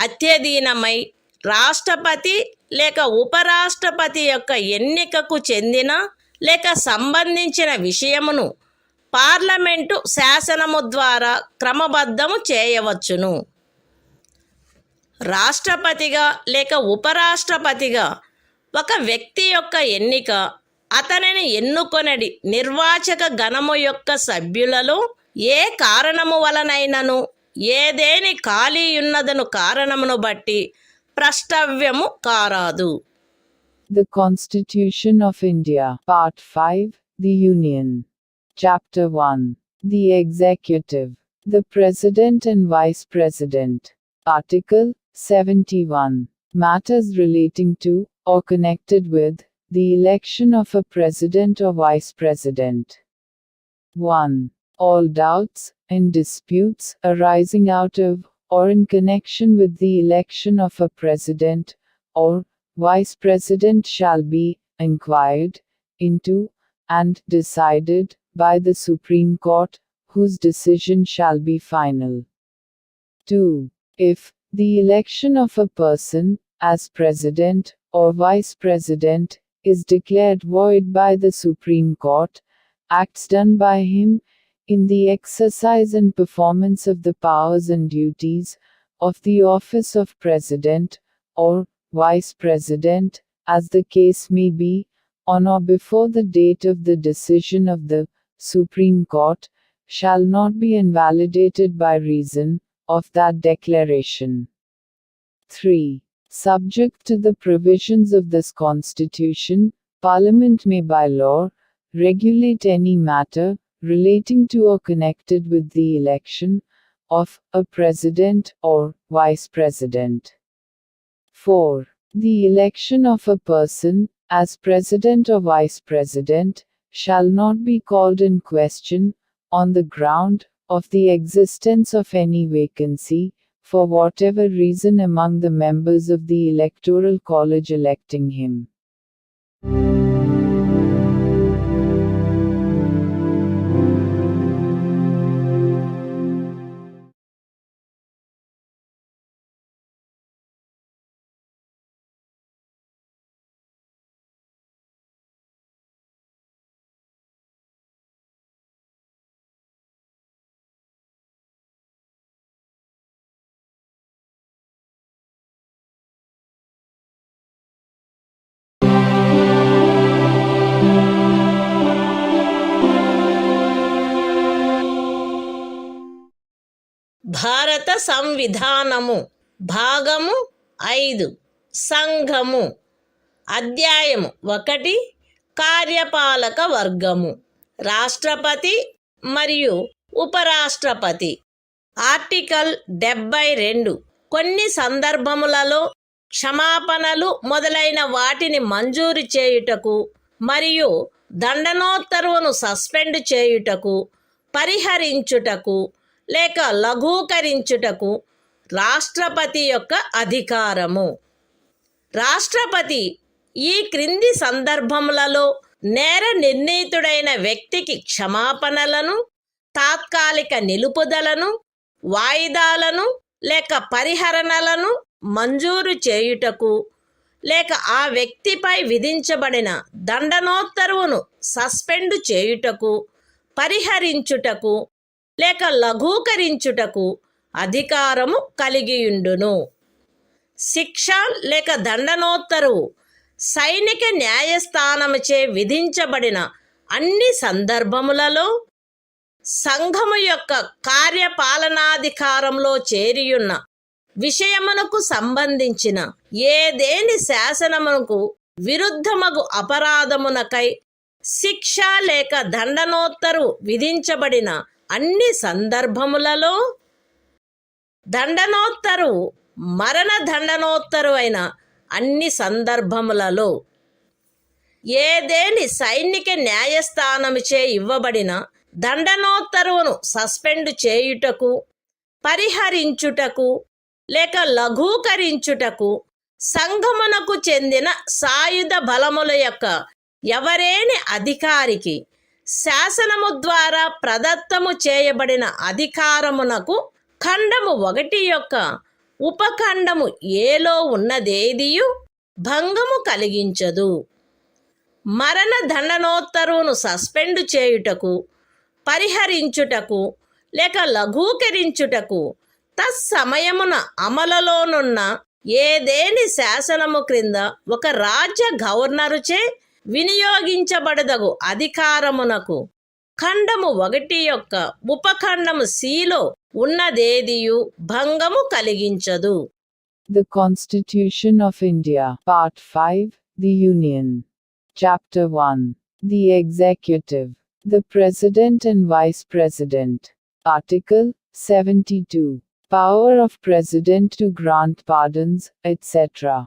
అత్యధీనమై రాష్ట్రపతి లేక ఉపరాష్ట్రపతి యొక్క ఎన్నికకు చెందిన లేక సంబంధించిన విషయమును పార్లమెంటు శాసనము ద్వారా క్రమబద్ధము చేయవచ్చును. రాష్ట్రపతిగా లేక ఉపరాష్ట్రపతిగా ఒక వ్యక్తి యొక్క ఎన్నిక అతనిని ఎన్నుకొనడి నిర్వాచక గణము యొక్క సభ్యులలో ఏ కారణము వలనైనను ఏదేని ఖాళీ ఉన్నదను కారణమును బట్టి ప్రష్టవ్యము కారాదు. The Constitution of India, Part 5, The Union. Chapter 1. The Executive. The President and Vice President. Article 71. Matters relating to, or connected with, the election of a President or Vice President. 1. All doubts and disputes arising out of, or in connection with the election of a President, or Vice President shall be inquired into, and decided, by the Supreme Court, whose decision shall be final. 2. If the election of a person, as President, or Vice President, is declared void by the Supreme Court, acts done by him, in the exercise and performance of the powers and duties, of the office of President, or Vice President, as the case may be, on or before the date of the decision of the Supreme Court, shall not be invalidated by reason of that declaration. 3. Subject to the provisions of this Constitution, Parliament may by law, regulate any matter, relating to or connected with the election, of, a President, or, Vice President. 4. The election of a person, as President or Vice President, shall not be called in question, on the ground, of the existence of any vacancy, for whatever reason among the members of the Electoral College electing him. భారత సంవిధానము భాగము 5 సంఘము అధ్యాయము 1 కార్యపాలక వర్గము రాష్ట్రపతి మరియు ఉపరాష్ట్రపతి article 72 కొన్ని సందర్భములలో క్షమాపణలు మొదలైన వాటిని మంజూరు చేయుటకు మరియు దండనోత్తర్వును సస్పెండ్ చేయుటకు పరిహరించుటకు లేక లఘూకరించుటకు రాష్ట్రపతి యొక్క అధికారము. రాష్ట్రపతి ఈ క్రింది సందర్భములలో నేర నిర్ణీతుడైన వ్యక్తికి క్షమాపణలను, తాత్కాలిక నిలుపుదలను, వాయిదాలను లేక పరిహరణలను మంజూరు చేయుటకు, లేక ఆ వ్యక్తిపై విధించబడిన దండనోత్తర్వును సస్పెండు చేయుటకు, పరిహరించుటకు లేక లఘూకరించుటకు అధికారము కలిగియుండును. శిక్ష లేక దండనోత్తరువు సైనిక న్యాయస్థానముచే విధించబడిన అన్ని సందర్భములలో సంఘము యొక్క కార్యపాలనాధికారంలో చేరియున్న విషయమునకు సంబంధించిన ఏదేని శాసనమునకు విరుద్ధమగు అపరాధమునకై శిక్ష లేక దండనోత్తరు విధించబడిన అన్ని సందర్భములలో దండనోత్తరు మరణ దండనోత్తరు అయిన అన్ని సందర్భములలో ఏదేని సైనిక న్యాయస్థానముచే ఇవ్వబడిన దండనోత్తరువును సస్పెండ్ చేయుటకు, పరిహరించుటకు లేక లఘూకరించుటకు సంఘమునకు చెందిన సాయుధ బలముల యొక్క ఎవరేని అధికారికి శాసనము ద్వారా ప్రదత్తము చేయబడిన అధికారమునకు ఖండము 1 యొక్క ఉపఖండము ఏలో ఉన్నదేదియు భంగము కలిగించదు. మరణ దండనోత్తరువును సస్పెండు చేయుటకు, పరిహరించుటకు లేక లఘూకరించుటకు తత్సమయమున అమలులోనున్న ఏదేని శాసనము క్రింద ఒక రాజ్య గవర్నరుచే వినియోగించబడదగు అధికారమునకు ఖండము 1 యొక్క ఉపఖండము సిలో ఉన్నదేదియు భంగము కలిగించదు. The Constitution of India, Part 5, The Union. Chapter 1. The Executive. The President and Vice President. Article 72. Power of President to grant pardons, etc.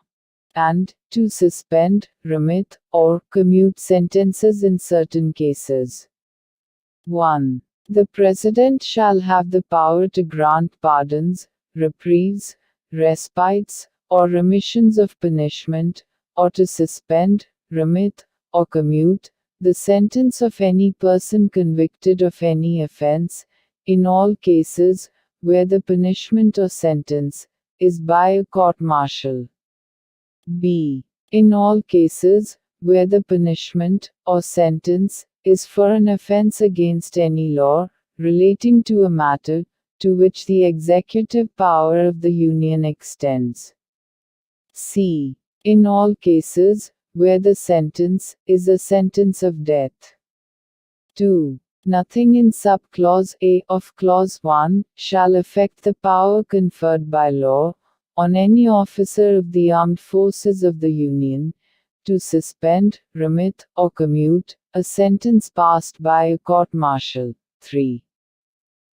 and to suspend, remit, or commute sentences in certain cases. 1. The President shall have the power to grant pardons, reprieves, respites, or remissions of punishment, or to suspend, remit, or commute the sentence of any person convicted of any offense, in all cases where the punishment or sentence is by a court-martial. B. In all cases where the punishment or sentence is for an offense against any law relating to a matter to which the executive power of the Union extends. C. In all cases where the sentence is a sentence of death. 2. Nothing in sub-clause A of clause 1 shall affect the power conferred by law on any officer of the armed forces of the Union to suspend, remit, or commute a sentence passed by a court-martial. 3.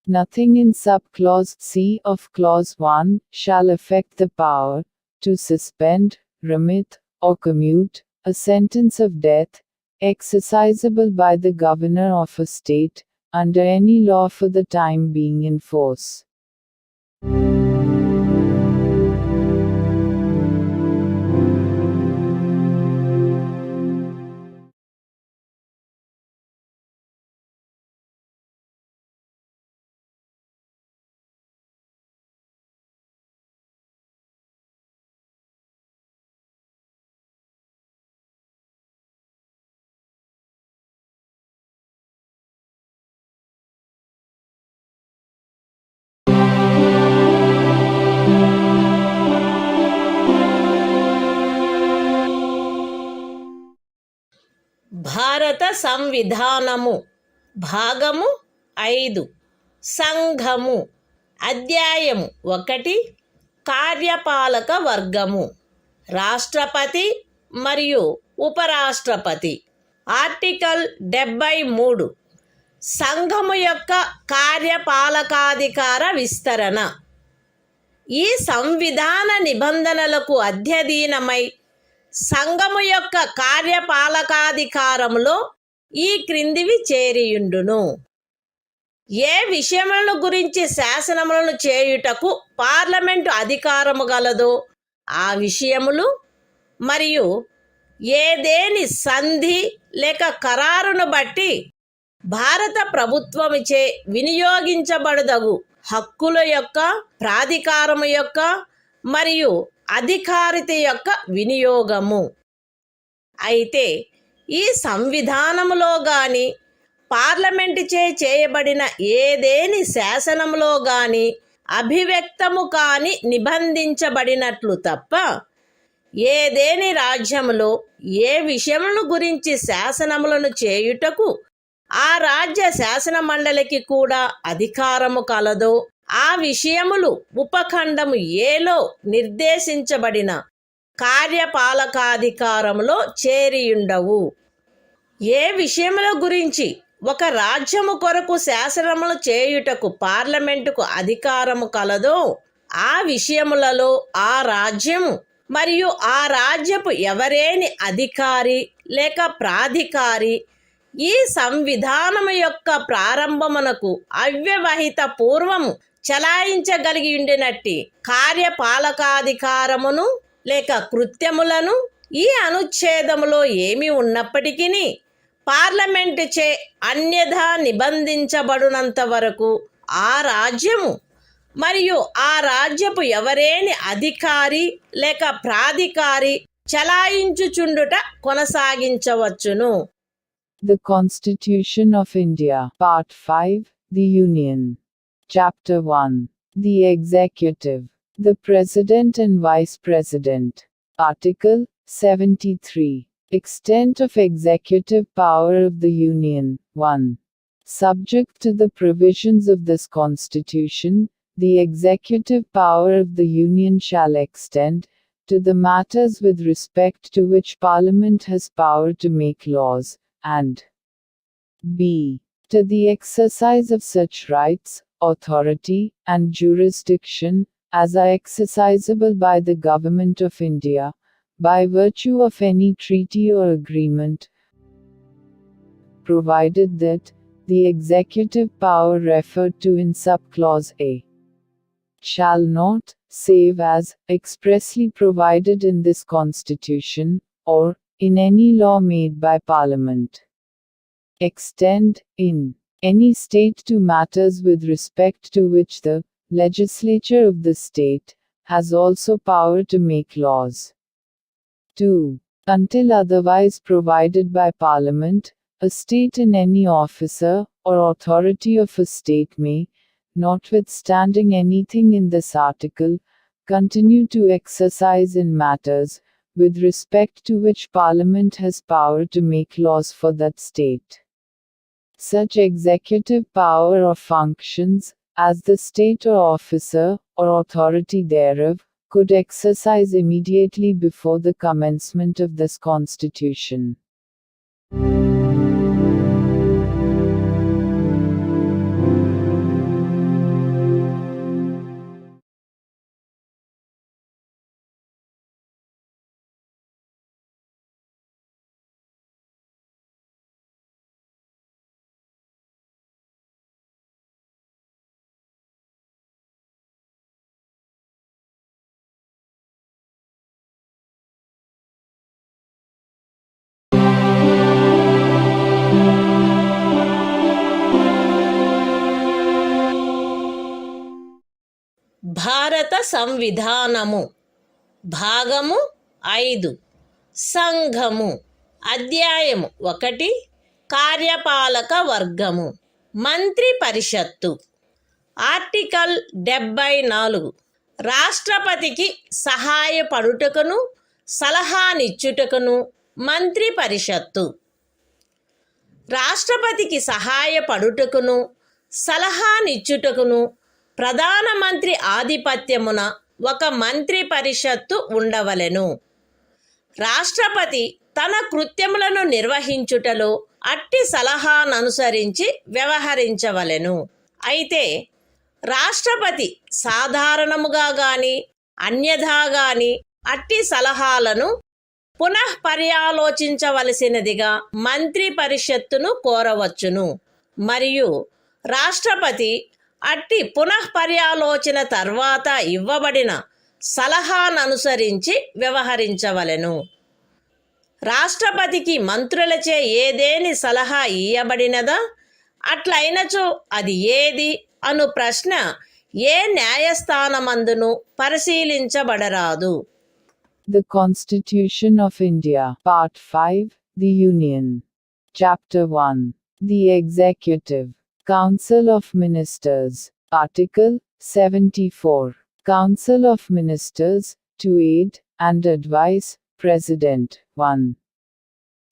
Nothing in sub-clause C of clause 1 shall affect the power to suspend, remit, or commute a sentence of death exercisable by the governor of a state under any law for the time being in force. భారత సంవిధానము భాగము 5 సంఘము అధ్యాయము 1 కార్యపాలక వర్గము రాష్ట్రపతి మరియు ఉపరాష్ట్రపతి. Article 73 సంఘము యొక్క కార్యపాలకాధికార విస్తరణ. ఈ సంవిధాన నిబంధనలకు అధ్యయనమై సంఘము యొక్క కార్యపాలకాధికారములో ఈ క్రిందివి చేరియుండును. ఏ విషయములను గురించి శాసనములను చేయుటకు పార్లమెంటు అధికారము గలదో ఆ విషయములు మరియు ఏదేని సంధి లేక ఖరారును బట్టి భారత ప్రభుత్వముచే వినియోగించబడదగు హక్కుల యొక్క, ప్రాధికారము యొక్క మరియు అధికారిత యొక్క వినియోగము. అయితే ఈ సంవిధానములో గాని పార్లమెంటుచే చేయబడిన ఏదేని శాసనములో గాని అభివ్యక్తము కాని నిబంధించబడినట్లు తప్ప ఏదేని రాజ్యములో ఏ విషయములను గురించి శాసనములను చేయుటకు ఆ రాజ్య శాసన మండలికి కూడా అధికారము కలదో ఆ విషయములు ఉపఖండము ఏలో నిర్దేశించబడిన కార్యపాలకాధికారములో చేరియుండవు. ఏ విషయముల గురించి ఒక రాజ్యము కొరకు శాసనములు చేయుటకు పార్లమెంటుకు అధికారము కలదో ఆ విషయములలో ఆ రాజ్యము మరియు ఆ రాజ్యపు ఎవరేని అధికారి లేక ప్రాధికారి ఈ సంవిధానము యొక్క ప్రారంభమునకు అవ్యవహిత పూర్వము చలాయించగలిగి ఉండినట్టి కార్యపాలకాధికారమును లేక కృత్యములను ఈ అనుచ్ఛేదములో ఏమి ఉన్నప్పటికీ పార్లమెంటు చే అన్యథా నిబంధించబడినంత వరకు ఆ రాజ్యము మరియు ఆ రాజ్యపు ఎవరేని అధికారి లేక ప్రాధికారి చలాయించుచుండుట కొనసాగించవచ్చును. The Constitution of India, Part 5, The Union. Chapter 1. The Executive. The President and Vice President. Article 73. Extent of executive power of the Union. 1. Subject to the provisions of this Constitution, the executive power of the Union shall extend to the matters with respect to which Parliament has power to make laws, and b. to the exercise of such rights, authority, and jurisdiction as are exercisable by the Government of India, by virtue of any treaty or agreement, provided that the executive power referred to in subclause A shall not, save as expressly provided in this Constitution, or in any law made by Parliament, extend, in any state to matters with respect to which the legislature of the state has also power to make laws. 2. Until otherwise provided by Parliament, a state in any officer or authority of a state may, notwithstanding anything in this article, continue to exercise in matters with respect to which Parliament has power to make laws for that state such executive power or functions as the state or officer or authority thereof could exercise immediately before the commencement of this Constitution. భారత సంవిధానము భాగము 5 సంఘము అధ్యాయము 1 కార్యపాలక వర్గము మంత్రి పరిషత్తు article 74 రాష్ట్రపతికి సహాయపడుటకును సలహానిచ్చుటకును మంత్రి పరిషత్తు రాష్ట్రపతికి సహాయపడుటకును సలహానిచ్చుటకును ప్రధానమంత్రి ఆధిపత్యమున ఒక మంత్రి పరిషత్తు ఉండవలెను. రాష్ట్రపతి తన కృత్యములను నిర్వహించుటలో అట్టి సలహాననుసరించి వ్యవహరించవలెను. అయితే రాష్ట్రపతి సాధారణముగా గాని అన్యథా గాని అట్టి సలహాలను పునఃపర్యాలోచించవలసినదిగా మంత్రి పరిషత్తును కోరవచ్చును. మరియు రాష్ట్రపతి అట్టి పునఃపర్యాలోచన తర్వాత ఇవ్వబడిన సలహాననుసరించి వ్యవహరించవలెను. రాష్ట్రపతికి మంత్రులచే ఏదేని సలహా ఇయ్యబడినదా, అట్లయినచో అది ఏది అను ప్రశ్న ఏ న్యాయస్థానమందును పరిశీలించబడరాదు. The Constitution of India, Part 5, The Union. Chapter 1. The Executive. Council of Ministers. Article 74. Council of Ministers, to aid and advise President. 1.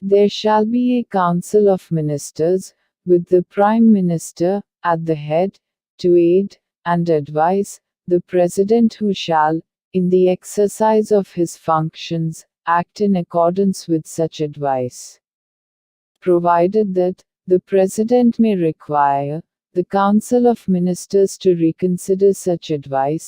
There shall be a Council of Ministers, with the Prime Minister at the head, to aid and advise the President, who shall, in the exercise of his functions, act in accordance with such advice. Provided that the President may require the Council of Ministers to reconsider such advice,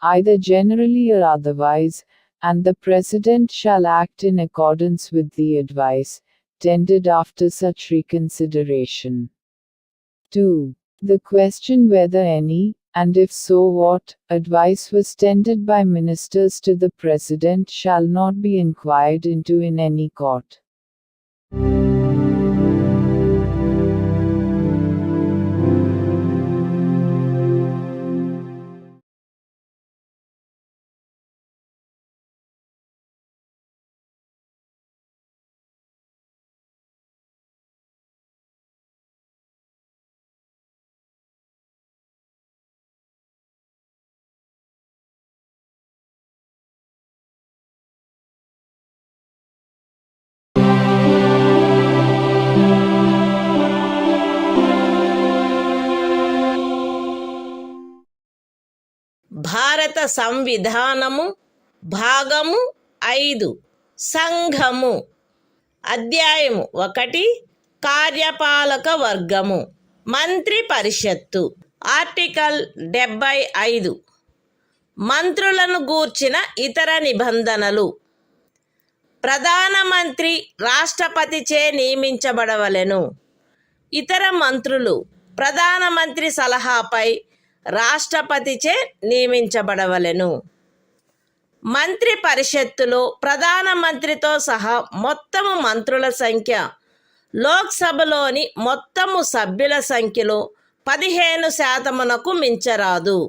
either generally or otherwise, and the President shall act in accordance with the advice tendered after such reconsideration. 2. The question whether any, and if so what, advice was tendered by ministers to the President shall not be inquired into in any court. భారత సంవిధానము భాగము 5 సంఘము. అధ్యాయము 1 కార్యపాలక వర్గము. మంత్రి పరిషత్తు. Article 75. మంత్రులను గూర్చిన ఇతర నిబంధనలు. ప్రధానమంత్రి రాష్ట్రపతిచే నియమించబడవలెను. ఇతర మంత్రులు ప్రధానమంత్రి సలహాపై రాష్ట్రపతిచే నియమించబడవలెను. మంత్రి పరిషత్తులో ప్రధానమంత్రితో సహా మొత్తము మంత్రుల సంఖ్య లోక్సభలోని మొత్తము సభ్యుల సంఖ్యలో 15% మించరాదు.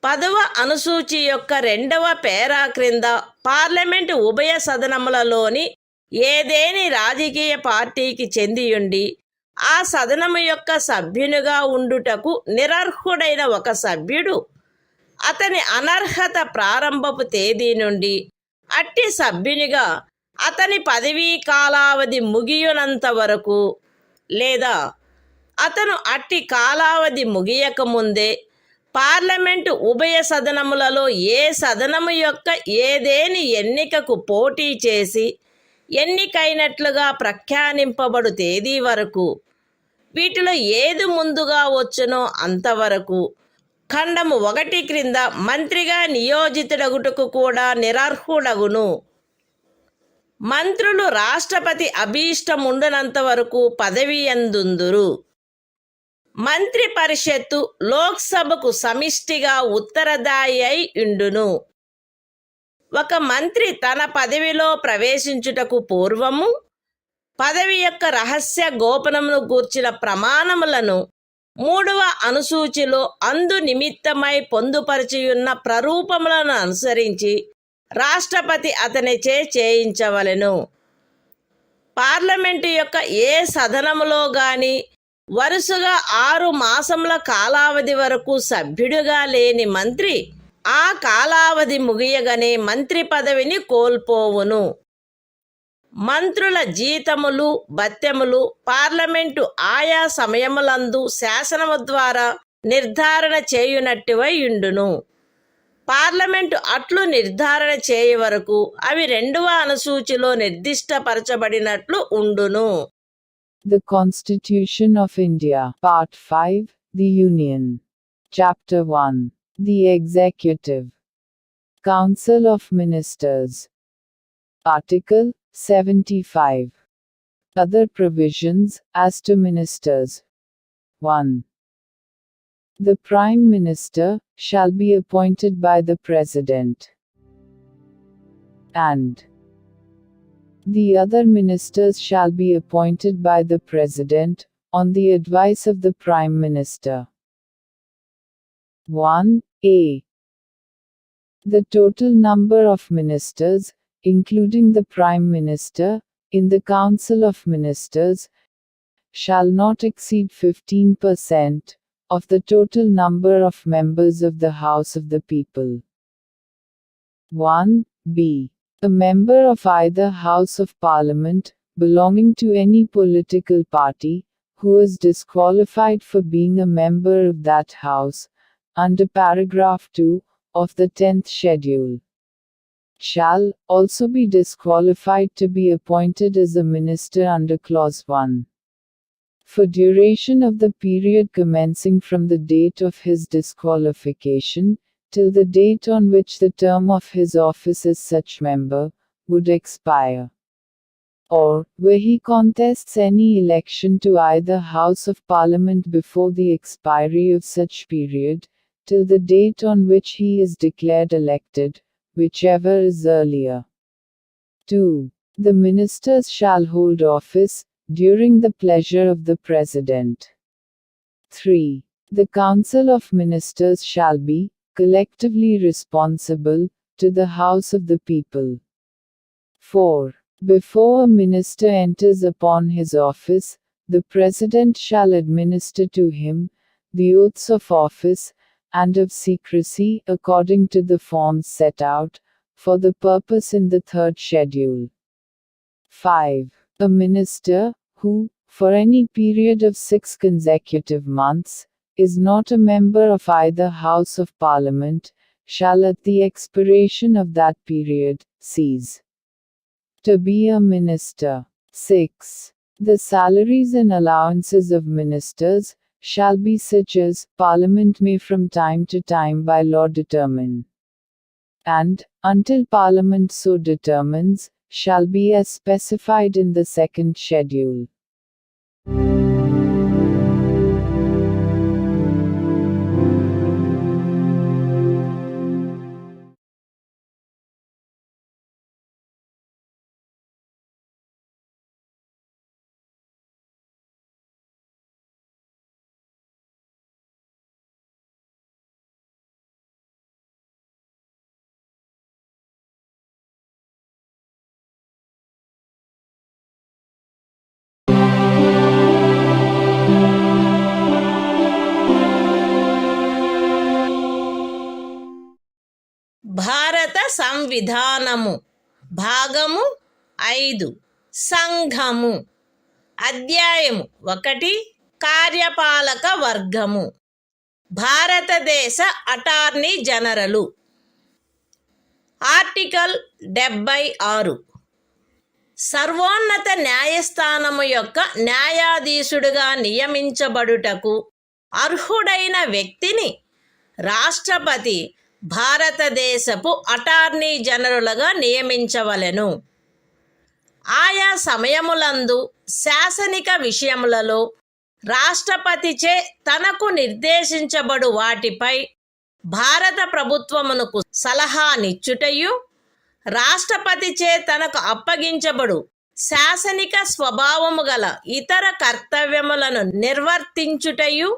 10వ అనుసూచి యొక్క 2వ పేరా క్రింద పార్లమెంటు ఉభయ సదనములలోని ఏదేని రాజకీయ పార్టీకి చెందియుండి ఆ సదనము యొక్క సభ్యునిగా ఉండుటకు నిరర్హుడైన ఒక సభ్యుడు అతని అనర్హత ప్రారంభపు తేదీ నుండి అట్టి సభ్యునిగా అతని పదవీ కాలావధి ముగియునంత వరకు లేదా అతను అట్టి కాలావధి ముగియకముందే పార్లమెంటు ఉభయ సదనములలో ఏ సదనము యొక్క ఏదేని ఎన్నికకు పోటీ చేసి ఎన్నికైనట్లుగా ప్రఖ్యానింపబడు తేదీ వరకు, వీటిలో ఏది ముందుగా వచ్చునో అంతవరకు ఖండము 1 క్రింద మంత్రిగా నియోజితుడగుటకు కూడా నిరర్హుడగును. మంత్రులు రాష్ట్రపతి అభీష్టముండునంత వరకు పదవి యందుందురు. మంత్రి పరిషత్తు లోక్సభకు సమిష్టిగా ఉత్తరదాయి అయి ఉండును. ఒక మంత్రి తన పదవిలో ప్రవేశించుటకు పూర్వము పదవి యొక్క రహస్య గోపనమును గూర్చిన ప్రమాణములను 3వ అనుసూచిలో అందు నిమిత్తమై పొందుపరిచియున్న ప్రరూపములను అనుసరించి రాష్ట్రపతి అతనిచే చేయించవలెను. పార్లమెంటు యొక్క ఏ సదనములో గాని వరుసగా 6 మాసముల కాలావధి వరకు సభ్యుడిగా లేని మంత్రి ఆ కాలావధి ముగియగానే మంత్రి పదవిని కోల్పోవును. మంత్రుల జీతములు భత్యములు పార్లమెంటు ఆయా సమయములందు శాసనము ద్వారా నిర్ధారణ చేయునట్టువై ఉండును. పార్లమెంటు అట్లు నిర్ధారణ చేయ వరకు అవి 2వ అనుసూచిలో నిర్దిష్టపరచబడినట్లు ఉండును. The Constitution of India, Part 5, The Union. Chapter 1. The Executive. Council of Ministers. Article 75. Other provisions as to ministers. 1. The Prime Minister shall be appointed by the President, and the other ministers shall be appointed by the President, on the advice of the Prime Minister. 1a. The total number of ministers, including the Prime Minister, in the Council of Ministers, shall not exceed 15% of the total number of members of the House of the People. 1b. A member of either House of Parliament, belonging to any political party, who is disqualified for being a member of that House, under paragraph 2 of the 10th schedule, shall also be disqualified to be appointed as a minister under clause 1. For duration of the period commencing from the date of his disqualification, till the date on which the term of his office as such member would expire, or where he contests any election to either House of Parliament before the expiry of such period, till the date on which he is declared elected, whichever is earlier. 2. The ministers shall hold office during the pleasure of the President. 3. The Council of Ministers shall be collectively responsible to the House of the People. 4. Before a minister enters upon his office, the President shall administer to him the oaths of office and of secrecy according to the forms set out for the purpose in the 3rd schedule. 5. A minister who, for any period of 6 consecutive months, is not a member of either House of Parliament, shall at the expiration of that period cease to be a minister. 6. The salaries and allowances of ministers shall be such as Parliament may from time to time by law determine, and, until Parliament so determines, shall be as specified in the 2nd schedule. భారత సంవిధానము భాగము 5 సంఘము అధ్యాయము 1 కార్యపాలక వర్గము భారతదేశ attorney general article 76 సర్వోన్నత న్యాయస్థానము యొక్క న్యాయాధీశుడిగా నియమించబడుటకు అర్హుడైన వ్యక్తిని రాష్ట్రపతి భారతదేశపు అటార్నీ జనరలుగా నియమించవలెను. ఆయా సమయములందు శాసనిక విషయములలో రాష్ట్రపతిచే తనకు నిర్దేశించబడు వాటిపై భారత ప్రభుత్వమునకు సలహానిచ్చుటయు, రాష్ట్రపతిచే తనకు అప్పగించబడు శాసనిక స్వభావము గల ఇతర కర్తవ్యములను నిర్వర్తించుటయు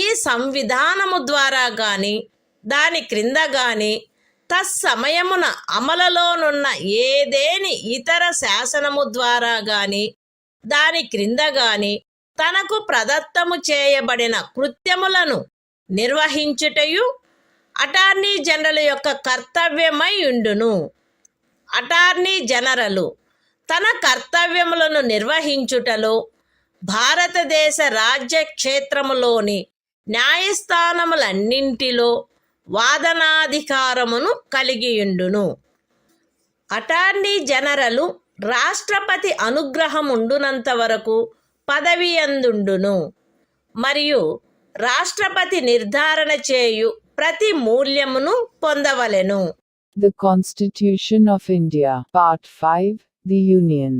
ఈ సంవిధానము ద్వారా గాని దాని క్రింద గాని తత్సమయమున అమలులోనున్న ఏదేని ఇతర శాసనము ద్వారా గాని దాని క్రింద గాని తనకు ప్రదత్తము చేయబడిన కృత్యములను నిర్వహించుటయు అటార్నీ జనరల్ యొక్క కర్తవ్యమై ఉండును. అటార్నీ జనరలు తన కర్తవ్యములను నిర్వహించుటలో భారతదేశ రాజ్య క్షేత్రములోని న్యాయస్థానములన్నింటిలో వాదనాధికారమును కలిగియుండును. అటార్నీ జనరలు రాష్ట్రపతి అనుగ్రహముండునంత వరకు పదవియందుండును మరియు రాష్ట్రపతి నిర్ధారణ చేయు ప్రతి మూల్యమును పొందవలెను. The Constitution of India, Part 5, The Union.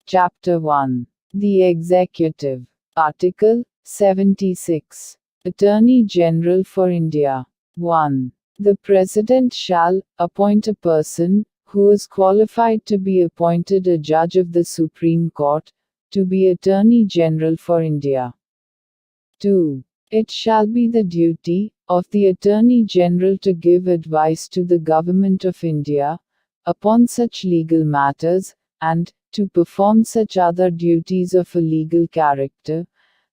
Chapter 1. The Executive. Article 76. Attorney General for India. 1. The President shall appoint a person who is qualified to be appointed a judge of the Supreme Court to be Attorney General for India. 2. It shall be the duty of the Attorney General to give advice to the Government of India upon such legal matters, and to perform such other duties of a legal character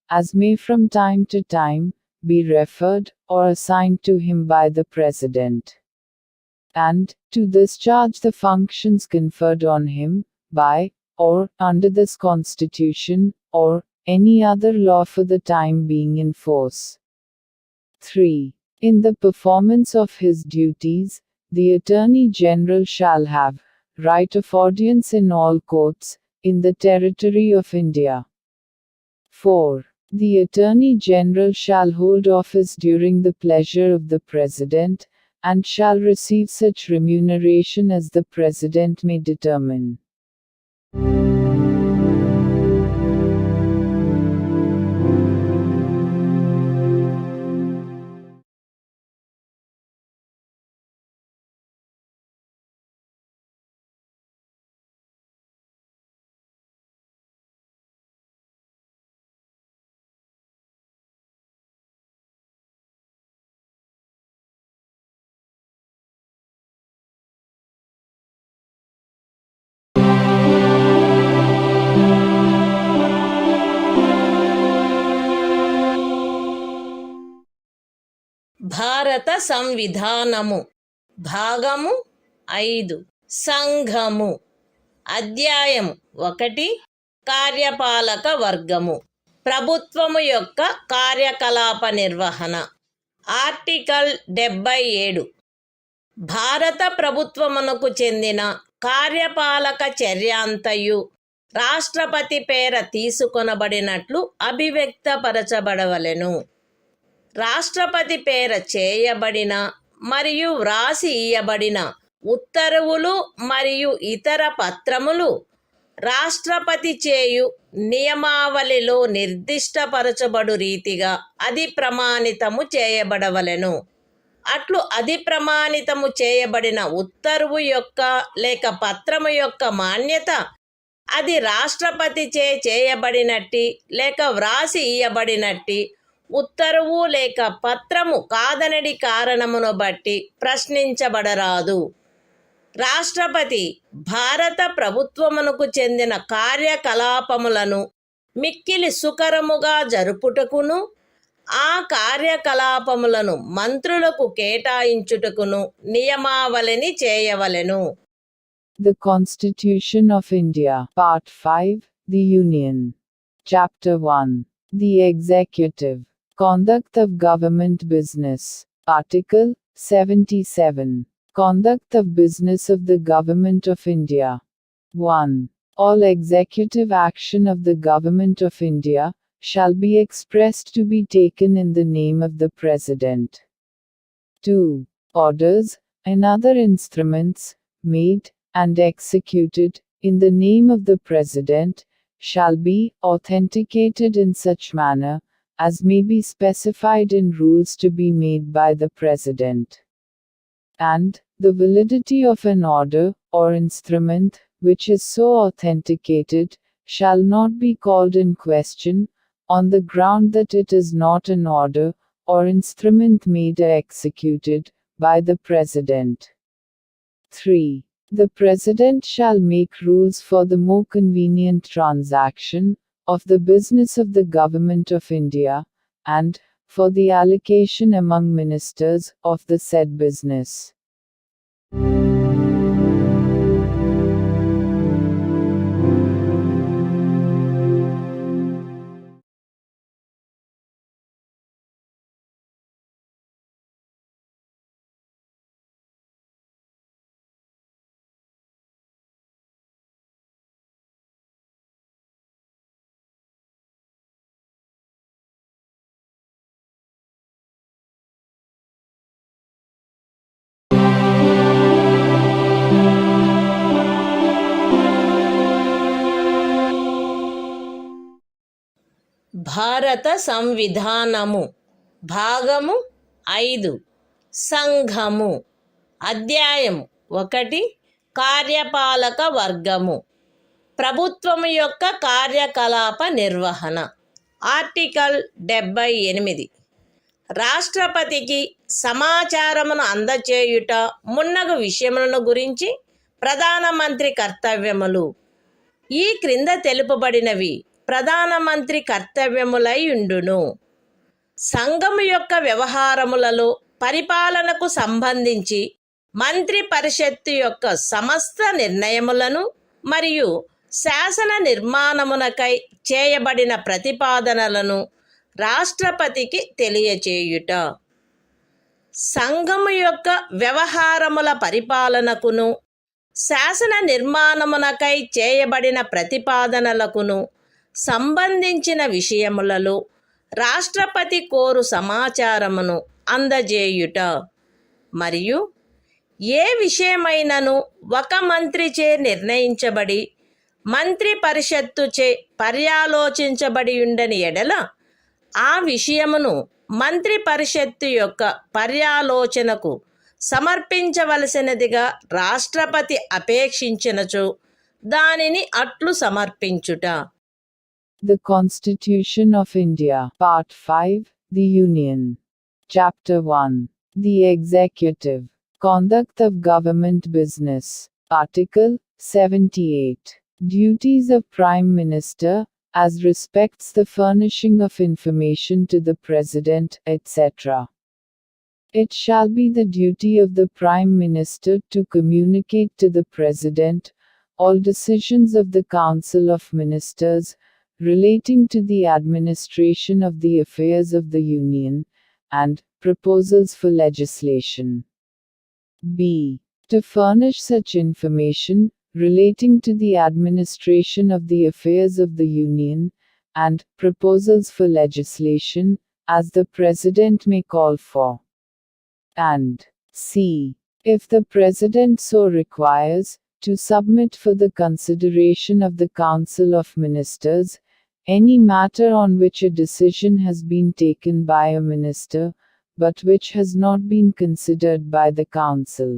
as may from time to time be referred or assigned to him by the President, and to discharge the functions conferred on him by or under this Constitution or any other law for the time being in force. 3. In the performance of his duties, the Attorney General shall have right of audience in all courts in the territory of India. 4. The Attorney General shall hold office during the pleasure of the President, and shall receive such remuneration as the President may determine. భారత సంవిధానము భాగము 5 సంఘము అధ్యాయం 1 కార్యపాలక వర్గము ప్రభుత్వము యొక్క కార్యకలాప నిర్వహణ article 77 భారత ప్రభుత్వమునకు చెందిన కార్యపాలక చర్యాంతయు రాష్ట్రపతి పేర తీసుకొనబడినట్లు అభివ్యక్తపరచబడవలెను. రాష్ట్రపతి పేర చేయబడిన మరియు వ్రాసి ఇయ్యబడిన ఉత్తర్వులు మరియు ఇతర పత్రములు రాష్ట్రపతి చేయు నియమావళిలో నిర్దిష్టపరచబడు రీతిగా అది ప్రమాణితము చేయబడవలెను. అట్లు అది ప్రమాణితము చేయబడిన ఉత్తర్వు యొక్క లేక పత్రము యొక్క మాన్యత అది రాష్ట్రపతిచే చేయబడినట్టి లేక వ్రాసి ఇయ్యబడినట్టి ఉత్తర్వు లేక పత్రము కాదనడి కారణమును బట్టి ప్రశ్నించబడరాదు. రాష్ట్రపతి భారత ప్రభుత్వమునకు చెందిన కార్యకలాపములను మిక్కిలి సుకరముగా జరుపుటకును ఆ కార్యకలాపములను మంత్రులకు కేటాయించుటకును నియమావళిని చేయవలెను. The Constitution of India. Part 5. The Union. Chapter 1. The Executive. Conduct of Government Business. Article 77. Conduct of Business of the Government of India. 1. All executive action of the Government of India shall be expressed to be taken in the name of the President. 2. Orders and other instruments made and executed in the name of the President shall be authenticated in such manner as may be specified in rules to be made by the President. And the validity of an order or instrument which is so authenticated shall not be called in question on the ground that it is not an order or instrument made or executed by the President. 3. The President shall make rules for the more convenient transaction of the business of the Government of India, and for the allocation among ministers of the said business. భారత సంవిధానము భాగము 5 సంఘము అధ్యాయం 1 కార్యపాలక వర్గము ప్రభుత్వము యొక్క కార్యకలాప నిర్వహణ article 78 రాష్ట్రపతికి సమాచారమును అందచేయుట మున్నగు విషయములను గురించి ప్రధానమంత్రి కర్తవ్యములు ఈ క్రింద తెలుపబడినవి ప్రధానమంత్రి కర్తవ్యములై ఉండును. సంఘము యొక్క వ్యవహారములలో పరిపాలనకు సంబంధించి మంత్రి పరిషత్తు యొక్క సమస్త నిర్ణయములను మరియు శాసన నిర్మాణమునకై చేయబడిన ప్రతిపాదనలను రాష్ట్రపతికి తెలియచేయుట. సంఘము యొక్క వ్యవహారముల పరిపాలనకును శాసన నిర్మాణమునకై చేయబడిన ప్రతిపాదనలకును సంబంధించిన విషయములలో రాష్ట్రపతి కోరు సమాచారమును అందజేయుట మరియు ఏ విషయమైనను ఒక మంత్రిచే నిర్ణయించబడి మంత్రి పరిషత్తుచే పర్యాలోచించబడి ఉండని ఎడల ఆ విషయమును మంత్రి పరిషత్తు యొక్క పర్యాలోచనకు సమర్పించవలసినదిగా రాష్ట్రపతి అపేక్షించినచో దానిని అట్లు సమర్పించుట. The Constitution of India, Part 5, The Union. Chapter 1. The Executive. Conduct of Government Business. Article 78. Duties of Prime Minister, as respects the furnishing of information to the President, etc. It shall be the duty of the Prime Minister to communicate to the President all decisions of the Council of Ministers relating to the administration of the affairs of the Union, and proposals for legislation. B. To furnish such information relating to the administration of the affairs of the Union, and proposals for legislation, as the President may call for. And C. If the President so requires, to submit for the consideration of the Council of Ministers any matter on which a decision has been taken by a minister, but which has not been considered by the Council.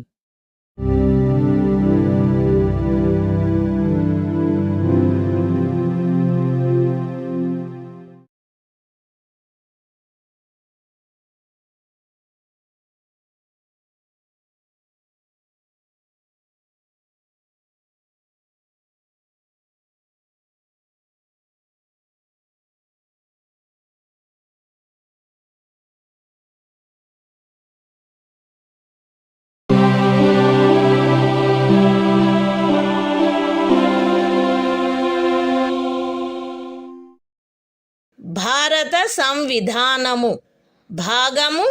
భారత సంవిధానము భాగము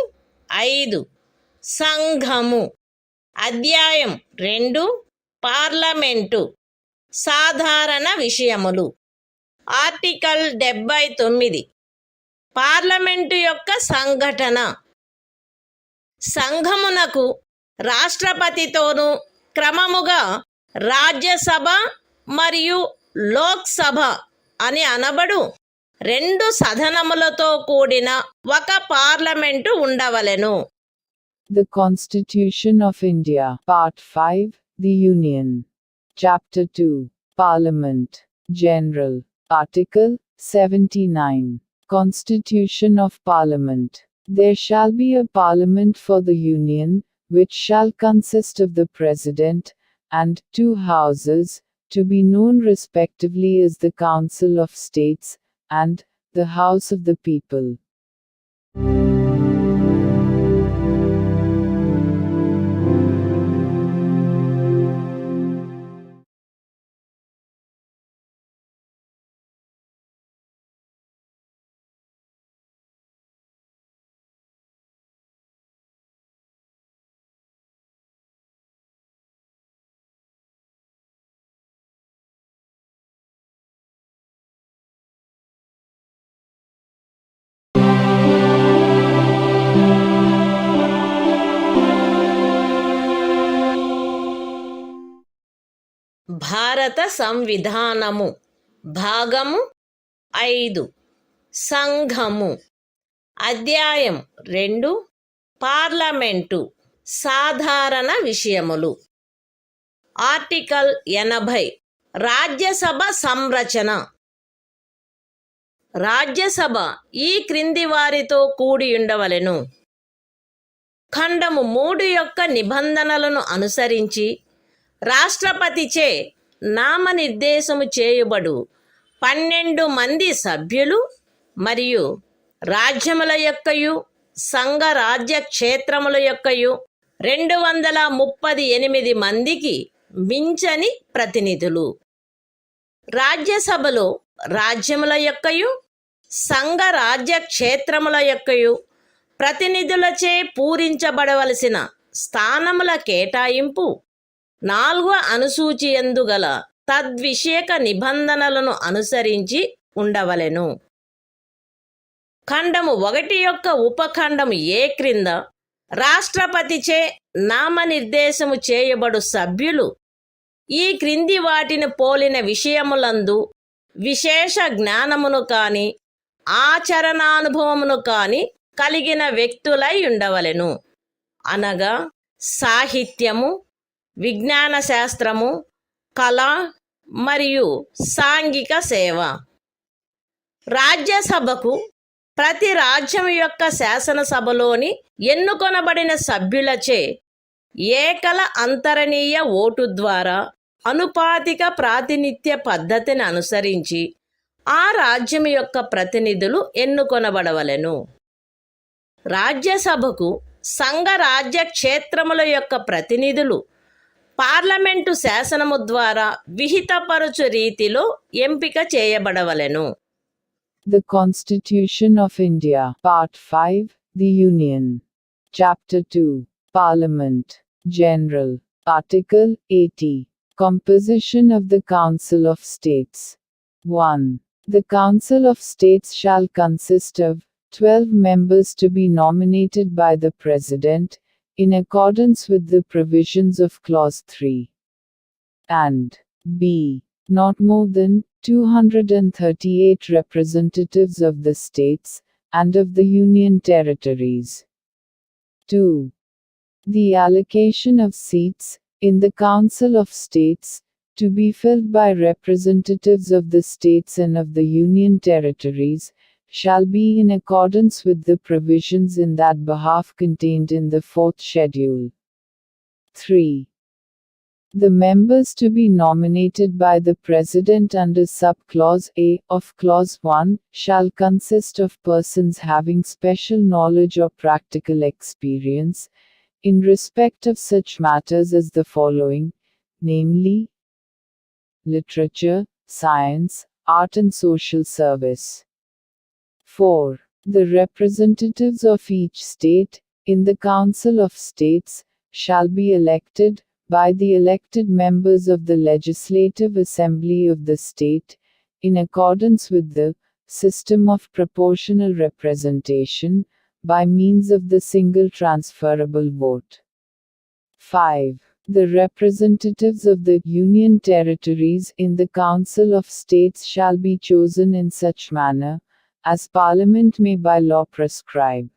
5 సంఘము అధ్యాయం 2 parliament సాధారణ విషయములు article 79 parliament యొక్క సంఘటన సంఘమునకు రాష్ట్రపతితోనూ క్రమముగా రాజ్యసభ మరియు లోక్సభ అని అనబడు 2 సదనములతో కూడిన ఒక పార్లమెంటు ఉండవలెను. The Constitution of India, Part 5, The Union. Chapter 2. Parliament. General. Article 79. Constitution of Parliament. There shall be a Parliament for the Union, which shall consist of the President, and 2 houses, to be known respectively as the Council of States, and the House of the People. భారత సంవిధానము భాగము 5 సంఘము. అధ్యాయం 2 parliament సాధారణ విషయములు. Article 80 Rajya Sabha సంరచన. Rajya Sabha ఈ క్రింది వారితో కూడి ఉండవలెను. ఖండము 3 యొక్క నిబంధనలను అనుసరించి రాష్ట్రపతిచే నామనిర్దేశము చేయబడు 12 మంది సభ్యులు మరియు రాజ్యముల యొక్కయు సంఘ రాజ్య క్షేత్రముల యొక్కయు 238 మందికి మించని ప్రతినిధులు. రాజ్యసభలో రాజ్యముల యొక్కయు సంఘ రాజ్య క్షేత్రముల యొక్కయు ప్రతినిధులచే పూరించబడవలసిన స్థానముల కేటాయింపు 4వ అనుసూచియందు గల తద్విషయక నిబంధనలను అనుసరించి ఉండవలెను. ఖండము 1 యొక్క ఉపఖండము ఏ క్రింద రాష్ట్రపతిచే నామనిర్దేశము చేయబడు సభ్యులు ఈ క్రింది వాటిని పోలిన విషయములందు విశేష జ్ఞానమును కాని ఆచరణానుభవమును కాని కలిగిన వ్యక్తులై ఉండవలెను. అనగా సాహిత్యము, విజ్ఞాన శాస్త్రము, కళ మరియు సాంఘిక సేవ. రాజ్యసభకు ప్రతి రాజ్యం యొక్క శాసనసభలోని ఎన్నుకొనబడిన సభ్యులచే ఏకల అంతరణీయ ఓటు ద్వారా అనుపాతిక ప్రాతినిధ్య పద్ధతిని అనుసరించి ఆ రాజ్యం యొక్క ప్రతినిధులు ఎన్నుకొనబడవలెను. రాజ్యసభకు సంఘ రాజ్య క్షేత్రముల యొక్క ప్రతినిధులు పార్లమెంటు శాసనము ద్వారా విహితపరచు రీతిలో ఎంపిక చేయబడవలెను. The Constitution of India, Part 5, The Union. Chapter 2, Parliament, General. Article 80. Composition of the Council of States. 1. The Council of States shall consist of 12 members to be nominated by the President, in accordance with the provisions of Clause 3. And b. Not more than 238 representatives of the states, and of the Union territories. 2. The allocation of seats, in the Council of States, to be filled by representatives of the states and of the Union territories, shall be in accordance with the provisions in that behalf contained in the 4th schedule. 3. The members to be nominated by the President under Sub-Clause A of Clause 1 shall consist of persons having special knowledge or practical experience in respect of such matters as the following, namely, literature, science, art and social service. 4. The representatives of each state, in the Council of States, shall be elected, by the elected members of the Legislative Assembly of the state, in accordance with the system of proportional representation, by means of the single transferable vote. 5. The representatives of the Union territories in the Council of States shall be chosen in such manner, as Parliament may by law prescribe.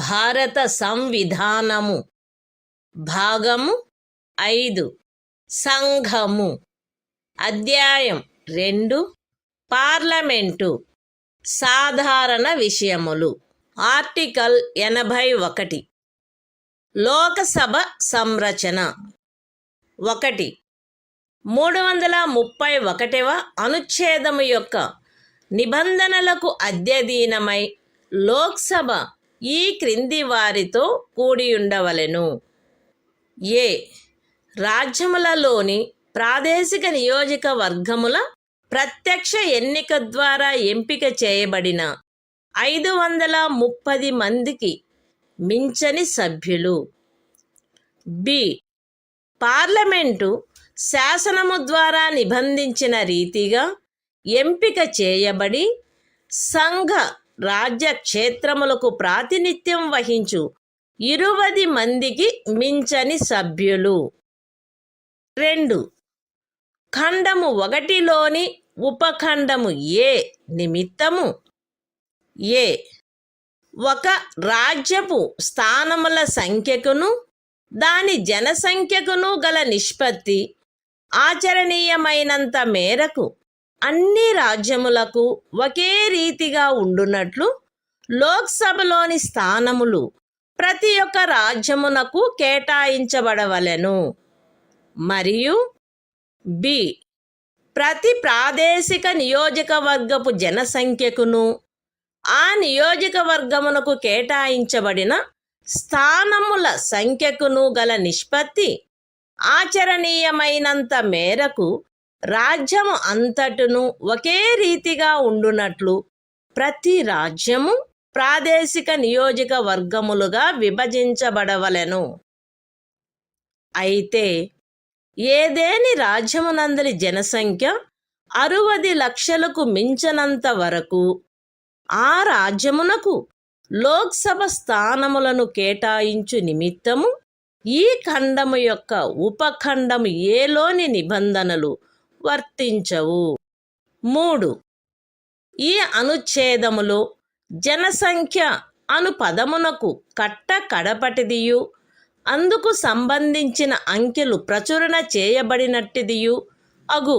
భారత సంవిధానము. భాగము 5 సంఘము. అధ్యాయం 2 parliament సాధారణ విషయములు. Article 81 Lok Sabha సంరచన. 1. 331వ అనుచ్ఛేదము యొక్క నిబంధనలకు అధ్యయనమై లోక్సభ ఈ క్రింది వారితో కూడి ఉండవలెను. ఏ. రాజ్యములలోని ప్రాదేశిక నియోజకవర్గముల ప్రత్యక్ష ఎన్నిక ద్వారా ఎంపిక చేయబడిన 530 మందికి మించని సభ్యులు. బి. పార్లమెంటు శాసనము ద్వారా నిబంధించిన రీతిగా ఎంపిక చేయబడి సంఘ రాజ్య క్షేత్రములకు ప్రాతినిధ్యం వహించు 20 మందికి మించని సభ్యులు. 2. ఖండము 1లోని ఉపఖండము ఏ నిమిత్తము ఏ. ఒక రాజ్యపు స్థానముల సంఖ్యకును దాని జనసంఖ్యకును గల నిష్పత్తి ఆచరణీయమైనంత మేరకు అన్ని రాజ్యములకు ఒకే రీతిగా ఉండునట్లు లోక్సభలోని స్థానములు ప్రతి ఒక్క రాజ్యమునకు కేటాయించబడవలెను. మరియు బి. ప్రతి ప్రాదేశిక నియోజకవర్గపు జనసంఖ్యకును ఆ నియోజకవర్గమునకు కేటాయించబడిన స్థానముల సంఖ్యకును గల నిష్పత్తి ఆచరణీయమైనంత మేరకు రాజ్యము అంతటును ఒకే రీతిగా ఉండునట్లు ప్రతి రాజ్యము ప్రాదేశిక నియోజకవర్గములుగా విభజించబడవలెను. అయితే ఏదేని రాజ్యమునందలి జనసంఖ్య 60 లక్షలకు మించనంత వరకు ఆ రాజ్యమునకు లోక్సభ స్థానములను కేటాయించు నిమిత్తము ఈ ఖండము యొక్క ఉపఖండము ఏలోని నిబంధనలు వర్తించవు. 3. ఈ అనుచ్ఛేదములో జనసంఖ్య అను పదమునకు కడపటిదియు అందుకు సంబంధించిన అంకెలు ప్రచురణ చేయబడినట్టిదియు అగు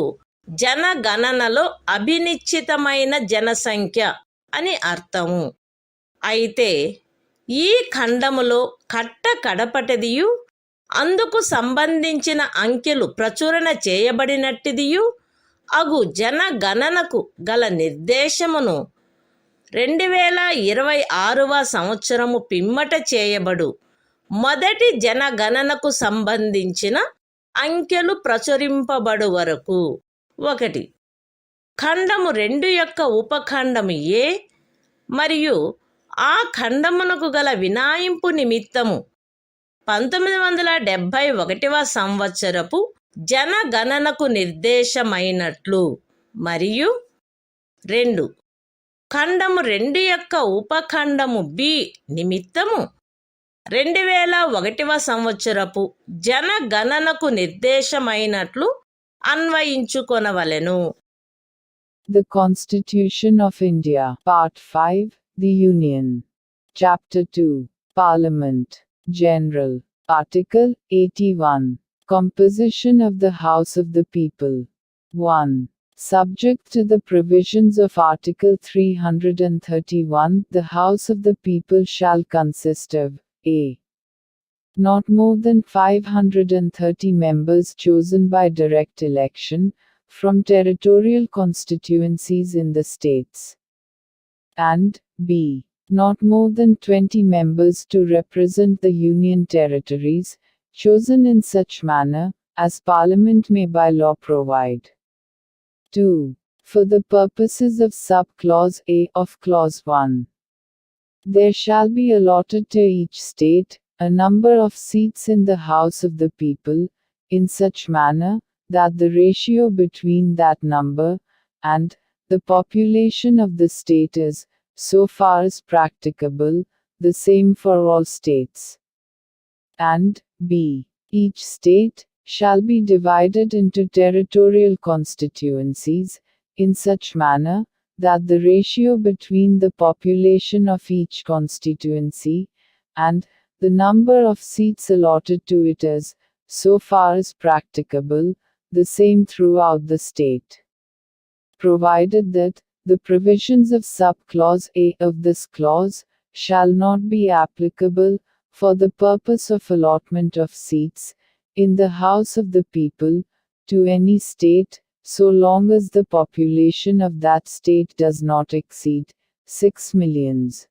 జనగణనలో అభినిశ్చితమైన జనసంఖ్య అని అర్థము. అయితే ఈ ఖండములో కడపటిదియు అందుకు సంబంధించిన అంకెలు ప్రచురణ చేయబడినట్టిదియు అగు జనగణనకు గల నిర్దేశమును 2026వ సంవత్సరము పిమ్మట చేయబడు మొదటి జనగణనకు సంబంధించిన అంకెలు ప్రచురింపబడు వరకు 1. ఖండము 2 యొక్క ఉపఖండము ఏ మరియు ఆ ఖండమునకు గల వినాయింపు నిమిత్తము 1971వ సంవత్సరపు జనగణనకు నిర్దేశమైనట్లు మరియు 2. ఖండము 2 యొక్క ఉపఖండము బి నిమిత్తము 2001వ సంవత్సరపు జనగణనకు నిర్దేశమైనట్లు అన్వయించుకొనవలెను. The Constitution of India, Part 5, The Union. Chapter 2, Parliament, General. Article 81. Composition of the House of the People. 1. Subject to the provisions of Article 331, the House of the People shall consist of a. Not more than 530 members chosen by direct election from territorial constituencies in the states, and b. Not more than 20 members to represent the Union territories, chosen in such manner as Parliament may by law provide. 2. For the purposes of sub-clause A of Clause 1, there shall be allotted to each state a number of seats in the House of the People, in such manner that the ratio between that number and the population of the state is, so far as practicable, the same for all states. And b. Each state shall be divided into territorial constituencies, in such manner that the ratio between the population of each constituency and the number of seats allotted to it is, so far as practicable, the same throughout the state. Provided that the provisions of sub-clause A of this clause shall not be applicable for the purpose of allotment of seats in the House of the People to any state, so long as the population of that state does not exceed 6 millions.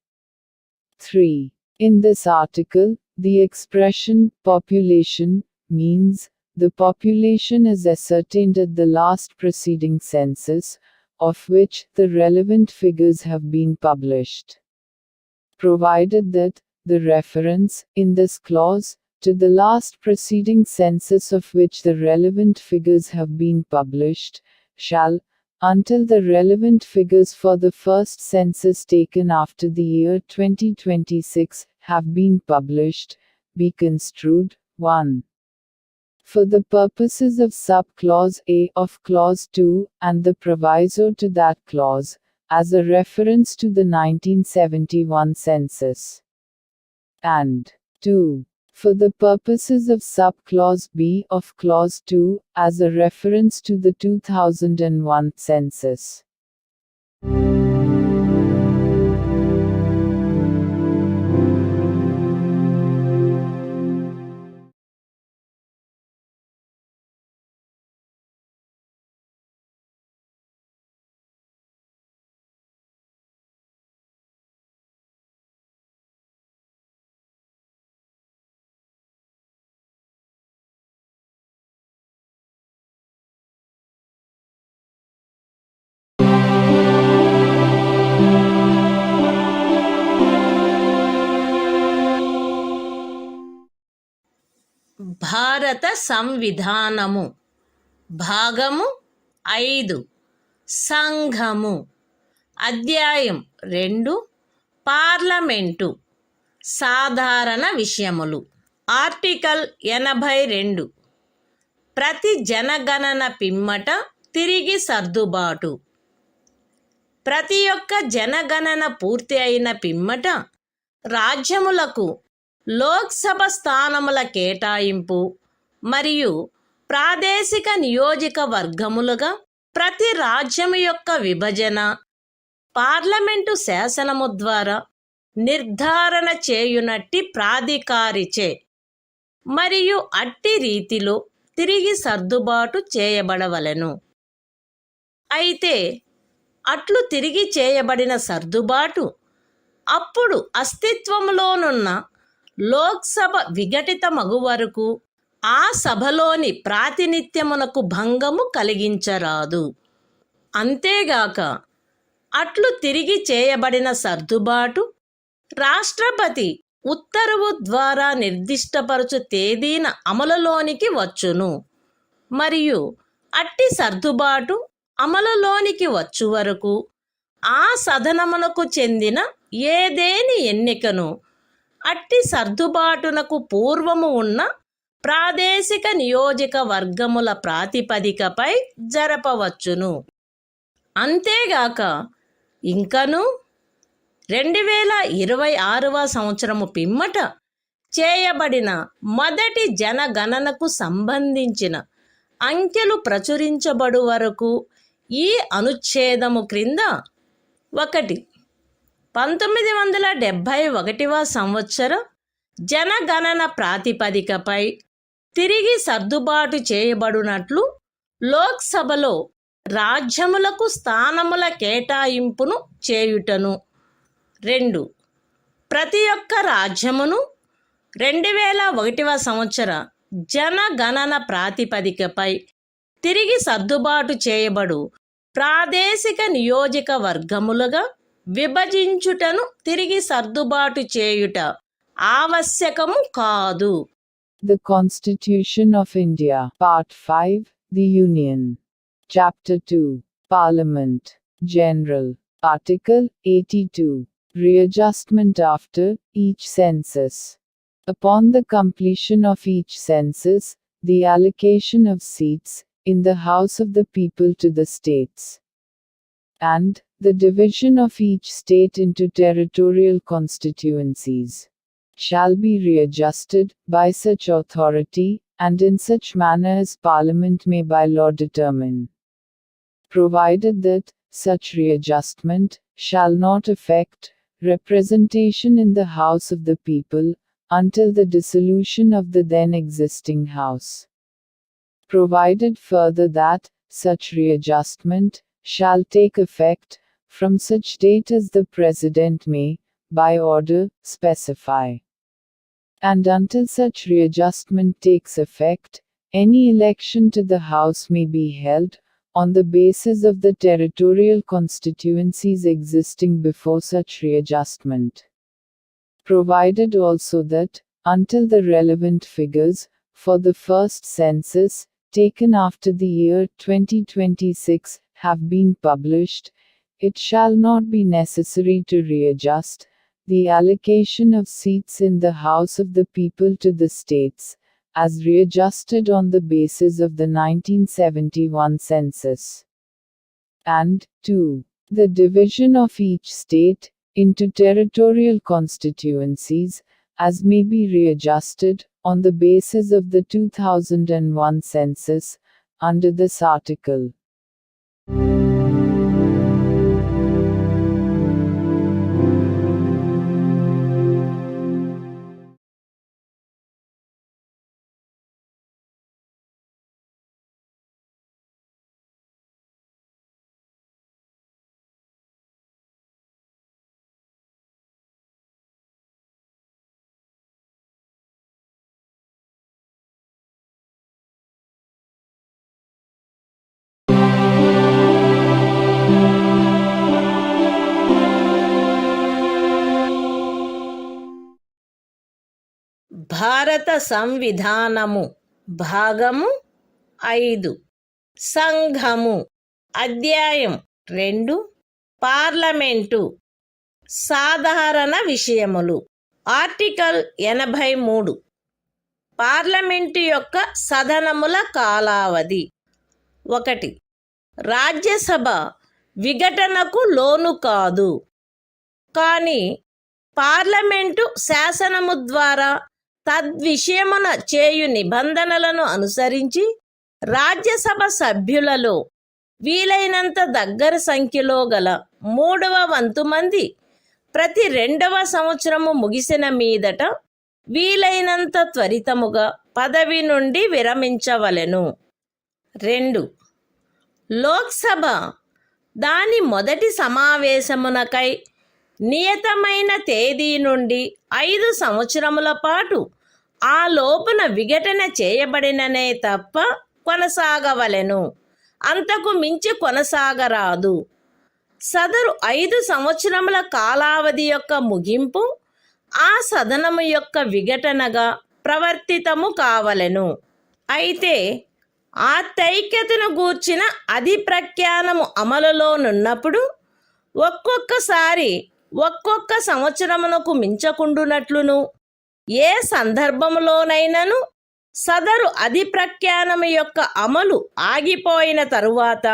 3. In this article, The expression population means the population is ascertained at the last preceding census, of which the relevant figures have been published. Provided that the reference, in this clause, to the last preceding census of which the relevant figures have been published, shall, until the relevant figures for the first census taken after the year 2026 have been published, be construed, 1. For the purposes of sub-clause A of clause 2, and the proviso to that clause, as a reference to the 1971 census. And 2. For the purposes of sub-clause B of clause 2, as a reference to the 2001 census. భారత సంవిధానము భాగము 5 సంఘము అధ్యాయం 2 parliament సాధారణ విషయములు article 82 ప్రతి జనగణన పిమ్మట తిరిగి సర్దుబాటు ప్రతి ఒక్క జనగణన పూర్తి అయిన పిమ్మట రాజ్యములకు లోక్సభ స్థానముల కేటాయింపు మరియు ప్రాదేశిక నియోజకవర్గములుగా ప్రతి రాజ్యము యొక్క విభజన పార్లమెంటు శాసనము ద్వారా నిర్ధారణ చేయునట్టి ప్రాధికారిచే మరియు అట్టి రీతిలో తిరిగి సర్దుబాటు చేయబడవలెను. అయితే అట్లు తిరిగి చేయబడిన సర్దుబాటు అప్పుడు అస్తిత్వములోనున్న లోక్సభ విఘటితమగు వరకు ఆ సభలోని ప్రాతినిధ్యమునకు భంగము కలిగించరాదు. అంతేగాక అట్లు తిరిగి చేయబడిన సర్దుబాటు రాష్ట్రపతి ఉత్తర్వు ద్వారా నిర్దిష్టపరచు తేదీన అమలులోనికి వచ్చును మరియు అట్టి సర్దుబాటు అమలులోనికి వచ్చు వరకు ఆ సదనమునకు చెందిన ఏదేని ఎన్నికను అట్టి సర్దుబాటునకు పూర్వము ఉన్న ప్రాదేశిక నియోజకవర్గముల ప్రాతిపదికపై జరపవచ్చును. అంతేగాక ఇంకను 2026వ సంవత్సరము పిమ్మట చేయబడిన మొదటి జనగణనకు సంబంధించిన అంకెలు ప్రచురించబడు వరకు ఈ అనుచ్ఛేదము క్రింద 1. 1971వ సంవత్సర జనగణన ప్రాతిపదికపై తిరిగి సర్దుబాటు చేయబడినట్లు లోక్సభలో రాజ్యములకు స్థానముల కేటాయింపును చేయుటను. 2. ప్రతి ఒక్క రాజ్యమును 2001వ సంవత్సర జనగణన ప్రాతిపదికపై తిరిగి సర్దుబాటు చేయబడు ప్రాదేశిక నియోజకవర్గములుగా విభజించుటను తిరిగి సర్దుబాటు చేయుట ఆవశ్యకము కాదు. The Constitution of India, Part 5, The Union. Chapter 2, Parliament, General. Article 82, Readjustment after each census. Upon the completion of each census, the allocation of seats in the House of the People to the states, and the division of each state into territorial constituencies, shall be readjusted by such authority, and in such manner as Parliament may by law determine, provided that such readjustment shall not affect representation in the House of the People until the dissolution of the then existing House. Provided further that such readjustment shall take effect from such date as the President may, by order, specify. and until such readjustment takes effect, any election to the House may be held, on the basis of the territorial constituencies existing before such readjustment. Provided also that, until the relevant figures, for the first census, taken after the year 2026, have been published, it shall not be necessary to readjust the allocation of seats in the House of the People to the states, as readjusted on the basis of the 1971 census. And, 2. The division of each state into territorial constituencies, as may be readjusted, on the basis of the 2001 census, under this article. భారత సంవిధానము భాగము 5 సంఘము అధ్యాయం 2 parliament సాధారణ విషయములు article 83 parliament యొక్క సదనముల కాలావధి 1 రాజ్యసభ విఘటనకు లోను కాదు, కానీ parliament శాసనము ద్వారా తద్విషయమున చేయు నిబంధనలను అనుసరించి రాజ్యసభ సభ్యులలో వీలైనంత దగ్గర సంఖ్యలో గల 3వ వంతు మంది ప్రతి 2వ సంవత్సరము ముగిసిన మీదట వీలైనంత త్వరితముగా పదవి నుండి విరమించవలెను. 2. లోక్సభ దాని మొదటి సమావేశమునకై నియతమైన తేదీ నుండి 5 సంవత్సరముల పాటు ఆ లోపున విఘటన చేయబడిననే తప్ప కొనసాగవలెను, అంతకు మించి కొనసాగరాదు. సదరు 5 సంవత్సరముల కాలావధి యొక్క ముగింపు ఆ సదనము యొక్క విఘటనగా ప్రవర్తితము కావలెను. అయితే ఆ తైక్యతను గూర్చిన అధిప్రఖ్యానము అమలులోనున్నప్పుడు ఒక్కొక్కసారి ఒక్కొక్క సంవత్సరమునకు మించకుండునట్లును, ఏ సందర్భములోనైనను సదరు అధిప్రఖ్యానము యొక్క అమలు ఆగిపోయిన తరువాత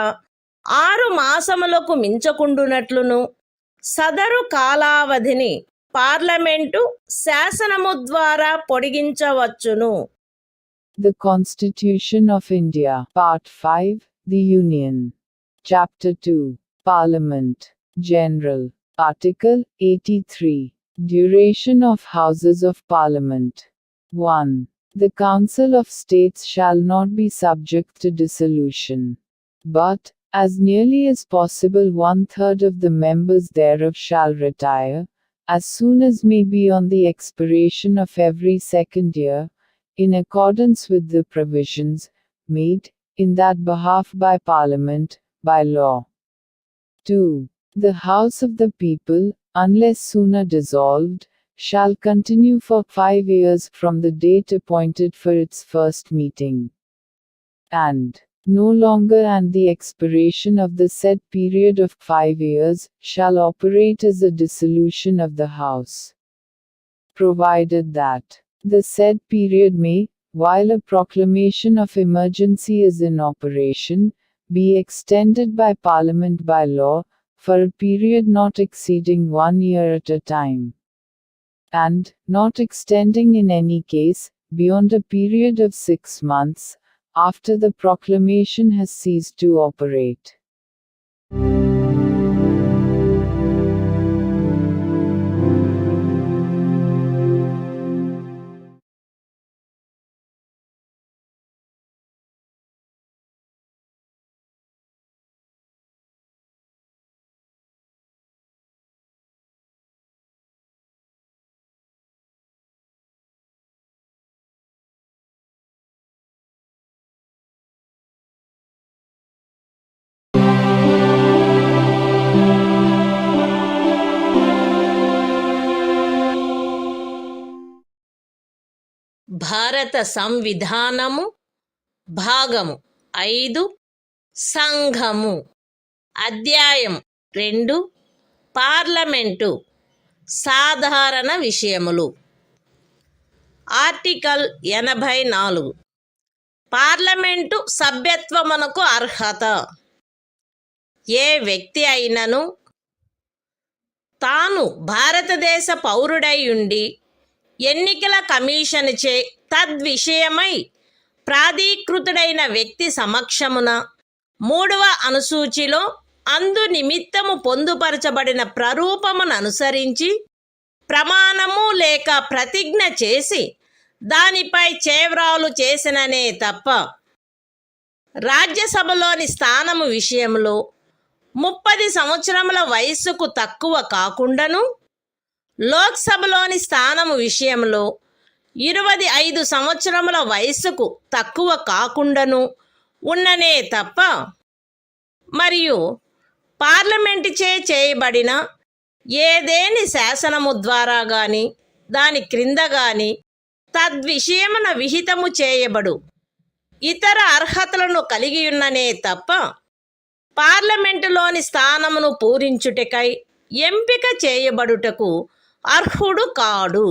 6 మాసములకు మించకుండునట్లును సదరు కాలావధిని పార్లమెంటు శాసనము ద్వారా పొడిగించవచ్చును. The Constitution of India, Part 5, The Union. Chapter 2, Parliament, General. Article 83. Duration of Houses of Parliament. 1. The Council of States shall not be subject to dissolution, but, as nearly as possible, 1/3 of the members thereof shall retire, as soon as may be on the expiration of every second year, in accordance with the provisions made in that behalf by Parliament, by law. 2. The House of the People, unless sooner dissolved, shall continue for 5 years from the date appointed for its first meeting, and no longer and the expiration of the said period of 5 years, shall operate as a dissolution of the House, provided that the said period may, while a proclamation of emergency is in operation, be extended by Parliament by law, for a period not exceeding 1 year at a time, and not extending in any case beyond a period of 6 months, after the proclamation has ceased to operate. భారత సంవిధానము భాగము 5 సంఘము అధ్యాయం 2 parliament సాధారణ విషయములు article 84 parliament సభ్యత్వమునకు అర్హత ఏ వ్యక్తి అయినను తాను భారతదేశ పౌరుడై ఉండి ఎన్నికల కమిషనుచే తద్విషయమై ప్రాధీకృతుడైన వ్యక్తి సమక్షమున 3వ అనుసూచిలో అందు నిమిత్తము పొందుపరచబడిన ప్రరూపమును అనుసరించి ప్రమాణము లేక ప్రతిజ్ఞ చేసి దానిపై చేవ్రాలు చేసిననే తప్ప రాజ్యసభలోని స్థానము విషయంలో 30 సంవత్సరముల వయస్సుకు తక్కువ కాకుండాను లోక్సభలోని స్థానము విషయంలో 25 సంవత్సరముల వయస్సుకు తక్కువ కాకుండాను ఉన్ననే తప్ప మరియు పార్లమెంటుచే చేయబడిన ఏదేని శాసనము ద్వారా గాని దాని క్రింద గాని తద్విషయమున విహితము చేయబడు ఇతర అర్హతలను కలిగియున్ననే తప్ప పార్లమెంటులోని స్థానమును పూరించుటకై ఎంపిక చేయబడుటకు అర్హుడు కాడు.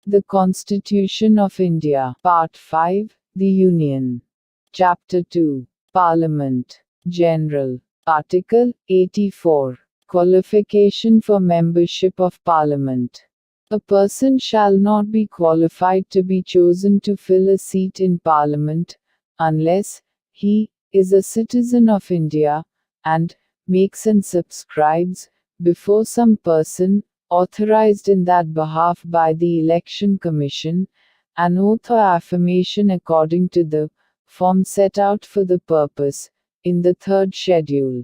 The Constitution of India, Part 5, The Union. Chapter 2, Parliament, General. Article 84. Qualification for membership of Parliament. A person shall not be qualified to be chosen to fill a seat in Parliament, unless he is a citizen of India, and makes and subscribes, before some person, authorized in that behalf by the Election Commission, an oath or affirmation according to the form set out for the purpose, in the 3rd schedule.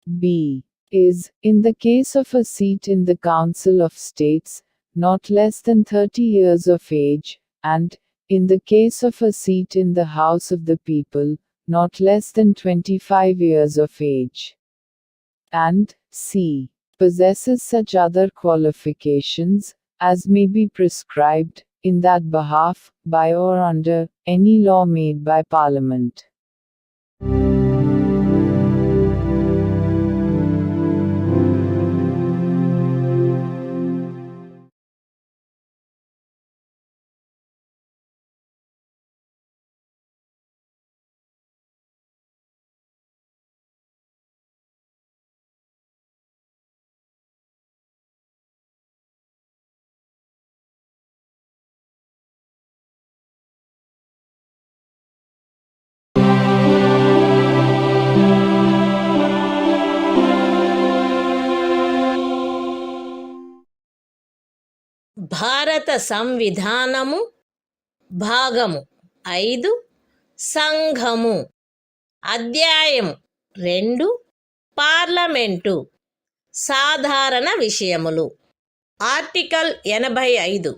B. Is, in the case of a seat in the Council of States, not less than 30 years of age, and, in the case of a seat in the House of the People, not less than 25 years of age. And, C. Possesses such other qualifications, as may be prescribed, in that behalf, by or under, any law made by Parliament. భారత సంవిధానము భాగము 5 సంఘము అధ్యాయము 2 parliament సాధారణ విషయములు article 85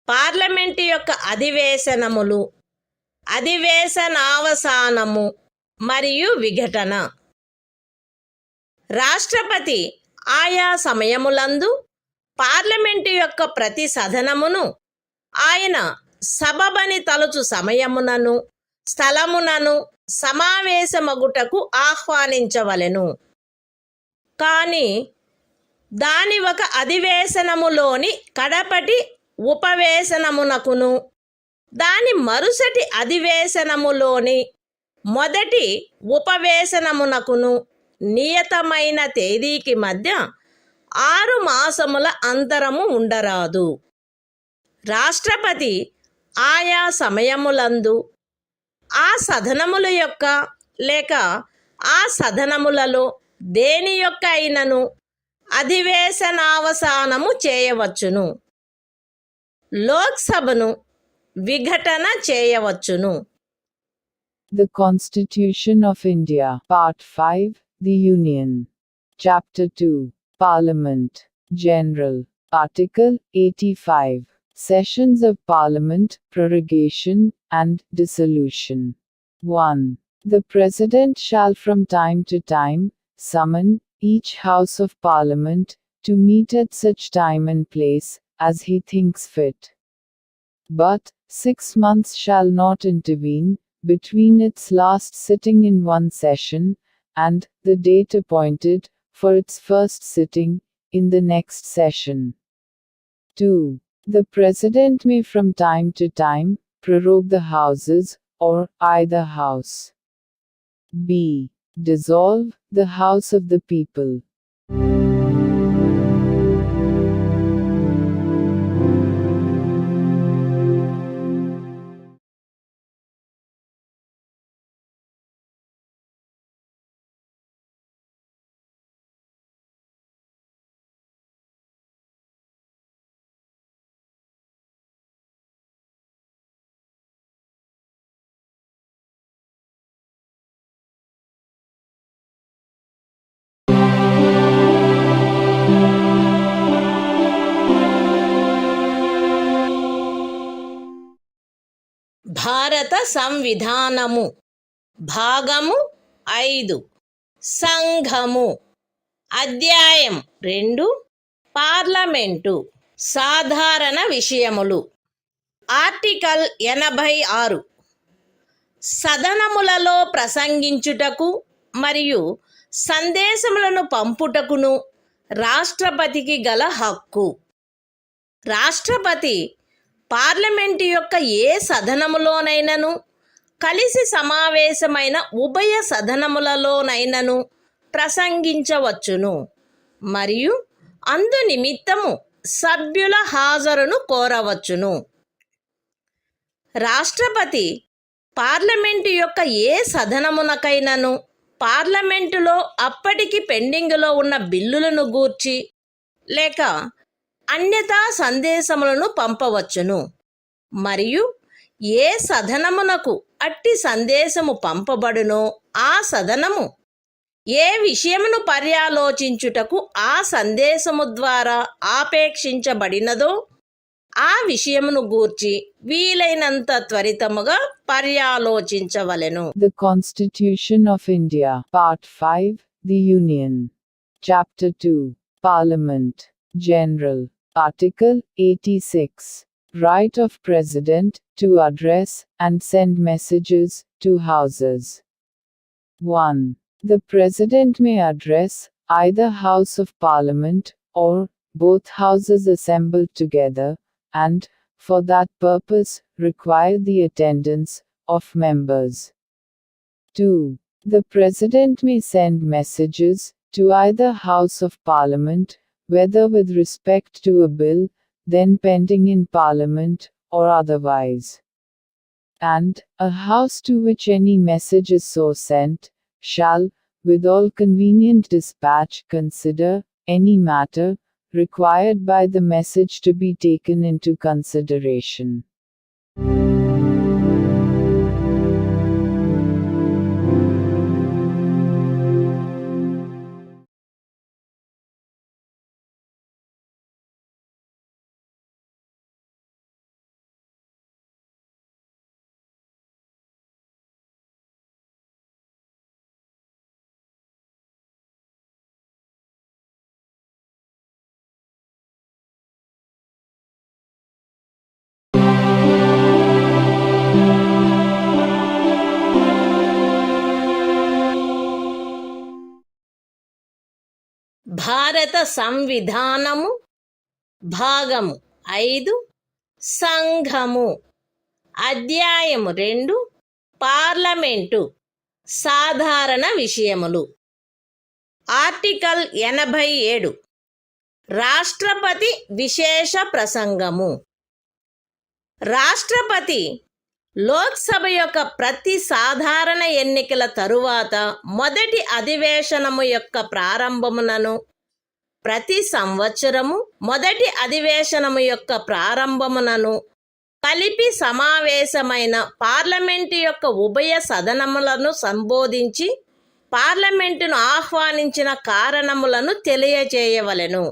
parliament యొక్క అధివేశనములు అధివేశనావసానము మరియు విఘటన రాష్ట్రపతి ఆయా సమయములందు పార్లమెంటు యొక్క ప్రతి సదనమును ఆయన సబబని తలుచు సమయమునను స్థలమునను సమావేశమగుటకు ఆహ్వానించవలెను. కానీ దాని ఒక అధివేశనములోని కడపటి ఉపవేశనమునకును దాని మరుసటి అధివేశనములోని మొదటి ఉపవేశనమునకును నియతమైన తేదీకి మధ్య 6 మాసముల అంతరము ఉండరాదు. రాష్ట్రపతి ఆయా సమయములందు ఆ సదనముల యొక్క లేక ఆ సదనములలో దేని యొక్క అయినను అధివేశనావసానము చేయవచ్చును. లోక్సభను విఘటన చేయవచ్చును. The Constitution of India, Part 5, The Union. Chapter 2, Parliament, General. Article 85. Sessions of Parliament, Prorogation, and Dissolution. 1. The President shall from time to time summon each House of Parliament to meet at such time and place as he thinks fit. But 6 months shall not intervene between its last sitting in one session and the date appointed for its first sitting in the next session. 2. The President may from time to time prorogue the Houses or either House. B. Dissolve the House of the People. భారత సంవిధానము భాగము 5 సంఘము అధ్యాయం 2 parliament సాధారణ విషయములు article 86 సదనములలో ప్రసంగించుటకు మరియు సందేశములను పంపుటకును రాష్ట్రపతికి గల హక్కు. రాష్ట్రపతి పార్లమెంటు యొక్క ఏ సదనములోనైనను కలిసి సమావేశమైన ఉభయ సదనములలోనైనను ప్రసంగించవచ్చును మరియు అందు నిమిత్తము సభ్యుల హాజరును కోరవచ్చును. రాష్ట్రపతి పార్లమెంటు యొక్క ఏ సదనమునకైనను పార్లమెంటులో అప్పటికి పెండింగులో ఉన్న బిల్లులను గూర్చి లేక అన్యతా సందేశములను పంపవచ్చును మరియు ఏ సదనమునకు అట్టి సందేశము పంపబడునో ఆ సదనము ఏ విషయమును పర్యాలోచించుటకు ఆ సందేశము ద్వారా ఆపేక్షించబడినదో ఆ విషయమును గూర్చి వీలైనంత త్వరితముగా పర్యాలోచించవలెను. The Constitution of India, Part 5, The Union. Chapter 2, Parliament, General. Article 86. Right of President to address and send messages to Houses. 1. The President may address either House of Parliament or both Houses assembled together, and, for that purpose, require the attendance of members. 2. The President may send messages to either House of Parliament, whether with respect to a bill then pending in Parliament or otherwise. And a House to which any message is so sent, shall, with all convenient dispatch, consider any matter required by the message to be taken into consideration. భారత సంవిధానము భాగము 5 సంఘము అధ్యాయము 2 parliament సాధారణ విషయములు article 87 రాష్ట్రపతి విశేష ప్రసంగము. రాష్ట్రపతి లోక్సభ యొక్క ప్రతి సాధారణ ఎన్నికల తరువాత మొదటి అధివేశనము యొక్క ప్రారంభమునను ప్రతి సంవత్సరము మొదటి అధివేశనము యొక్క ప్రారంభమునను కలిపి సమావేశమైన పార్లమెంటు యొక్క ఉభయ సదనములను సంబోధించి పార్లమెంటును ఆహ్వానించిన కారణములను తెలియజేయవలెను.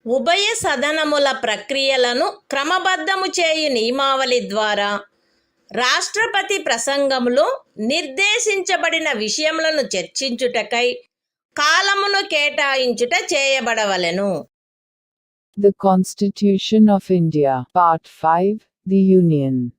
ఉభయ సదనముల ప్రక్రియలను క్రమబద్ధము చేయు నియమావళి ద్వారా రాష్ట్రపతి ప్రసంగములో నిర్దేశించబడిన విషయములను చర్చించుటకై కాలమును కేటాయించుట చేయబడవలెను. The Constitution of India. Part 5. The Union.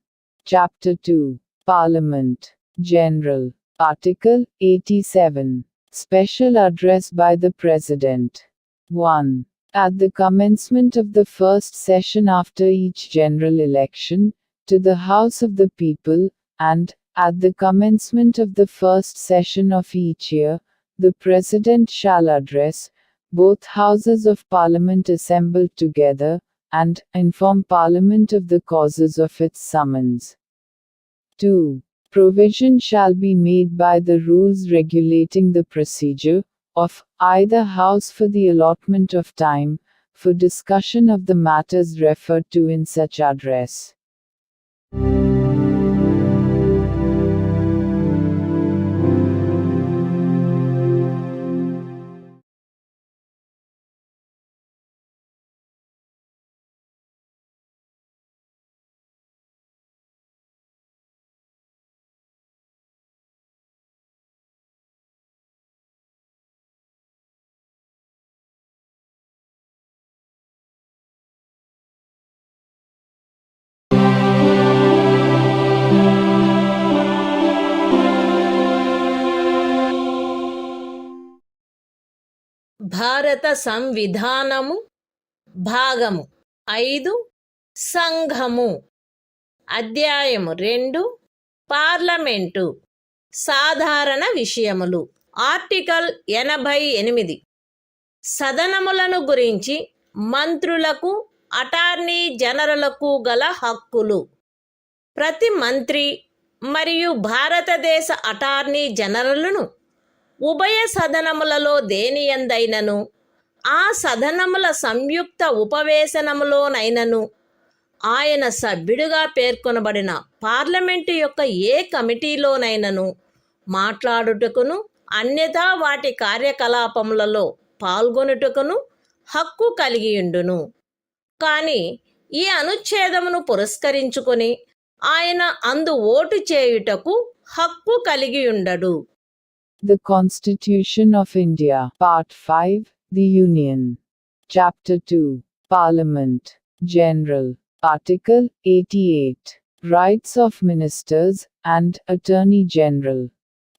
Chapter 2. Parliament. General. Article 87. Special Address by the President. 1. At the commencement of the first session after each general election, to the House of the People, and, at the commencement of the first session of each year, the President shall address both Houses of Parliament assembled together, and inform Parliament of the causes of its summons. 2. Provision shall be made by the rules regulating the procedure of either House for the allotment of time for discussion of the matters referred to in such address. భారత సంవిధానము భాగము 5 సంఘము అధ్యాయము 2 parliament సాధారణ విషయములు article 88 సదనములను గురించి మంత్రులకు attorney జనరలకు గల హక్కులు ప్రతి మంత్రి మరియు భారతదేశ అటార్నీ జనరలును ఉభయ సదనములలో దేనియందైనను ఆ సదనముల సంయుక్త ఉపవేశనములోనైనను ఆయన సభ్యుడిగా పేర్కొనబడిన పార్లమెంటు యొక్క ఏ కమిటీలోనైనను మాట్లాడుటకును అన్యథా వాటి కార్యకలాపములలో పాల్గొనుటకును హక్కు కలిగియుండును. కానీ ఈ అనుచ్ఛేదమును పురస్కరించుకొని ఆయన అందు ఓటు చేయుటకు హక్కు కలిగియుండడు. The Constitution of India. Part 5. The Union. Chapter 2. Parliament. General. Article 88. Rights of Ministers and Attorney General.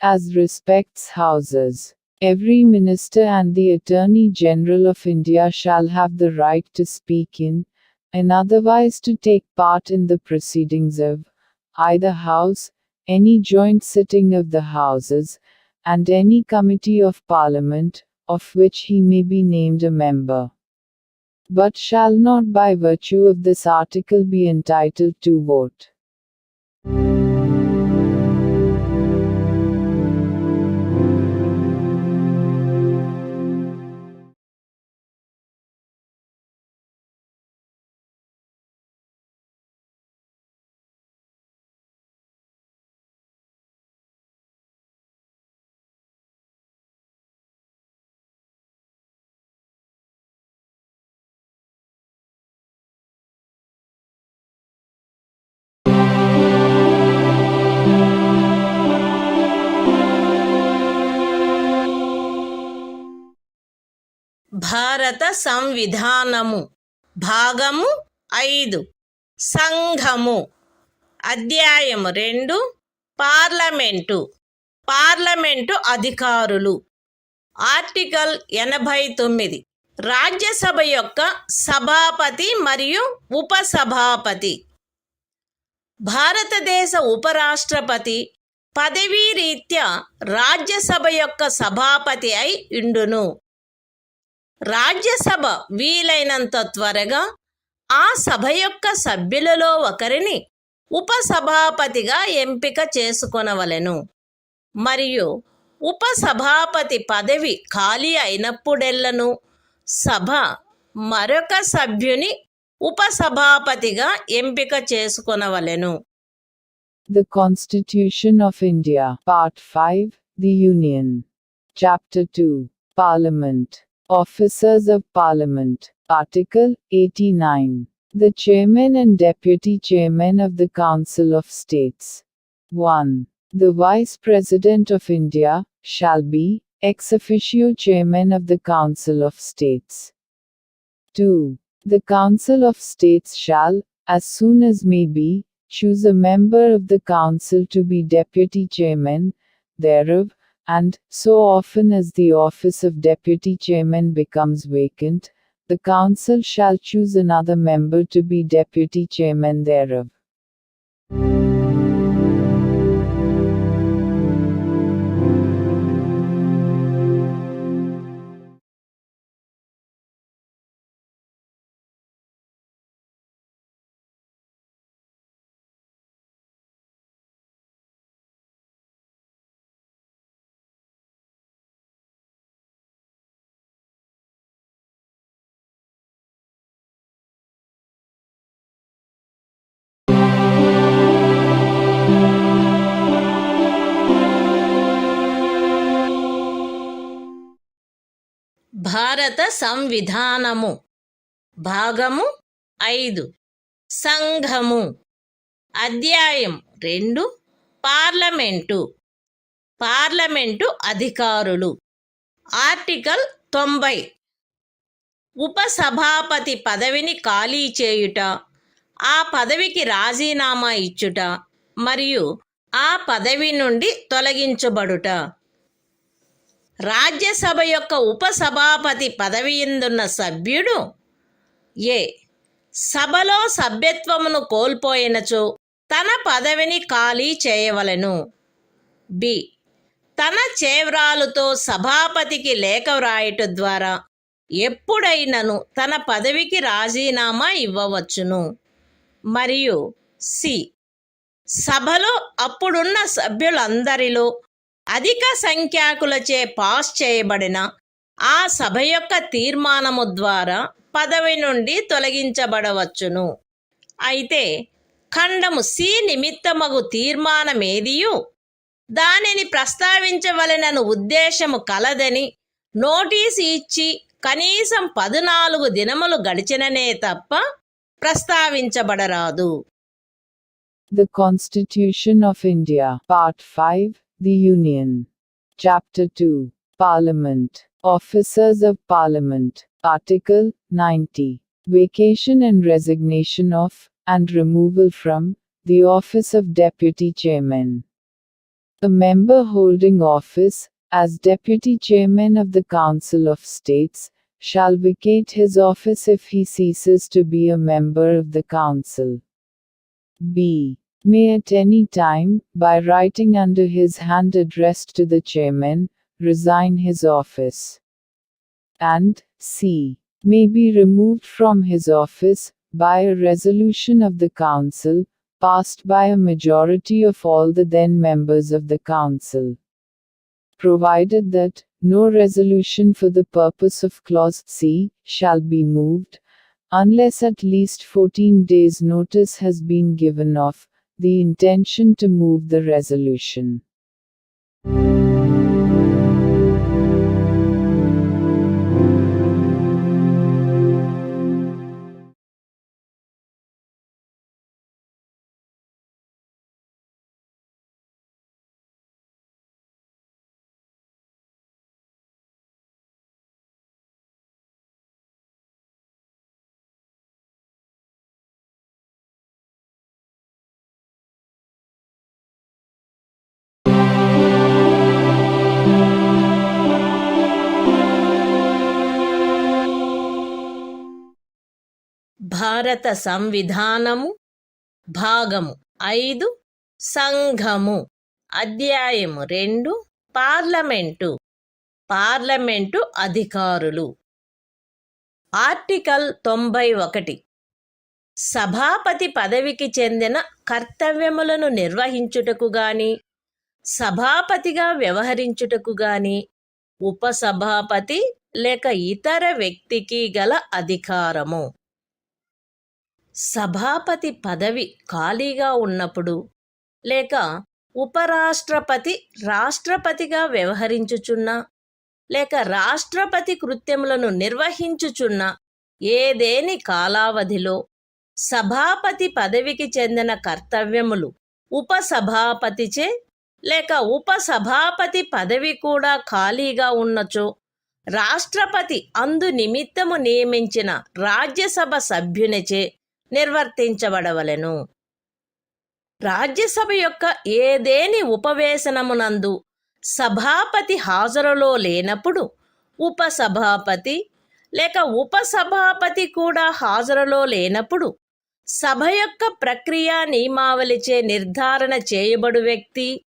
As respects Houses, every Minister and the Attorney General of India shall have the right to speak in, and otherwise to take part in the proceedings of either House, any joint sitting of the Houses, and any committee of Parliament, of which he may be named a member, but shall not by virtue of this article be entitled to vote. భారత సంవిధానము భాగము 5 సంఘము అధ్యాయము 2 parliament అధికారులు article 89 Rajya Sabha యొక్క సభాపతి మరియు ఉపసభాపతి భారతదేశ ఉపరాష్ట్రపతి పదవీ రీత్యా రాజ్యసభ యొక్క సభాపతి అయి ఉండును. రాజ్యసభ వీలైనంత త్వరగా ఆ సభ యొక్క సభ్యులలో ఒకరిని ఉపసభాపతిగా ఎంపిక చేసుకొనవలెను మరియు ఉపసభాపతి పదవి ఖాళీ అయినప్పుడెల్లను సభ మరొక సభ్యుని ఉపసభాపతిగా ఎంపిక చేసుకొనవలెను. The Constitution of India. Part 5. The Union. Chapter 2. Parliament. Officers of Parliament. Article 89. The Chairman and Deputy Chairman of the Council of States. 1. The Vice President of India shall be ex officio Chairman of the Council of States. 2. The Council of States shall, as soon as may be, choose a member of the Council to be Deputy Chairman thereof, and, so often as the office of Deputy Chairman becomes vacant, the Council shall choose another member to be Deputy Chairman thereof. భారత సంవిధానము భాగము 5 సంఘము అధ్యాయం 2 parliament అధికారులు article 90 ఉపసభాపతి పదవిని ఖాళీ చేయుట, ఆ పదవికి రాజీనామా ఇచ్చుట మరియు ఆ పదవి నుండి తొలగించబడుట. రాజ్యసభ యొక్క ఉపసభాపతి పదవియందున్న సభ్యుడు ఏ సభలో సభ్యత్వమును కోల్పోయినచో తన పదవిని ఖాళీ చేయవలెను. బి తన చేవ్రాలుతో సభాపతికి లేఖ వ్రాయుట ద్వారా ఎప్పుడైనను తన పదవికి రాజీనామా ఇవ్వవచ్చును. మరియు సి సభలో అప్పుడున్న సభ్యులందరిలో అధిక సంఖ్యాకులచే పాస్ చేయబడిన ఆ సభ యొక్క తీర్మానము ద్వారా పదవి నుండి తొలగించబడవచ్చును. అయితే ఖండము సి నిమిత్తమగు తీర్మానమేదియు దానిని ప్రస్తావించవలెనను ఉద్దేశము కలదని నోటీసు ఇచ్చి కనీసం 14 దినములు గడిచిననే తప్ప ప్రస్తావించబడరాదు. The Constitution of India, Part 5, The Union. Chapter 2, Parliament. Officers of Parliament. Article 90. Vacation and resignation of, and removal from, the office of Deputy Chairman. A member holding office, as Deputy Chairman of the Council of States, shall vacate his office if he ceases to be a member of the Council. B. May at any time, by writing under his hand addressed to the Chairman, resign his office. And C. May be removed from his office, by a resolution of the Council, passed by a majority of all the then members of the Council. Provided that, no resolution for the purpose of Clause C, shall be moved, unless at least 14 days' notice has been given of the intention to move the resolution. భారత సంవిధానము భాగము 5 సంఘము అధ్యాయము 2 parliament అధికారులు article 91 సభాపతి పదవికి చెందిన కర్తవ్యములను నిర్వహించుటకు గాని సభాపతిగా వ్యవహరించుటకు గాని ఉపసభాపతి లేక ఇతర వ్యక్తికి గల అధికారము. సభాపతి పదవి ఖాళీగా ఉన్నప్పుడు లేక ఉపరాష్ట్రపతి రాష్ట్రపతిగా వ్యవహరించుచున్నా లేక రాష్ట్రపతి కృత్యములను నిర్వహించుచున్న ఏదేని కాలావధిలో సభాపతి పదవికి చెందిన కర్తవ్యములు ఉపసభాపతిచే లేక ఉపసభాపతి పదవి కూడా ఖాళీగా ఉన్నచో రాష్ట్రపతి అందు నిమిత్తము నియమించిన రాజ్యసభ సభ్యునిచే నిర్వర్తించబడవలెను. రాజ్యసభ యొక్క ఏదేని ఉపవేశనమునందు సభాపతి హాజరులో లేనప్పుడు ఉపసభాపతి లేక ఉపసభాపతి కూడా హాజరులో లేనప్పుడు సభ యొక్క ప్రక్రియ నియమావళిచే నిర్ధారణ చేయబడు వ్యక్తి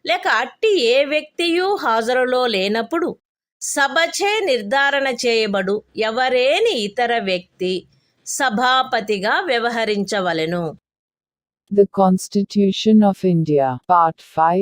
లేక అట్టి ఏ వ్యక్తియూ హాజరులో లేనప్పుడు సభచే నిర్ధారణ చేయబడు ఎవరేని ఇతర వ్యక్తి సభాపతిగా వ్యవహరించవలెను. The Constitution of India, Part 5.